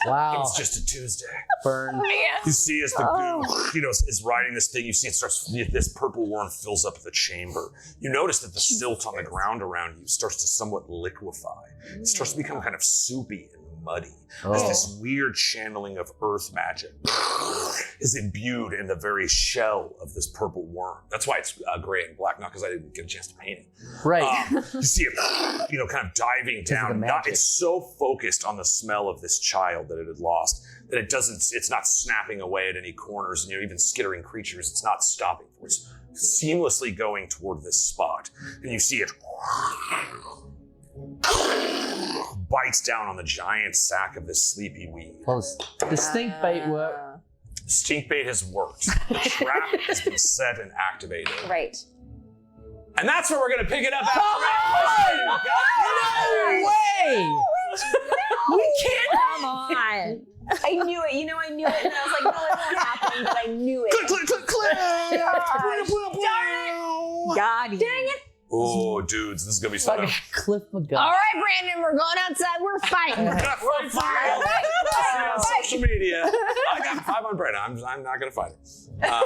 Speaker 3: Wow.
Speaker 8: It's just a Tuesday.
Speaker 3: Burn.
Speaker 8: You see as the goo, is riding this thing, you see this purple worm fills up the chamber. You notice that the silt on the ground around you starts to somewhat liquefy. It starts to become kind of soupy and muddy. As this weird channeling of earth magic is imbued in the very shell of this purple worm. That's why it's gray and black, not because I didn't get a chance to paint it.
Speaker 3: Right.
Speaker 8: You see it, kind of diving down. It's so focused on the smell of this child that it had lost that it's not snapping away at any corners, and even skittering creatures, it's not stopping for it. It's seamlessly going toward this spot. And you see it bites down on the giant sack of this sleepy weed.
Speaker 3: Well, the stink bait work.
Speaker 8: Stink bait has worked. The trap has been set and activated.
Speaker 1: Right.
Speaker 2: And that's where we're going to pick it up after
Speaker 3: No way!
Speaker 1: We can't. Come on. I knew it. I knew it. And I was like, no, it won't happen, but I knew it.
Speaker 8: Click.
Speaker 1: Darn it. God, dang it.
Speaker 8: Oh, dudes, this is going to be so
Speaker 3: Fucking Cliff McGuff.
Speaker 6: All right, Brandon, we're going outside. We're fighting.
Speaker 8: We're fighting. On social media. I got 5 on Brenna. I'm not going to fight her.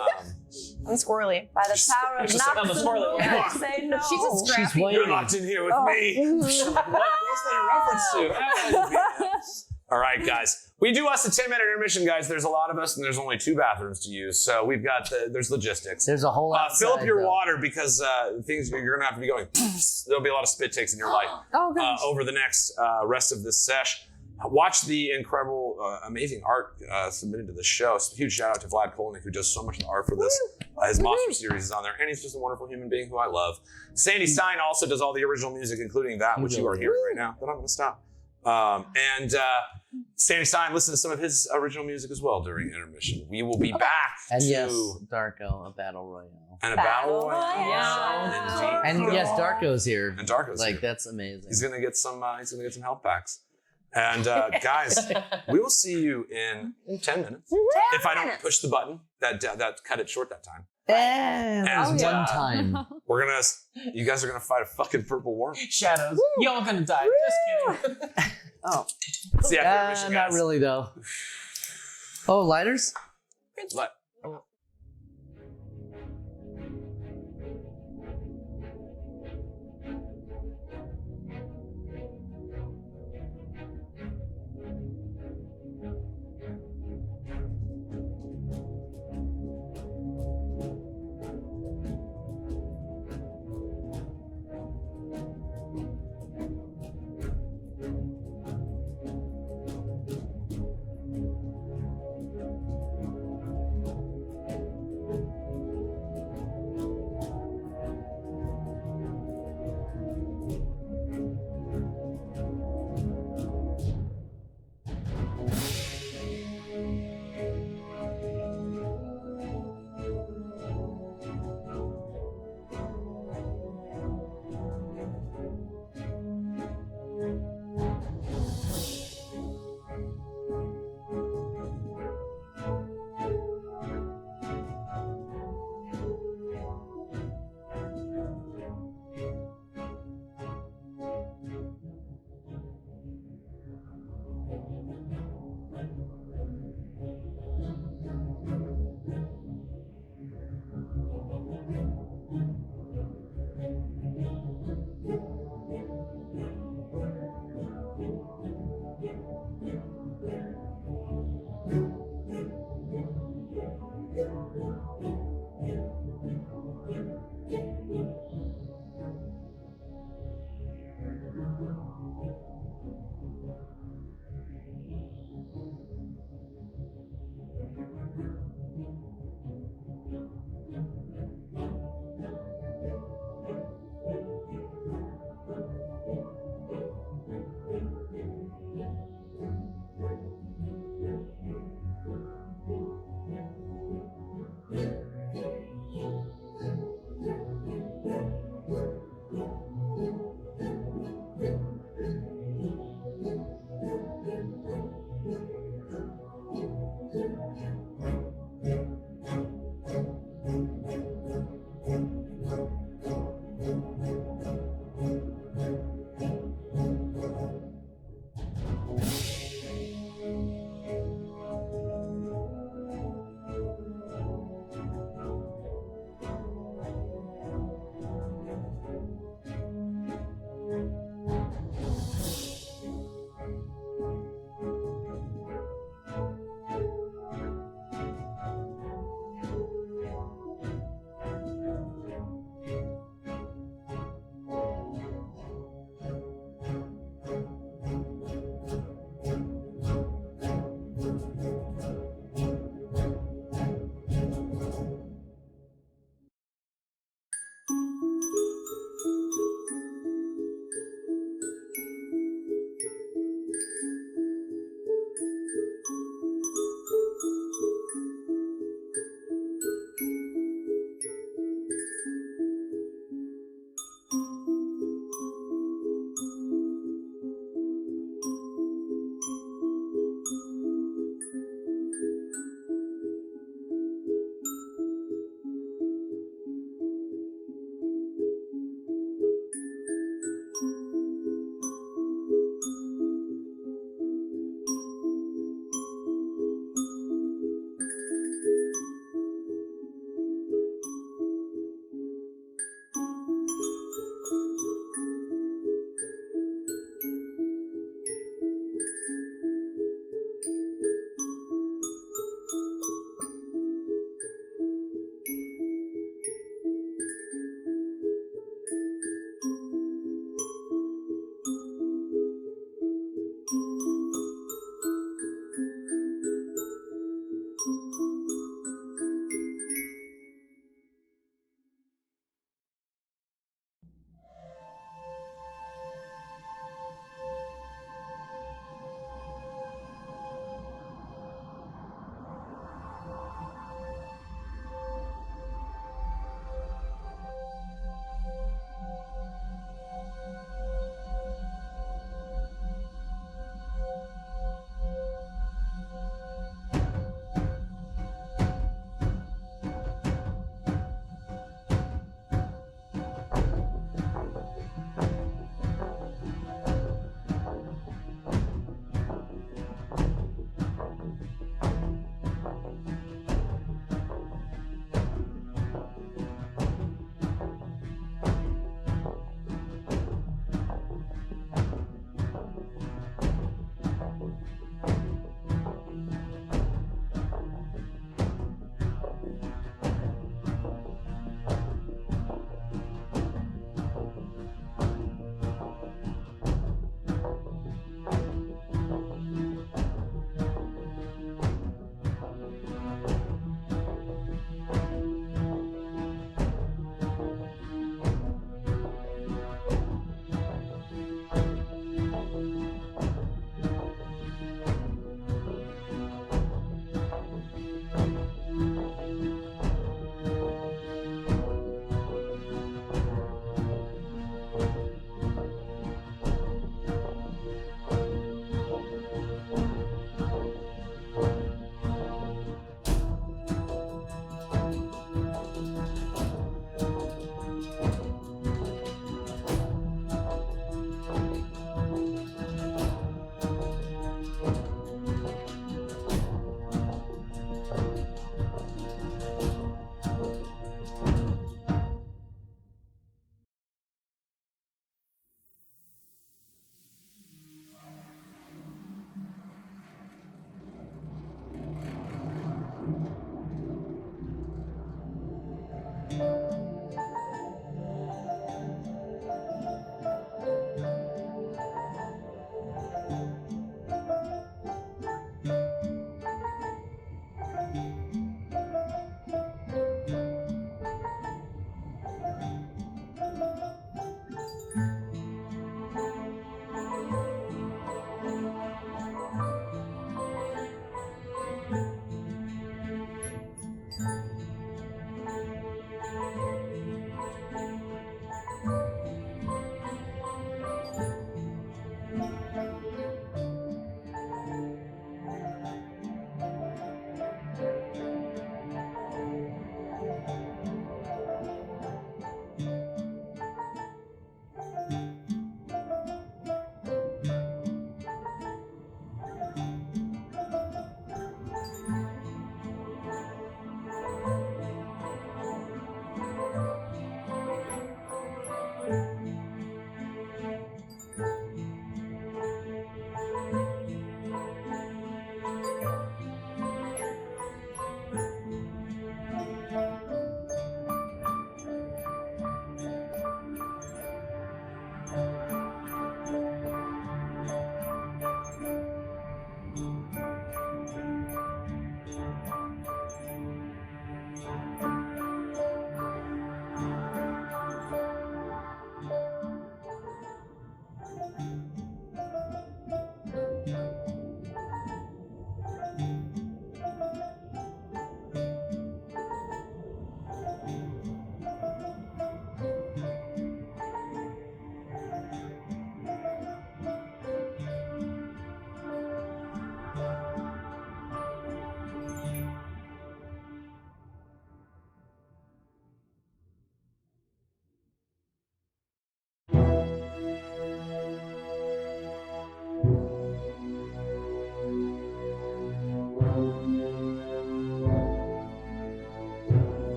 Speaker 6: I'm squirrely.
Speaker 1: By the power of
Speaker 4: just on the squirrely one.
Speaker 1: I say no.
Speaker 6: She's a
Speaker 3: She's
Speaker 6: scrappy.
Speaker 3: waiting.
Speaker 8: You're locked in here with me. What's that a reference to? All right, guys. We do us a 10-minute intermission, guys. There's a lot of us, and there's only 2 bathrooms to use. So we've got there's logistics.
Speaker 3: There's a whole outside,
Speaker 8: fill up your
Speaker 3: though.
Speaker 8: water because things you're gonna have to be going. There'll be a lot of spit takes in your life over the next rest of this sesh. Watch the incredible, amazing art submitted to the show. So huge shout out to Vlad Kolnick, who does so much of the art for this. His monster series is on there, and he's just a wonderful human being who I love. Sandy Stein also does all the original music, including that which you are hearing right now. But I'm gonna stop. Sandy Stein listened to some of his original music as well during intermission. We will be back
Speaker 3: And
Speaker 8: to
Speaker 3: yes, Darko, a battle royale.
Speaker 8: and a battle royale.
Speaker 3: And yes, Darko's here.
Speaker 8: And Darko's
Speaker 3: like
Speaker 8: here.
Speaker 3: that's amazing.
Speaker 8: He's gonna get some health packs. And guys, we will see you in 10 minutes. If I don't push the button that cut it short that time. And
Speaker 3: one time.
Speaker 8: you guys are gonna fight a fucking purple worm.
Speaker 4: Shadows. Y'all gonna die. Just kidding.
Speaker 8: See you after intermission, guys.
Speaker 3: Not really though. Oh, lighters?
Speaker 8: Let-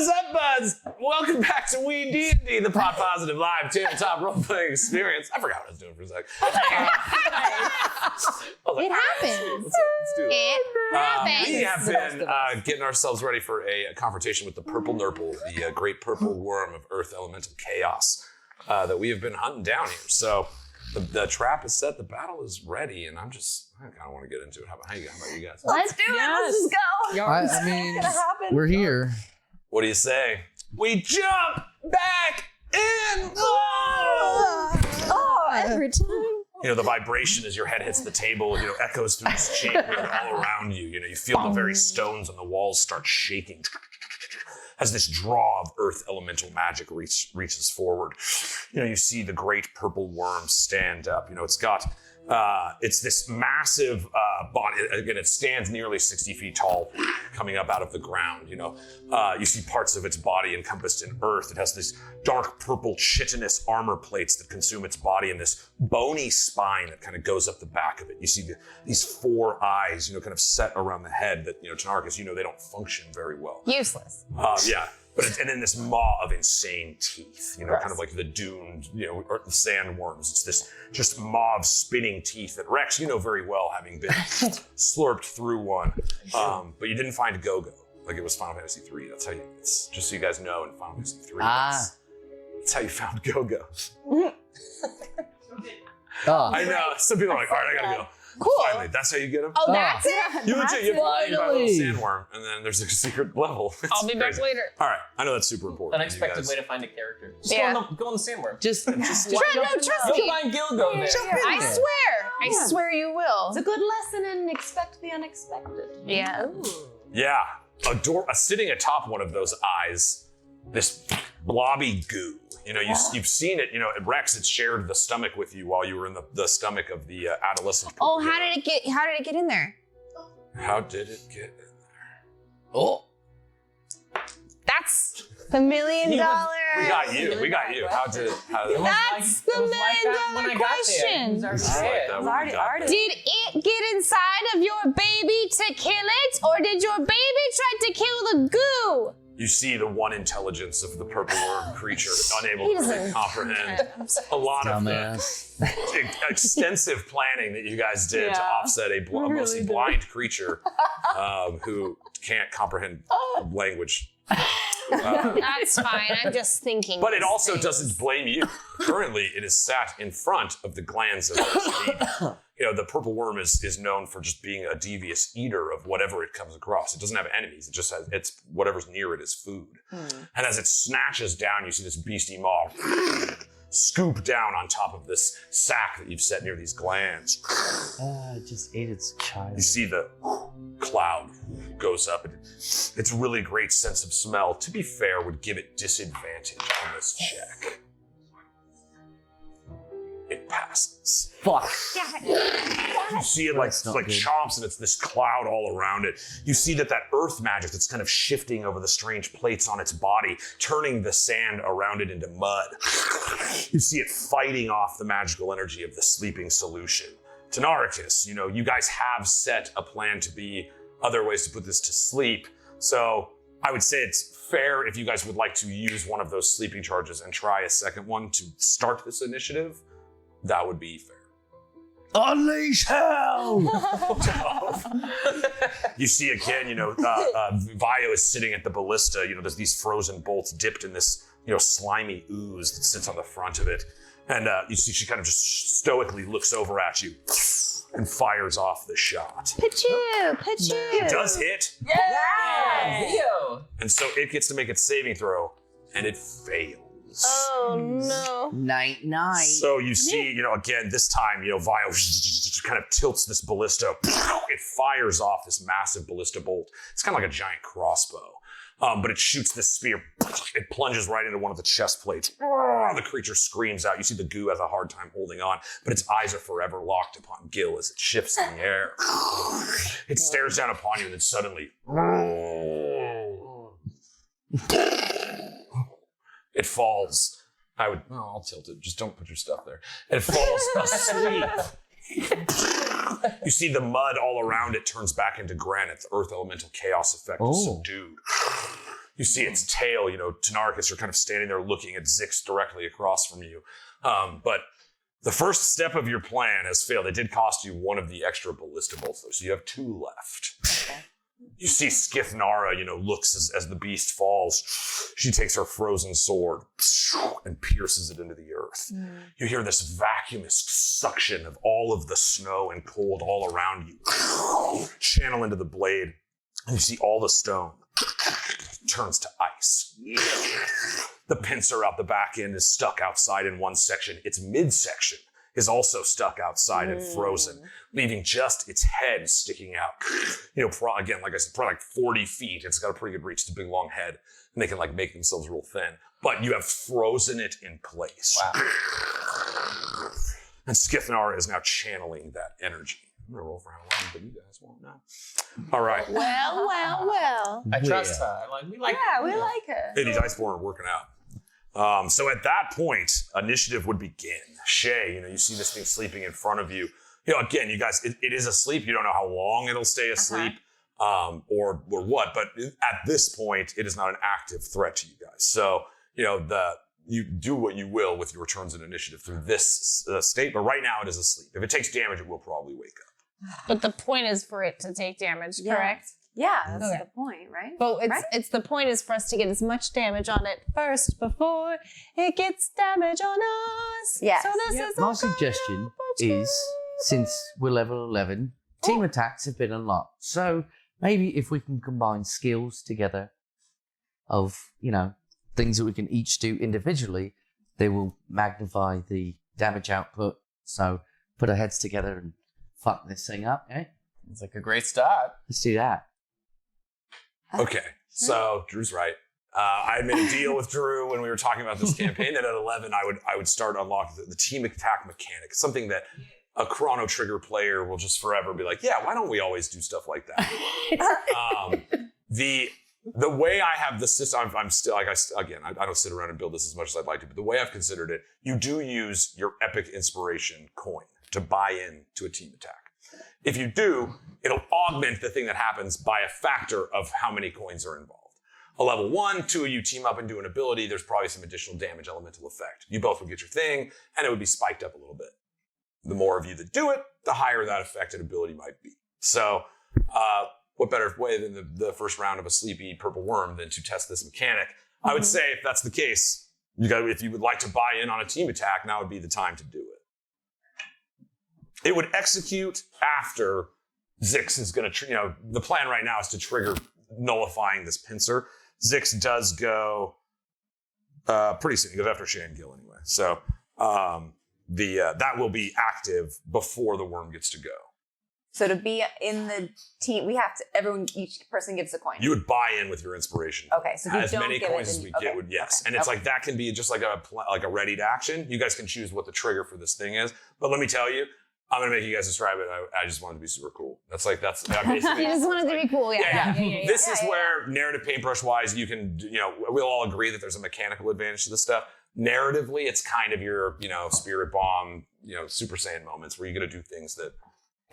Speaker 2: What's up, buds? Welcome back to WeeDnD, the Pot Positive Live tabletop role-playing experience. I forgot what I was doing for a sec.
Speaker 6: It happens.
Speaker 2: Let's do it.
Speaker 6: It happens.
Speaker 2: We have been getting ourselves ready for a confrontation with the Purple Nurple, the great purple worm of Earth Elemental Chaos that we have been hunting down here. So the trap is set, the battle is ready, and I kind of want to get into it. How about you guys?
Speaker 1: Let's do it. Let's just go.
Speaker 3: I mean, we're here.
Speaker 2: What do you say? We jump back in.
Speaker 1: Oh, every time.
Speaker 8: You know, the vibration as your head hits the table, you know, echoes through this chamber all around you. You know, you feel the very stones on the walls start shaking as this draw of earth elemental magic reaches forward. You know, you see the great purple worm stand up. You know, it's this massive body. Again, it stands nearly 60 feet tall, coming up out of the ground. You know, you see parts of its body encompassed in earth. It has these dark purple chitinous armor plates that consume its body, and this bony spine that kind of goes up the back of it. You see these 4 eyes, you know, kind of set around the head that, you know, Tynaricus, you know, they don't function very well.
Speaker 6: Useless.
Speaker 8: Yeah. And then this maw of insane teeth, you know, kind of like the doomed, you know, or the sandworms. It's this just maw of spinning teeth that Reks, you know very well, having been slurped through one. But you didn't find Go-Go like it was Final Fantasy 3. That's how it's just so you guys know, in Final Fantasy 3, that's how you found Go-Go. I know. Some people are like, all right, I gotta go.
Speaker 1: Cool.
Speaker 8: Finally, that's how you get them?
Speaker 1: Oh, that's it?
Speaker 8: You legit, you have to buy a little
Speaker 3: Finally.
Speaker 8: sandworm, and then there's a secret level. It's
Speaker 6: I'll be back
Speaker 8: crazy.
Speaker 6: later.
Speaker 8: All right, I know that's super important.
Speaker 4: Unexpected way to find a character. Just
Speaker 6: Yeah.
Speaker 4: go on the sandworm.
Speaker 3: Just
Speaker 6: Trust
Speaker 4: You'll
Speaker 6: me.
Speaker 4: find Gilgo there.
Speaker 6: I swear you will.
Speaker 1: It's a good lesson in expect the unexpected.
Speaker 6: Yeah.
Speaker 8: Yeah, sitting atop one of those eyes, this blobby goo. You know, you've seen it. You know, at Reks, it shared the stomach with you while you were in the stomach of the adolescent.
Speaker 6: Oh, how did it get in there?
Speaker 8: How did it get in there?
Speaker 3: oh,
Speaker 6: That's the $1 million.
Speaker 8: We got you. How did it?
Speaker 6: That's the $1 million question. Did it get inside of your baby to kill it, or did your baby try to kill the goo?
Speaker 8: You see the one intelligence of the purple worm creature, unable to comprehend a lot of the extensive planning that you guys did to offset a mostly blind creature who can't comprehend language.
Speaker 6: That's fine. I'm just thinking.
Speaker 8: But it also doesn't blame you. Currently, it is sat in front of the glands of its baby. You know, the purple worm is known for just being a devious eater of whatever it comes across. It doesn't have enemies. It just has whatever's near it is food. And as it snatches down, you see this beastie maw scoop down on top of this sack that you've set near these glands.
Speaker 3: it just ate its child.
Speaker 8: You see the cloud goes up. And its really great sense of smell, to be fair, would give it disadvantage on this check. It passes.
Speaker 3: Fuck.
Speaker 8: You see it like
Speaker 3: not good.
Speaker 8: chomps, and it's this cloud all around it. You see that earth magic that's kind of shifting over the strange plates on its body, turning the sand around it into mud. You see it fighting off the magical energy of the sleeping solution. Tynaricus, you know, you guys have set a plan to be other ways to put this to sleep. So I would say it's fair if you guys would like to use one of those sleeping charges and try a second one to start this initiative. That would be fair.
Speaker 3: Unleash hell!
Speaker 8: You see again, you know, Vio is sitting at the ballista. You know, there's these frozen bolts dipped in this, you know, slimy ooze that sits on the front of it. And you see she kind of just stoically looks over at you and fires off the shot.
Speaker 6: Pichu.
Speaker 8: It does hit.
Speaker 4: Yo.
Speaker 8: And so it gets to make its saving throw, and it fails.
Speaker 6: Oh no.
Speaker 3: Night.
Speaker 8: So you see, you know, again, this time, you know, Vio kind of tilts this ballista. It fires off this massive ballista bolt. It's kind of like a giant crossbow. But it shoots this spear. It plunges right into one of the chest plates. The creature screams out. You see the goo has a hard time holding on, but its eyes are forever locked upon Gil as it shifts in the air. It stares down upon you and then suddenly... It falls. I'll tilt it. Just don't put your stuff there. It falls asleep. You see the mud all around it turns back into granite. The earth elemental chaos effect is subdued. You see its tail, Tynaricus are kind of standing there looking at Zix directly across from you. But the first step of your plan has failed. It did cost you one of the extra ballista bolts, though, so you have 2 left. Okay. You see Skithnara, looks as the beast falls. She takes her frozen sword and pierces it into the earth. You hear this vacuumous suction of all of the snow and cold all around you channel into the blade, and you see all the stone turns to ice. The pincer out the back end is stuck outside in one section. Its midsection is also stuck outside and frozen, leaving just its head sticking out. Again, like I said, probably like 40 feet. It's got a pretty good reach. It's a big, long head, and they can like make themselves real thin. But you have frozen it in place.
Speaker 4: Wow.
Speaker 8: And Skithnara is now channeling that energy. I'm gonna roll for how long, but you guys won't know. All right.
Speaker 1: Well.
Speaker 4: I trust her. We like
Speaker 1: her.
Speaker 8: Hey, these Icebourn are working out. So at that point, initiative would begin. Shay, you see this thing sleeping in front of you. Again, you guys, it is asleep. You don't know how long it'll stay asleep, or what. But at this point, it is not an active threat to you guys. So you do what you will with your turns in initiative through this state. But right now, it is asleep. If it takes damage, it will probably wake up.
Speaker 6: But the point is for it to take damage, correct?
Speaker 1: Yeah, that's the point, right?
Speaker 6: But it's the point is for us to get as much damage on it first before it gets damage on us.
Speaker 1: Yes.
Speaker 6: So this is
Speaker 3: My suggestion is, since we're level 11, team attacks have been unlocked. So maybe if we can combine skills together of, things that we can each do individually, they will magnify the damage output. So put our heads together and fuck this thing up, eh?
Speaker 4: It's like a great start.
Speaker 3: Let's do that.
Speaker 8: Okay, so Drew's right. I had made a deal with Drew when we were talking about this campaign that at 11 I would start unlocking the team attack mechanic, something that a Chrono Trigger player will just forever be like, yeah, why don't we always do stuff like that? The way I have the system, I'm still, I don't sit around and build this as much as I'd like to, but the way I've considered it, you do use your epic inspiration coin to buy in to a team attack. If you do, it'll augment the thing that happens by a factor of how many coins are involved. A level 1, 2 of you team up and do an ability, there's probably some additional damage elemental effect. You both would get your thing, and it would be spiked up a little bit. The more of you that do it, the higher that affected ability might be. So, what better way than the first round of a sleepy purple worm than to test this mechanic? I would say if that's the case, if you would like to buy in on a team attack, now would be the time to do it. It would execute after Zix is going to, the plan right now is to trigger nullifying this pincer. Zix does go pretty soon. He goes after Shay and Gil anyway. So that will be active before the worm gets to go.
Speaker 1: So to be in the team, each person gives a coin.
Speaker 8: You would buy in with your inspiration.
Speaker 1: Okay, so if you
Speaker 8: as
Speaker 1: don't
Speaker 8: many
Speaker 1: give
Speaker 8: coins
Speaker 1: it,
Speaker 8: as we get would, yes. And it's like that can be just like a ready to action. You guys can choose what the trigger for this thing is. But let me tell you, I'm gonna make you guys describe it. I just want it to be super cool. That's basically.
Speaker 6: You just want it to be cool, yeah.
Speaker 8: This is where narrative paintbrush wise, you can, we'll all agree that there's a mechanical advantage to this stuff. Narratively, it's kind of your, spirit bomb, Super Saiyan moments where you're gonna do things that.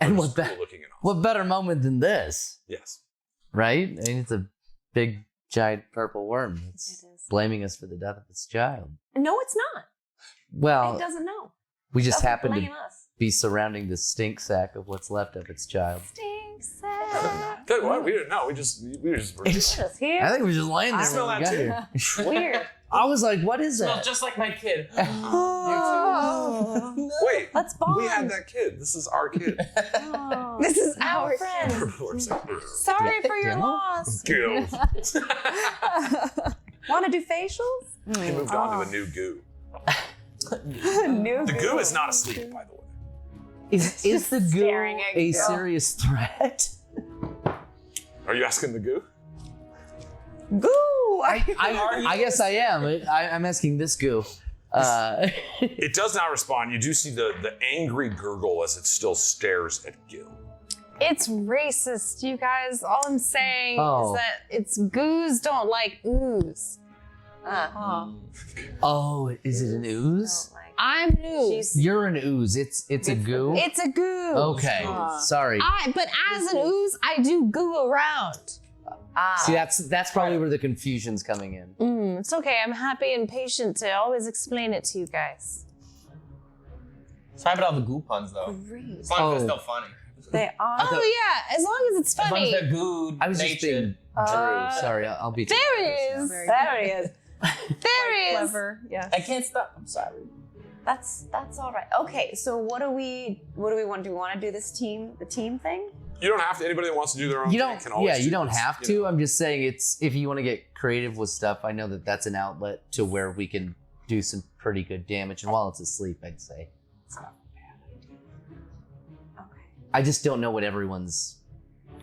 Speaker 3: And what better moment than this?
Speaker 8: Yes.
Speaker 3: Right? I mean, it's a big, giant purple worm. It's blaming us for the death of its child.
Speaker 1: No, it's not.
Speaker 3: Well,
Speaker 1: it doesn't know.
Speaker 3: We just happen to
Speaker 1: us.
Speaker 3: Be surrounding the stink sack of what's left of its child.
Speaker 1: Stink sack.
Speaker 8: What? We didn't know. We just
Speaker 1: Just here.
Speaker 3: I think we were just laying there.
Speaker 8: I smell that too.
Speaker 1: Weird.
Speaker 3: I was like, what is
Speaker 4: Smell
Speaker 3: that?
Speaker 4: just like my kid.
Speaker 8: Wait,
Speaker 1: let's bond.
Speaker 8: We had that kid. This is our kid.
Speaker 1: This is our friend.
Speaker 6: Sorry for your loss.
Speaker 8: Gil.
Speaker 1: Want to do facials?
Speaker 8: He moved on to a new goo. The goo is not asleep, by the way.
Speaker 3: Is the goo
Speaker 1: staring at
Speaker 3: a
Speaker 1: Gil.
Speaker 3: serious threat?
Speaker 8: Are you asking the goo?
Speaker 1: Goo.
Speaker 3: I guess I am. I'm asking this goo.
Speaker 8: It does not respond. You do see the angry gurgle as it still stares at Gil.
Speaker 6: It's racist, you guys. All I'm saying
Speaker 3: Oh.
Speaker 6: is that it's goos don't like ooze.
Speaker 3: Oh, is it an ooze?
Speaker 6: I'm an ooze.
Speaker 3: You're an ooze. It's a goo.
Speaker 6: It's a goo.
Speaker 3: Okay, sorry.
Speaker 6: But as an ooze, I do goo around.
Speaker 3: See, that's probably where the confusion's coming in.
Speaker 6: It's okay. I'm happy and patient to always explain it to you guys.
Speaker 4: Sorry about all the goo puns, though.
Speaker 6: Great.
Speaker 4: As long as they're still funny.
Speaker 1: They are.
Speaker 6: Oh yeah, as long as it's
Speaker 4: As long as
Speaker 6: funny.
Speaker 4: they're good,
Speaker 3: I was just being
Speaker 4: natured.
Speaker 3: Drew. Sorry, I'll be.
Speaker 6: There it is.
Speaker 1: There he is.
Speaker 6: There it is.
Speaker 5: Clever. Yes.
Speaker 4: I can't stop. I'm sorry.
Speaker 1: That's all right. Okay, so what do we want to do? Do we want to do the team thing?
Speaker 8: You don't have to. Anybody that wants to do their own
Speaker 3: You
Speaker 8: thing
Speaker 3: don't.
Speaker 8: can always
Speaker 3: Yeah,
Speaker 8: do
Speaker 3: you don't
Speaker 8: this,
Speaker 3: have
Speaker 8: you
Speaker 3: to.
Speaker 8: know.
Speaker 3: I'm just saying it's if you want to get creative with stuff. I know that that's an outlet to where we can do some pretty good damage. And while it's asleep, I'd say it's not bad.
Speaker 1: Okay.
Speaker 3: I just don't know what everyone's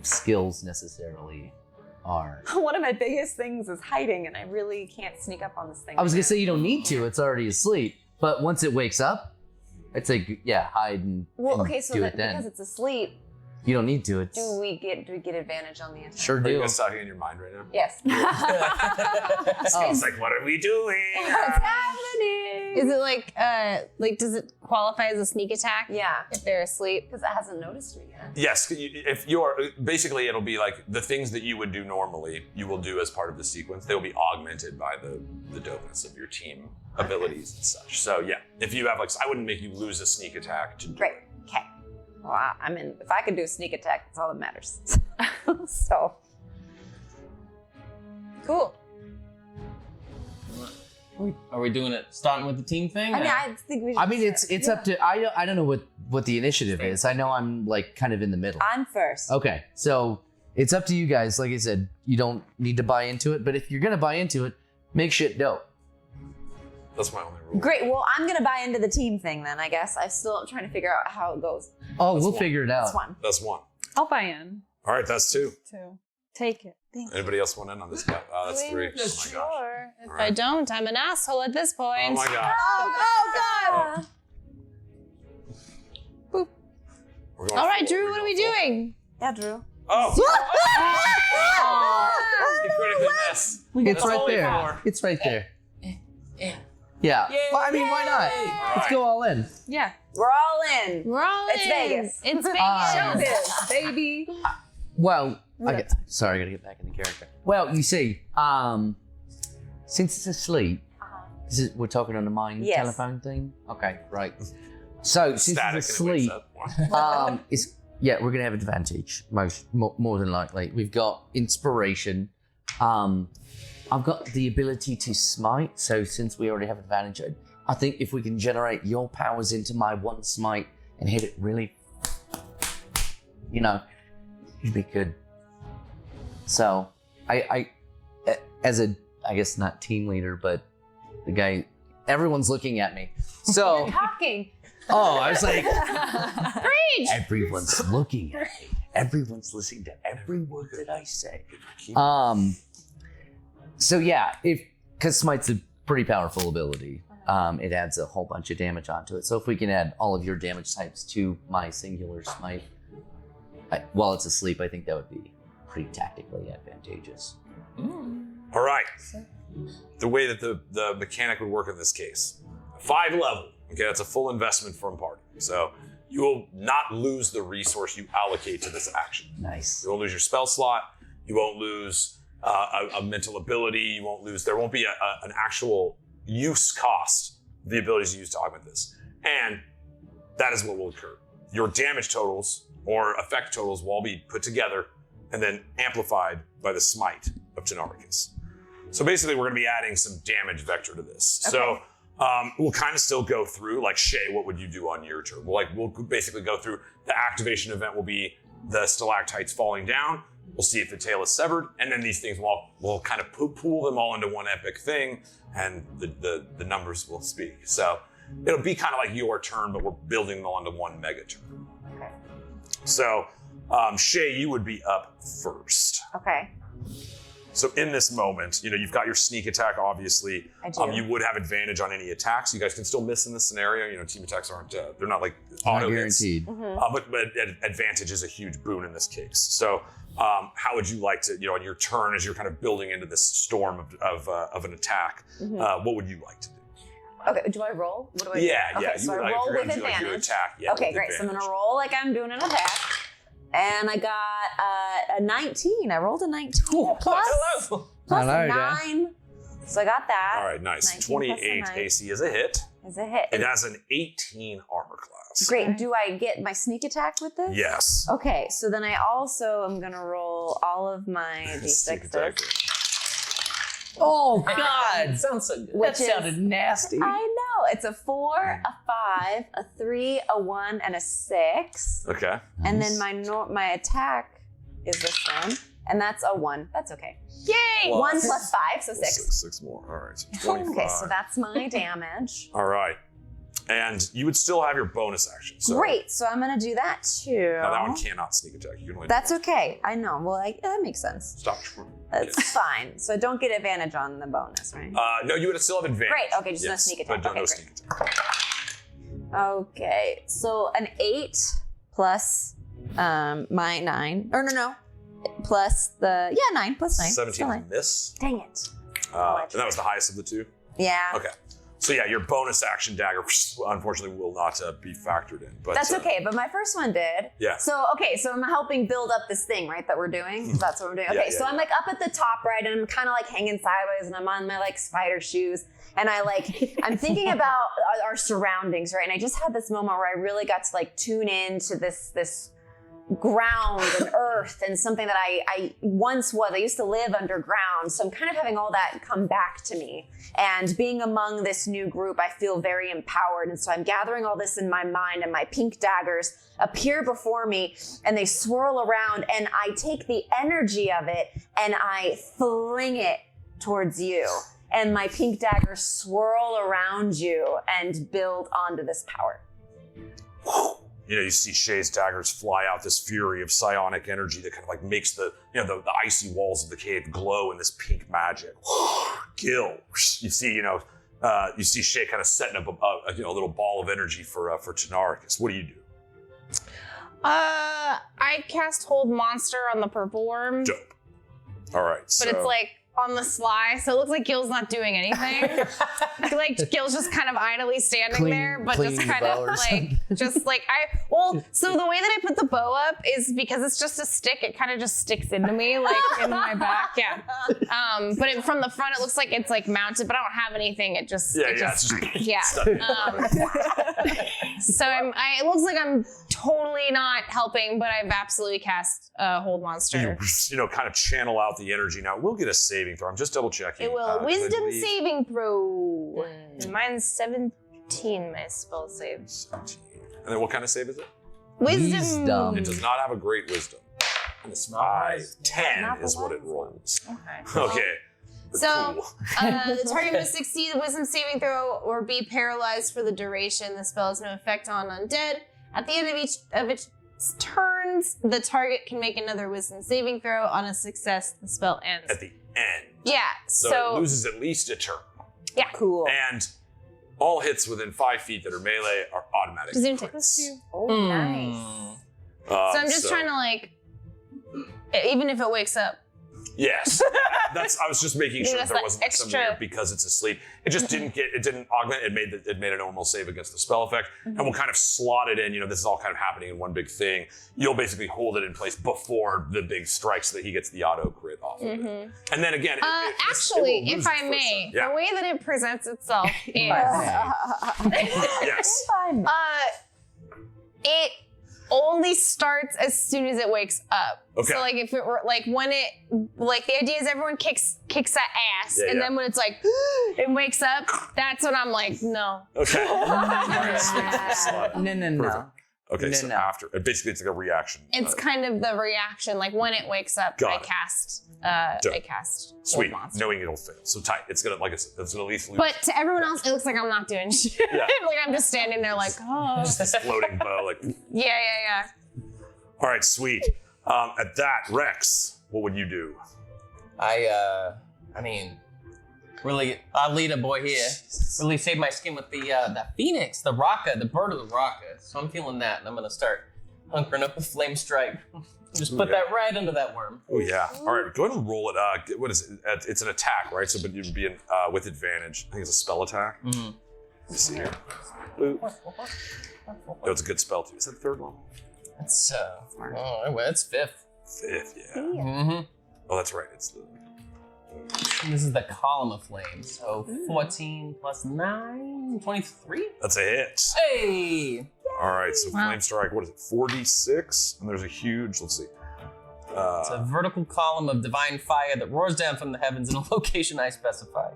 Speaker 3: skills necessarily are.
Speaker 1: One of my biggest things is hiding, and I really can't sneak up on this thing.
Speaker 3: I was gonna say you don't need to. It's already asleep. But once it wakes up, I'd say yeah, hide and,
Speaker 1: Well,
Speaker 3: and
Speaker 1: okay, so
Speaker 3: do
Speaker 1: that,
Speaker 3: it then.
Speaker 1: because it's asleep,
Speaker 3: You don't need to. It's
Speaker 1: do we get advantage on the attack?
Speaker 3: sure
Speaker 8: Are you
Speaker 3: do.
Speaker 8: guys talking in your mind right now?
Speaker 1: Yes.
Speaker 8: It's like, what are we doing?
Speaker 1: What's happening?
Speaker 6: Is it like does it qualify as a sneak attack?
Speaker 1: Yeah,
Speaker 6: If they're asleep?
Speaker 1: because it hasn't noticed me yet.
Speaker 8: Yes, if you're basically, it'll be like the things that you would do normally, you will do as part of the sequence. They'll be augmented by the dopeness of your team abilities and such. So yeah, if you have I wouldn't make you lose a sneak attack to do
Speaker 1: Great.
Speaker 8: it.
Speaker 1: Okay. Well, I mean, if I could do a sneak attack, that's all that matters. So.
Speaker 6: Cool.
Speaker 4: Are we doing it starting with the team thing?
Speaker 1: I mean,
Speaker 4: or-
Speaker 1: I think we should.
Speaker 3: I mean, it's up to I don't know what the initiative is. I know I'm like kind of in the middle.
Speaker 1: I'm first.
Speaker 3: Okay, so it's up to you guys. Like I said, you don't need to buy into it, but if you're gonna buy into it, make shit dope.
Speaker 8: That's my only rule.
Speaker 1: Great. Well, I'm gonna buy into the team thing then. I guess I'm still trying to figure out how it goes.
Speaker 3: Oh, we'll
Speaker 1: one.
Speaker 3: figure it out.
Speaker 1: That's one.
Speaker 8: That's one.
Speaker 5: I'll buy in
Speaker 8: All right, that's two.
Speaker 5: too. Take it. Thanks.
Speaker 8: Anybody else want in on this? That's three. Oh my gosh.
Speaker 6: Sure. If
Speaker 8: All
Speaker 6: I
Speaker 8: right.
Speaker 6: don't, I'm an asshole at this point.
Speaker 8: Oh my god.
Speaker 1: Oh God.
Speaker 8: We're going
Speaker 6: All right,
Speaker 8: full.
Speaker 6: Drew,
Speaker 8: We're
Speaker 6: what are
Speaker 8: going
Speaker 6: we
Speaker 8: full.
Speaker 6: doing?
Speaker 1: Yeah, Drew.
Speaker 8: Oh! You critically miss.
Speaker 3: It's right
Speaker 8: only
Speaker 3: there.
Speaker 8: four.
Speaker 3: It's right there. Yeah. Well, I mean, why not? Let's
Speaker 8: right.
Speaker 3: go all in.
Speaker 5: Yeah.
Speaker 1: We're all in.
Speaker 6: We're all
Speaker 1: It's
Speaker 6: in.
Speaker 1: Vegas.
Speaker 6: It's Vegas.
Speaker 5: Showbiz, baby.
Speaker 3: Well, sorry, I gotta get back in the character. Well, you see, since it's asleep, we're talking on the mind
Speaker 1: Yes.
Speaker 3: telephone thing. Okay, right. So since
Speaker 8: Static
Speaker 3: it's
Speaker 8: and it wakes
Speaker 3: asleep,
Speaker 8: up.
Speaker 3: we're gonna have advantage more than likely. We've got inspiration. I've got the ability to smite. So since we already have advantage, I think if we can generate your powers into my one smite and hit it really, it'd be good. So I as a, I guess not team leader, but the guy, everyone's looking at me. So
Speaker 1: Talking.
Speaker 3: I was like,
Speaker 6: Preach.
Speaker 3: everyone's looking at me. Everyone's listening to every word that I say. So yeah, because smite's a pretty powerful ability. It adds a whole bunch of damage onto it. So if we can add all of your damage types to my singular smite while it's asleep, I think that would be pretty tactically advantageous.
Speaker 8: All right. The way that the mechanic would work in this case, 5 level. Okay, that's a full investment from party. So you will not lose the resource you allocate to this action.
Speaker 3: Nice.
Speaker 8: You won't lose your spell slot. You won't lose a mental ability. You won't lose. There won't be an actual use cost of the abilities you use to augment this, and that is what will occur. Your damage totals or effect totals will all be put together and then amplified by the smite of Tynaricus. So basically, we're going to be adding some damage vector to this.
Speaker 1: Okay.
Speaker 8: So we'll kind of still go through, like, Shay, what would you do on your turn? We'll basically go through, the activation event will be the stalactites falling down. We'll see if the tail is severed, and then these things we'll kind of pool them all into one epic thing, and the numbers will speak. So it'll be kind of like your turn, but we're building them all into one mega turn.
Speaker 1: Okay.
Speaker 8: So Shay, you would be up first.
Speaker 1: Okay.
Speaker 8: So in this moment, you've got your sneak attack, obviously.
Speaker 1: I do.
Speaker 8: You would have advantage on any attacks. You guys can still miss in this scenario. Team attacks aren't, they're not like
Speaker 3: Not
Speaker 8: auto hits.
Speaker 3: guaranteed.
Speaker 8: But advantage is a huge boon in this case. So how would you like to, on your turn, as you're kind of building into this storm of an attack, what would you like to do?
Speaker 1: Okay, do I roll? What do I do?
Speaker 8: Yeah,
Speaker 1: Okay,
Speaker 8: yeah.
Speaker 1: so I
Speaker 8: if
Speaker 1: roll
Speaker 8: you're
Speaker 1: with
Speaker 8: gonna do like your
Speaker 1: advantage.
Speaker 8: attack, yeah.
Speaker 1: Okay,
Speaker 8: with
Speaker 1: great. So I'm
Speaker 8: advantage.
Speaker 1: gonna roll like I'm doing an attack. And I got a 19. I rolled a 19 plus
Speaker 4: Hello.
Speaker 1: plus
Speaker 3: Hello,
Speaker 1: 9. So I got that.
Speaker 8: All right, nice.
Speaker 1: 19 plus
Speaker 8: 28
Speaker 1: 9.
Speaker 8: AC is a hit.
Speaker 1: Is a hit.
Speaker 8: It has an 18 armor class.
Speaker 1: Great. Do I get my sneak attack with this?
Speaker 8: Yes.
Speaker 1: Okay, so then I also am going to roll all of my
Speaker 8: Sneak attack.
Speaker 1: d6s.
Speaker 3: Oh God!
Speaker 4: Sounds so good.
Speaker 3: That sounded nasty.
Speaker 1: I know. It's a 4, a 5, a 3, a 1, and a 6.
Speaker 8: Okay.
Speaker 1: And then my attack is this one. And that's a 1. That's okay.
Speaker 6: Yay!
Speaker 1: 1 plus 5, so 6.
Speaker 8: Six more. All right, so 25.
Speaker 1: Okay, so that's my damage.
Speaker 8: All right. And you would still have your bonus action. So
Speaker 1: Great, so I'm gonna do that too.
Speaker 8: Now that one cannot sneak attack. You can only
Speaker 1: That's okay. I know. Well, that makes sense.
Speaker 8: Stop.
Speaker 1: That's fine. So I don't get advantage on the bonus, right?
Speaker 8: No, you would still have advantage.
Speaker 1: Great, okay, just no
Speaker 8: Yes,
Speaker 1: sneak attack.
Speaker 8: But don't
Speaker 1: Okay,
Speaker 8: no
Speaker 1: great.
Speaker 8: sneak attack.
Speaker 1: Okay, so an 8 plus my 9. Or no. Plus 9 plus 9.
Speaker 8: 17
Speaker 1: Still
Speaker 8: is a
Speaker 1: 9.
Speaker 8: miss.
Speaker 1: Dang it.
Speaker 8: And that was the highest of the two?
Speaker 1: Yeah.
Speaker 8: Okay. So yeah, your bonus action dagger unfortunately will not be factored in. But
Speaker 1: That's okay, but my first one did.
Speaker 8: Yeah.
Speaker 1: So, okay, so I'm helping build up this thing, right, that we're doing? That's what I'm doing.
Speaker 8: Yeah,
Speaker 1: Okay,
Speaker 8: yeah,
Speaker 1: so I'm like up at the top, right, and I'm kind of like hanging sideways, and I'm on my like spider shoes, and I'm thinking about our surroundings, right, and I just had this moment where I really got to like tune in to this ground and earth and something that I once was. I used to live underground, so I'm kind of having all that come back to me. And being among this new group, I feel very empowered. And so I'm gathering all this in my mind, and my pink daggers appear before me, and they swirl around, and I take the energy of it and I fling it towards you. And my pink daggers swirl around you and build onto this power.
Speaker 8: you know, you see Shay's daggers fly out this fury of psionic energy that kind of like makes the icy walls of the cave glow in this pink magic. Gil, you see Shay kind of setting up a little ball of energy for Tynaricus. What do you do?
Speaker 6: I cast Hold Monster on the purple worm.
Speaker 8: Dope. All right,
Speaker 6: But it's like on the sly, so it looks like Gil's not doing anything. Like Gil's just kind of idly standing there, but just kind of like, so the way that I put the bow up is because it's just a stick, it kind of just sticks into me, like in my back, yeah. But from the front, it looks like it's like mounted, but I don't have anything, it just. So it looks like I'm totally not helping, but I've absolutely cast Hold Monster.
Speaker 8: You kind of channel out the energy. Now, we'll get a saving throw. I'm just double checking.
Speaker 6: It will. Wisdom saving throw. Mine's 17, my spell save.
Speaker 8: 17. And then what kind of save is it?
Speaker 6: Wisdom.
Speaker 8: It does not have a great wisdom. And it's 10 is what it rolls. Okay.
Speaker 6: So,
Speaker 8: Cool.
Speaker 6: the target must succeed the wisdom saving throw or be paralyzed for the duration. The spell has no effect on undead. At the end of its turns, the target can make another wisdom saving throw. On a success, the spell ends.
Speaker 8: At the end.
Speaker 6: Yeah.
Speaker 8: So it loses at least a turn.
Speaker 6: Yeah.
Speaker 1: Cool.
Speaker 8: And all hits within 5 feet that are melee are automatic.
Speaker 6: Presume to-
Speaker 8: crits.
Speaker 1: Oh, nice.
Speaker 6: So I'm just trying to like, even if it wakes up.
Speaker 8: Yes, I was just making sure
Speaker 6: That's
Speaker 8: there
Speaker 6: that
Speaker 8: wasn't some
Speaker 6: extra-
Speaker 8: weird because it's asleep. It just didn't augment. It made a normal save against the spell effect, and we'll kind of slot it in. This is all kind of happening in one big thing. You'll basically hold it in place before the big strike, so that he gets the auto crit off of it. And then again,
Speaker 6: Actually, if I may, the way that it presents itself is
Speaker 8: yes,
Speaker 6: it only starts as soon as it wakes up.
Speaker 8: Okay.
Speaker 6: So like if it were like when it like the idea is everyone kicks that ass, and then when it's like it wakes up, that's when I'm like, no.
Speaker 8: Okay.
Speaker 3: No.
Speaker 8: Okay, so after basically it's like a reaction.
Speaker 6: It's kind of the reaction, like when it wakes up, I cast
Speaker 8: Sweet,
Speaker 6: Hold Monster.
Speaker 8: knowing it'll fail. So tight. It's gonna at least lose.
Speaker 6: But to everyone else, it looks like I'm not doing shit.
Speaker 8: Yeah.
Speaker 6: Like I'm just standing there like, oh.
Speaker 8: Just this floating bow, like.
Speaker 6: Yeah.
Speaker 8: All right, sweet. At that, Reks, what would you do?
Speaker 4: Really, I'll lead a boy here. Really save my skin with the phoenix, the raka, the bird of the raka. So I'm feeling that, and I'm gonna start hunkering up a flame strike. Just put that right under that worm.
Speaker 8: Oh yeah. All right, go ahead and roll it. What is it? It's an attack, right? So, but you'd be with advantage. I think it's a spell attack.
Speaker 4: Mm-hmm.
Speaker 8: Let's see here. Boop. No, it's a good spell too. Is that the third one?
Speaker 4: That's it's 5th.
Speaker 8: 5th, yeah.
Speaker 4: Mm-hmm.
Speaker 8: Oh, that's right. It's the.
Speaker 4: This is the column of flames. So 14 plus 9, 23.
Speaker 8: That's a hit.
Speaker 4: Hey!
Speaker 8: All right, so Flame Strike, what is it, 46? And there's a huge, let's see.
Speaker 4: It's a vertical column of divine fire that roars down from the heavens in a location I specify.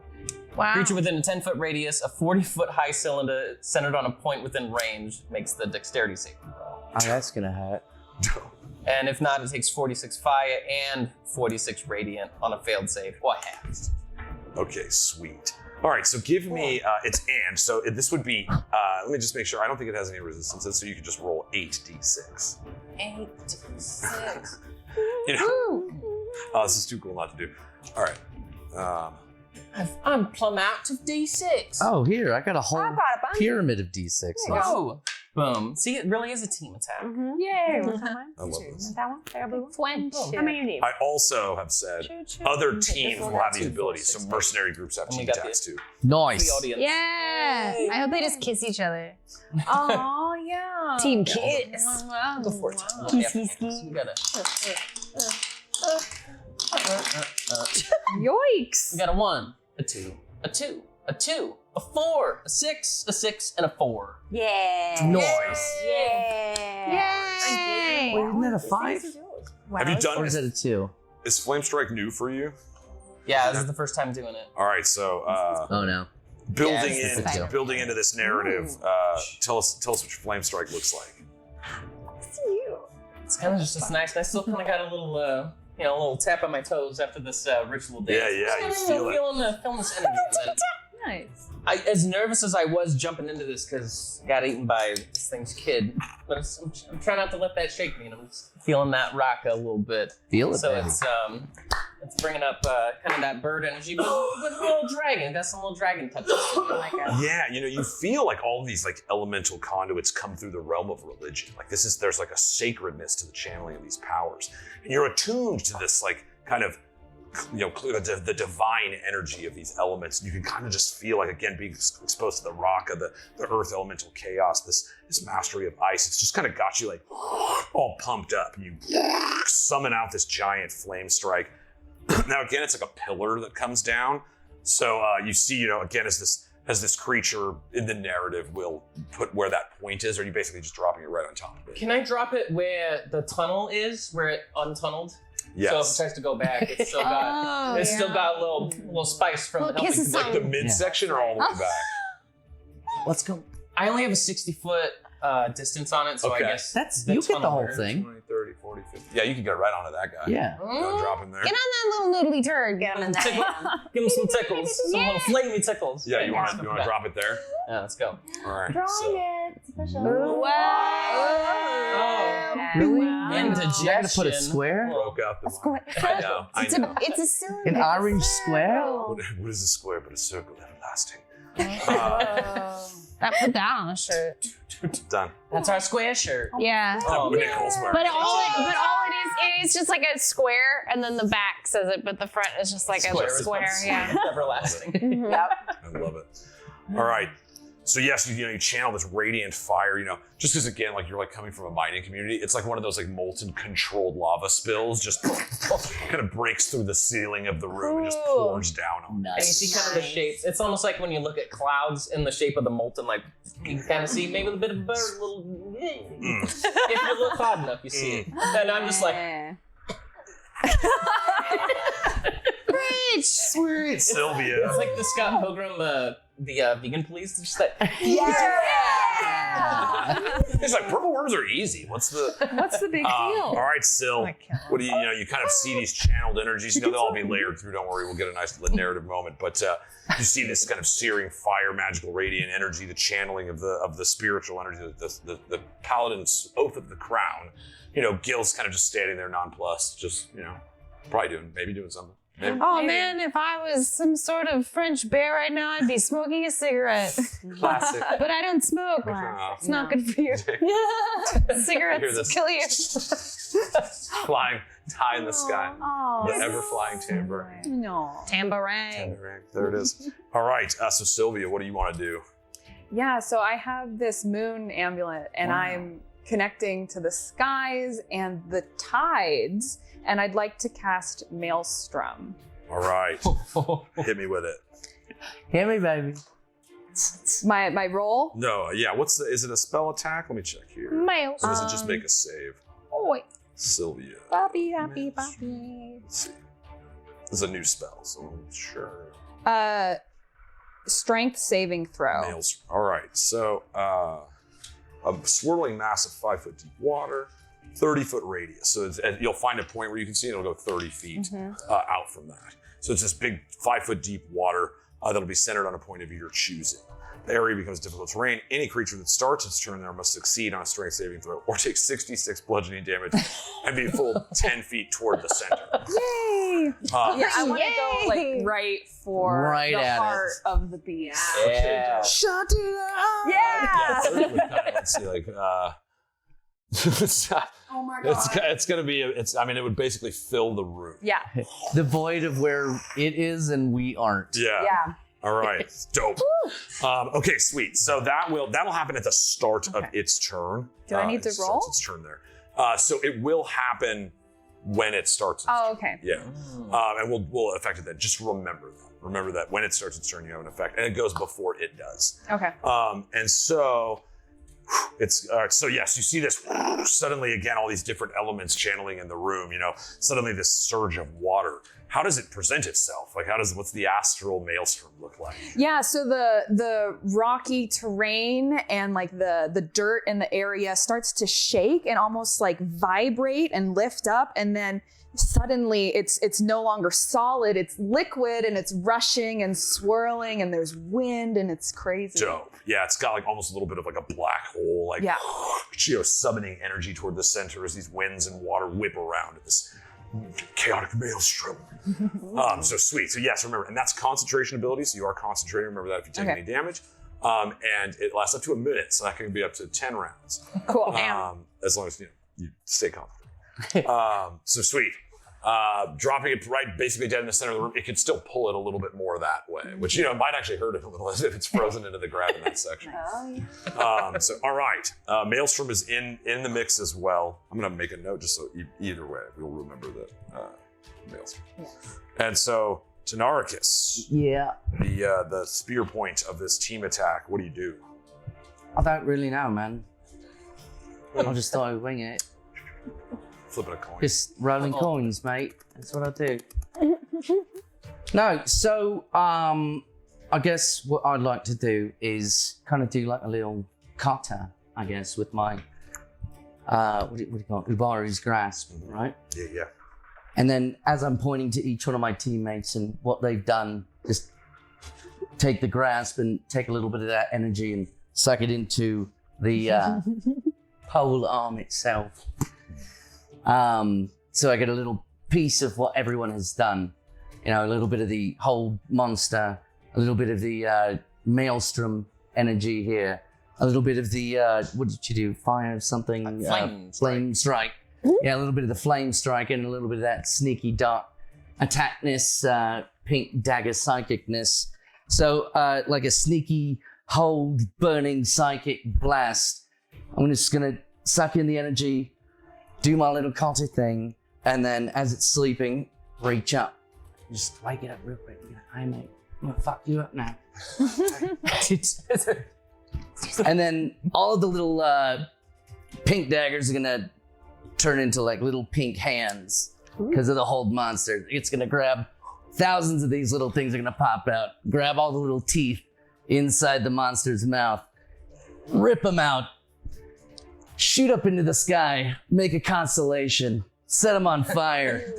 Speaker 6: Wow.
Speaker 4: Creature within a 10-foot radius, a 40-foot high cylinder centered on a point within range makes the dexterity saving throw.
Speaker 3: Oh, that's gonna hurt.
Speaker 4: And if not, it takes 46 fire and 46 radiant on a failed save or halves.
Speaker 8: Okay, sweet. All right, so give me, it's and, so this would be, let me just make sure, I don't think it has any resistances, so you can just roll 8d6.
Speaker 4: 8d6.
Speaker 8: You know, this is too cool not to do. All right.
Speaker 4: I'm plumb out of d6.
Speaker 3: Oh, here, I got a whole
Speaker 1: I got a bunch.
Speaker 3: pyramid of d6.
Speaker 4: Oh, boom. See, it really is a team attack.
Speaker 1: Yay.
Speaker 8: I love this.
Speaker 1: That one? There, blue one?
Speaker 6: Friendship.
Speaker 1: How many you need?
Speaker 8: I also have said other teams will have these abilities, so mercenary groups have
Speaker 4: And we
Speaker 8: team
Speaker 4: got
Speaker 8: attacks
Speaker 4: the-
Speaker 8: too.
Speaker 3: Nice.
Speaker 4: The audience.
Speaker 6: Yeah. I hope they just kiss each other.
Speaker 5: Oh, yeah.
Speaker 6: Team kiss.
Speaker 4: Go for it.
Speaker 6: Kiss,
Speaker 4: Yeah.
Speaker 6: kiss, kiss.
Speaker 4: So we got
Speaker 5: Yikes.
Speaker 4: a 1, a 2, a 2, a 2, a 4, a 6, a 6, and a 4.
Speaker 1: Yeah.
Speaker 3: Nice.
Speaker 1: Yeah.
Speaker 6: Yay!
Speaker 3: Wait, isn't that a 5?
Speaker 8: Have you done
Speaker 3: Or is it a 2?
Speaker 8: Is Flame Strike new for you?
Speaker 4: Yeah, this is the first time doing it.
Speaker 8: All right, so
Speaker 3: Oh no.
Speaker 8: building
Speaker 4: Yeah,
Speaker 3: it's a deal.
Speaker 8: building into this narrative, tell us what your Flame Strike looks like.
Speaker 4: It's kind of just nice. I still kind of got a little, a little tap on my toes after this ritual dance.
Speaker 8: Yeah, you
Speaker 4: Just
Speaker 8: feel
Speaker 4: kinda
Speaker 8: it.
Speaker 4: feeling this energy. And then
Speaker 5: Nice.
Speaker 4: as nervous as I was jumping into this because I got eaten by this thing's kid, but I'm trying not to let that shake me, and I'm just feeling that rock a little bit.
Speaker 3: Feel it,
Speaker 4: So
Speaker 3: baby.
Speaker 4: it's bringing up kind of that bird energy, but with a little dragon. Got some little dragon touches. Like
Speaker 8: Yeah, you feel like all of these like elemental conduits come through the realm of religion. Like there's like a sacredness to the channeling of these powers, and you're attuned to this like kind of the divine energy of these elements. You can kind of just feel like, again, being exposed to the rock of the earth elemental chaos, this mastery of ice. It's just kind of got you like all pumped up, and you summon out this giant Flame Strike. Now again, it's like a pillar that comes down. So you see, again, as this creature in the narrative will put where that point is, or are you basically just dropping it right on top of it?
Speaker 4: Can I drop it where the tunnel is, where it untunneled?
Speaker 8: Yes.
Speaker 4: So if it tries to go back, it's still got still got a little spice from
Speaker 6: Little
Speaker 4: helping.
Speaker 6: kisses
Speaker 8: Like the midsection or all the way back?
Speaker 3: Let's go.
Speaker 4: I only have a 60-foot distance on it, so
Speaker 8: Okay.
Speaker 4: I guess
Speaker 3: That's
Speaker 4: the
Speaker 3: you get the
Speaker 4: tunnel
Speaker 3: whole
Speaker 4: hurts.
Speaker 3: thing.
Speaker 8: 20, 30, 40, 50. Yeah, you can get right onto that guy.
Speaker 3: Yeah.
Speaker 8: Drop him there.
Speaker 6: Get on that little noodly turd.
Speaker 1: Get him in
Speaker 4: Tickle-
Speaker 1: that.
Speaker 4: Give him some tickles, some little flamey tickles.
Speaker 8: Yeah, you want
Speaker 4: Yeah.
Speaker 8: to drop it there?
Speaker 4: Yeah, let's go.
Speaker 8: All right.
Speaker 1: Drawing
Speaker 8: So,
Speaker 1: it. Special.
Speaker 4: Oh.
Speaker 3: Really?
Speaker 4: Indigestion.
Speaker 3: You gotta put a square?
Speaker 8: broke out the
Speaker 1: Square.
Speaker 8: I know. I know.
Speaker 6: It's a cylinder.
Speaker 3: An orange square?
Speaker 8: What is a square but a circle everlasting?
Speaker 6: Put that on a shirt.
Speaker 8: Done.
Speaker 4: That's our square shirt.
Speaker 6: Yeah.
Speaker 4: Oh,
Speaker 8: Nichols wearing
Speaker 6: But
Speaker 8: it.
Speaker 6: all it is just like a square, and then the back says it, but the front is just like
Speaker 4: Square
Speaker 6: a
Speaker 4: is
Speaker 6: square.
Speaker 4: what's
Speaker 6: Yeah.
Speaker 4: everlasting.
Speaker 8: I love it. All right. So yes, you channel this radiant fire, just because again, like you're like coming from a mining community, it's like one of those like molten controlled lava spills, just kind of breaks through the ceiling of the room and just pours down on
Speaker 4: And you
Speaker 3: Nice.
Speaker 4: see kind of the shapes. It's almost like when you look at clouds in the shape of the molten, like you can kind of see maybe a bit of a bird, little. If you look hard enough, you see it. And I'm just like,
Speaker 6: Rich.
Speaker 3: Sweet.
Speaker 8: Sylvia.
Speaker 4: it's like the Scott Pilgrim, the vegan police. Just that.
Speaker 8: It's like purple worms are easy. What's the
Speaker 5: big deal?
Speaker 8: all right, Syl. What do you kind of see these channeled energies. They'll all be layered through. Don't worry, we'll get a nice narrative moment. But you see this kind of searing fire, magical radiant energy, the channeling of the spiritual energy, the paladin's oath of the crown. Gil's kind of just standing there nonplussed, just probably doing something. Maybe.
Speaker 6: Oh man, if I was some sort of French bear right now, I'd be smoking a cigarette.
Speaker 8: Classic.
Speaker 6: But I don't smoke. It's not good for you.
Speaker 8: Hear
Speaker 6: Cigarettes
Speaker 8: this.
Speaker 6: kill you.
Speaker 8: Flying high in the sky.
Speaker 1: Oh,
Speaker 8: The ever-flying tambourine.
Speaker 5: No.
Speaker 6: Tambourine.
Speaker 8: There it is. All right. So Sylvia, what do you want to do?
Speaker 5: Yeah, so I have this moon amulet, and I'm connecting to the skies and the tides, and I'd like to cast Maelstrom.
Speaker 8: All right. Hit me with it.
Speaker 3: Hit me, baby.
Speaker 5: My roll?
Speaker 8: No, yeah. Is it a spell attack? Let me check here.
Speaker 6: Miles.
Speaker 8: Or does it just make a save?
Speaker 6: Oh, wait.
Speaker 8: Sylvia.
Speaker 5: Bobby, happy, Bobby.
Speaker 8: Let's see. This is a new spell, so I'm sure.
Speaker 5: Strength saving throw.
Speaker 8: Males. All right. So, a swirling mass of 5 foot deep water, 30-foot radius. So you'll find a point where you can see it. It'll go 30 feet out from that. So it's this big 5 foot deep water that'll be centered on a point of your choosing. The area becomes difficult terrain. Any creature that starts its turn there must succeed on a strength saving throw or take 66 bludgeoning damage and be pulled 10 feet toward the center.
Speaker 5: Yay! I want to go like right for
Speaker 3: Right
Speaker 5: the
Speaker 3: at it.
Speaker 5: heart of the beast.
Speaker 3: Yeah.
Speaker 5: Shut it up!
Speaker 8: Yeah,
Speaker 5: Yeah!
Speaker 8: 30 would kind of, let's see, like,
Speaker 5: Oh my god.
Speaker 8: it's gonna be, I mean, it would basically fill the room.
Speaker 5: Yeah.
Speaker 3: The void of where it is and we aren't.
Speaker 8: Yeah.
Speaker 5: Yeah.
Speaker 8: All right, dope. Okay, sweet. So that'll happen at the start of its turn.
Speaker 5: Do I need to
Speaker 8: it starts
Speaker 5: roll?
Speaker 8: Its turn there. So it will happen when it starts. Its
Speaker 5: Oh,
Speaker 8: turn.
Speaker 5: okay.
Speaker 8: Yeah, and we'll affect it then. Just remember that. Remember that when it starts its turn, you have an effect, and it goes before it does.
Speaker 5: Okay.
Speaker 8: And so it's so yes, you see this suddenly again, all these different elements channeling in the room. You know, suddenly this surge of water. How does it present itself? Like, what's the astral maelstrom look like?
Speaker 5: Yeah, so the rocky terrain and like the dirt in the area starts to shake and almost like vibrate and lift up, and then suddenly it's no longer solid, it's liquid and it's rushing and swirling and there's wind and it's crazy.
Speaker 8: Dope. Yeah, it's got like almost a little bit of like a black hole, like
Speaker 5: Yeah.
Speaker 8: summoning energy toward the center as these winds and water whip around at this chaotic maelstrom. So sweet. So yes, remember, and that's concentration ability. So you are concentrating. Remember that if you take any damage. And it lasts up to a minute. So that can be up to 10 rounds.
Speaker 5: Cool.
Speaker 8: As long as you stay confident. So sweet. Dropping it right basically dead in the center of the room, it could still pull it a little bit more that way, which might actually hurt it a little if it's frozen into the ground in that section. So all right, Maelstrom is in the mix as well. I'm gonna make a note just so either way we'll remember that Maelstrom. Yes. And so Tynaricus,
Speaker 3: Yeah.
Speaker 8: the spear point of this team attack. What do you do?
Speaker 3: I don't really know, man. I just thought I'd wing it.
Speaker 8: Flipping a coin.
Speaker 3: Just rolling coins, mate. That's what I do. No, so I guess what I'd like to do is kind of do like a little kata, I guess, with my what do you call it? Ubari's grasp, right?
Speaker 8: Yeah.
Speaker 3: And then as I'm pointing to each one of my teammates and what they've done, just take the grasp and take a little bit of that energy and suck it into the pole arm itself. So I get a little piece of what everyone has done. You know, a little bit of the whole monster, a little bit of the maelstrom energy here, a little bit of the, what did you do? Fire something? Flame strike. Yeah, a little bit of the flame strike and a little bit of that sneaky dark attackness, pink dagger psychicness. So like a sneaky hold burning psychic blast. I'm just gonna suck in the energy, do my little kata thing, and then as it's sleeping, reach up. Just wake it up real quick. Hey mate, I'm gonna fuck you up now. And then all of the little pink daggers are gonna turn into like little pink hands because of the hold monster. It's gonna grab thousands of these little things are gonna pop out, grab all the little teeth inside the monster's mouth, rip them out, shoot up into the sky, make a constellation, set them on fire,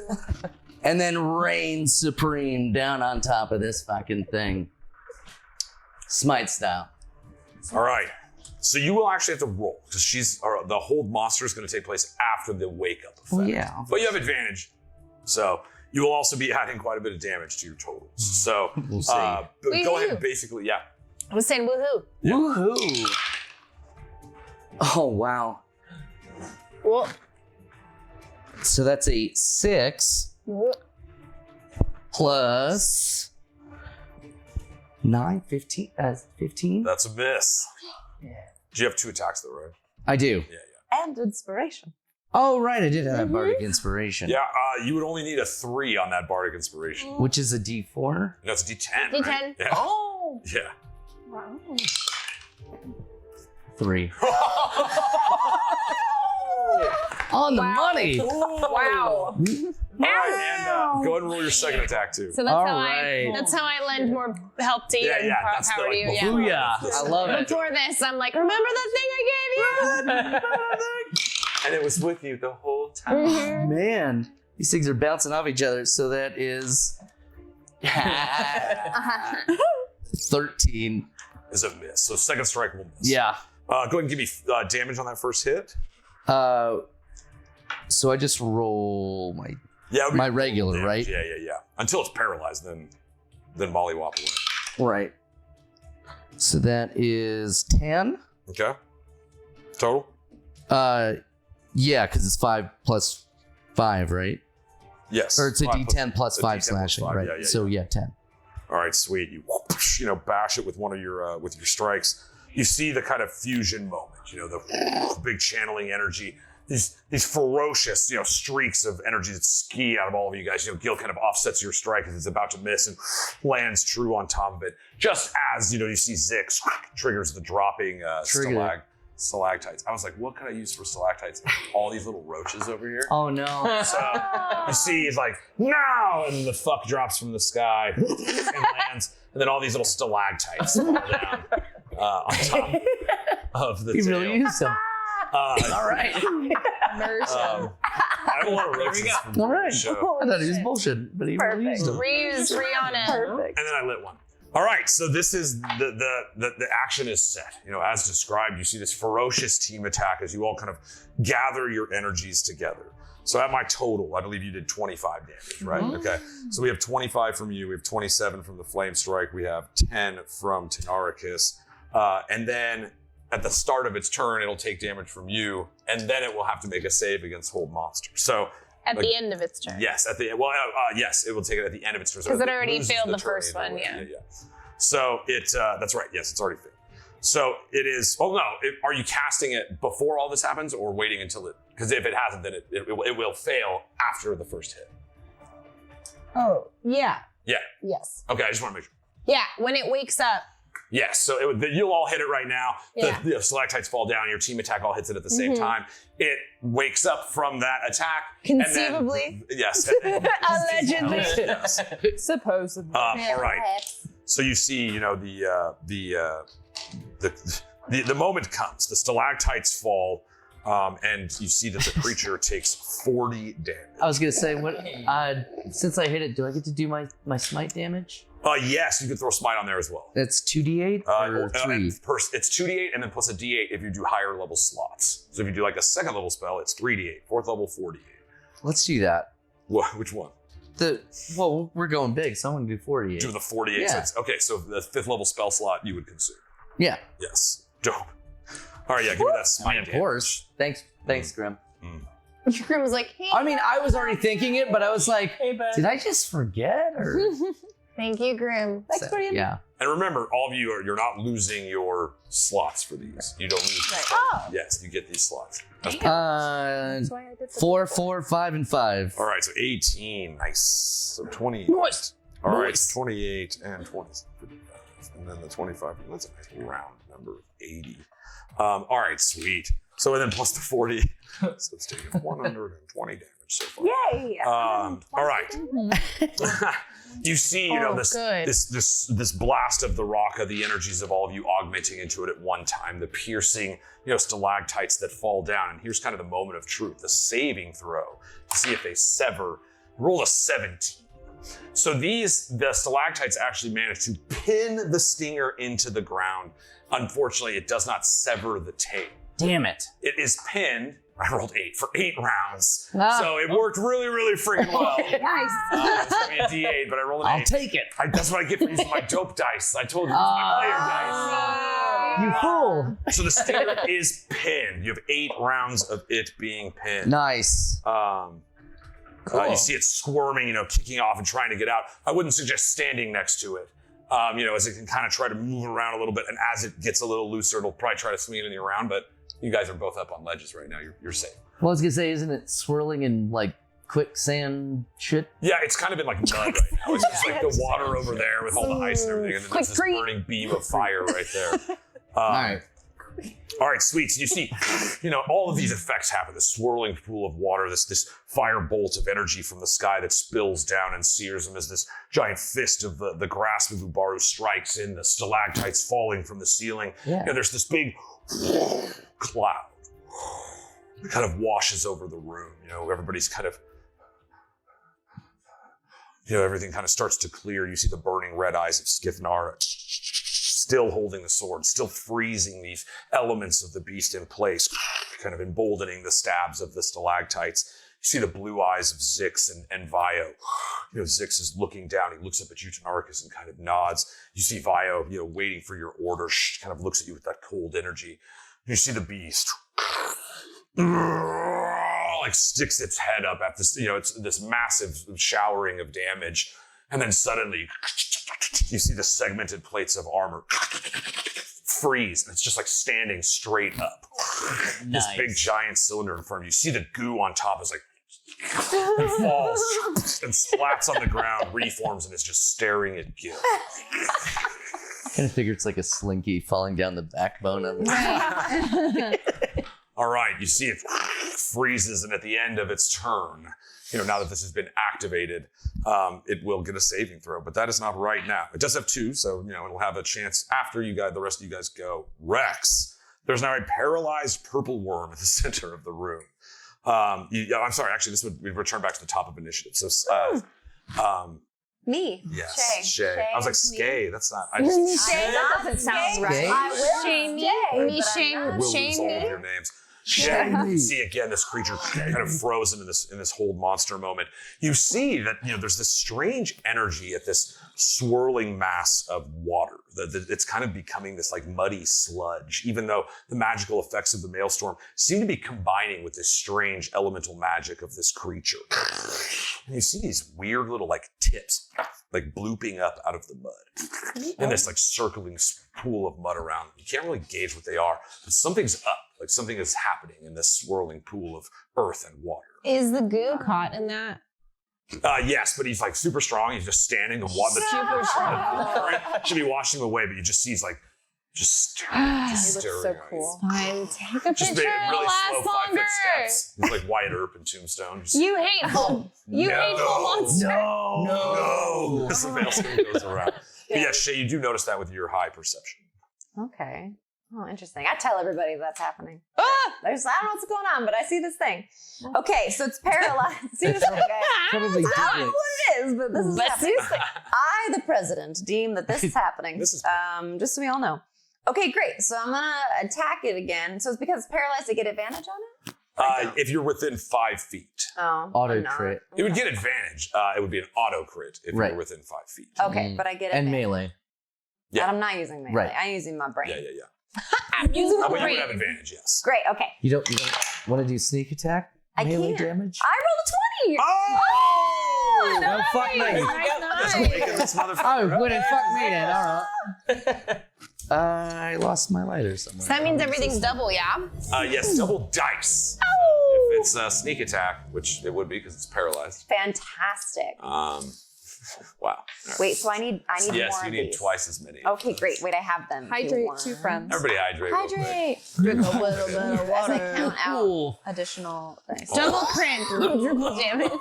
Speaker 3: and then reign supreme down on top of this fucking thing. Smite style.
Speaker 8: All right. So you will actually have to roll because the hold monster is going to take place after the wake up effect.
Speaker 3: Yeah.
Speaker 8: But you have advantage. So you will also be adding quite a bit of damage to your totals. So
Speaker 3: We'll see.
Speaker 8: but go ahead and basically, yeah.
Speaker 6: I was saying woohoo.
Speaker 8: Yeah.
Speaker 3: Woohoo! Oh, wow.
Speaker 6: Well,
Speaker 3: So that's a 6 plus 9, 15, 15?
Speaker 8: That's a miss. Yeah. Do you have 2 attacks though, right?
Speaker 3: I do.
Speaker 8: Yeah.
Speaker 5: and inspiration.
Speaker 3: Oh, right. I did have that bardic inspiration.
Speaker 8: Yeah, you would only need a 3 on that bardic inspiration.
Speaker 3: Which is a D4?
Speaker 8: No, it's a D10.
Speaker 6: D10.
Speaker 8: Right? Yeah.
Speaker 5: Oh.
Speaker 8: Yeah.
Speaker 5: Wow.
Speaker 3: 3. On the money.
Speaker 5: Wow.
Speaker 8: All right, and go ahead and roll your second attack too.
Speaker 6: So that's
Speaker 3: All
Speaker 6: how
Speaker 3: right.
Speaker 6: that's how I lend more help to you
Speaker 8: Yeah,
Speaker 6: and
Speaker 8: yeah,
Speaker 6: power
Speaker 8: that's the,
Speaker 6: to
Speaker 8: like,
Speaker 6: you. Yeah.
Speaker 3: Booyah. I love it.
Speaker 6: Before this, I'm like, remember that thing I gave you?
Speaker 8: And it was with you the whole time.
Speaker 3: Man, these things are bouncing off each other. So that is 13.
Speaker 8: Is a miss. So second strike will miss.
Speaker 3: Yeah.
Speaker 8: Go ahead and give me damage on that first hit.
Speaker 3: So I just roll my
Speaker 8: Yeah, it'll be
Speaker 3: my regular,
Speaker 8: damage.
Speaker 3: right?
Speaker 8: Yeah. Until it's paralyzed, then mollywop away.
Speaker 3: Right. So that is 10.
Speaker 8: Okay. Total.
Speaker 3: Yeah, because it's 5 plus 5, right?
Speaker 8: Yes.
Speaker 3: Or it's a
Speaker 8: 5
Speaker 3: D10 plus
Speaker 8: a
Speaker 3: 5
Speaker 8: D10 plus
Speaker 3: slashing,
Speaker 8: 5,
Speaker 3: right?
Speaker 8: yeah,
Speaker 3: So yeah, 10.
Speaker 8: All right, sweet. You bash it with one of your with your strikes. You see the kind of fusion moment. The big channeling energy. These ferocious, streaks of energy that ski out of all of you guys. Gil kind of offsets your strike as it's about to miss and lands true on top of it. Just as you see Zix triggers the dropping stalactites. I was like, what can I use for stalactites? All these little roaches over here.
Speaker 3: Oh no.
Speaker 8: So you see, it's like, no! And the fuck drops from the sky and lands. And then all these little stalactites fall down on top of the
Speaker 3: You
Speaker 8: tail.
Speaker 3: really used them.
Speaker 8: All
Speaker 3: right.
Speaker 8: I have a lot of roaches from the
Speaker 3: All right.
Speaker 8: show.
Speaker 3: I thought he was bullshit, but he really used them.
Speaker 6: Reuse, on it.
Speaker 5: Perfect.
Speaker 8: And then I lit one. All right, so this is the action is set. As described, you see this ferocious team attack as you all kind of gather your energies together. So at my total, I believe you did 25 damage, right?
Speaker 3: Mm-hmm.
Speaker 8: Okay. So we have 25 from you, we have 27 from the Flame Strike, we have 10 from Tynaricus, and then at the start of its turn, it'll take damage from you, and then it will have to make a save against Hold Monster. So
Speaker 6: At the end of its turn.
Speaker 8: yes, yes, it will take it at the end of its turn.
Speaker 6: Because
Speaker 8: So
Speaker 6: it already
Speaker 8: loses
Speaker 6: failed the
Speaker 8: turn
Speaker 6: first
Speaker 8: either
Speaker 6: one,
Speaker 8: way.
Speaker 6: yeah.
Speaker 8: Yeah. So that's right. Yes, it's already failed. So it is. Oh no! Are you casting it before all this happens, or waiting until it? Because if it hasn't, then it will fail after the first hit.
Speaker 6: Oh, yeah.
Speaker 8: Yeah.
Speaker 6: Yes.
Speaker 8: Okay. I just want to make sure.
Speaker 6: Yeah, when it wakes up.
Speaker 8: Yes. So you'll all hit it right now.
Speaker 6: Yeah.
Speaker 8: The stalactites fall down. Your team attack all hits it at the same time. It wakes up from that attack.
Speaker 6: Conceivably.
Speaker 8: And then, yes. and then-
Speaker 6: Allegedly.
Speaker 8: yes.
Speaker 5: Supposedly.
Speaker 8: All right. So you see, the moment comes. The stalactites fall, and you see that the creature takes 40 damage.
Speaker 3: I was gonna say, what? Since I hit it, do I get to do my smite damage?
Speaker 8: Yes, you can throw smite on there as well.
Speaker 3: That's 2d8 or 3.
Speaker 8: It's 2d8 and then plus a d8 if you do higher level slots. So if you do like a second level spell, it's 3d8. Fourth level, 4d8.
Speaker 3: Let's do that.
Speaker 8: Which one?
Speaker 3: Well, we're going big, so I'm gonna do 48.
Speaker 8: Do the 48.
Speaker 3: Yeah.
Speaker 8: Okay, so the fifth level spell slot you would consume.
Speaker 3: Yeah.
Speaker 8: Yes. Dope. All right, yeah, give me that smite.
Speaker 3: Of course. Thanks, Grim.
Speaker 6: Grim was like, hey.
Speaker 3: I mean, I was already thinking it, but I was like, did I just forget? Or
Speaker 6: Thank you, Grim.
Speaker 3: yeah.
Speaker 8: And remember, all of you you're not losing your slots for these. You don't lose.
Speaker 6: Right.
Speaker 8: Oh. Yes, you get these slots.
Speaker 3: 4, 4, 5, and 5.
Speaker 8: All right, so 18. Nice. So 20.
Speaker 6: Nice.
Speaker 8: All right,
Speaker 3: Nice.
Speaker 8: so 28 and 20. And then the 25. That's a nice round number of 80. All right, sweet. So and then plus the 40. So it's taking 120 damage so far.
Speaker 5: Yay!
Speaker 8: All right. You see,
Speaker 6: good.
Speaker 8: this blast of the Raka, the energies of all of you augmenting into it at one time, the piercing, stalactites that fall down. And here's kind of the moment of truth, the saving throw to see if they sever. Roll a 17. So the stalactites actually manage to pin the stinger into the ground. Unfortunately, it does not sever the tail.
Speaker 3: Damn it.
Speaker 8: It is pinned. I rolled 8 for 8 rounds.
Speaker 3: Ah.
Speaker 8: So it worked really, really freaking well.
Speaker 5: Nice.
Speaker 8: It's going to be a D8, but I rolled an 8.
Speaker 3: I'll take it.
Speaker 8: That's what I get for using my dope dice. I told you, this is my player dice.
Speaker 3: You fool.
Speaker 8: So the stinger is pinned. You have 8 rounds of it being pinned.
Speaker 3: Nice.
Speaker 8: You see it squirming, kicking off and trying to get out. I wouldn't suggest standing next to it, as it can kind of try to move around a little bit. And as it gets a little looser, it'll probably try to swing it in the around, but You guys are both up on ledges right now. You're safe.
Speaker 3: Well, I was gonna say, isn't it swirling in like quicksand shit?
Speaker 8: Yeah, it's kind of in like mud right now. It's just like the water over there with all the ice and everything, and then there's this burning beam of fire right there. All right, sweet. So you see, all of these effects happen. This swirling pool of water, this fire bolt of energy from the sky that spills down and sears them as this giant fist of the grasp of Ubaru strikes in, the stalactites falling from the ceiling.
Speaker 3: Yeah.
Speaker 8: There's this big cloud that kind of washes over the room. Everybody's kind of, everything kind of starts to clear. You see the burning red eyes of Skithnar still holding the sword, still freezing these elements of the beast in place, kind of emboldening the stabs of the stalactites. You see the blue eyes of Zix and Vio. Zix is looking down. He looks up at you, Tynaricus, and kind of nods. You see Vio, waiting for your order, kind of looks at you with that cold energy. You see the beast, like sticks its head up at this, it's this massive showering of damage. And then suddenly, you see the segmented plates of armor freeze, and it's just like standing straight up. Nice. This big giant cylinder in front of you. You see the goo on top is like, and falls and splats on the ground, reforms, and is just staring at Gil.
Speaker 3: Kind of figure it's like a slinky falling down the backbone of it.
Speaker 8: All right, you see it freezes, and at the end of its turn, now that this has been activated, it will get a saving throw, but that is not right now. It does have 2, so, it'll have a chance after the rest of you guys go. Reks, there's now a paralyzed purple worm at the center of the room. I'm sorry, actually, we return back to the top of initiative. So,
Speaker 1: me.
Speaker 8: Yes, Shay. I was like, Skay. That's not.
Speaker 1: Shay, that doesn't sound right. I will
Speaker 6: shame me.
Speaker 8: I will lose all of your names. Shay. You see again this creature kind of frozen in this whole monster moment. You see that there's this strange energy at this swirling mass of water. It's kind of becoming this like muddy sludge, even though the magical effects of the maelstrom seem to be combining with this strange elemental magic of this creature. And you see these weird little like tips like blooping up out of the mud in this like circling pool of mud around them. You can't really gauge what they are, but something's up, like something is happening in this swirling pool of earth and water.
Speaker 6: Is the goo caught in that?
Speaker 8: Yes, but he's like super strong. He's just standing and super strong. Should be washing him away, but you just see he's like just staring.
Speaker 1: So cool.
Speaker 6: Fine, take a
Speaker 8: Just
Speaker 6: picture.
Speaker 8: really
Speaker 6: It'll
Speaker 8: slow
Speaker 6: last longer.
Speaker 8: 5-foot steps. He's like Wyatt Earp in Tombstone. Just,
Speaker 6: You hate home. You hate home monster.
Speaker 8: no. As the maelstrom goes around. But yeah, Shay, you do notice that with your high perception.
Speaker 1: Okay. Oh, interesting. I tell everybody that's happening. I don't know what's going on, but I see this thing. Okay, so it's paralyzed. See this thing, guys?
Speaker 3: Probably
Speaker 1: I don't know what it is, but this is happening. I, the president, deem that this is happening.
Speaker 8: This is
Speaker 1: just so we all know. Okay, great. So I'm gonna attack it again. So it's because it's paralyzed. I get advantage on it.
Speaker 8: If you're within 5 feet,
Speaker 3: Auto
Speaker 1: I'm not.
Speaker 3: crit.
Speaker 8: it would get advantage. It would be an auto crit if
Speaker 3: Right.
Speaker 8: you're within 5 feet.
Speaker 1: Okay, but I get
Speaker 3: And
Speaker 1: advantage.
Speaker 3: melee.
Speaker 8: Yeah.
Speaker 1: And I'm not using melee.
Speaker 3: Right.
Speaker 1: I'm using my brain.
Speaker 8: Yeah.
Speaker 6: I'm using my
Speaker 8: But you would
Speaker 6: brain.
Speaker 8: have advantage, yes.
Speaker 1: Great. Okay.
Speaker 3: You don't want to do sneak attack?
Speaker 1: I
Speaker 3: Melee
Speaker 1: can't.
Speaker 3: damage?
Speaker 1: I rolled a 20.
Speaker 8: Oh!
Speaker 3: No, fuck me.
Speaker 8: That's making this motherfucker.
Speaker 3: Oh, wouldn't fuck me then. All right. I lost my lighter somewhere.
Speaker 6: So that means everything's double, yeah?
Speaker 8: Yes, double dice. If it's sneak attack, which it would be because it's paralyzed.
Speaker 1: Fantastic.
Speaker 8: Wow.
Speaker 1: Wait, so I need
Speaker 8: Yes,
Speaker 1: more
Speaker 8: you
Speaker 1: of
Speaker 8: need
Speaker 1: these.
Speaker 8: twice as many.
Speaker 1: Okay, great. Wait, I have them.
Speaker 5: Hydrate
Speaker 1: One.
Speaker 5: 2 friends.
Speaker 8: Everybody hydrate. real quick.
Speaker 1: Hydrate.
Speaker 6: Drink a little bit of
Speaker 1: As I
Speaker 6: water.
Speaker 1: count out
Speaker 3: Ooh.
Speaker 1: additional dice.
Speaker 6: Double crit. Triple damage.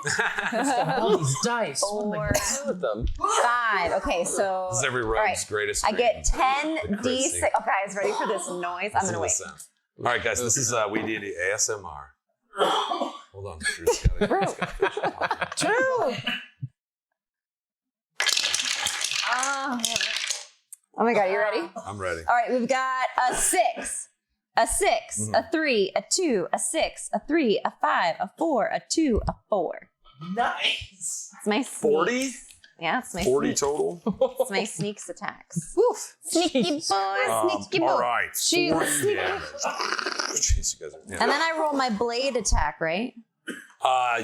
Speaker 3: All these dice.
Speaker 1: Four,
Speaker 4: with them.
Speaker 1: 5. Okay, so
Speaker 8: This is every rogue's
Speaker 1: all right.
Speaker 8: greatest.
Speaker 1: I get
Speaker 8: dream.
Speaker 1: 10 D6. Okay, guys, ready for this noise? I'm
Speaker 8: Listen
Speaker 1: gonna
Speaker 8: to
Speaker 1: wait.
Speaker 8: this sound. All right, guys, this is Weed&d ASMR. Hold on. Drew's gotta-
Speaker 1: True. Oh my god, you ready?
Speaker 8: I'm ready.
Speaker 1: All right, we've got a 6, a 6, a 3, a 2, a 6, a 3, a 5, a 4, a 2, a 4.
Speaker 3: Nice.
Speaker 1: It's my sneaks.
Speaker 8: 40?
Speaker 1: Yeah, it's my
Speaker 8: 40
Speaker 1: sneaks.
Speaker 8: total?
Speaker 1: It's my sneaks attacks. Woof.
Speaker 6: Sneaky boy, sneaky boy.
Speaker 8: All right.
Speaker 6: She's
Speaker 8: 40 damage. Jeez, you guys are... Yeah.
Speaker 1: And then I roll my blade attack, right?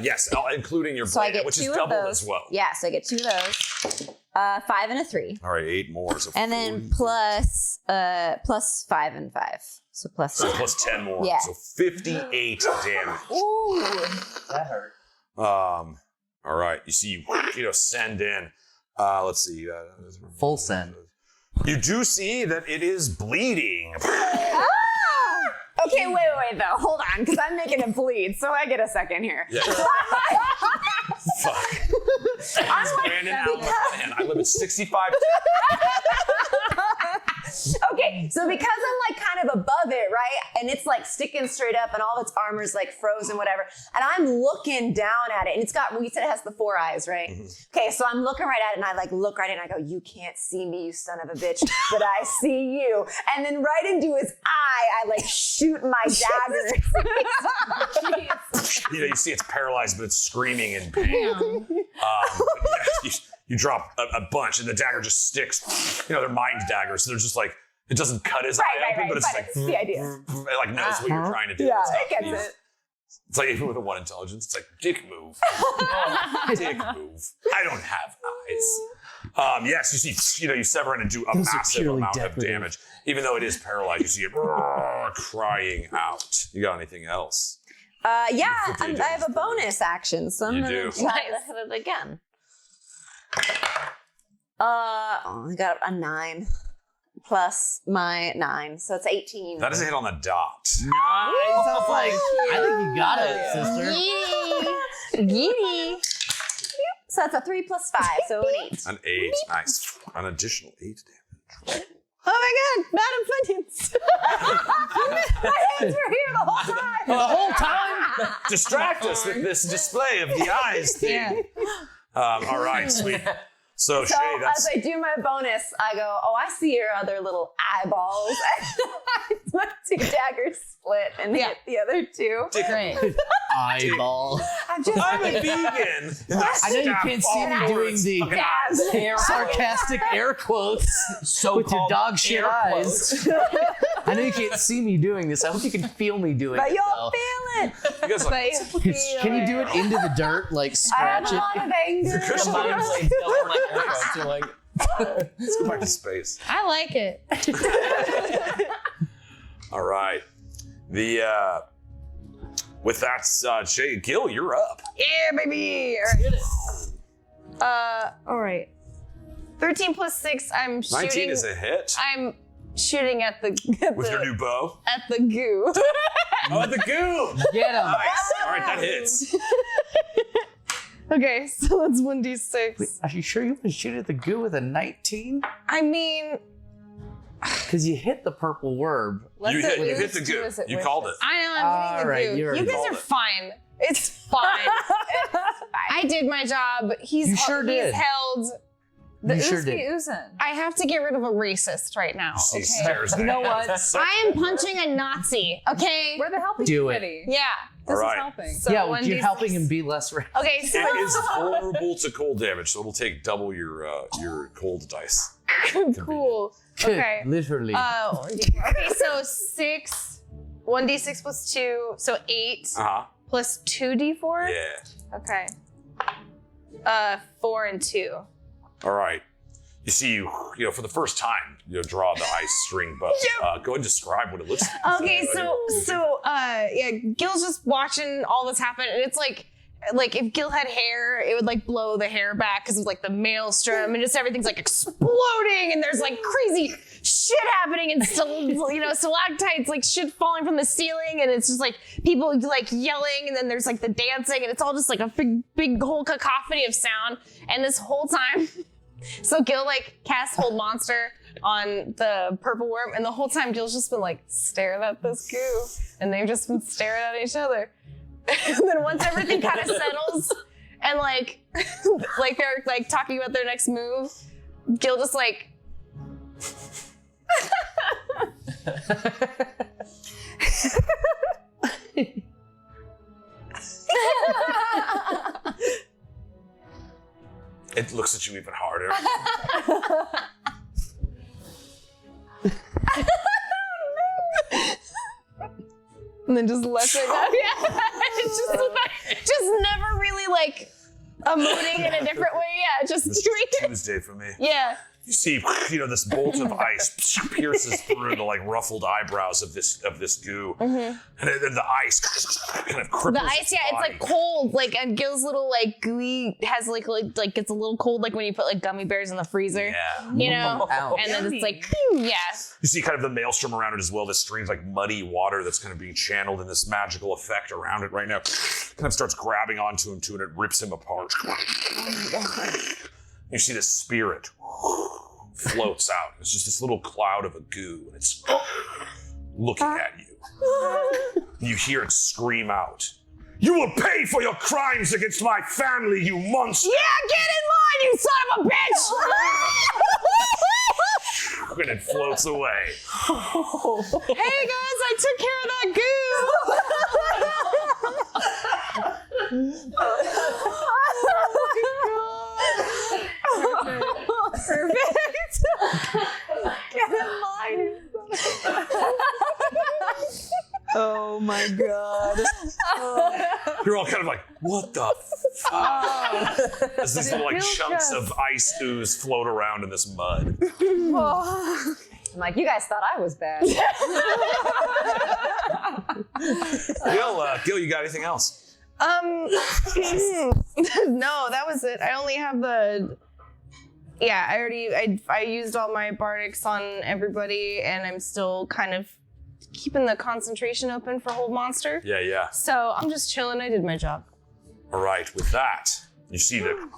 Speaker 8: Yes, including your
Speaker 1: So I
Speaker 8: blade,
Speaker 1: get
Speaker 8: which is
Speaker 1: 2 of
Speaker 8: doubled
Speaker 1: those.
Speaker 8: as well.
Speaker 1: Yeah, so I get 2 of those. 5 and a 3.
Speaker 8: All right, 8 more. So
Speaker 1: And then
Speaker 8: 40.
Speaker 1: plus 5 and 5. So plus
Speaker 8: So
Speaker 1: 10.
Speaker 8: plus 10 more.
Speaker 1: Yeah.
Speaker 8: So 58 damage.
Speaker 1: Ooh.
Speaker 4: That hurt.
Speaker 8: All right. You see, you send in. Let's see.
Speaker 3: Full send.
Speaker 8: You do see that it is bleeding.
Speaker 5: Okay, wait, though. Hold on, because I'm making it bleed, so I get a second here.
Speaker 8: Yeah. Fuck. Brandon out. Man, I live at 65.
Speaker 1: Okay, so because I'm like kind of above it, right? And it's like sticking straight up and all its armor's like frozen, whatever. And I'm looking down at it and it's got, you said it has the 4 eyes, right? Okay, so I'm looking right at it and I like look right in and I go, you can't see me, you son of a bitch, but I see you. And then right into his eye, I like shoot my dagger.
Speaker 8: You see it's paralyzed, but it's screaming in pain. You drop a bunch and the dagger just sticks. They're mind daggers, so they're just like, it doesn't cut his eye open, but it's just like,
Speaker 5: the idea.
Speaker 8: it like knows what you're trying to do.
Speaker 5: Yeah,
Speaker 8: It's not-
Speaker 5: it gets it.
Speaker 8: It's like even with a 1 intelligence, it's like, dick move. Dick move. I don't have eyes. Yes, you see, you sever it and do a
Speaker 3: Those are
Speaker 8: massive
Speaker 3: purely
Speaker 8: amount of
Speaker 3: decorative.
Speaker 8: damage. Even though it is paralyzed, you see it crying out. You got anything else?
Speaker 1: Yeah,
Speaker 8: 58
Speaker 1: I have a bonus action, so I'm
Speaker 8: You
Speaker 1: gonna
Speaker 8: do.
Speaker 1: try to hit it again. I got a 9 plus my 9, so it's 18.
Speaker 8: That is a hit on the dot.
Speaker 3: Nice. I was like, I think you got it, sister.
Speaker 1: Giddy. So that's a 3 plus 5, so an 8.
Speaker 8: An 8. Nice. An additional 8 damage.
Speaker 1: Oh my God, Madam Funyuns. My hands were here the whole time.
Speaker 3: The whole time.
Speaker 8: Distract us with this display of the eyes thing. All right, sweet. So,
Speaker 1: So
Speaker 8: Shay, that's...
Speaker 1: as I do my bonus, I go, oh, I see your other little eyeballs. My 2 daggers split and hit the other 2.
Speaker 6: Great.
Speaker 3: Eyeball.
Speaker 1: I'm just
Speaker 8: I'm a vegan.
Speaker 3: I know you can't see me doing the sarcastic air quotes with your dog shit eyes. I know you can't see me doing this. I hope you can feel me doing
Speaker 1: but
Speaker 3: it.
Speaker 1: you'll
Speaker 3: though.
Speaker 1: feel it.
Speaker 8: You guys like,
Speaker 3: Can you do it into the dirt, like
Speaker 1: I have
Speaker 3: scratch
Speaker 1: a
Speaker 3: it?
Speaker 1: lot of anger.
Speaker 8: Christian
Speaker 4: Mind blades going like air quotes. You're like,
Speaker 8: let's go back to space.
Speaker 6: I like it.
Speaker 8: All right. With that, Shay, Gil, you're up.
Speaker 1: Yeah, baby. All right. 13 plus 6, I'm
Speaker 8: 19
Speaker 1: shooting.
Speaker 8: is a hit.
Speaker 1: I'm shooting at the
Speaker 8: With your new bow.
Speaker 1: at the goo.
Speaker 8: Oh, the goo!
Speaker 3: Get him.
Speaker 8: Nice. All right, that hits.
Speaker 5: Okay, so that's 1d6.
Speaker 3: Are you sure you want to shoot at the goo with a 19?
Speaker 5: I mean,
Speaker 3: Because you hit the purple worm.
Speaker 8: You hit the goo. You called it.
Speaker 6: I know I'm
Speaker 3: All
Speaker 6: hitting the
Speaker 3: right,
Speaker 6: goo.
Speaker 3: you already
Speaker 6: You guys
Speaker 8: called
Speaker 6: are
Speaker 8: it.
Speaker 6: fine. It's fine. I did my job.
Speaker 3: You sure did.
Speaker 6: He's held.
Speaker 3: You sure
Speaker 5: Oozky
Speaker 3: did.
Speaker 5: oozin'.
Speaker 6: I have to get rid of a racist right now.
Speaker 8: He
Speaker 6: Okay.
Speaker 8: stares at
Speaker 5: You know what?
Speaker 6: I am punching a Nazi. Okay.
Speaker 5: We're the helping
Speaker 3: Do it.
Speaker 5: committee.
Speaker 6: Yeah.
Speaker 5: This
Speaker 8: All right.
Speaker 5: is helping.
Speaker 6: So
Speaker 3: Yeah,
Speaker 6: 1d6.
Speaker 3: you're helping him be less racist.
Speaker 6: Okay. So
Speaker 8: It is vulnerable to cold damage, so it'll take double your cold dice.
Speaker 6: cool. Okay.
Speaker 3: Literally.
Speaker 6: Okay. So 6. 1d6 plus 2. So 8 plus 2d4.
Speaker 8: Yeah.
Speaker 6: Okay. 4 and 2.
Speaker 8: All right. You see, for the first time, draw the ice string, but go ahead and describe what it looks like.
Speaker 6: Okay, yeah, Gil's just watching all this happen, and it's like if Gil had hair, it would like blow the hair back because of like the maelstrom, and just everything's like exploding, and there's like crazy shit happening, and stalactites, like shit falling from the ceiling, and it's just like people like yelling, and then there's like the dancing, and it's all just like a big whole cacophony of sound, and this whole time. So Gil like casts Hold Monster on the purple worm, and the whole time Gil's just been like staring at this goo, and they've just been staring at each other. And then once everything kind of settles, and like they're like talking about their next move, Gil just like.
Speaker 8: It looks at you even harder.
Speaker 5: And then just lets it go.
Speaker 6: just never really like emoting in a different way. Yeah, just
Speaker 8: This
Speaker 6: doing
Speaker 8: is
Speaker 6: it.
Speaker 8: Tuesday for me.
Speaker 6: Yeah.
Speaker 8: You see, this bolt of ice pierces through the like ruffled eyebrows of this goo, and then the ice kind of cripples
Speaker 6: The ice,
Speaker 8: its
Speaker 6: yeah, it's
Speaker 8: body.
Speaker 6: like cold. Like, and Gil's little like gooey has like gets a little cold, like when you put like gummy bears in the freezer.
Speaker 8: Yeah.
Speaker 6: You know,
Speaker 3: Ouch.
Speaker 6: and then it's like, pew, yeah.
Speaker 8: You see kind of the maelstrom around it as well. This stream's like muddy water that's kind of being channeled in this magical effect around it right now. Kind of starts grabbing onto him too, and it rips him apart. You see this spirit floats out. It's just this little cloud of a goo, and it's looking at you. You hear it scream out, "You will pay for your crimes against my family, you monster!"
Speaker 6: Yeah, get in line, you son of a bitch!
Speaker 8: And it floats away.
Speaker 6: Hey guys, I took care of that
Speaker 5: Perfect. Get in line. Oh my god.
Speaker 8: You're all kind of like, what the fuck? As these little like chunks of ice ooze float around in this mud.
Speaker 1: I'm like, you guys thought I was bad.
Speaker 8: Gil, you got anything else?
Speaker 6: No, that was it. I only have the. Yeah, I used all my bardics on everybody, and I'm still kind of keeping the concentration open for Hold Monster.
Speaker 8: Yeah.
Speaker 6: So I'm just chilling. I did my job.
Speaker 8: All right, with that, you see the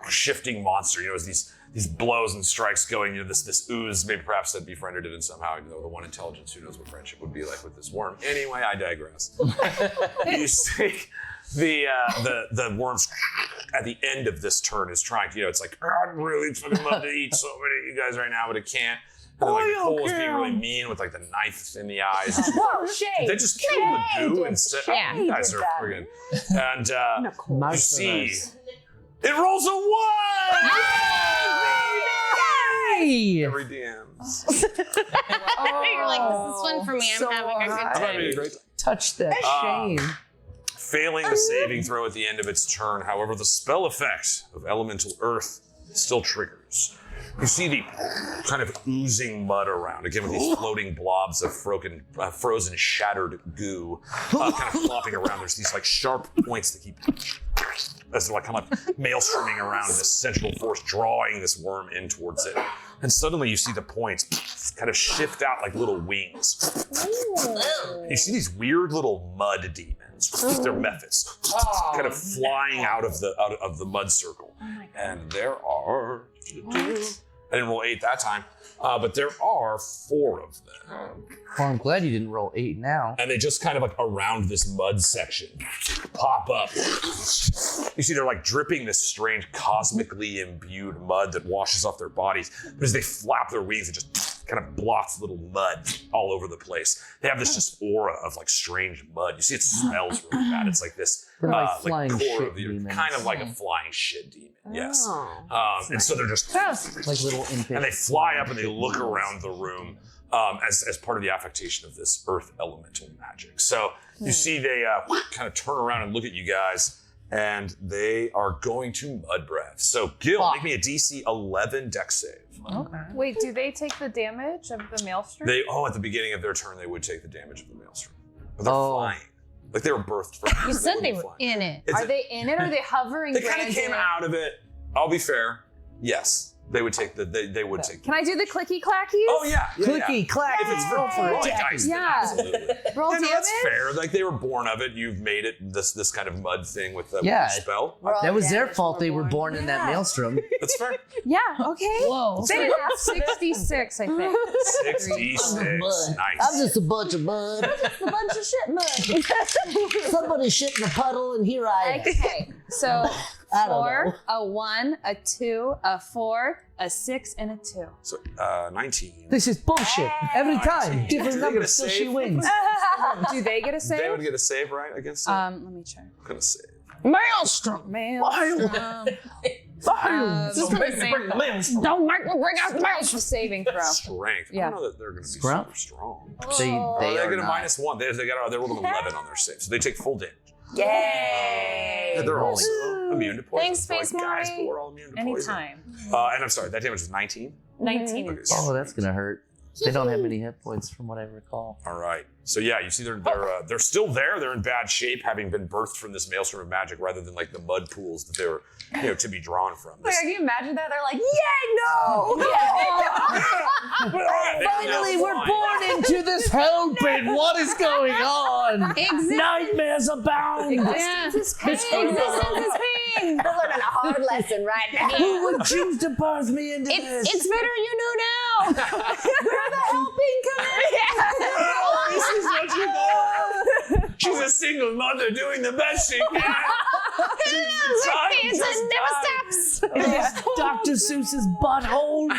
Speaker 8: shifting monster, as these blows and strikes going, this ooze, maybe perhaps that befriended it in somehow, the one intelligence who knows what friendship would be like with this worm. Anyway, I digress. You see the worms at the end of this turn is trying to, it's like, I'd really fucking love to eat so many of you guys right now, but it can't. And then, like, Nicole is being really mean with, like, the knife in the eyes.
Speaker 1: Whoa, shade.
Speaker 8: They just kill the goo instead.
Speaker 6: Yeah.
Speaker 8: You guys
Speaker 1: He
Speaker 8: are
Speaker 1: did that.
Speaker 8: friggin'. And you see,
Speaker 3: Nice.
Speaker 8: it rolls a 1!
Speaker 3: Hey!
Speaker 8: Every DMs.
Speaker 6: You're like, this is fun for me. I'm having a good
Speaker 8: That might be a
Speaker 6: time.
Speaker 8: great time.
Speaker 3: Touch that shame.
Speaker 8: Failing the saving throw at the end of its turn, however, the spell effect of elemental earth still triggers. You see the kind of oozing mud around, again with these floating blobs of frozen, shattered goo kind of flopping around. There's these like sharp points that keep, as they're like kind of like maelstroming around this central force, drawing this worm in towards it. And suddenly you see the points kind of shift out like little wings. You see these weird little mud demons. They're methods, kind of flying out of the mud circle. And there are. I didn't roll 8 that time, but there are 4 of them.
Speaker 3: Well, I'm glad you didn't roll 8 now.
Speaker 8: And they just kind of like around this mud section pop up. You see they're like dripping this strange cosmically imbued mud that washes off their bodies. But as they flap their wings, it just kind of blots little mud all over the place. They have this just aura of like strange mud. You see it smells really bad. It's like this
Speaker 3: They're like flying
Speaker 8: core
Speaker 3: shit
Speaker 8: of the
Speaker 3: demons.
Speaker 8: kind of like a flying shit demon. Yes.
Speaker 1: Oh.
Speaker 8: And so they're just
Speaker 3: Like little impish.
Speaker 8: and they fly up and they look around the room as part of the affectation of this earth elemental magic. So you see they kind of turn around and look at you guys, and they are going to mud breath. So Gil, make me a DC 11 dex save.
Speaker 3: Okay.
Speaker 5: Wait, do they take the damage of the maelstrom?
Speaker 8: At the beginning of their turn, they would take the damage of the maelstrom. But they're
Speaker 3: Oh.
Speaker 8: flying. Like they were birthed from
Speaker 6: You said they were
Speaker 8: flying.
Speaker 6: in it.
Speaker 8: It's
Speaker 5: Are they in it or are they hovering?
Speaker 8: They kind of
Speaker 5: branded?
Speaker 8: came out of it. I'll be fair. Yes. They would take they would take.
Speaker 5: Can I do the clicky clackies?
Speaker 8: Oh yeah.
Speaker 3: Clicky, clack.
Speaker 8: If it's for rolling dice, then
Speaker 5: Yeah.
Speaker 8: absolutely.
Speaker 5: Roll
Speaker 8: Yeah, no,
Speaker 5: damage?
Speaker 8: that's fair. Like they were born of it. You've made it this kind of mud thing with the
Speaker 3: Yeah.
Speaker 8: spell.
Speaker 3: That was their fault they were born in that maelstrom.
Speaker 8: That's fair.
Speaker 5: Yeah, okay.
Speaker 6: Whoa.
Speaker 5: They didn't have 66, I think.
Speaker 8: 66. Nice.
Speaker 3: I'm just a bunch of mud.
Speaker 1: A bunch of shit mud.
Speaker 3: Somebody shit in a puddle, and here I am.
Speaker 5: Okay, so
Speaker 3: I don't
Speaker 5: 4,
Speaker 3: know.
Speaker 5: a 1, a 2, a 4, a 6, and a 2.
Speaker 8: So 19.
Speaker 3: This is bullshit. Every time,
Speaker 8: Did
Speaker 3: different
Speaker 8: they get a
Speaker 3: numbers, so she
Speaker 8: save?
Speaker 3: wins.
Speaker 5: Do they get a
Speaker 8: They would
Speaker 5: save?
Speaker 8: get a save, right, against it?
Speaker 5: Let me check.
Speaker 8: I'm gonna save.
Speaker 6: Maelstrom.
Speaker 5: Maelstrom. Don't make me bring the maelstrom.
Speaker 6: Don't make me bring out the
Speaker 5: It's a
Speaker 6: maelstrom.
Speaker 5: saving throw.
Speaker 8: Strength. I
Speaker 5: Yeah.
Speaker 8: don't know that they're gonna be
Speaker 3: Scrump?
Speaker 8: super strong.
Speaker 3: They
Speaker 8: They
Speaker 3: are
Speaker 8: get a
Speaker 3: not.
Speaker 8: -1. They rolled an 11 on their save, so they take full damage.
Speaker 1: Yay!
Speaker 8: Yeah, they're also immune to poison.
Speaker 6: Thanks,
Speaker 8: So, like,
Speaker 6: Space
Speaker 8: guys
Speaker 6: Mori.
Speaker 8: who are all immune to poison.
Speaker 5: Anytime.
Speaker 8: And I'm sorry, that damage was 19?
Speaker 5: 19.
Speaker 8: Okay,
Speaker 3: Oh, that's gonna hurt. They don't have many hit points from what I recall.
Speaker 8: All right. So yeah, you see they're still there. They're in bad shape, having been birthed from this maelstrom of magic, rather than like the mud pools that they were, to be drawn from.
Speaker 1: Wait, can you imagine that? They're like, yay, no!
Speaker 3: Finally, we're born into this hell pit. What is going on? Nightmares abound.
Speaker 6: Existence is pain.
Speaker 1: They're learning a hard lesson right now.
Speaker 3: Who would choose to birth me into this?
Speaker 6: It's better you know now.
Speaker 1: Where the helping coming?
Speaker 8: This is what you got. She's a single mother doing the best she can.
Speaker 6: It never stops.
Speaker 3: Dr. Seuss's butthole.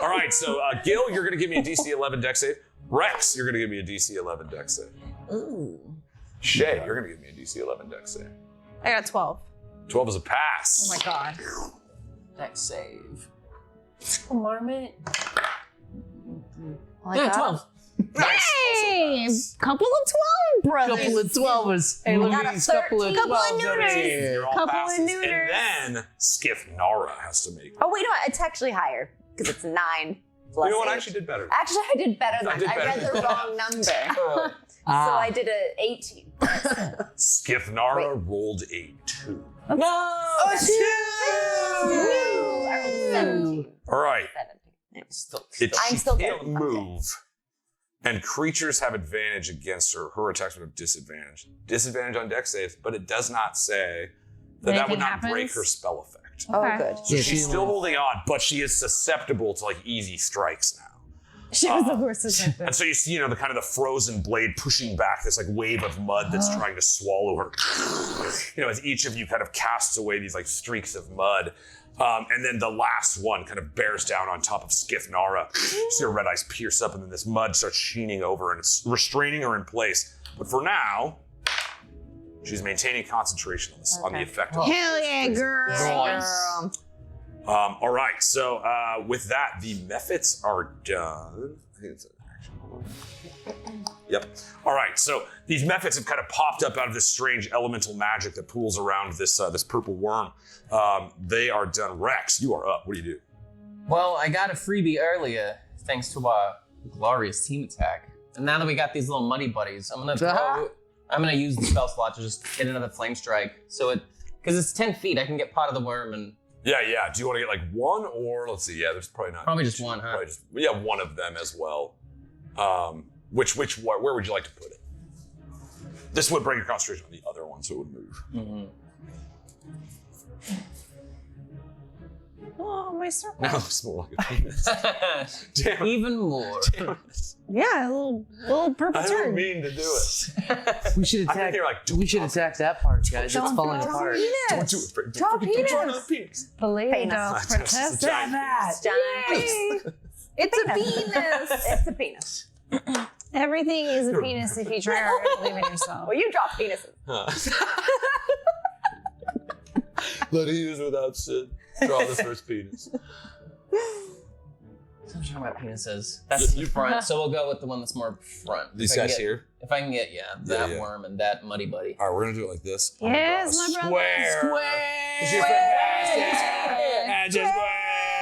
Speaker 8: All right, so Gil, you're going to give me a DC 11 dex save. Rex, you're going to give me a DC 11 dex save.
Speaker 6: Ooh.
Speaker 8: Shay, you're going to give me a DC 11 dex save.
Speaker 6: I got 12.
Speaker 8: 12 is a pass.
Speaker 5: Oh my god.
Speaker 4: Dex save.
Speaker 6: Marmot.
Speaker 4: Yeah, 12.
Speaker 6: Hey! Couple of 12 brothers.
Speaker 3: Couple of 12ers. Hey,
Speaker 1: We
Speaker 3: look
Speaker 1: got
Speaker 3: at
Speaker 1: a
Speaker 3: these couple of
Speaker 1: 13.
Speaker 6: Couple of
Speaker 3: 12s over
Speaker 6: neuters.
Speaker 3: here.
Speaker 8: You're all
Speaker 6: Couple of
Speaker 8: passes.
Speaker 6: neuters.
Speaker 8: And then Skiff Nara has to make.
Speaker 1: Oh, wait, no, it's actually higher because it's 9 plus
Speaker 8: You know what? I
Speaker 1: 8.
Speaker 8: actually did better.
Speaker 1: Actually, I did better than
Speaker 8: I did
Speaker 1: I read
Speaker 8: better.
Speaker 1: the wrong number. So
Speaker 3: Ah.
Speaker 1: I did a 18.
Speaker 8: Skiff Nara rolled a 2.
Speaker 1: No! I rolled a 17.
Speaker 8: All right.
Speaker 1: 17.
Speaker 8: It,
Speaker 1: I'm
Speaker 8: she
Speaker 1: still
Speaker 8: can't
Speaker 1: good.
Speaker 8: move. And creatures have advantage against her. Her attacks would have disadvantage. Disadvantage on dex saves, but it does not say that
Speaker 6: Anything
Speaker 8: would not break
Speaker 6: happens?
Speaker 8: her spell effect.
Speaker 1: Oh,
Speaker 6: Okay.
Speaker 1: good.
Speaker 8: So
Speaker 3: Yeah,
Speaker 8: she's
Speaker 3: she-
Speaker 8: still holding on, but she is susceptible to like easy strikes now.
Speaker 5: She was the worst assistant.
Speaker 8: And so you see, the kind of the frozen blade pushing back this like wave of mud that's trying to swallow her. As each of you kind of casts away these like streaks of mud. And then the last one kind of bears down on top of Skiff Nara. You see her red eyes pierce up, and then this mud starts sheening over, and it's restraining her in place. But for now, she's maintaining concentration on the effect of
Speaker 6: Hell yeah, girl.
Speaker 8: all right, so with that, the methods are done. I think it's an action. Yep. All right, so these methods have kind of popped up out of this strange elemental magic that pools around this purple worm. They are done. Rex, you are up. What do you do?
Speaker 4: Well, I got a freebie earlier thanks to our glorious team attack. And now that we got these little muddy buddies, I'm gonna use the spell slot to just hit another flame strike. So because it's 10 feet, I can get part of the worm and
Speaker 8: Yeah. Do you want to get like one, or let's see? Yeah, there's probably not.
Speaker 4: Probably just one, huh?
Speaker 8: Probably just, one of them as well. Where would you like to put it? This would bring your concentration on the other one, so it would move.
Speaker 4: Mm-hmm.
Speaker 6: Oh, my circle.
Speaker 8: Now it's more like a penis. Damn.
Speaker 4: Even more.
Speaker 6: Yeah, a little purple
Speaker 8: I
Speaker 6: turd.
Speaker 8: don't mean to do it.
Speaker 3: We should
Speaker 8: I'm in
Speaker 3: attack.
Speaker 8: here like,
Speaker 3: We should attack that part, guys. It's falling apart.
Speaker 8: Don't do it.
Speaker 1: Drop
Speaker 8: Don't try not penis.
Speaker 1: Penis.
Speaker 8: Princess.
Speaker 1: Giant penis.
Speaker 5: It's a penis.
Speaker 1: It's a penis.
Speaker 6: Everything is a penis if you try hard to believe in yourself.
Speaker 1: Well, you drop penises.
Speaker 8: Let he use without sin. Draw the first penis.
Speaker 4: I'm talking about penises. That's the front, so we'll go with the one that's more front.
Speaker 8: These
Speaker 4: If I can
Speaker 8: guys
Speaker 4: get-
Speaker 8: here?
Speaker 4: If I can get, that
Speaker 8: yeah.
Speaker 4: worm and that muddy buddy.
Speaker 8: All right, we're gonna do it like this.
Speaker 6: Yes, my brother.
Speaker 8: Square. Is your friend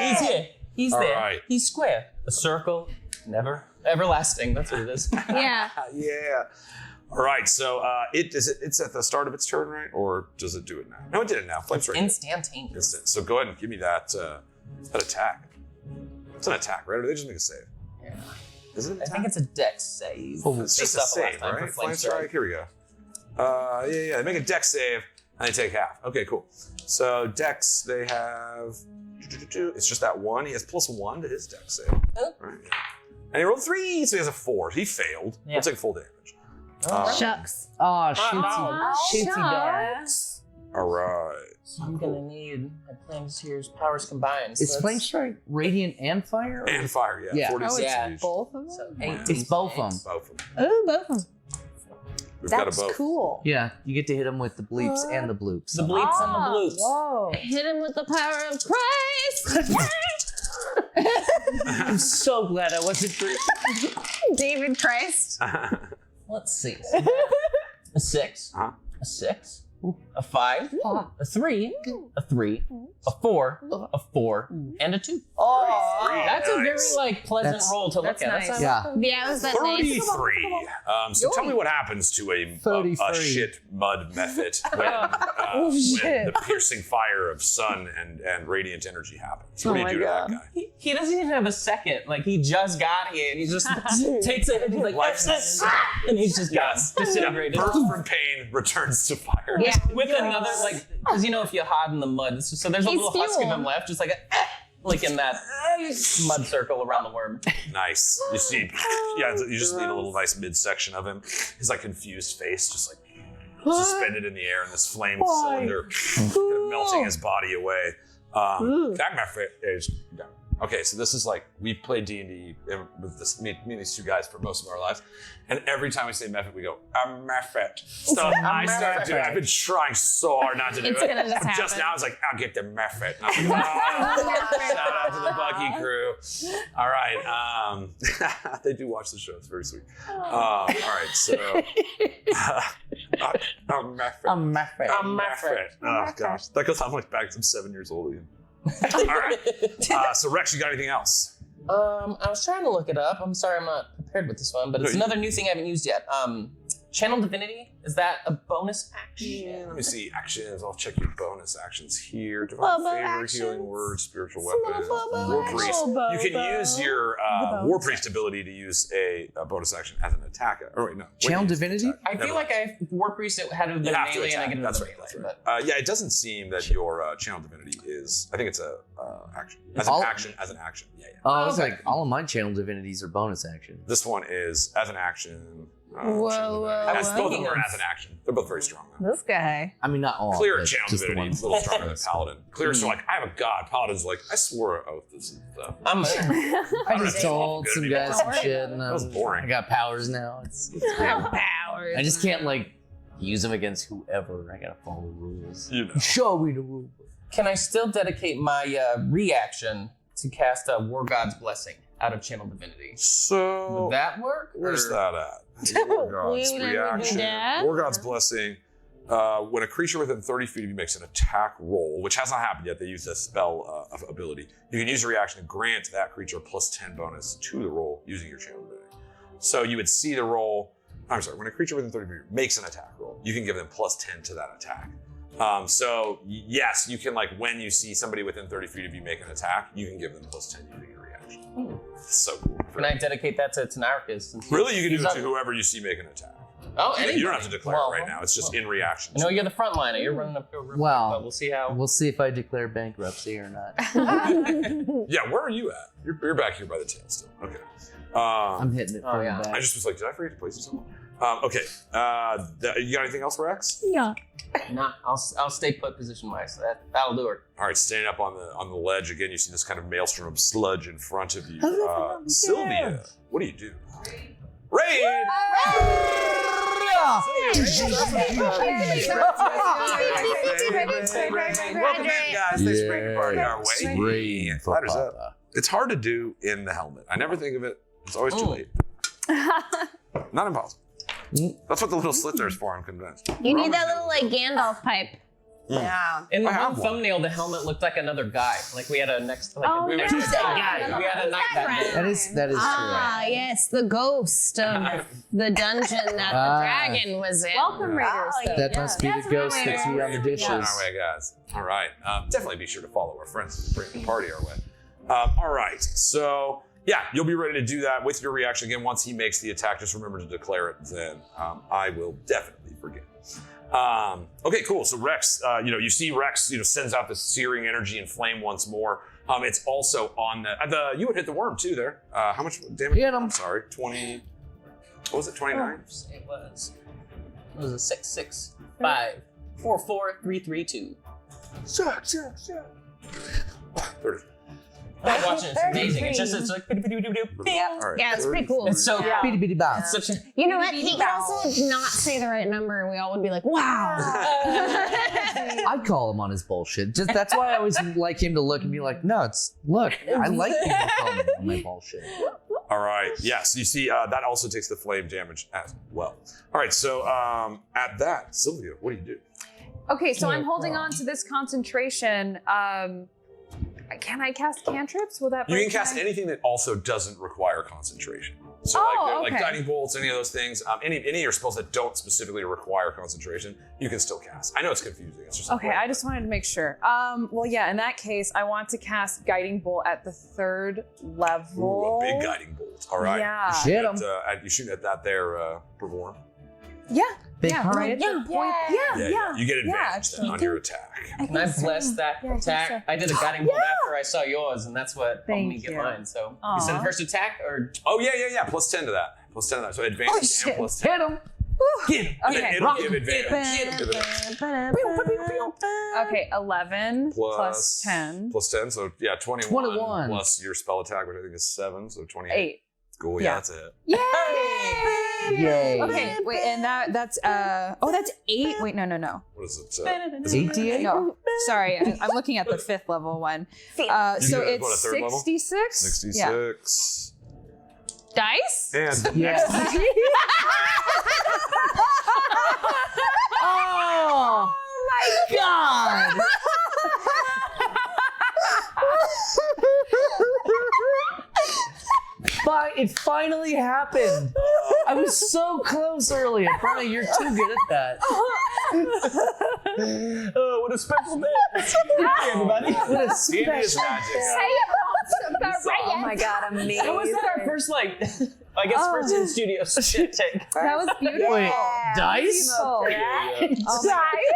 Speaker 4: He's here. He's
Speaker 8: All
Speaker 4: there.
Speaker 8: right.
Speaker 4: He's square. A circle, never everlasting. That's what it is.
Speaker 6: Yeah.
Speaker 8: Yeah. All right, so it's at the start of its turn, right? Or does it do it now? No, it did it now. Flame's right.
Speaker 4: Instantaneous.
Speaker 8: Instant. So go ahead and give me that attack. It's an attack, right? Or they just make a save?
Speaker 4: Yeah.
Speaker 8: Is it an
Speaker 4: I
Speaker 8: attack?
Speaker 4: think it's a dex save.
Speaker 8: It's just a
Speaker 4: Based off of last
Speaker 8: save,
Speaker 4: time
Speaker 8: right?
Speaker 4: for Flame
Speaker 8: Flame strike. Here we go. Yeah. They make a dex save and they take half. Okay, cool. So dex, they have. It's just that one. He has +1 to his dex save.
Speaker 4: Oh.
Speaker 8: Right. And he rolled 3, so he has a 4. He failed.
Speaker 4: Yeah.
Speaker 8: He'll take full damage.
Speaker 6: Shucks.
Speaker 3: Oh,
Speaker 6: Aw,
Speaker 3: shooty dog.
Speaker 6: shucks.
Speaker 8: All right.
Speaker 4: So I'm gonna need a Flameseer's powers combined. So
Speaker 3: Is
Speaker 4: that's-
Speaker 3: Flame Strike radiant and fire? or-
Speaker 8: And fire, yeah.
Speaker 3: Yeah.
Speaker 8: 46
Speaker 4: yeah.
Speaker 8: each.
Speaker 5: Both of them?
Speaker 4: So
Speaker 3: It's both of them.
Speaker 8: Both of them.
Speaker 6: Oh, both of them.
Speaker 8: We've got a
Speaker 1: That's
Speaker 8: both.
Speaker 1: cool.
Speaker 3: Yeah, you get to hit them with the bleeps and the bloops.
Speaker 4: The bleeps and the bloops.
Speaker 1: Whoa.
Speaker 6: Hit him with the power of Christ.
Speaker 3: I'm so glad I wasn't free.
Speaker 6: David Christ.
Speaker 4: Let's see. A 6.
Speaker 8: Huh?
Speaker 4: a 6, a 5, a 3, a 3, a 4, a 4, and a 2.
Speaker 2: Oh,
Speaker 4: That's a very like pleasant
Speaker 3: That's-
Speaker 4: roll to look
Speaker 5: that's
Speaker 4: at.
Speaker 5: nice.
Speaker 3: Yeah.
Speaker 6: Yeah, was that nice?
Speaker 8: 33. So tell me what happens to a
Speaker 3: 33.
Speaker 8: shit mud method when the piercing fire of sun and radiant energy happens. What do you do to that guy?
Speaker 4: He doesn't even have a second. Like he just got here and he just takes it and he's like,
Speaker 8: Life
Speaker 4: and he's just gone, disintegrated.
Speaker 8: Birth from pain returns to fire.
Speaker 6: Yeah.
Speaker 4: With another like, because you know if you hide in the mud, so there's a
Speaker 6: He's
Speaker 4: little husk of
Speaker 6: fuel.
Speaker 4: him left, just like a, like in that mud circle around the worm.
Speaker 8: Nice. You see, you just need a little nice midsection of him. His like confused face, just like suspended in the air in this flame cylinder, kind of melting his body away. That method is done. Okay, so this is like, we've played D&D with me and these two guys for most of our lives, and every time we say method, we go, a method. So I started doing it. I've been trying so hard not to do
Speaker 6: It's
Speaker 8: it.
Speaker 6: gonna just happen.
Speaker 8: Now it's like, I'll get the method. I'm like, shout out to the Bucky crew. All right, they do watch the show, it's very sweet. All right, so, a method.
Speaker 3: A method.
Speaker 8: A method. Oh gosh, that goes on like back to I'm 7 years old again. All right. So Reks, you got anything else?
Speaker 4: I was trying to look it up. I'm sorry I'm not prepared with this one, but it's another new thing I haven't used yet. Channel Divinity, is that a bonus action?
Speaker 8: Let me see actions. I'll check your bonus actions here. Divine favor, healing word, spiritual weapon, war priest. You can use your war priest ability to use a bonus action as an attack. Oh wait, no.
Speaker 3: Channel Divinity?
Speaker 4: I feel like I War Priest it had to have
Speaker 8: You
Speaker 4: been
Speaker 8: have to
Speaker 4: melee and I
Speaker 8: attack.
Speaker 4: get
Speaker 8: That's
Speaker 4: another
Speaker 8: right.
Speaker 4: melee.
Speaker 8: That's
Speaker 4: But
Speaker 8: right. Yeah, it doesn't seem that your channel divinity is. I think it's a action. As an action. Yeah.
Speaker 3: Oh, I was like, all of my channel divinities are bonus action.
Speaker 8: This one is as an action.
Speaker 6: Whoa.
Speaker 8: Both of them are as an action. They're both very strong. Though.
Speaker 5: This guy.
Speaker 3: I mean, not all.
Speaker 8: Clear
Speaker 3: but
Speaker 8: channel
Speaker 3: just the
Speaker 8: divinity
Speaker 3: ones.
Speaker 8: is a little stronger than paladin. Clear's like, I have a god. Paladin's like, I swore an oath. This is stuff.
Speaker 3: I just told some guys some shit, and
Speaker 8: That was boring.
Speaker 3: I got powers now. It's great.
Speaker 6: Powers.
Speaker 3: I just can't like use them against whoever. I gotta follow rules.
Speaker 8: You know.
Speaker 3: Show me the rule.
Speaker 4: can I still dedicate my reaction to cast a War God's Blessing out of Channel Divinity?
Speaker 8: So
Speaker 4: Would that work?
Speaker 8: where's
Speaker 4: or-
Speaker 8: that at? War God's
Speaker 6: We would never do
Speaker 8: reaction.
Speaker 6: that.
Speaker 8: War God's blessing. When a creature within 30 feet of you makes an attack roll, which has not happened yet, they use a spell ability. You can use a reaction to grant that creature a +10 bonus to the roll using your channel ability. So you would see the roll. I'm sorry. When a creature within 30 feet of you makes an attack roll, you can give them +10 to that attack. So yes, you can, like, when you see somebody within 30 feet of you make an attack, you can give them +10 using your reaction. So cool.
Speaker 4: Can I dedicate that to Tynaricus? since
Speaker 8: Really, you can
Speaker 4: he's
Speaker 8: do it
Speaker 4: up-
Speaker 8: to whoever you see make an attack.
Speaker 4: Oh, anybody.
Speaker 8: You don't have to declare
Speaker 4: Well,
Speaker 8: it right now. It's just in reaction.
Speaker 4: I know you're the frontliner. You're running up real
Speaker 3: Well,
Speaker 4: quick, but we'll see how.
Speaker 3: We'll see if I declare bankruptcy or not.
Speaker 8: Yeah, where are you at? You're back here by the tail still. Okay.
Speaker 3: I'm hitting it from
Speaker 4: yeah.
Speaker 3: the
Speaker 8: I
Speaker 3: back.
Speaker 8: just was like, did I forget to place it somewhere? Okay. You got anything else, Reks?
Speaker 6: Yeah.
Speaker 4: Nah, I'll stay put position wise. So that'll do it.
Speaker 8: All right, standing up on the ledge again, you see this kind of maelstrom of sludge in front of you. Sylvia, what do you do? Raid! Welcome in, guys. Thanks for bringing the party our way.
Speaker 3: Raid for
Speaker 8: Ladders up.
Speaker 3: Papa.
Speaker 8: It's hard to do in the helmet. I never think of it. It's always too late. Not impossible. That's what the little slit there is for, I'm convinced.
Speaker 6: You need that little like Gandalf pipe.
Speaker 5: Yeah.
Speaker 4: In the
Speaker 8: I have
Speaker 4: one
Speaker 8: one.
Speaker 4: thumbnil, the helmet looked like another guy. Like we had a next. Like,
Speaker 6: Oh,
Speaker 4: we
Speaker 6: yeah.
Speaker 4: had a
Speaker 6: Who's that
Speaker 4: guy. We had a night that day.
Speaker 3: That is
Speaker 6: Ah, yes, the ghost of the dungeon that
Speaker 3: Ah.
Speaker 6: the dragon was in.
Speaker 5: Welcome, Raiders. though.
Speaker 3: That must be the ghost that's on the dishes.
Speaker 8: On our way, guys. All right. Definitely be sure to follow our friends to bring the party our way. All right. So, yeah, you'll be ready to do that with your reaction. Again, once he makes the attack, just remember to declare it. Then I will definitely forget. Okay, cool. So Reks, you see Reks, sends out this searing energy and flame once more. It's also on the you would hit the worm too there. How much damage?
Speaker 3: Hit him.
Speaker 8: I'm sorry, 20. What was it? 29?
Speaker 4: It was a 6, 6, 5, 4, 4, 3, 3, 2.
Speaker 8: 30.
Speaker 4: I'm watching. It's amazing. It's like.
Speaker 8: All right.
Speaker 6: Yeah, it's pretty cool.
Speaker 4: It's so.
Speaker 3: Bitty bitty bow.
Speaker 4: It's such a.
Speaker 6: You know what? He could also not say the right number, and we all would be like, "Wow."
Speaker 3: I'd call him on his bullshit. Just that's why I always like him to look and be like, no, look, I like people calling me on my bullshit.
Speaker 8: All right. Yes, you see, that also takes the flame damage as well. All right, so at that, Sylvia, what do you do?
Speaker 5: Okay, so I'm holding on to this concentration. Can I cast cantrips? Will that
Speaker 8: You
Speaker 5: break
Speaker 8: can cast
Speaker 5: my-
Speaker 8: anything that also doesn't require concentration. So like
Speaker 5: okay.
Speaker 8: guiding bolts, any of those things, any of your spells that don't specifically require concentration, you can still cast. I know it's confusing. It's just
Speaker 5: Okay, I just wanted to make sure. Well, yeah, in that case, I want to cast Guiding Bolt at the 3rd level.
Speaker 8: Ooh, a big guiding bolt. All right.
Speaker 5: Yeah.
Speaker 3: Shit 'em.
Speaker 8: You shoot at that there, Perform.
Speaker 5: Yeah.
Speaker 3: Big
Speaker 5: yeah,
Speaker 3: pun.
Speaker 5: right at the point. Yeah.
Speaker 8: You get advantage then on your attack.
Speaker 4: Can I bless that
Speaker 5: Yeah, I think
Speaker 4: attack?
Speaker 5: so.
Speaker 4: I did a guiding bolt after I saw yours, and that's what helped me
Speaker 5: Thank
Speaker 4: get
Speaker 5: you.
Speaker 4: mine. So
Speaker 5: Aw.
Speaker 4: you said first attack or
Speaker 8: Oh, yeah. Plus 10 to that. Plus 10 to that. So advantage and plus 10.
Speaker 3: Hit him.
Speaker 8: Get him. And then
Speaker 5: Okay.
Speaker 8: it'll give advantage.
Speaker 5: Okay, 11
Speaker 8: Plus
Speaker 5: plus 10.
Speaker 8: Plus 10, so yeah, 21.
Speaker 3: 21.
Speaker 8: Plus your spell attack, which I think is 7, so 28.
Speaker 5: 8.
Speaker 8: Cool, yeah,
Speaker 5: Yeah.
Speaker 8: that's it.
Speaker 5: Yay!
Speaker 3: Yay.
Speaker 5: Okay, wait, and that's 8. Wait, no.
Speaker 8: What is it?
Speaker 3: 88?
Speaker 5: No, sorry, I'm looking at the 5th level one. So
Speaker 8: You got, what, a
Speaker 5: it's
Speaker 8: 3rd level?
Speaker 5: 66.
Speaker 8: 66.
Speaker 6: Dice?
Speaker 8: And the
Speaker 3: Yeah.
Speaker 8: next
Speaker 3: Oh my god! It finally happened. I was so close earlier. Brenna, you're too good at that.
Speaker 4: oh, what a special day! Everybody.
Speaker 3: What a
Speaker 8: D&D is
Speaker 3: special
Speaker 8: magic.
Speaker 1: Oh my god, amazing.
Speaker 4: How was that our first I guess first in studio shit take?
Speaker 5: That was beautiful.
Speaker 3: Wait, dice?
Speaker 5: Oh,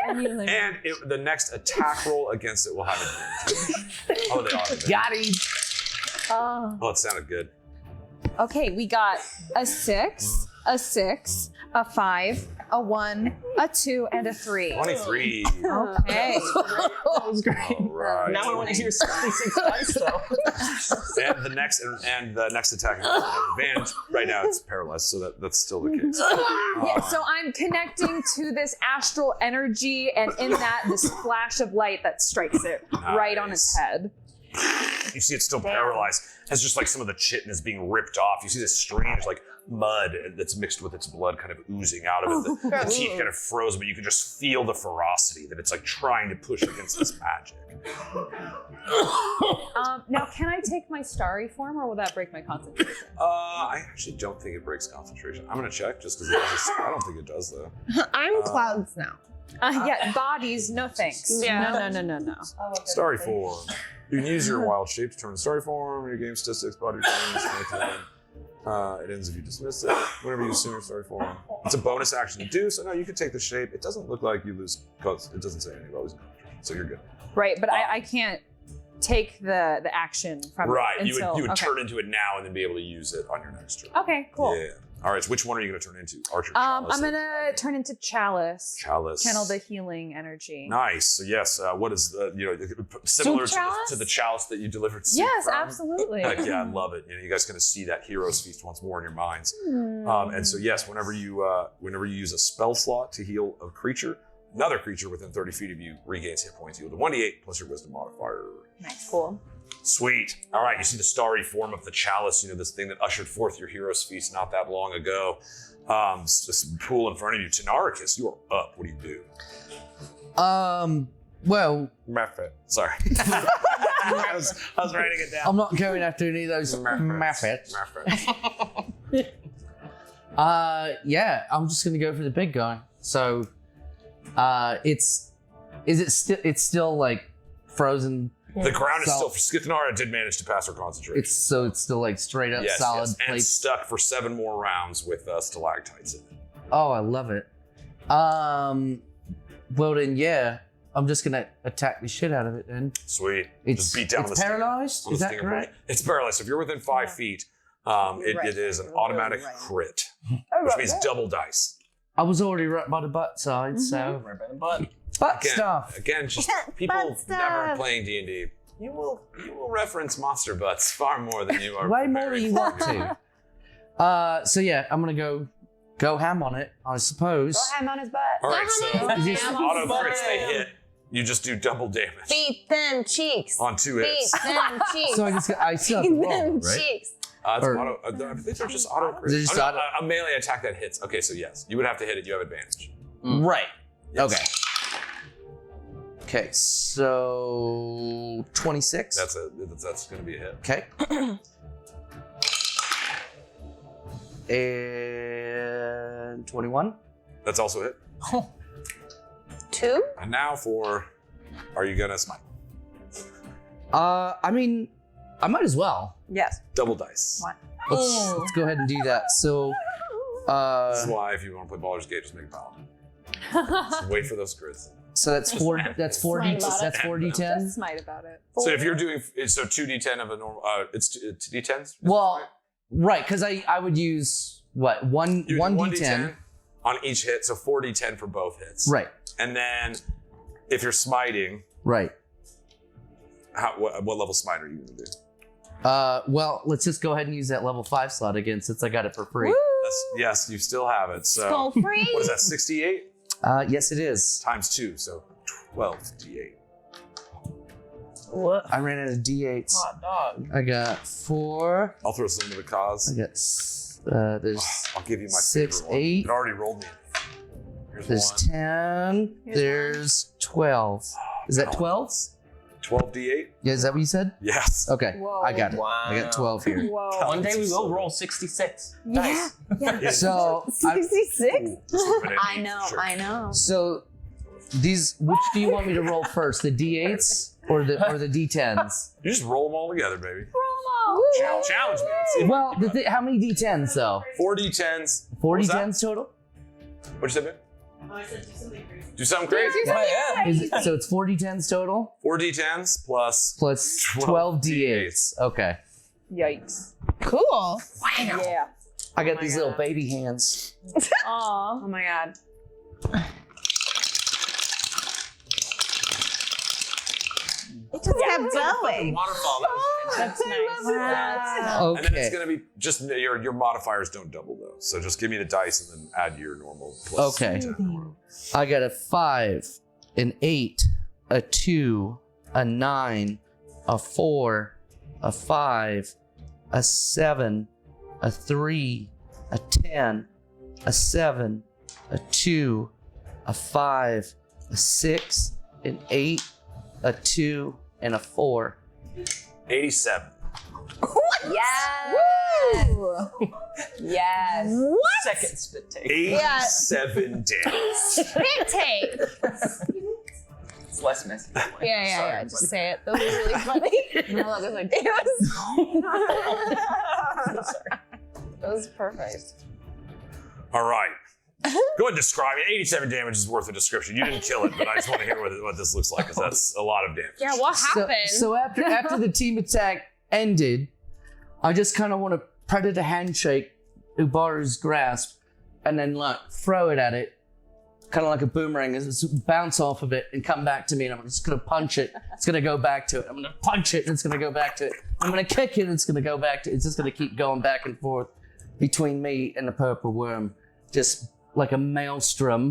Speaker 8: And the next attack roll against it will have advantage. Oh, they are.
Speaker 3: Got him.
Speaker 8: Oh, it sounded good.
Speaker 5: Okay, we got a 6, a 6, a 5, a 1, a 2, and a 3.
Speaker 8: 23.
Speaker 5: Okay.
Speaker 4: That was great.
Speaker 8: All right.
Speaker 4: Now I want to hear 66 dice though.
Speaker 8: And the next attack has advantage. Right now it's paralyzed, so that's still the case.
Speaker 5: Yeah, so I'm connecting to this astral energy, and in that, this flash of light that strikes it right on its head.
Speaker 8: You see it's still paralyzed. Has just like some of the chitin is being ripped off. You see this strange like mud that's mixed with its blood kind of oozing out of it. The teeth kind of frozen, but you can just feel the ferocity that it's like trying to push against this magic.
Speaker 5: Now, can I take my starry form, or will that break my concentration?
Speaker 8: I actually don't think it breaks concentration. I'm gonna check just because I don't think it does though.
Speaker 6: I'm clouds now.
Speaker 5: Yeah, bodies, no thanks.
Speaker 6: Yeah.
Speaker 5: No.
Speaker 8: Starry form. You can use your wild shape to turn the starry form. Your game statistics, body form, it ends if you dismiss it. Whenever you assume your starry form, it's a bonus action to do. So no, you can take the shape. It doesn't look like you lose because it doesn't say anything about losing concentration. So you're good.
Speaker 5: Right, but I can't take the action from
Speaker 8: Right,
Speaker 5: it
Speaker 8: you
Speaker 5: until,
Speaker 8: would turn into it now and then be able to use it on your next turn.
Speaker 5: Okay, cool.
Speaker 8: Yeah. All right. So which one are you going to turn into? Archer, Chalice,
Speaker 5: I'm gonna turn into Chalice.
Speaker 8: Chalice.
Speaker 5: Channel the healing energy.
Speaker 8: Nice. So yes, what is similar
Speaker 5: Chalice?
Speaker 8: to the chalice that you delivered? soup
Speaker 5: Yes,
Speaker 8: from?
Speaker 5: absolutely.
Speaker 8: Heck yeah, I love it. You guys going to see that hero's feast once more in your minds. And so yes, whenever you use a spell slot to heal a creature, another creature within 30 feet of you regains hit points equal to 1d8 plus your wisdom modifier.
Speaker 5: Nice. Cool.
Speaker 8: Sweet. All right, you see the starry form of the chalice, this thing that ushered forth your hero's feast not that long ago. This pool in front of you. Tynaricus, you are up. What do you do?
Speaker 3: Well,
Speaker 8: Method. Sorry. I was writing it down.
Speaker 3: I'm not going after any of those methods. Yeah, I'm just gonna go for the big guy. So, it's still like frozen.
Speaker 8: The ground is
Speaker 3: So-
Speaker 8: still. Skithnara did manage to pass her concentration.
Speaker 3: It's still like straight up
Speaker 8: yes,
Speaker 3: solid
Speaker 8: yes. And
Speaker 3: plates.
Speaker 8: stuck for 7 more rounds with stalactites in it.
Speaker 3: Oh, I love it. Well then, yeah, I'm just gonna attack the shit out of it then.
Speaker 8: Sweet.
Speaker 3: It's
Speaker 8: Just beat down
Speaker 3: it's
Speaker 8: the stinger.
Speaker 3: paralyzed.
Speaker 8: On
Speaker 3: Is
Speaker 8: the
Speaker 3: that
Speaker 8: stinger
Speaker 3: correct?
Speaker 8: point. It's paralyzed. So if you're within 5 feet, it is an automatic crit, which means double dice.
Speaker 3: I was already right by the butt side, so
Speaker 4: Right by the butt.
Speaker 3: butt stuff.
Speaker 8: Again, just people never playing D&D. You will reference monster butts far more than you are.
Speaker 3: Way more than
Speaker 8: preparing
Speaker 3: you
Speaker 8: for.
Speaker 3: want to. So yeah, I'm gonna go ham on it, I suppose.
Speaker 1: Go ham on his butt.
Speaker 8: All right, so
Speaker 3: Is
Speaker 8: auto crits they hit. You just do double damage
Speaker 6: Beat them cheeks.
Speaker 8: on 2
Speaker 6: Beat
Speaker 8: hits.
Speaker 6: them cheeks.
Speaker 3: So I still have to
Speaker 6: Beat
Speaker 3: roll,
Speaker 6: them
Speaker 3: right?
Speaker 6: cheeks.
Speaker 8: It's
Speaker 3: Or-
Speaker 8: auto, I think they're just auto.
Speaker 3: Is it just auto-
Speaker 8: a melee attack that hits. Okay, so yes, you would have to hit it. You have advantage.
Speaker 3: Right.
Speaker 8: Yes.
Speaker 3: Okay. Okay, so 26.
Speaker 8: That's going to be a hit.
Speaker 3: Okay. And 21.
Speaker 8: That's also a hit.
Speaker 6: 2?
Speaker 8: And now for, are you gonna smite?
Speaker 3: I mean, I might as well.
Speaker 5: Yes.
Speaker 8: Double dice.
Speaker 5: One.
Speaker 3: Let's go ahead and do that. So,
Speaker 8: This is why if you want to play Baldur's Gate, just make a paladin. Just wait for those crits.
Speaker 3: so that's four. That's 4d. That's 4d10.
Speaker 5: Just smite about it.
Speaker 8: So if you're doing, so 2d10 of a normal, it's 2d10s?
Speaker 3: Well, right, because I would use what one
Speaker 8: You do
Speaker 3: 1d10.
Speaker 8: on each hit, so 4d10 for both hits.
Speaker 3: Right.
Speaker 8: And then if you're smiting,
Speaker 3: Right.
Speaker 8: what level smite are you going to do?
Speaker 3: Well, let's just go ahead and use that level 5 slot again since I got it for free.
Speaker 8: Yes, you still have it. So
Speaker 6: Skull free.
Speaker 8: what is that? 68
Speaker 3: Yes, it is.
Speaker 8: times 2, so 12d8.
Speaker 3: What? I ran out of d8s.
Speaker 4: Hot dog.
Speaker 3: I got 4.
Speaker 8: I'll throw some to the cause.
Speaker 3: I got there's
Speaker 8: I'll give you my
Speaker 3: 6,
Speaker 8: favorite one.
Speaker 3: 8.
Speaker 8: It already rolled me. Here's
Speaker 3: There's
Speaker 8: one.
Speaker 3: 10. There's 12. Is that 12?
Speaker 8: 12d8?
Speaker 3: Yeah, is that what you said?
Speaker 8: Yes.
Speaker 3: Okay,
Speaker 5: Whoa.
Speaker 3: I got it.
Speaker 4: Wow.
Speaker 3: I got 12 here.
Speaker 5: Whoa.
Speaker 4: One day we will roll 66.
Speaker 5: Yeah.
Speaker 4: Nice.
Speaker 5: Yeah.
Speaker 3: So,
Speaker 5: 66?
Speaker 1: I know.
Speaker 3: so these, which do you want me to roll first? The d8s or the d10s?
Speaker 8: You just roll them all together, baby.
Speaker 1: Roll
Speaker 8: Challenge me. Let's see if
Speaker 3: Well, how many d10s though?
Speaker 8: 4d10s.
Speaker 3: 4
Speaker 8: was that?
Speaker 3: d10s total?
Speaker 8: What'd you say, babe? Do something crazy.
Speaker 3: So it's 4 d10s total
Speaker 8: 4d10s plus
Speaker 3: plus 12 d8s. Okay.
Speaker 5: Yikes.
Speaker 6: Cool.
Speaker 5: Yeah.
Speaker 3: I got
Speaker 5: my
Speaker 3: these
Speaker 5: God.
Speaker 3: little baby hands.
Speaker 5: Aw. Oh my god.
Speaker 1: It just kept going.
Speaker 4: Waterfall.
Speaker 5: That's nice.
Speaker 1: Wow.
Speaker 8: And then it's
Speaker 3: Okay.
Speaker 8: gonna be just your modifiers don't double though. So just give me the dice and then add your normal plus.
Speaker 3: Okay.
Speaker 8: 10.
Speaker 3: I got a 5, an 8, a 2, a 9, a 4, a 5, a 7, a 3, a 10, a 7, a 2, a 5, a 6, an 8, a 2, and a 4.
Speaker 8: 87.
Speaker 1: Yes. Yes.
Speaker 4: Second spit take.
Speaker 8: 87 damage.
Speaker 6: Spit take.
Speaker 4: It's less messy.
Speaker 6: Yeah. Just say it. That was really funny.
Speaker 1: No, there's like,
Speaker 6: That was perfect.
Speaker 8: All right. Go ahead and describe it. 87 damage is worth a description. You didn't kill it, but I just want to hear what this looks like because that's a lot of damage.
Speaker 6: Yeah, what happened?
Speaker 3: So after the team attack ended, I just kind of want to predator handshake Ubaru's grasp and then like throw it at it, kind of like a boomerang, and just bounce off of it and come back to me, and I'm just gonna punch it. It's gonna go back to it. I'm gonna punch it, and it's gonna go back to it. I'm gonna kick it, and it's gonna go back to it. It's just gonna keep going back and forth between me and the purple worm, just like a maelstrom.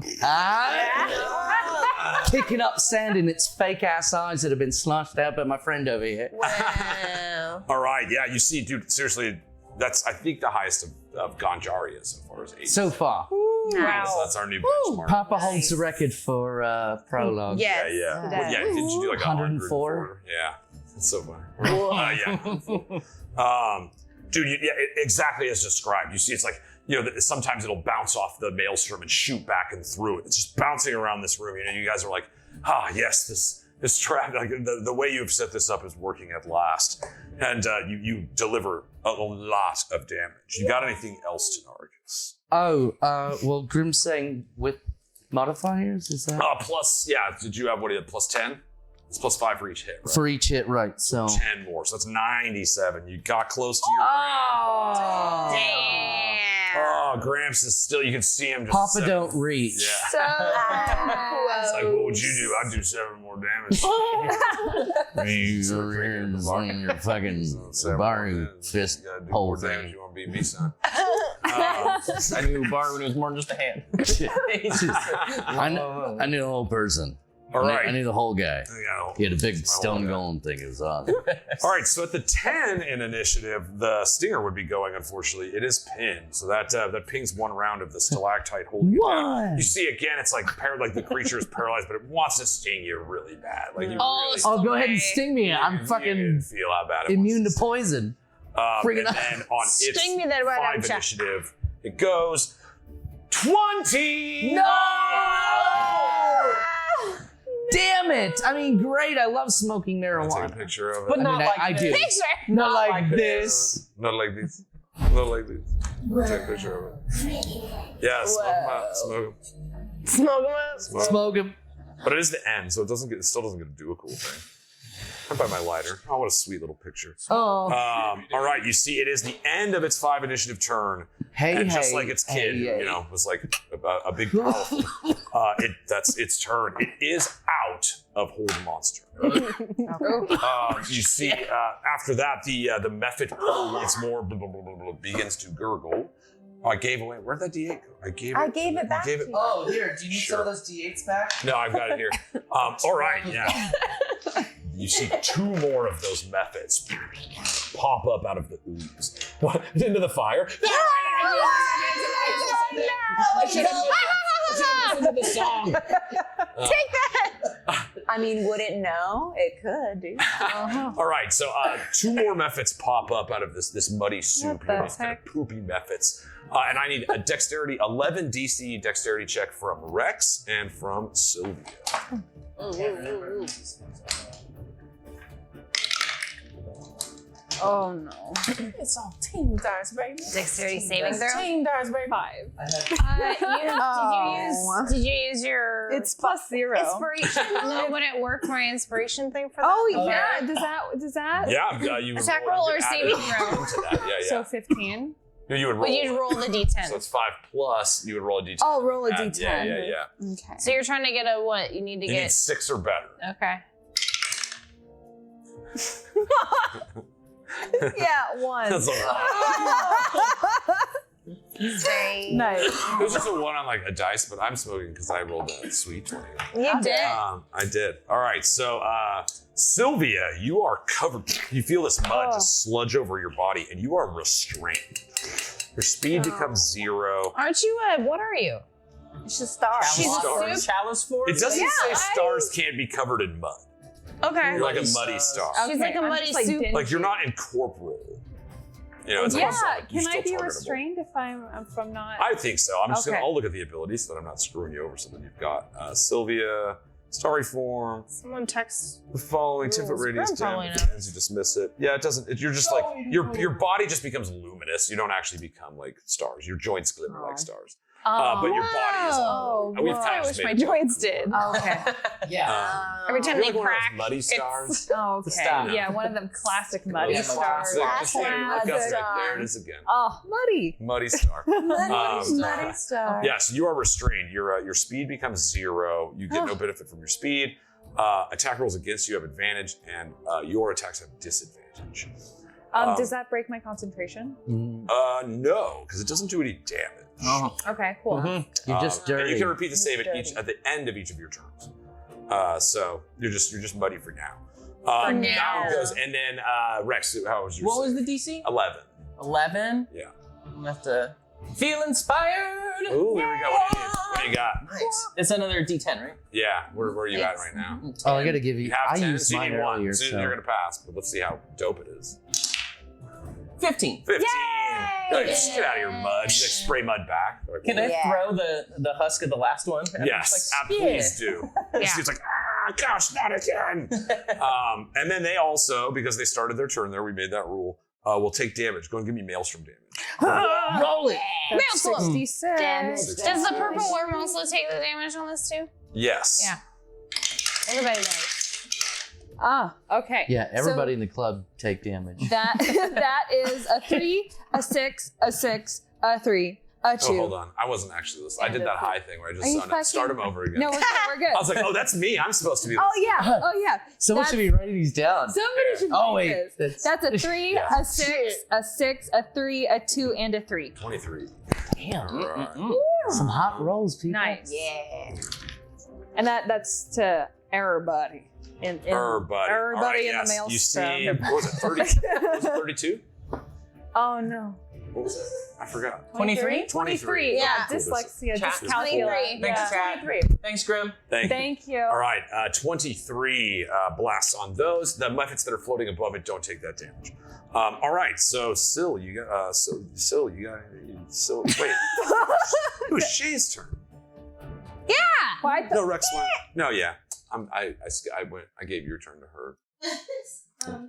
Speaker 3: Kicking up sand in its fake ass eyes that have been sloshed out by my friend over here.
Speaker 6: Wow.
Speaker 8: All right. Yeah, you see, dude, seriously, that's, I think, the highest of Ganjaria so far as 80.
Speaker 3: So far,
Speaker 8: So that's our new benchmark.
Speaker 3: Papa holds the record for prologue.
Speaker 6: Yes.
Speaker 8: Yeah. Well, yeah, did you do like
Speaker 3: 104?
Speaker 8: Yeah. That's so funny. Yeah. Dude, exactly as described. You see, it's like, sometimes it'll bounce off the maelstrom and shoot back and through it. It's just bouncing around this room. You guys are like, yes, this trap, like the way you've set this up is working at last. And you deliver a lot of damage. You got anything else, Tynaricus?
Speaker 3: Well, Grim's saying with modifiers, is that?
Speaker 8: Plus, did you have what he had, plus 10? It's plus 5 for each hit, right?
Speaker 3: For each hit, right. So
Speaker 8: 10 more, so that's 97. You got close to your
Speaker 6: Damn.
Speaker 8: Oh, Gramps is still, you can see him just
Speaker 3: Papa
Speaker 8: 7.
Speaker 3: don't reach.
Speaker 8: Yeah.
Speaker 6: So
Speaker 8: It's like, what would you do? I'd do 7 more damage.
Speaker 3: You over here and swinging your fucking Subaru fist
Speaker 8: You gotta do
Speaker 3: pole
Speaker 8: more damage.
Speaker 3: thing.
Speaker 8: You want to beat me, son?
Speaker 4: I knew Bar when it was more than just a hand.
Speaker 3: I knew a whole person.
Speaker 8: All right.
Speaker 3: I knew the whole guy.
Speaker 8: Yeah,
Speaker 3: He had a big
Speaker 8: my whole
Speaker 3: stone
Speaker 8: guy.
Speaker 3: golem thing. It was awesome.
Speaker 8: All right, so at the 10 in initiative, the stinger would be going, unfortunately. It is pinned, so that pings one round of the stalactite holding it down. You see, again, it's like the creature is paralyzed, but it wants to sting you really bad. Like you really
Speaker 3: Oh, go ahead and sting me.
Speaker 8: you
Speaker 3: I'm
Speaker 8: can
Speaker 3: fucking
Speaker 8: feel how bad it
Speaker 3: immune to
Speaker 8: wants
Speaker 3: poison.
Speaker 8: sting. And then on its
Speaker 6: Sting me that right
Speaker 8: 5
Speaker 6: out.
Speaker 8: initiative, it goes 20!
Speaker 3: Damn it! I mean, great. I love smoking
Speaker 8: I'll take a
Speaker 3: marijuana.
Speaker 8: picture of it.
Speaker 4: But
Speaker 3: I
Speaker 4: not
Speaker 3: mean,
Speaker 4: like
Speaker 3: I
Speaker 4: this.
Speaker 3: do.
Speaker 6: Picture.
Speaker 3: Not like this.
Speaker 8: Not like this. Not like this. I'll take a picture of it. Yeah, smoke them out. Smoke them.
Speaker 6: Smoke them up.
Speaker 3: Smoke him.
Speaker 8: But it is the end, so it still doesn't get to do a cool thing. I'll buy my lighter. Oh, what a sweet little picture.
Speaker 3: Oh.
Speaker 8: All right, you see, it is the end of its 5 initiative turn.
Speaker 3: Hey,
Speaker 8: And just
Speaker 3: hey,
Speaker 8: like its kid,
Speaker 3: hey, hey.
Speaker 8: was like a big powerful. That's its turn. It is out of Hold Monster. You see, after that, the mephit pool once more begins to gurgle. Oh, I gave away. Where'd that D8 go? I gave it back. You gave it.
Speaker 3: Oh, here. Do you need
Speaker 8: Sure.
Speaker 3: some of those D8s back?
Speaker 8: No, I've got it here. All right, yeah. You see 2 more of those mephits pop up out of the ooze. What? Into the fire? I should have listened to the song.
Speaker 6: Take that.
Speaker 1: I mean, wouldn't know. It could, dude.
Speaker 8: All right, so 2 more mephits pop up out of this muddy soup.
Speaker 6: What the
Speaker 8: These kind of
Speaker 6: heck?
Speaker 8: poopy mephits. And I need a dexterity, 11 DC dexterity check from Reks and from Sylvia.
Speaker 5: Oh no.
Speaker 9: It's all team dice, baby.
Speaker 6: Dexterity saving throw.
Speaker 9: Team dice, baby.
Speaker 5: 5.
Speaker 6: Did you use your
Speaker 5: It's +0.
Speaker 6: inspiration? No, would it work my inspiration thing for that?
Speaker 5: Oh yeah. Does that?
Speaker 8: Yeah, you would
Speaker 6: Attack
Speaker 8: roll
Speaker 6: roll or
Speaker 8: add
Speaker 6: saving
Speaker 8: it
Speaker 6: throw?
Speaker 8: into that. Yeah.
Speaker 5: So 15.
Speaker 8: No, you would roll.
Speaker 6: Would you roll the d10?
Speaker 8: So it's 5 plus. You would roll a d10.
Speaker 5: Oh, roll a
Speaker 8: Add-
Speaker 5: d10.
Speaker 8: Yeah.
Speaker 5: Okay.
Speaker 6: So you're trying to get a what? You need to
Speaker 8: You need
Speaker 6: get
Speaker 8: 6 or better.
Speaker 6: okay.
Speaker 5: Yeah, 1.
Speaker 8: That's a lot.
Speaker 6: Very
Speaker 5: Nice.
Speaker 8: It was just a 1 on like a dice, but I'm smoking because I rolled a sweet 20.
Speaker 6: You did.
Speaker 8: I did. All right, so Sylvia, you are covered. You feel this mud just sludge over your body, and you are restrained. Your speed becomes 0.
Speaker 6: Aren't you? What are you?
Speaker 1: She's a star.
Speaker 6: She's a
Speaker 8: Stars.
Speaker 6: soup.
Speaker 4: Chalice for
Speaker 8: It doesn't say stars can't be covered in mud.
Speaker 6: Okay.
Speaker 8: You're like a
Speaker 4: Muddy
Speaker 8: muddy star.
Speaker 4: stars.
Speaker 6: She's like a
Speaker 5: I'm
Speaker 6: muddy
Speaker 5: just, like,
Speaker 6: soup.
Speaker 5: dingy.
Speaker 8: Like you're not incorporeal. You know, it's
Speaker 5: Yeah,
Speaker 8: almost like you're
Speaker 5: can I
Speaker 8: still
Speaker 5: be
Speaker 8: targetable.
Speaker 5: restrained if I'm not?
Speaker 8: I think so. I'm just
Speaker 5: Okay.
Speaker 8: I'll look at the abilities so that I'm not screwing you over. So that you've got Sylvia, Starry Form,
Speaker 6: Someone text.
Speaker 8: the following 10 foot radius
Speaker 6: Sprung probably
Speaker 8: damage, and you dismiss it. Yeah, it doesn't. You're just like your body just becomes luminous. You don't actually become like stars. Your joints glimmer like stars. But your body is.
Speaker 5: Oh,
Speaker 8: We've
Speaker 5: whoa.
Speaker 8: kind
Speaker 6: I
Speaker 8: of
Speaker 6: wish
Speaker 8: made
Speaker 6: my
Speaker 8: it.
Speaker 6: joints did.
Speaker 5: Okay.
Speaker 3: Yeah.
Speaker 6: Every time
Speaker 8: You're
Speaker 6: they
Speaker 8: like one of those
Speaker 6: crack,
Speaker 8: muddy
Speaker 6: it's-
Speaker 8: stars.
Speaker 5: Oh, okay.
Speaker 4: Stop.
Speaker 5: Yeah, one of them classic muddy
Speaker 3: Yeah,
Speaker 5: stars.
Speaker 8: Just look up
Speaker 5: Classic.
Speaker 8: there it is again.
Speaker 5: Oh, muddy.
Speaker 8: Muddy star.
Speaker 1: Muddy star.
Speaker 8: Yes, you are restrained. Your speed becomes 0. You get no benefit from your speed. Attack rolls against you have advantage, and your attacks have disadvantage.
Speaker 5: Does that break my concentration?
Speaker 8: No, because it doesn't do any damage.
Speaker 3: Oh.
Speaker 5: Okay, cool.
Speaker 3: You're just
Speaker 8: And
Speaker 3: dirty.
Speaker 8: you can repeat the save
Speaker 1: Dirty.
Speaker 8: at the end of each of your turns. So you're just muddy for now.
Speaker 6: For
Speaker 8: Down
Speaker 6: now.
Speaker 8: goes, and then Rex, how was your
Speaker 4: What was
Speaker 8: save?
Speaker 4: the DC?
Speaker 8: 11.
Speaker 4: 11?
Speaker 8: Yeah.
Speaker 4: I'm gonna have to feel inspired.
Speaker 8: Ooh, here we go. What do you got?
Speaker 4: Nice. It's another D10, right?
Speaker 8: Yeah, where are you at right now?
Speaker 3: Oh, I gotta give you.
Speaker 8: You have
Speaker 3: I
Speaker 8: 10,
Speaker 3: used
Speaker 8: so you
Speaker 3: mine
Speaker 8: need 1.
Speaker 3: earlier,
Speaker 8: So
Speaker 3: so.
Speaker 8: you're going to pass, but let's see how dope it is.
Speaker 4: 15.
Speaker 8: 15. Like, just get out of your mud. You like spray mud back. Like,
Speaker 4: Can I
Speaker 1: Yeah.
Speaker 4: throw the husk of the last one? And
Speaker 8: Yes,
Speaker 4: I'm just like,
Speaker 8: please do.
Speaker 6: Yeah.
Speaker 8: It's like, gosh, not again. And then they also, because they started their turn there, we made that rule, will take damage. Go and give me Maelstrom damage.
Speaker 3: Roll it.
Speaker 5: That's
Speaker 6: Maelstrom.
Speaker 5: 66.
Speaker 1: Damage.
Speaker 6: Does the purple worm also take the damage on this too?
Speaker 8: Yes.
Speaker 6: Yeah. Everybody does.
Speaker 5: Ah, okay.
Speaker 3: Yeah, everybody in the club take damage.
Speaker 5: That is a 3, a 6, a 6, a 3, a 2.
Speaker 8: Oh, hold on. I wasn't actually listening. I did that high thing where I
Speaker 5: Are
Speaker 8: just
Speaker 5: you
Speaker 8: saw it. Start
Speaker 5: fucking-
Speaker 8: them over again.
Speaker 5: No, we're good. We're good.
Speaker 8: I was like, oh, that's me. I'm supposed to be
Speaker 5: Oh
Speaker 8: listening.
Speaker 5: yeah. Oh yeah.
Speaker 3: Someone
Speaker 5: That's-
Speaker 3: should be writing these down.
Speaker 5: Somebody should
Speaker 3: Oh,
Speaker 5: write
Speaker 3: wait.
Speaker 5: this. That's a 3,
Speaker 8: Yeah.
Speaker 5: a 6, a 6, a 3, a 2, and a 3.
Speaker 8: 23.
Speaker 3: Damn.
Speaker 8: All right.
Speaker 3: Some hot rolls, people.
Speaker 5: Nice.
Speaker 1: Yeah.
Speaker 5: And that's to everybody.
Speaker 8: Everybody.
Speaker 5: Everybody in the maelstrom.
Speaker 8: You see, what was it, 30? Was it 32?
Speaker 5: Oh no.
Speaker 8: What was it? I forgot.
Speaker 4: 23?
Speaker 5: 23.
Speaker 6: Yeah.
Speaker 5: Dyslexia.
Speaker 4: Chat.
Speaker 5: Dyscalculia.
Speaker 6: 23.
Speaker 4: Thanks, chat.
Speaker 5: 23.
Speaker 4: Thanks, Grim.
Speaker 5: Thank you.
Speaker 8: All right, 23 blasts on those. The methods that are floating above it don't take that damage. All right, so Syl, you got Syl, you got Syl. Wait, it was Shay's turn.
Speaker 5: What?
Speaker 8: No, Reks went. No, yeah, I gave your turn to her.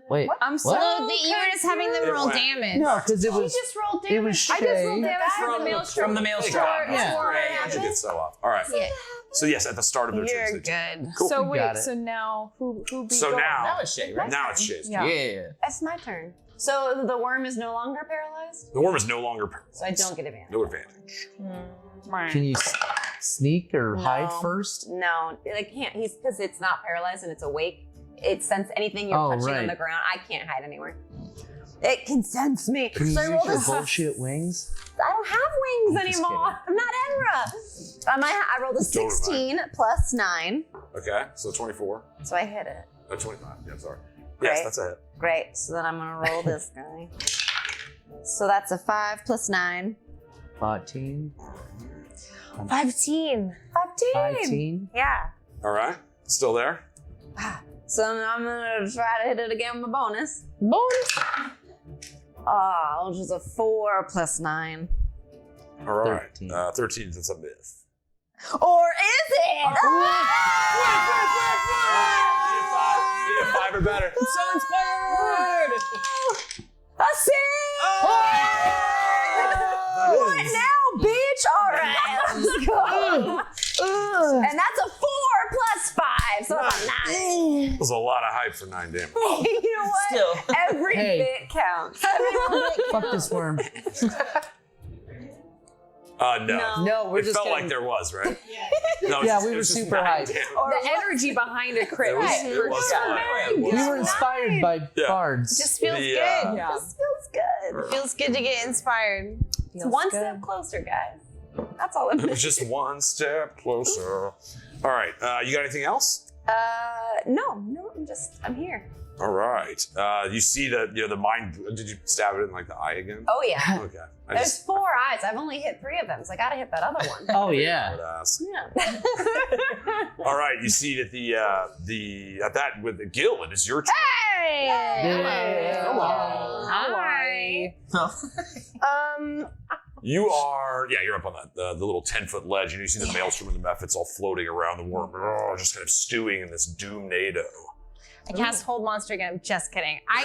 Speaker 3: Wait.
Speaker 5: I'm so
Speaker 6: So you were just having them
Speaker 8: It
Speaker 6: roll
Speaker 8: went-
Speaker 6: damage.
Speaker 3: No, because it was
Speaker 1: just rolled
Speaker 3: it was
Speaker 5: I just rolled
Speaker 3: Shay.
Speaker 5: damage from the maelstrom.
Speaker 4: From the maelstrom.
Speaker 8: I should get so off. All right.
Speaker 6: Yeah.
Speaker 8: So yes, at the start of their
Speaker 6: You're
Speaker 8: turns.
Speaker 6: good.
Speaker 8: Cool.
Speaker 5: So
Speaker 3: You
Speaker 5: wait,
Speaker 3: got it.
Speaker 5: so now who beat
Speaker 8: So
Speaker 5: Gold?
Speaker 8: now,
Speaker 4: That was Shay, right?
Speaker 8: now it's Shay's.
Speaker 5: Yeah.
Speaker 4: Yeah.
Speaker 1: That's my turn. So the worm is no longer paralyzed?
Speaker 8: The worm is no longer paralyzed.
Speaker 1: So I don't get advantage.
Speaker 8: No advantage.
Speaker 3: Can you sneak or hide
Speaker 1: No.
Speaker 3: first?
Speaker 1: No, I can't. He's because it's not paralyzed and it's awake. It sense anything you're
Speaker 3: Oh,
Speaker 1: touching on
Speaker 3: right.
Speaker 1: the ground. I can't hide anywhere. It can sense me.
Speaker 3: Can you
Speaker 1: So I
Speaker 3: use
Speaker 1: rolled
Speaker 3: your
Speaker 1: a-
Speaker 3: bullshit wings?
Speaker 1: I don't have wings
Speaker 3: I'm just
Speaker 1: anymore. I'm not Enra. I rolled a
Speaker 8: Don't remind.
Speaker 1: 16 plus 9,
Speaker 8: Okay, so 24.
Speaker 1: so I hit it.
Speaker 8: 25. Yeah, I'm sorry.
Speaker 1: Great.
Speaker 8: Yes, that's a hit.
Speaker 1: Great. So then I'm gonna roll this guy. So that's a 5 plus 9.
Speaker 3: 14.
Speaker 1: 15.
Speaker 3: 15.
Speaker 1: Yeah.
Speaker 8: All right, still there.
Speaker 1: So I'm gonna try to hit it again with bonus. Bonus. Oh, which is a 4 plus 9.
Speaker 8: All right,
Speaker 3: 13.
Speaker 8: 13. That's a myth.
Speaker 1: Or is it?
Speaker 8: Need a 5 or better.
Speaker 4: So inspired!
Speaker 1: A 6! What now, bitch? All right, let's go. And that's a 4 plus 5, so that's a 9.
Speaker 8: That was a lot of hype for 9 damage.
Speaker 1: You know what?
Speaker 4: Still.
Speaker 1: Every
Speaker 3: Hey.
Speaker 1: bit counts.
Speaker 3: Fuck this worm.
Speaker 8: No.
Speaker 3: No, we're
Speaker 8: It
Speaker 3: just
Speaker 8: felt
Speaker 3: getting-
Speaker 8: like there was, right? No,
Speaker 3: Yeah,
Speaker 8: it
Speaker 3: we were
Speaker 8: was just
Speaker 3: super
Speaker 8: 9
Speaker 3: hyped.
Speaker 8: damage.
Speaker 5: The energy behind a crit
Speaker 8: It was-
Speaker 5: was
Speaker 8: it
Speaker 5: super
Speaker 8: was
Speaker 5: strong.
Speaker 8: fun.
Speaker 3: We were inspired by
Speaker 8: Yeah.
Speaker 3: bards.
Speaker 6: Just feels
Speaker 8: The,
Speaker 6: good.
Speaker 5: Yeah.
Speaker 1: This feels good.
Speaker 6: Feels good to get inspired.
Speaker 1: It's one step closer, guys. That's all I'm
Speaker 8: It was just one step closer. All right, you got anything else?
Speaker 1: No, I'm here.
Speaker 8: All right. You see the mind. Did you stab it in like the eye again?
Speaker 1: Oh yeah.
Speaker 8: Okay.
Speaker 1: There's 4 eyes. I've only hit 3 of them, so I gotta hit that other one.
Speaker 3: Oh
Speaker 8: I
Speaker 3: yeah.
Speaker 8: would ask.
Speaker 1: Yeah.
Speaker 8: All right. You see that at that with the Gil, it is your turn.
Speaker 6: Hey!
Speaker 3: Yeah.
Speaker 6: Hello. Hi.
Speaker 8: You are, you're up on the little 10-foot ledge, and you see the maelstrom and the methods all floating around the worm, just kind of stewing in this doom-nado.
Speaker 6: I cast Hold Monster again. I'm just kidding. I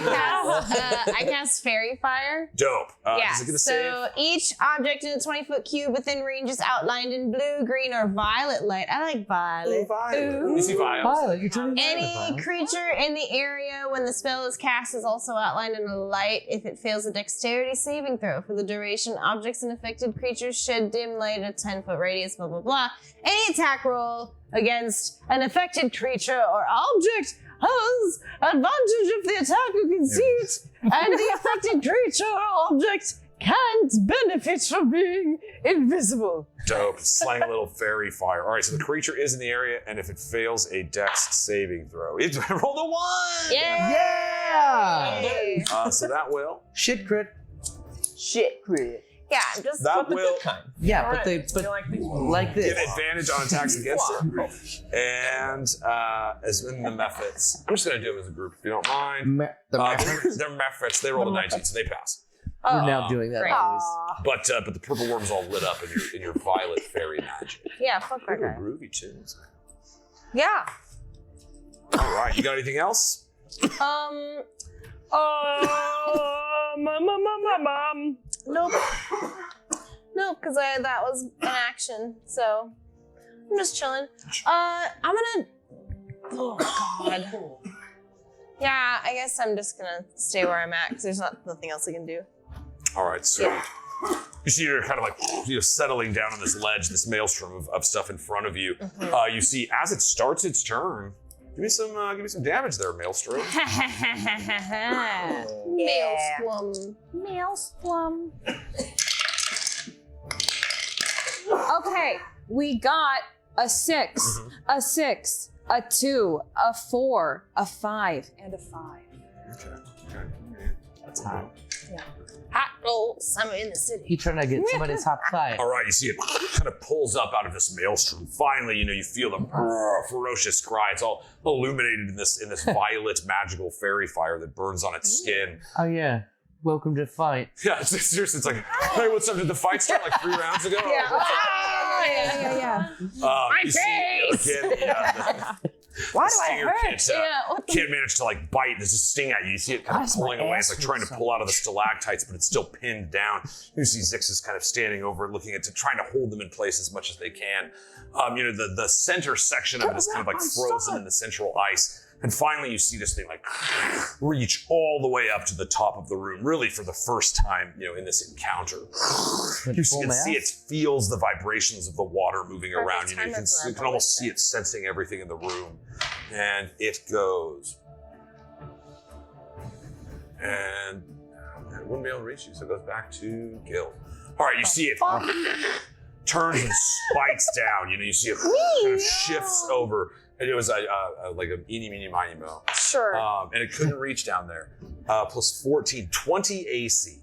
Speaker 6: cast Fairy Fire.
Speaker 8: Dope.
Speaker 6: Yeah.
Speaker 8: Is it gonna
Speaker 6: So each object in a 20-foot cube within range is outlined in blue, green, or violet light. I like violet.
Speaker 8: Violet. You see Violet.
Speaker 3: Violet, you're turning
Speaker 6: Any creature in the area when the spell is cast is also outlined in a light if it fails a dexterity saving throw. For the duration, objects and affected creatures shed dim light at a 10-foot radius, blah, blah, blah. Any attack roll against an affected creature or object has advantage if the attacker can see it, and the affected creature or object can't benefit from being invisible.
Speaker 8: Dope. Slang a little fairy fire. All right, so the creature is in the area, and if it fails a dex saving throw, it rolled a 1.
Speaker 3: Yeah.
Speaker 8: So that will.
Speaker 3: Shit crit.
Speaker 1: Shit crit.
Speaker 6: Yeah, I'm just
Speaker 8: That will
Speaker 3: Yeah,
Speaker 4: All
Speaker 3: but
Speaker 4: right.
Speaker 3: they
Speaker 4: You like these ones?
Speaker 3: like
Speaker 8: give
Speaker 3: this.
Speaker 8: advantage on attacks against it. And as in the methods, I'm just going to do them as a group if you don't mind. They're methods. They rolled a 19, so they pass.
Speaker 3: We're now doing that.
Speaker 6: great.
Speaker 3: always.
Speaker 8: But the purple worm's all lit up in your violet fairy magic.
Speaker 6: Yeah, fuck that
Speaker 8: Ooh,
Speaker 6: guy.
Speaker 8: groovy tunes.
Speaker 6: Yeah.
Speaker 8: All right, you got anything else?
Speaker 6: Nope. Nope, because that was an action, so I'm just chilling. I'm gonna. Oh God. Yeah, I guess I'm just gonna stay where I'm at because there's nothing else I can do.
Speaker 8: All right, so you see you're kind of like settling down on this ledge, this maelstrom of stuff in front of you.
Speaker 6: Mm-hmm.
Speaker 8: You see as it starts its turn, give me some damage there, maelstrom.
Speaker 6: Maelstrom.
Speaker 5: Maelstrom. Okay, we got a 6, a 6, a 2, a 4, a 5, and a 5.
Speaker 8: Okay.
Speaker 3: That's hot.
Speaker 6: Hot roll, summer in the city.
Speaker 3: You trying to get somebody's hot fire?
Speaker 8: All right, you see it kind of pulls up out of this maelstrom. Finally, you feel the ferocious cry. It's all illuminated in this violet magical fairy fire that burns on its skin.
Speaker 3: Oh yeah. Welcome to fight.
Speaker 8: Yeah, it's seriously, it's like, hey, what's up? Did the fight start like 3 rounds ago?
Speaker 5: Yeah.
Speaker 8: You see, again,
Speaker 6: Why do I hurt?
Speaker 8: Can't manage to like bite. There's a sting at you. You see it kind of pulling away. It's like trying to pull out of the stalactites, but it's still pinned down. You see Zix is kind of standing over, looking at trying to hold them in place as much as they can. The center section of it is kind of like frozen in the central ice. And finally, you see this thing like reach all the way up to the top of the room, really for the first time, in this encounter. You can see it feels the vibrations of the water moving around. You can almost see it sensing everything in the room. And it goes. And it wouldn't be able to reach you, so it goes back to Gil. All right, you see it turns and spikes down. You see it kind of shifts over. And it was like an eeny, meeny, miny, mo.
Speaker 5: Sure.
Speaker 8: And it couldn't reach down there. Plus 14, 20 AC.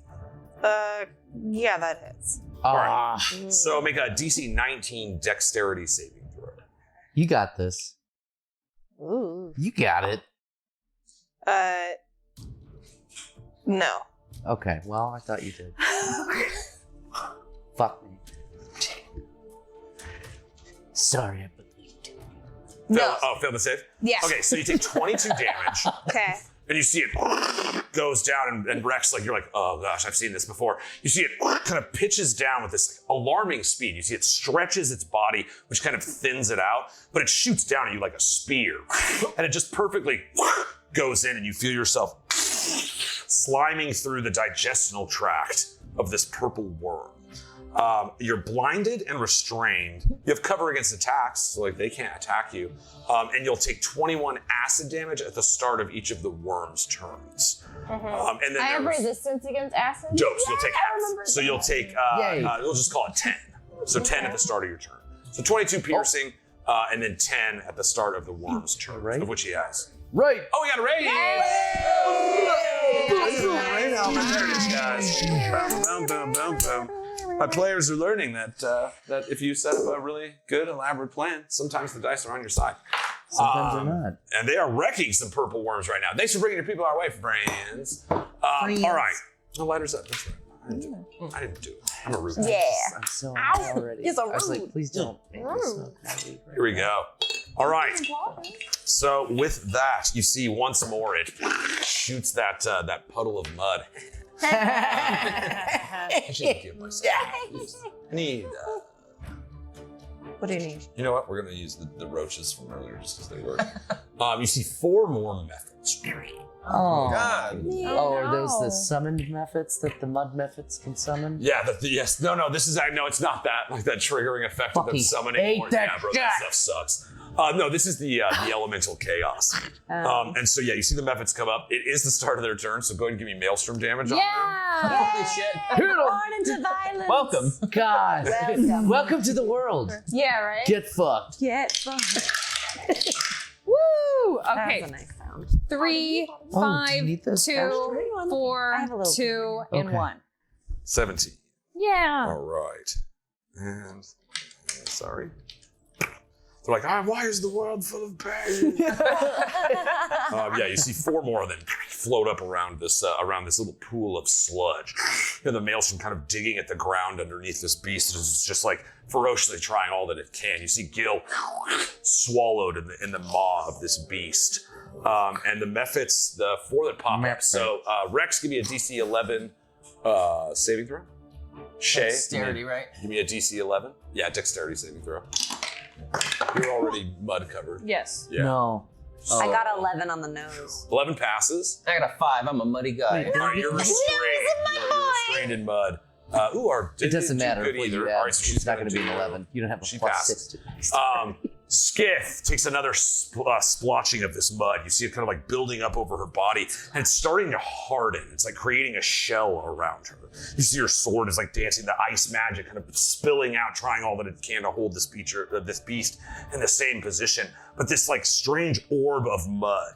Speaker 6: Yeah, that hits.
Speaker 8: All right. So make a DC 19 dexterity saving throw.
Speaker 3: You got this.
Speaker 6: Ooh.
Speaker 3: You got it.
Speaker 6: No.
Speaker 3: Okay, well, I thought you did. Fuck me. Sorry, I believed.
Speaker 8: Fail the save?
Speaker 6: Yes.
Speaker 8: Okay, so you take 22 damage.
Speaker 6: Okay.
Speaker 8: And you see it goes down, and Reks, you're like, oh gosh, I've seen this before. You see it kind of pitches down with this alarming speed. You see it stretches its body, which kind of thins it out, but it shoots down at you like a spear. And it just perfectly goes in, and you feel yourself sliming through the digestional tract of this purple worm. You're blinded and restrained. You have cover against attacks, so they can't attack you. And you'll take 21 acid damage at the start of each of the worm's turns. And then
Speaker 6: I have resistance against acid.
Speaker 8: Dope. So you'll take half. So you'll take. We'll just call it 10. So 10 at the start of your turn. So 22 piercing, and then 10 at the start of the worm's turn,
Speaker 3: Right.
Speaker 8: of which he has.
Speaker 3: Right.
Speaker 8: Oh, we got a raise! There it is, guys. Boom, boom, boom, boom. My players are learning that if you set up a really good, elaborate plan, sometimes the dice are on your side.
Speaker 3: Sometimes they're not.
Speaker 8: And they are wrecking some purple worms right now. Thanks for bringing your people our way, friends. All right. The lighter's up. That's right. I didn't do it. I'm a rude.
Speaker 6: Yeah.
Speaker 3: I'm so angry already.
Speaker 6: He's a
Speaker 3: I was like,
Speaker 6: rude.
Speaker 3: please don't make me so happy.
Speaker 8: Here we go. All right. So with that, you see once more it shoots that puddle of mud. I shouldn't give myself. I need.
Speaker 6: What do you need?
Speaker 8: You know what? We're gonna use the roaches from earlier just because they work. You see 4 more methods.
Speaker 3: Oh,
Speaker 4: God.
Speaker 3: Oh, are those the summoned methods that the mud methods can summon?
Speaker 8: Yeah. Yes. No. This is. No. It's not that. Like that triggering effect of them
Speaker 3: Fucking
Speaker 8: summoning.
Speaker 3: hate
Speaker 8: more.
Speaker 3: that
Speaker 8: Yeah, bro.
Speaker 3: guy.
Speaker 8: That stuff sucks. No, this is the elemental chaos. And so you see the methods come up. It is the start of their turn, so go ahead and give me maelstrom damage on them.
Speaker 4: Holy shit.
Speaker 6: Born into violence.
Speaker 4: Welcome.
Speaker 3: God. Welcome to the world.
Speaker 6: Yeah, right?
Speaker 3: Get fucked.
Speaker 5: Get fucked. Woo! Okay.
Speaker 1: That's a nice sound.
Speaker 5: 3,
Speaker 3: Oh,
Speaker 5: 5,
Speaker 3: do you need this,
Speaker 5: 2,
Speaker 3: Ashley?
Speaker 5: 4,
Speaker 1: I have a little
Speaker 5: 2, and
Speaker 3: Okay.
Speaker 5: 1.
Speaker 8: 17.
Speaker 5: Yeah.
Speaker 8: All right. And sorry. They're like, why is the world full of pain? You see 4 more of them float up around this little pool of sludge. The maelstrom kind of digging at the ground underneath this beast is just like ferociously trying all that it can. You see Gil swallowed in the maw of this beast. And the mephits, the 4 that pop up. So Reks, give me a DC 11 saving throw. Shay,
Speaker 4: Dexterity, right?
Speaker 8: give me a DC 11. Yeah, dexterity saving throw. You're already mud covered.
Speaker 5: Yes.
Speaker 8: Yeah.
Speaker 3: No.
Speaker 1: I got 11 on the nose.
Speaker 8: 11 passes.
Speaker 4: I got a 5. I'm a muddy guy.
Speaker 3: Wait,
Speaker 8: All right, you're restrained. You're restrained in mud.
Speaker 3: It doesn't matter
Speaker 8: good
Speaker 3: what
Speaker 8: either.
Speaker 3: you
Speaker 8: All
Speaker 3: add.
Speaker 8: right, so
Speaker 3: She's not going to be an
Speaker 8: do-
Speaker 3: 11. You don't have a
Speaker 8: She
Speaker 3: plus
Speaker 8: passes.
Speaker 3: 6 to
Speaker 8: Skiff takes another splotching of this mud. You see it kind of like building up over her body, and it's starting to harden. It's like creating a shell around her. You see her sword is like dancing, the ice magic kind of spilling out, trying all that it can to hold this beast in the same position. But this like strange orb of mud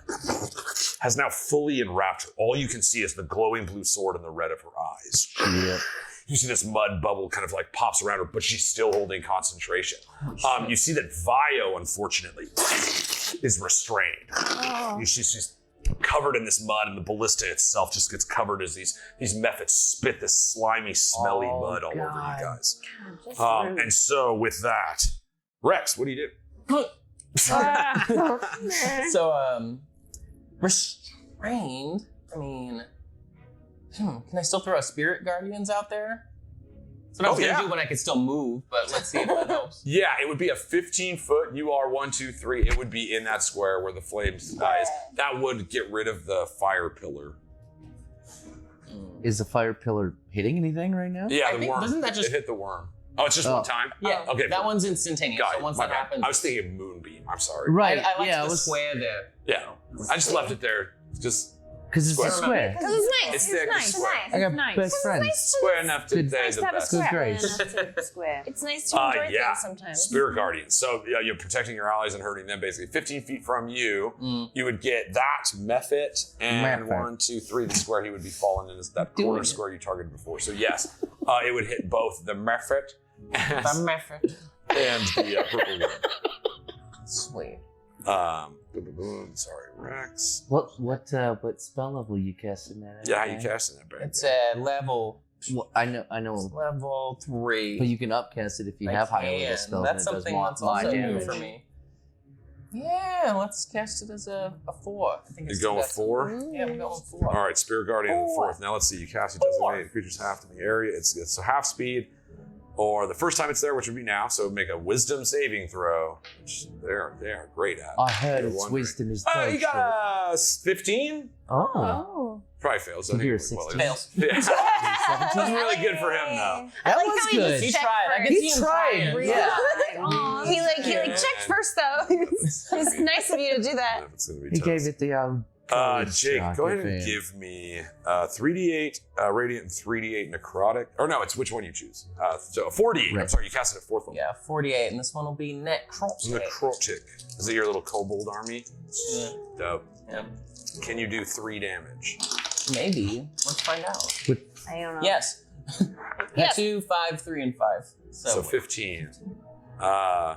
Speaker 8: has now fully enwrapped her. All you can see is the glowing blue sword and the red of her eyes.
Speaker 3: Yep.
Speaker 8: You see this mud bubble kind of like pops around her, but she's still holding concentration. You see that Vio, unfortunately, is restrained. She's covered in this mud, and the ballista itself just gets covered as these methods spit this slimy, smelly mud all over you guys. And so with that, Reks, what do you do?
Speaker 4: So, restrained, I mean... can I still throw a Spirit Guardians out there? That's what I was going to do when I could still move, but let's see if that helps.
Speaker 8: Yeah, it would be a 15-foot. You are 1, 2, 3. It would be in that square where the flames is. That would get rid of the fire pillar.
Speaker 3: Is the fire pillar hitting anything right now?
Speaker 8: Yeah,
Speaker 4: I
Speaker 8: the
Speaker 4: think-
Speaker 8: worm.
Speaker 4: doesn't that just-
Speaker 8: It hit the worm. Oh, it's just one time?
Speaker 4: Yeah,
Speaker 8: Okay.
Speaker 4: that one's instantaneous.
Speaker 8: Got
Speaker 4: So
Speaker 8: it.
Speaker 4: once
Speaker 8: My
Speaker 4: that
Speaker 8: bad.
Speaker 4: happens...
Speaker 8: I was thinking moonbeam. I'm sorry.
Speaker 3: Right.
Speaker 4: I liked
Speaker 3: yeah,
Speaker 4: the
Speaker 3: it was
Speaker 4: square there.
Speaker 8: Yeah. I just left it there. Just
Speaker 3: because it's a square.
Speaker 1: Because it's nice.
Speaker 8: It's there 'cause
Speaker 1: It's
Speaker 8: square.
Speaker 1: nice.
Speaker 3: I got
Speaker 1: It's nice.
Speaker 3: best friends.
Speaker 8: square enough to
Speaker 3: Good.
Speaker 8: say
Speaker 1: Nice
Speaker 8: the
Speaker 1: to have a
Speaker 8: best.
Speaker 3: Good
Speaker 1: square.
Speaker 3: grace.
Speaker 1: Square.
Speaker 6: It's nice to enjoy
Speaker 8: Yeah.
Speaker 6: things sometimes.
Speaker 8: Spirit Guardians. So yeah, you're protecting your allies and hurting them basically. 15 feet from you, you would get that Mephit, and
Speaker 3: Mephit.
Speaker 8: 1, 2, 3, the square he would be falling in is that
Speaker 3: Doing
Speaker 8: corner
Speaker 3: it.
Speaker 8: square you targeted before. So yes, it would hit both the Mephit and the Purple Nurple.
Speaker 4: Sweet.
Speaker 8: Boom, boom, boom. Sorry, Reks.
Speaker 3: What spell level you casting that at?
Speaker 8: Yeah, how you casting that, baby?
Speaker 4: It's a level...
Speaker 3: Well, I know.
Speaker 4: Level 3.
Speaker 3: But you can upcast it if you
Speaker 4: I
Speaker 3: have higher level
Speaker 4: can.
Speaker 3: spells.
Speaker 4: That's
Speaker 3: and it does
Speaker 4: something
Speaker 3: more
Speaker 4: that's also new
Speaker 3: damage.
Speaker 4: for me. Yeah, let's cast it as a 4. I think
Speaker 8: You're
Speaker 4: it's
Speaker 8: going
Speaker 4: the
Speaker 8: with
Speaker 4: best.
Speaker 8: 4?
Speaker 4: Yeah, I'm going 4.
Speaker 8: All right, Spirit Guardian in the 4th. Now let's see. You cast it designated creatures half in the area. It's a half speed, or the first time it's there, which would be now. So make a Wisdom saving throw. Which they are great at.
Speaker 3: I heard
Speaker 8: You're
Speaker 3: its
Speaker 8: wondering.
Speaker 3: wisdom is
Speaker 8: Oh, you got a 15?
Speaker 3: Oh.
Speaker 8: Probably fails. I
Speaker 3: You
Speaker 8: think
Speaker 3: hear
Speaker 8: it was-
Speaker 3: 16.
Speaker 4: Fails.
Speaker 8: Yeah. This is really good for him, though.
Speaker 3: That
Speaker 6: like
Speaker 3: was
Speaker 6: how he
Speaker 3: good.
Speaker 6: just
Speaker 4: He
Speaker 6: checked
Speaker 4: tried. I
Speaker 6: first.
Speaker 4: could see
Speaker 3: He
Speaker 4: him
Speaker 3: tried.
Speaker 4: trying.
Speaker 3: Yeah.
Speaker 6: He checked first though. It's nice of you to do that.
Speaker 8: It's gonna be
Speaker 3: He
Speaker 8: tough.
Speaker 3: gave it the old.
Speaker 8: Jake, go ahead and give me 3d8 radiant and 3d8 necrotic. Or no, it's which one you choose. So 4d8. I'm
Speaker 3: Right.
Speaker 8: sorry, you cast it at 4th level.
Speaker 4: Yeah, 48, and this one will be necrotic.
Speaker 8: Necrotic. Is it your little kobold army?
Speaker 4: Yeah.
Speaker 8: Dope.
Speaker 4: Yeah.
Speaker 8: Can you do 3 damage?
Speaker 4: Maybe. Let's find out.
Speaker 1: I don't know.
Speaker 4: Yes.
Speaker 6: Yes.
Speaker 4: 2, 5, 3, and 5.
Speaker 8: So 15.
Speaker 1: Oh.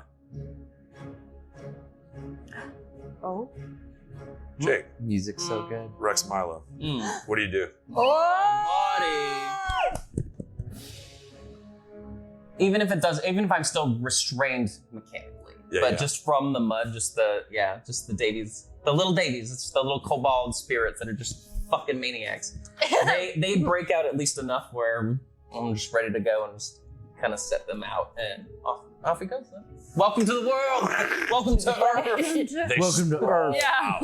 Speaker 8: Jake,
Speaker 3: Music's so good.
Speaker 8: Reks, Milo.
Speaker 4: Mm.
Speaker 8: What do you do?
Speaker 4: Body. Even if I'm still restrained mechanically,
Speaker 8: Yeah,
Speaker 4: but
Speaker 8: yeah.
Speaker 4: just from the mud, just the Davies, the little Davies, it's the little kobold spirits that are just fucking maniacs. they break out at least enough where I'm just ready to go and just kind of set them out, and off it goes. Then. Welcome to the world. Welcome to Earth.
Speaker 8: They
Speaker 3: Welcome to
Speaker 8: sprawl
Speaker 3: Earth.
Speaker 8: out.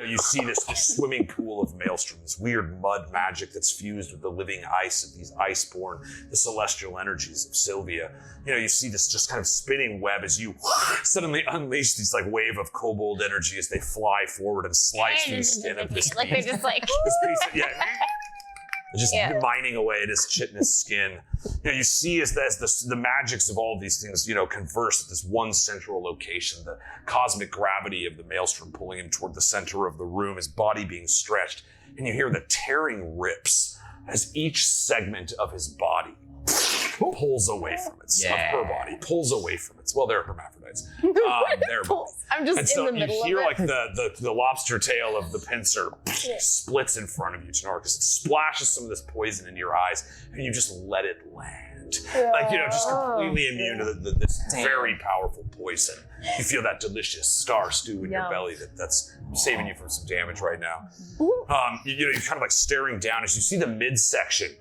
Speaker 8: You see this swimming pool of maelstrom, this weird mud magic that's fused with the living ice of these Icebourn, the celestial energies of Sylvia. You see this just kind of spinning web as you suddenly unleash these like wave of kobold energy as they fly forward and slice through the skin of this
Speaker 6: Like they're
Speaker 8: beast.
Speaker 6: just like
Speaker 8: This piece of, just
Speaker 6: Yeah.
Speaker 8: mining away at his chitinous skin. You see as the magics of all of these things, converse at this one central location, the cosmic gravity of the maelstrom pulling him toward the center of the room, his body being stretched, and you hear the tearing rips as each segment of his body pulls away from its, of her body, pulls away from its, well, they're hermaphrodites, their body.
Speaker 6: I'm just
Speaker 8: And so
Speaker 6: in the middle
Speaker 8: you hear
Speaker 6: of it.
Speaker 8: like the lobster tail of the pincer splits in front of you, Tynaricus. It splashes some of this poison into your eyes, and you just let it land. Like, just completely immune to this very powerful poison. You feel that delicious star stew in your belly that's saving you from some damage right now. You're kind of like staring down as you see the midsection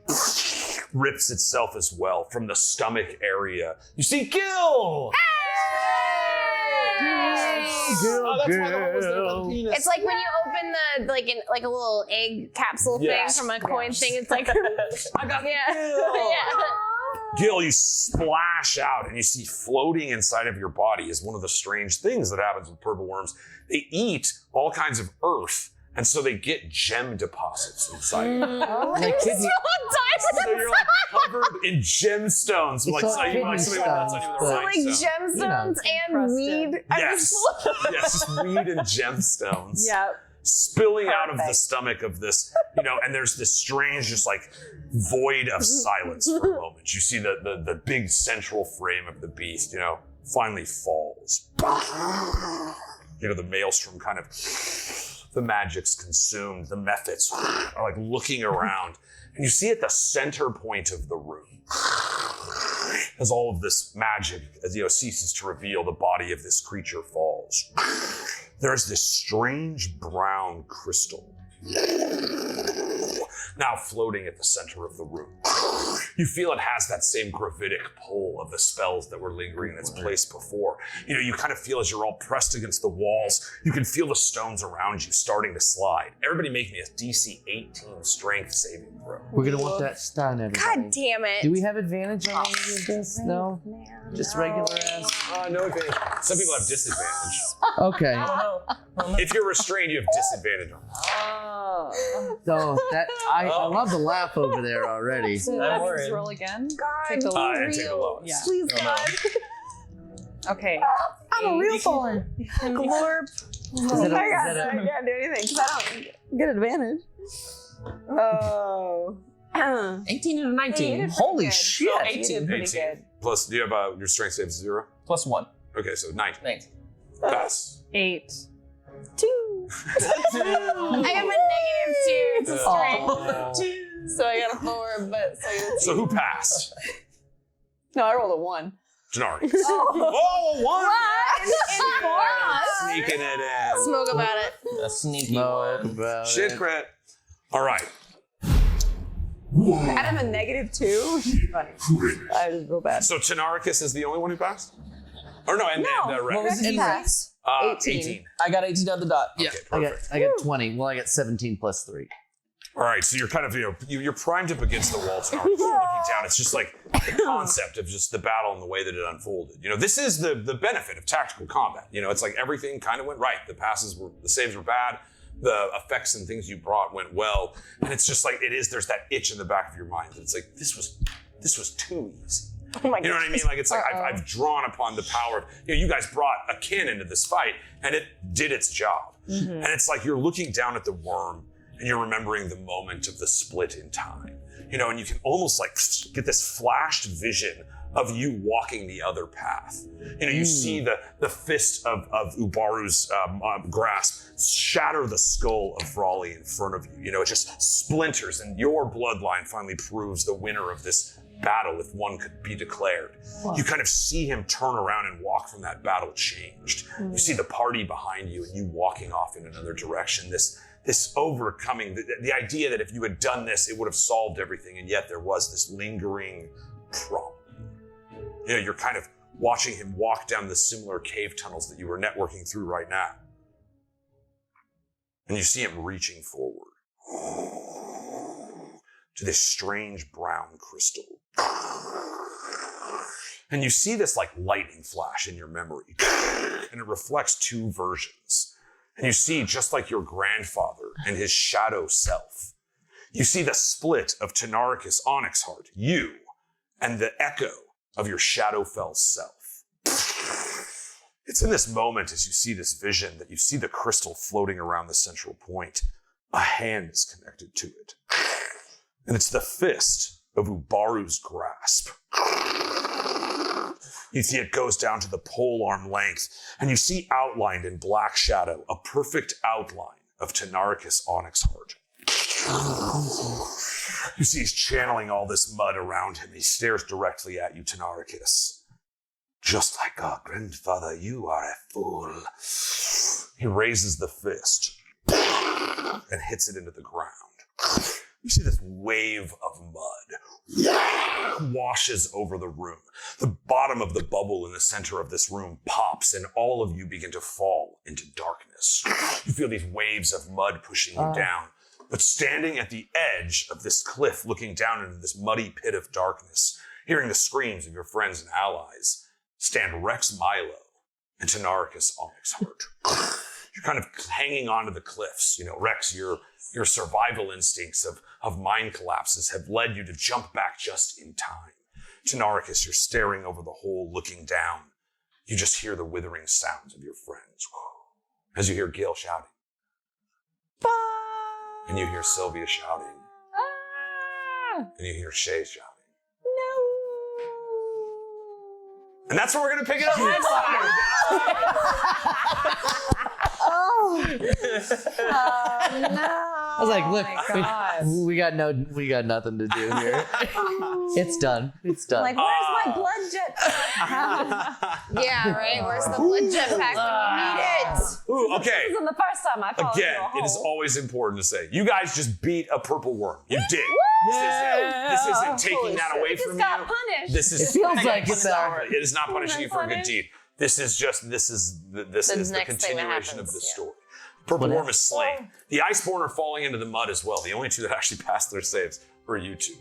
Speaker 8: rips itself as well from the stomach area. You see Gil!
Speaker 3: Oh, that's why the one was there by the penis.
Speaker 6: It's like when you open the like a little egg capsule
Speaker 8: Yes.
Speaker 6: thing from a coin thing. It's like
Speaker 8: I got
Speaker 6: yeah.
Speaker 8: Gil, you splash out and you see floating inside of your body is one of the strange things that happens with purple worms. They eat all kinds of earth, and so they get gem deposits inside of them.
Speaker 3: Like kidney,
Speaker 8: So you're like covered in gemstones. Like,
Speaker 3: all
Speaker 8: so you like something like that's not even the
Speaker 3: So,
Speaker 1: Like
Speaker 8: rhinestone.
Speaker 1: gemstones and weed.
Speaker 8: Yes. Yes, just weed and gemstones.
Speaker 5: Yeah.
Speaker 8: Spilling out of the stomach of this, and there's this strange, just like void of silence for a moment. You see the big central frame of the beast, finally falls. The maelstrom kind of, the magic's consumed, the methods are like looking around. And you see at the center point of the room, as all of this magic, ceases to reveal, the body of this creature falls. There's this strange brown crystal now floating at the center of the room. You feel it has that same gravitic pull of the spells that were lingering in its place before. You kind of feel as you're all pressed against the walls, you can feel the stones around you starting to slide. Everybody make me a DC 18 strength saving throw.
Speaker 3: we're gonna want that stun, everybody.
Speaker 6: God damn it.
Speaker 3: Do we have advantage on any of this? No? Just regular ass?
Speaker 8: No advantage. Some people have disadvantage.
Speaker 3: Okay.
Speaker 8: If you're restrained, you have disadvantage on it.
Speaker 3: So I love the laugh over there already.
Speaker 4: I'm worried.
Speaker 5: Roll again.
Speaker 1: God,
Speaker 5: Take the
Speaker 8: And take the lowest.
Speaker 5: Yeah.
Speaker 1: please,
Speaker 4: Oh, no.
Speaker 1: God.
Speaker 5: Okay.
Speaker 1: I'm a real boy. Glorp.
Speaker 3: Is it a-
Speaker 1: I
Speaker 3: is it a-
Speaker 1: can't do anything because I don't get advantage. Oh.
Speaker 4: 18 and a 19.
Speaker 3: Holy
Speaker 1: good.
Speaker 3: shit!
Speaker 4: 18.
Speaker 1: Pretty
Speaker 8: 18.
Speaker 1: good.
Speaker 8: Plus, do you have your strength save 0?
Speaker 4: Plus 1.
Speaker 8: Okay, so 19.
Speaker 4: 19.
Speaker 8: Pass.
Speaker 5: 8.
Speaker 1: 2.
Speaker 6: I have a -2 to strength.
Speaker 8: Oh.
Speaker 6: So I got a 4, but so you're
Speaker 8: So who passed?
Speaker 5: No, I rolled a 1.
Speaker 8: Denari. Oh, one!
Speaker 6: in
Speaker 8: Sneaking it in.
Speaker 6: Smoke about it.
Speaker 4: A sneaky
Speaker 3: No,
Speaker 4: one.
Speaker 3: about
Speaker 8: Shit
Speaker 3: it.
Speaker 8: crit. All right.
Speaker 5: Adam a -2. Funny. I just feel bad.
Speaker 8: So Tynaricus is the only one who passed? Or no, and Reks.
Speaker 4: What was the
Speaker 5: Pass.
Speaker 8: 18.
Speaker 4: I got 18 on the dot.
Speaker 3: Yeah,
Speaker 8: Okay, perfect.
Speaker 3: I got 20. Well, I got 17 plus 3.
Speaker 8: All right, so you're kind of, you're primed up against the wall, Tynaricus. You're looking down. It's just like the concept of just the battle and the way that it unfolded. This is the benefit of tactical combat. It's like everything kind of went right. The saves were bad. The effects and things you brought went well. And it's just like, there's that itch in the back of your mind that it's like, this was too easy.
Speaker 1: Oh my
Speaker 8: You know what I mean? Like, it's like I've drawn upon the power of, you guys brought a kin into this fight and it did its job. And it's like you're looking down at the worm and you're remembering the moment of the split in time. And you can almost like get this flashed vision of you walking the other path. You see the fist of Ubaru's grasp shatter the skull of Raleigh in front of you. It just splinters and your bloodline finally proves the winner of this battle if one could be declared. Wow. You kind of see him turn around and walk from that battle changed. You see the party behind you and you walking off in another direction. This overcoming, the idea that if you had done this, it would have solved everything, and yet there was this lingering problem. You're kind of watching him walk down the similar cave tunnels that you were networking through right now. And you see him reaching forward to this strange brown crystal. And you see this like lightning flash in your memory, and it reflects two versions. And you see, just like your grandfather and his shadow self, you see the split of Tynaricus Onyxheart, you, and the echo of your Shadowfell self. It's in this moment as you see this vision that you see the crystal floating around the central point. A hand is connected to it. And it's the fist of Ubaru's grasp. You see it goes down to the polearm length, and you see outlined in black shadow a perfect outline of Tynaricus Onyxheart. You see he's channeling all this mud around him. He stares directly at you, Tynaricus. Just like our grandfather, you are a fool. He raises the fist and hits it into the ground. You see this wave of mud washes over the room. The bottom of the bubble in the center of this room pops, and all of you begin to fall into darkness. You feel these waves of mud pushing you down. But standing at the edge of this cliff, looking down into this muddy pit of darkness, hearing the screams of your friends and allies, stand Reks, Milo, and Tynaricus, Onyxheart. You're kind of hanging onto the cliffs. You know, Reks, your survival instincts of mine collapses have led you to jump back just in time. Tynaricus, you're staring over the hole, looking down. You just hear the withering sounds of your friends. As you hear Gil shouting. And you hear Sylvia shouting. And you hear Shay shouting. And that's where we're going to pick it up next time.
Speaker 1: No.
Speaker 3: I was like, look,
Speaker 5: my God.
Speaker 3: we got nothing to do here. It's done. It's done.
Speaker 1: Like, where's my blood jet?
Speaker 6: Yeah, right. Where's the blood jet pack when you need it?
Speaker 8: Ooh, okay.
Speaker 1: This isn't the first time I fall
Speaker 8: Again,
Speaker 1: into a
Speaker 8: it is
Speaker 1: hole.
Speaker 8: always important to say, you guys just beat a purple worm. You did. This isn't taking that away from
Speaker 1: Just got
Speaker 8: you.
Speaker 1: punished.
Speaker 8: This is
Speaker 3: It feels like it's
Speaker 8: it is not punishing you for a good deed. This is the
Speaker 6: next thing that
Speaker 8: continuation of
Speaker 6: happens,
Speaker 8: the
Speaker 6: yeah.
Speaker 8: story. Purple
Speaker 3: What
Speaker 8: worm is slain. The Icebourn are falling into the mud as well. The only two that actually passed their saves were you two.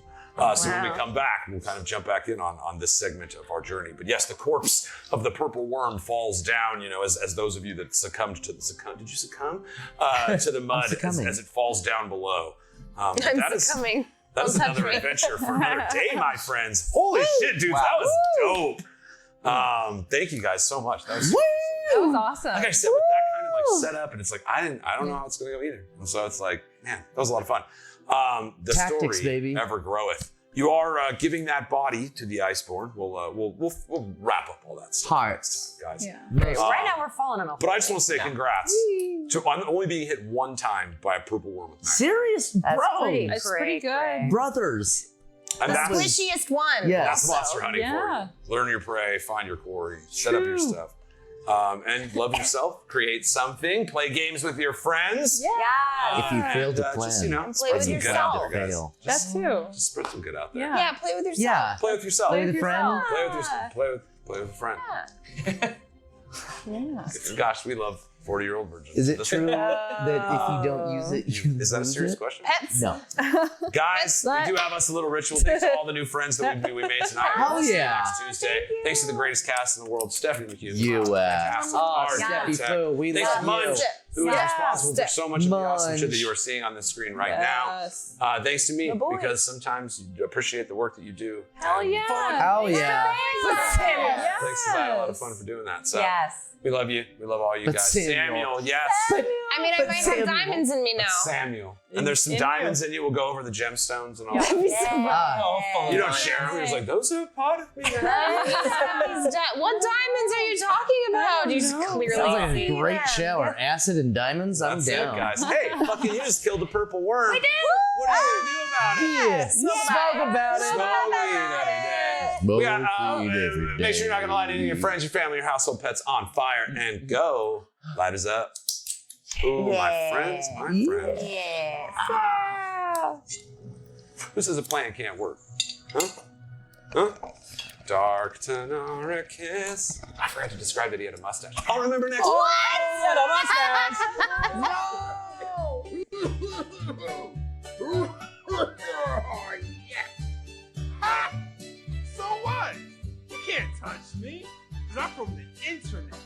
Speaker 8: So when we come back, we'll kind of jump back in on this segment of our journey. But yes, the corpse of the purple worm falls down, you know, as those of you that succumbed to did you succumb? To the mud as it falls down below.
Speaker 6: I'm succumbing.
Speaker 8: That was
Speaker 6: Don't touch
Speaker 8: another
Speaker 6: me.
Speaker 8: adventure for another day, my friends. Holy shit, dudes, that was dope. Thank you guys so much. That was
Speaker 5: That was awesome.
Speaker 8: like I said, with that kind of like setup, and it's like I don't know how it's gonna go either. And so it's like, man, that was a lot of fun. The
Speaker 3: Tactics,
Speaker 8: story
Speaker 3: baby.
Speaker 8: ever groweth. You are giving that body to the Icebourn. We'll wrap up all that stuff
Speaker 3: Hearts.
Speaker 8: next time, guys.
Speaker 5: Yeah.
Speaker 1: Right now we're falling in a hole.
Speaker 8: But I just want to say congrats to only being hit one time by a purple worm with magic.
Speaker 3: Serious,
Speaker 1: That's
Speaker 3: bro.
Speaker 1: pretty
Speaker 5: That's
Speaker 1: great,
Speaker 5: pretty good.
Speaker 1: great.
Speaker 3: Brothers.
Speaker 8: And
Speaker 6: The
Speaker 8: that's
Speaker 6: squishiest one.
Speaker 3: Yeah.
Speaker 8: That's monster hunting
Speaker 5: Yeah.
Speaker 8: for you. Learn your prey, find your quarry, set up your stuff. And love yourself, create something, play games with your friends.
Speaker 1: Yeah.
Speaker 3: If you fail to
Speaker 8: And,
Speaker 3: plan,
Speaker 8: just, you know,
Speaker 6: Play
Speaker 8: spread
Speaker 6: with
Speaker 8: some good out
Speaker 6: yourself.
Speaker 8: there, guys.
Speaker 3: fail.
Speaker 5: That too.
Speaker 8: Just spread some good out there.
Speaker 5: Yeah.
Speaker 6: Yeah, play with yourself.
Speaker 3: Yeah.
Speaker 8: Play with yourself.
Speaker 3: Play with a friend.
Speaker 8: Play with yourself. Play with a friend. Gosh, we love 40-year-old virgins.
Speaker 3: Is it
Speaker 8: This-
Speaker 3: true that if you don't use it, you
Speaker 8: Is that a
Speaker 3: lose
Speaker 8: serious
Speaker 3: it?
Speaker 8: question?
Speaker 6: Pets.
Speaker 3: No.
Speaker 8: Guys, we do have us a little ritual. Thanks to all the new friends that we made tonight.
Speaker 3: Hell
Speaker 8: We'll see you
Speaker 3: yeah.
Speaker 8: Next Tuesday. Thanks to the greatest cast in the world, Stephanie McHugh.
Speaker 3: You,
Speaker 8: Fantastic
Speaker 3: oh,
Speaker 8: art,
Speaker 3: Stephanie
Speaker 8: tech.
Speaker 3: Pooh, we
Speaker 8: Thanks to
Speaker 3: love you.
Speaker 8: Munch, who is responsible for so much of the awesome shit that
Speaker 3: Munch.
Speaker 8: you are seeing on the screen right
Speaker 5: Yes.
Speaker 8: now. Thanks to me,
Speaker 1: The boys.
Speaker 8: because sometimes you appreciate the work that you do.
Speaker 5: Hell
Speaker 8: And
Speaker 5: yeah.
Speaker 3: Hell yeah.
Speaker 1: Yes.
Speaker 8: Thanks, I had a lot of fun for doing that. So
Speaker 1: Yes.
Speaker 8: we love you. We love all you
Speaker 3: But
Speaker 8: guys.
Speaker 3: Samuel.
Speaker 8: Yes.
Speaker 6: I mean, I
Speaker 3: But
Speaker 6: might have
Speaker 3: Samuel.
Speaker 6: diamonds in me now.
Speaker 8: Samuel. And there's some
Speaker 5: In
Speaker 8: diamonds in you. We'll go over the gemstones and all that.
Speaker 3: Ah,
Speaker 8: You don't share them. You're just like, those are part of me.
Speaker 6: What diamonds are you talking about? You just clearly
Speaker 3: sounds like
Speaker 6: see.
Speaker 3: a great shower. Acid and diamonds.
Speaker 8: That's
Speaker 3: I'm
Speaker 8: it,
Speaker 3: down.
Speaker 8: guys. Hey, fucking, you just killed a purple worm.
Speaker 6: We did.
Speaker 8: What are you gonna do about it?
Speaker 3: Yeah. Smoke about it.
Speaker 8: Smoke weed every day.
Speaker 3: Smoke
Speaker 8: We got,
Speaker 3: weed every
Speaker 8: make sure you're not
Speaker 3: day.
Speaker 8: gonna light any of your friends, your family, your household pets on fire, and go light us up. Ooh, my friends, my friends.
Speaker 1: Yeah.
Speaker 8: Who says a plan can't work? Huh? Huh? Dark Tynaricus. I forgot to describe that he had a mustache. I'll remember next week.
Speaker 7: So what? You can't touch me, because I'm from the internet.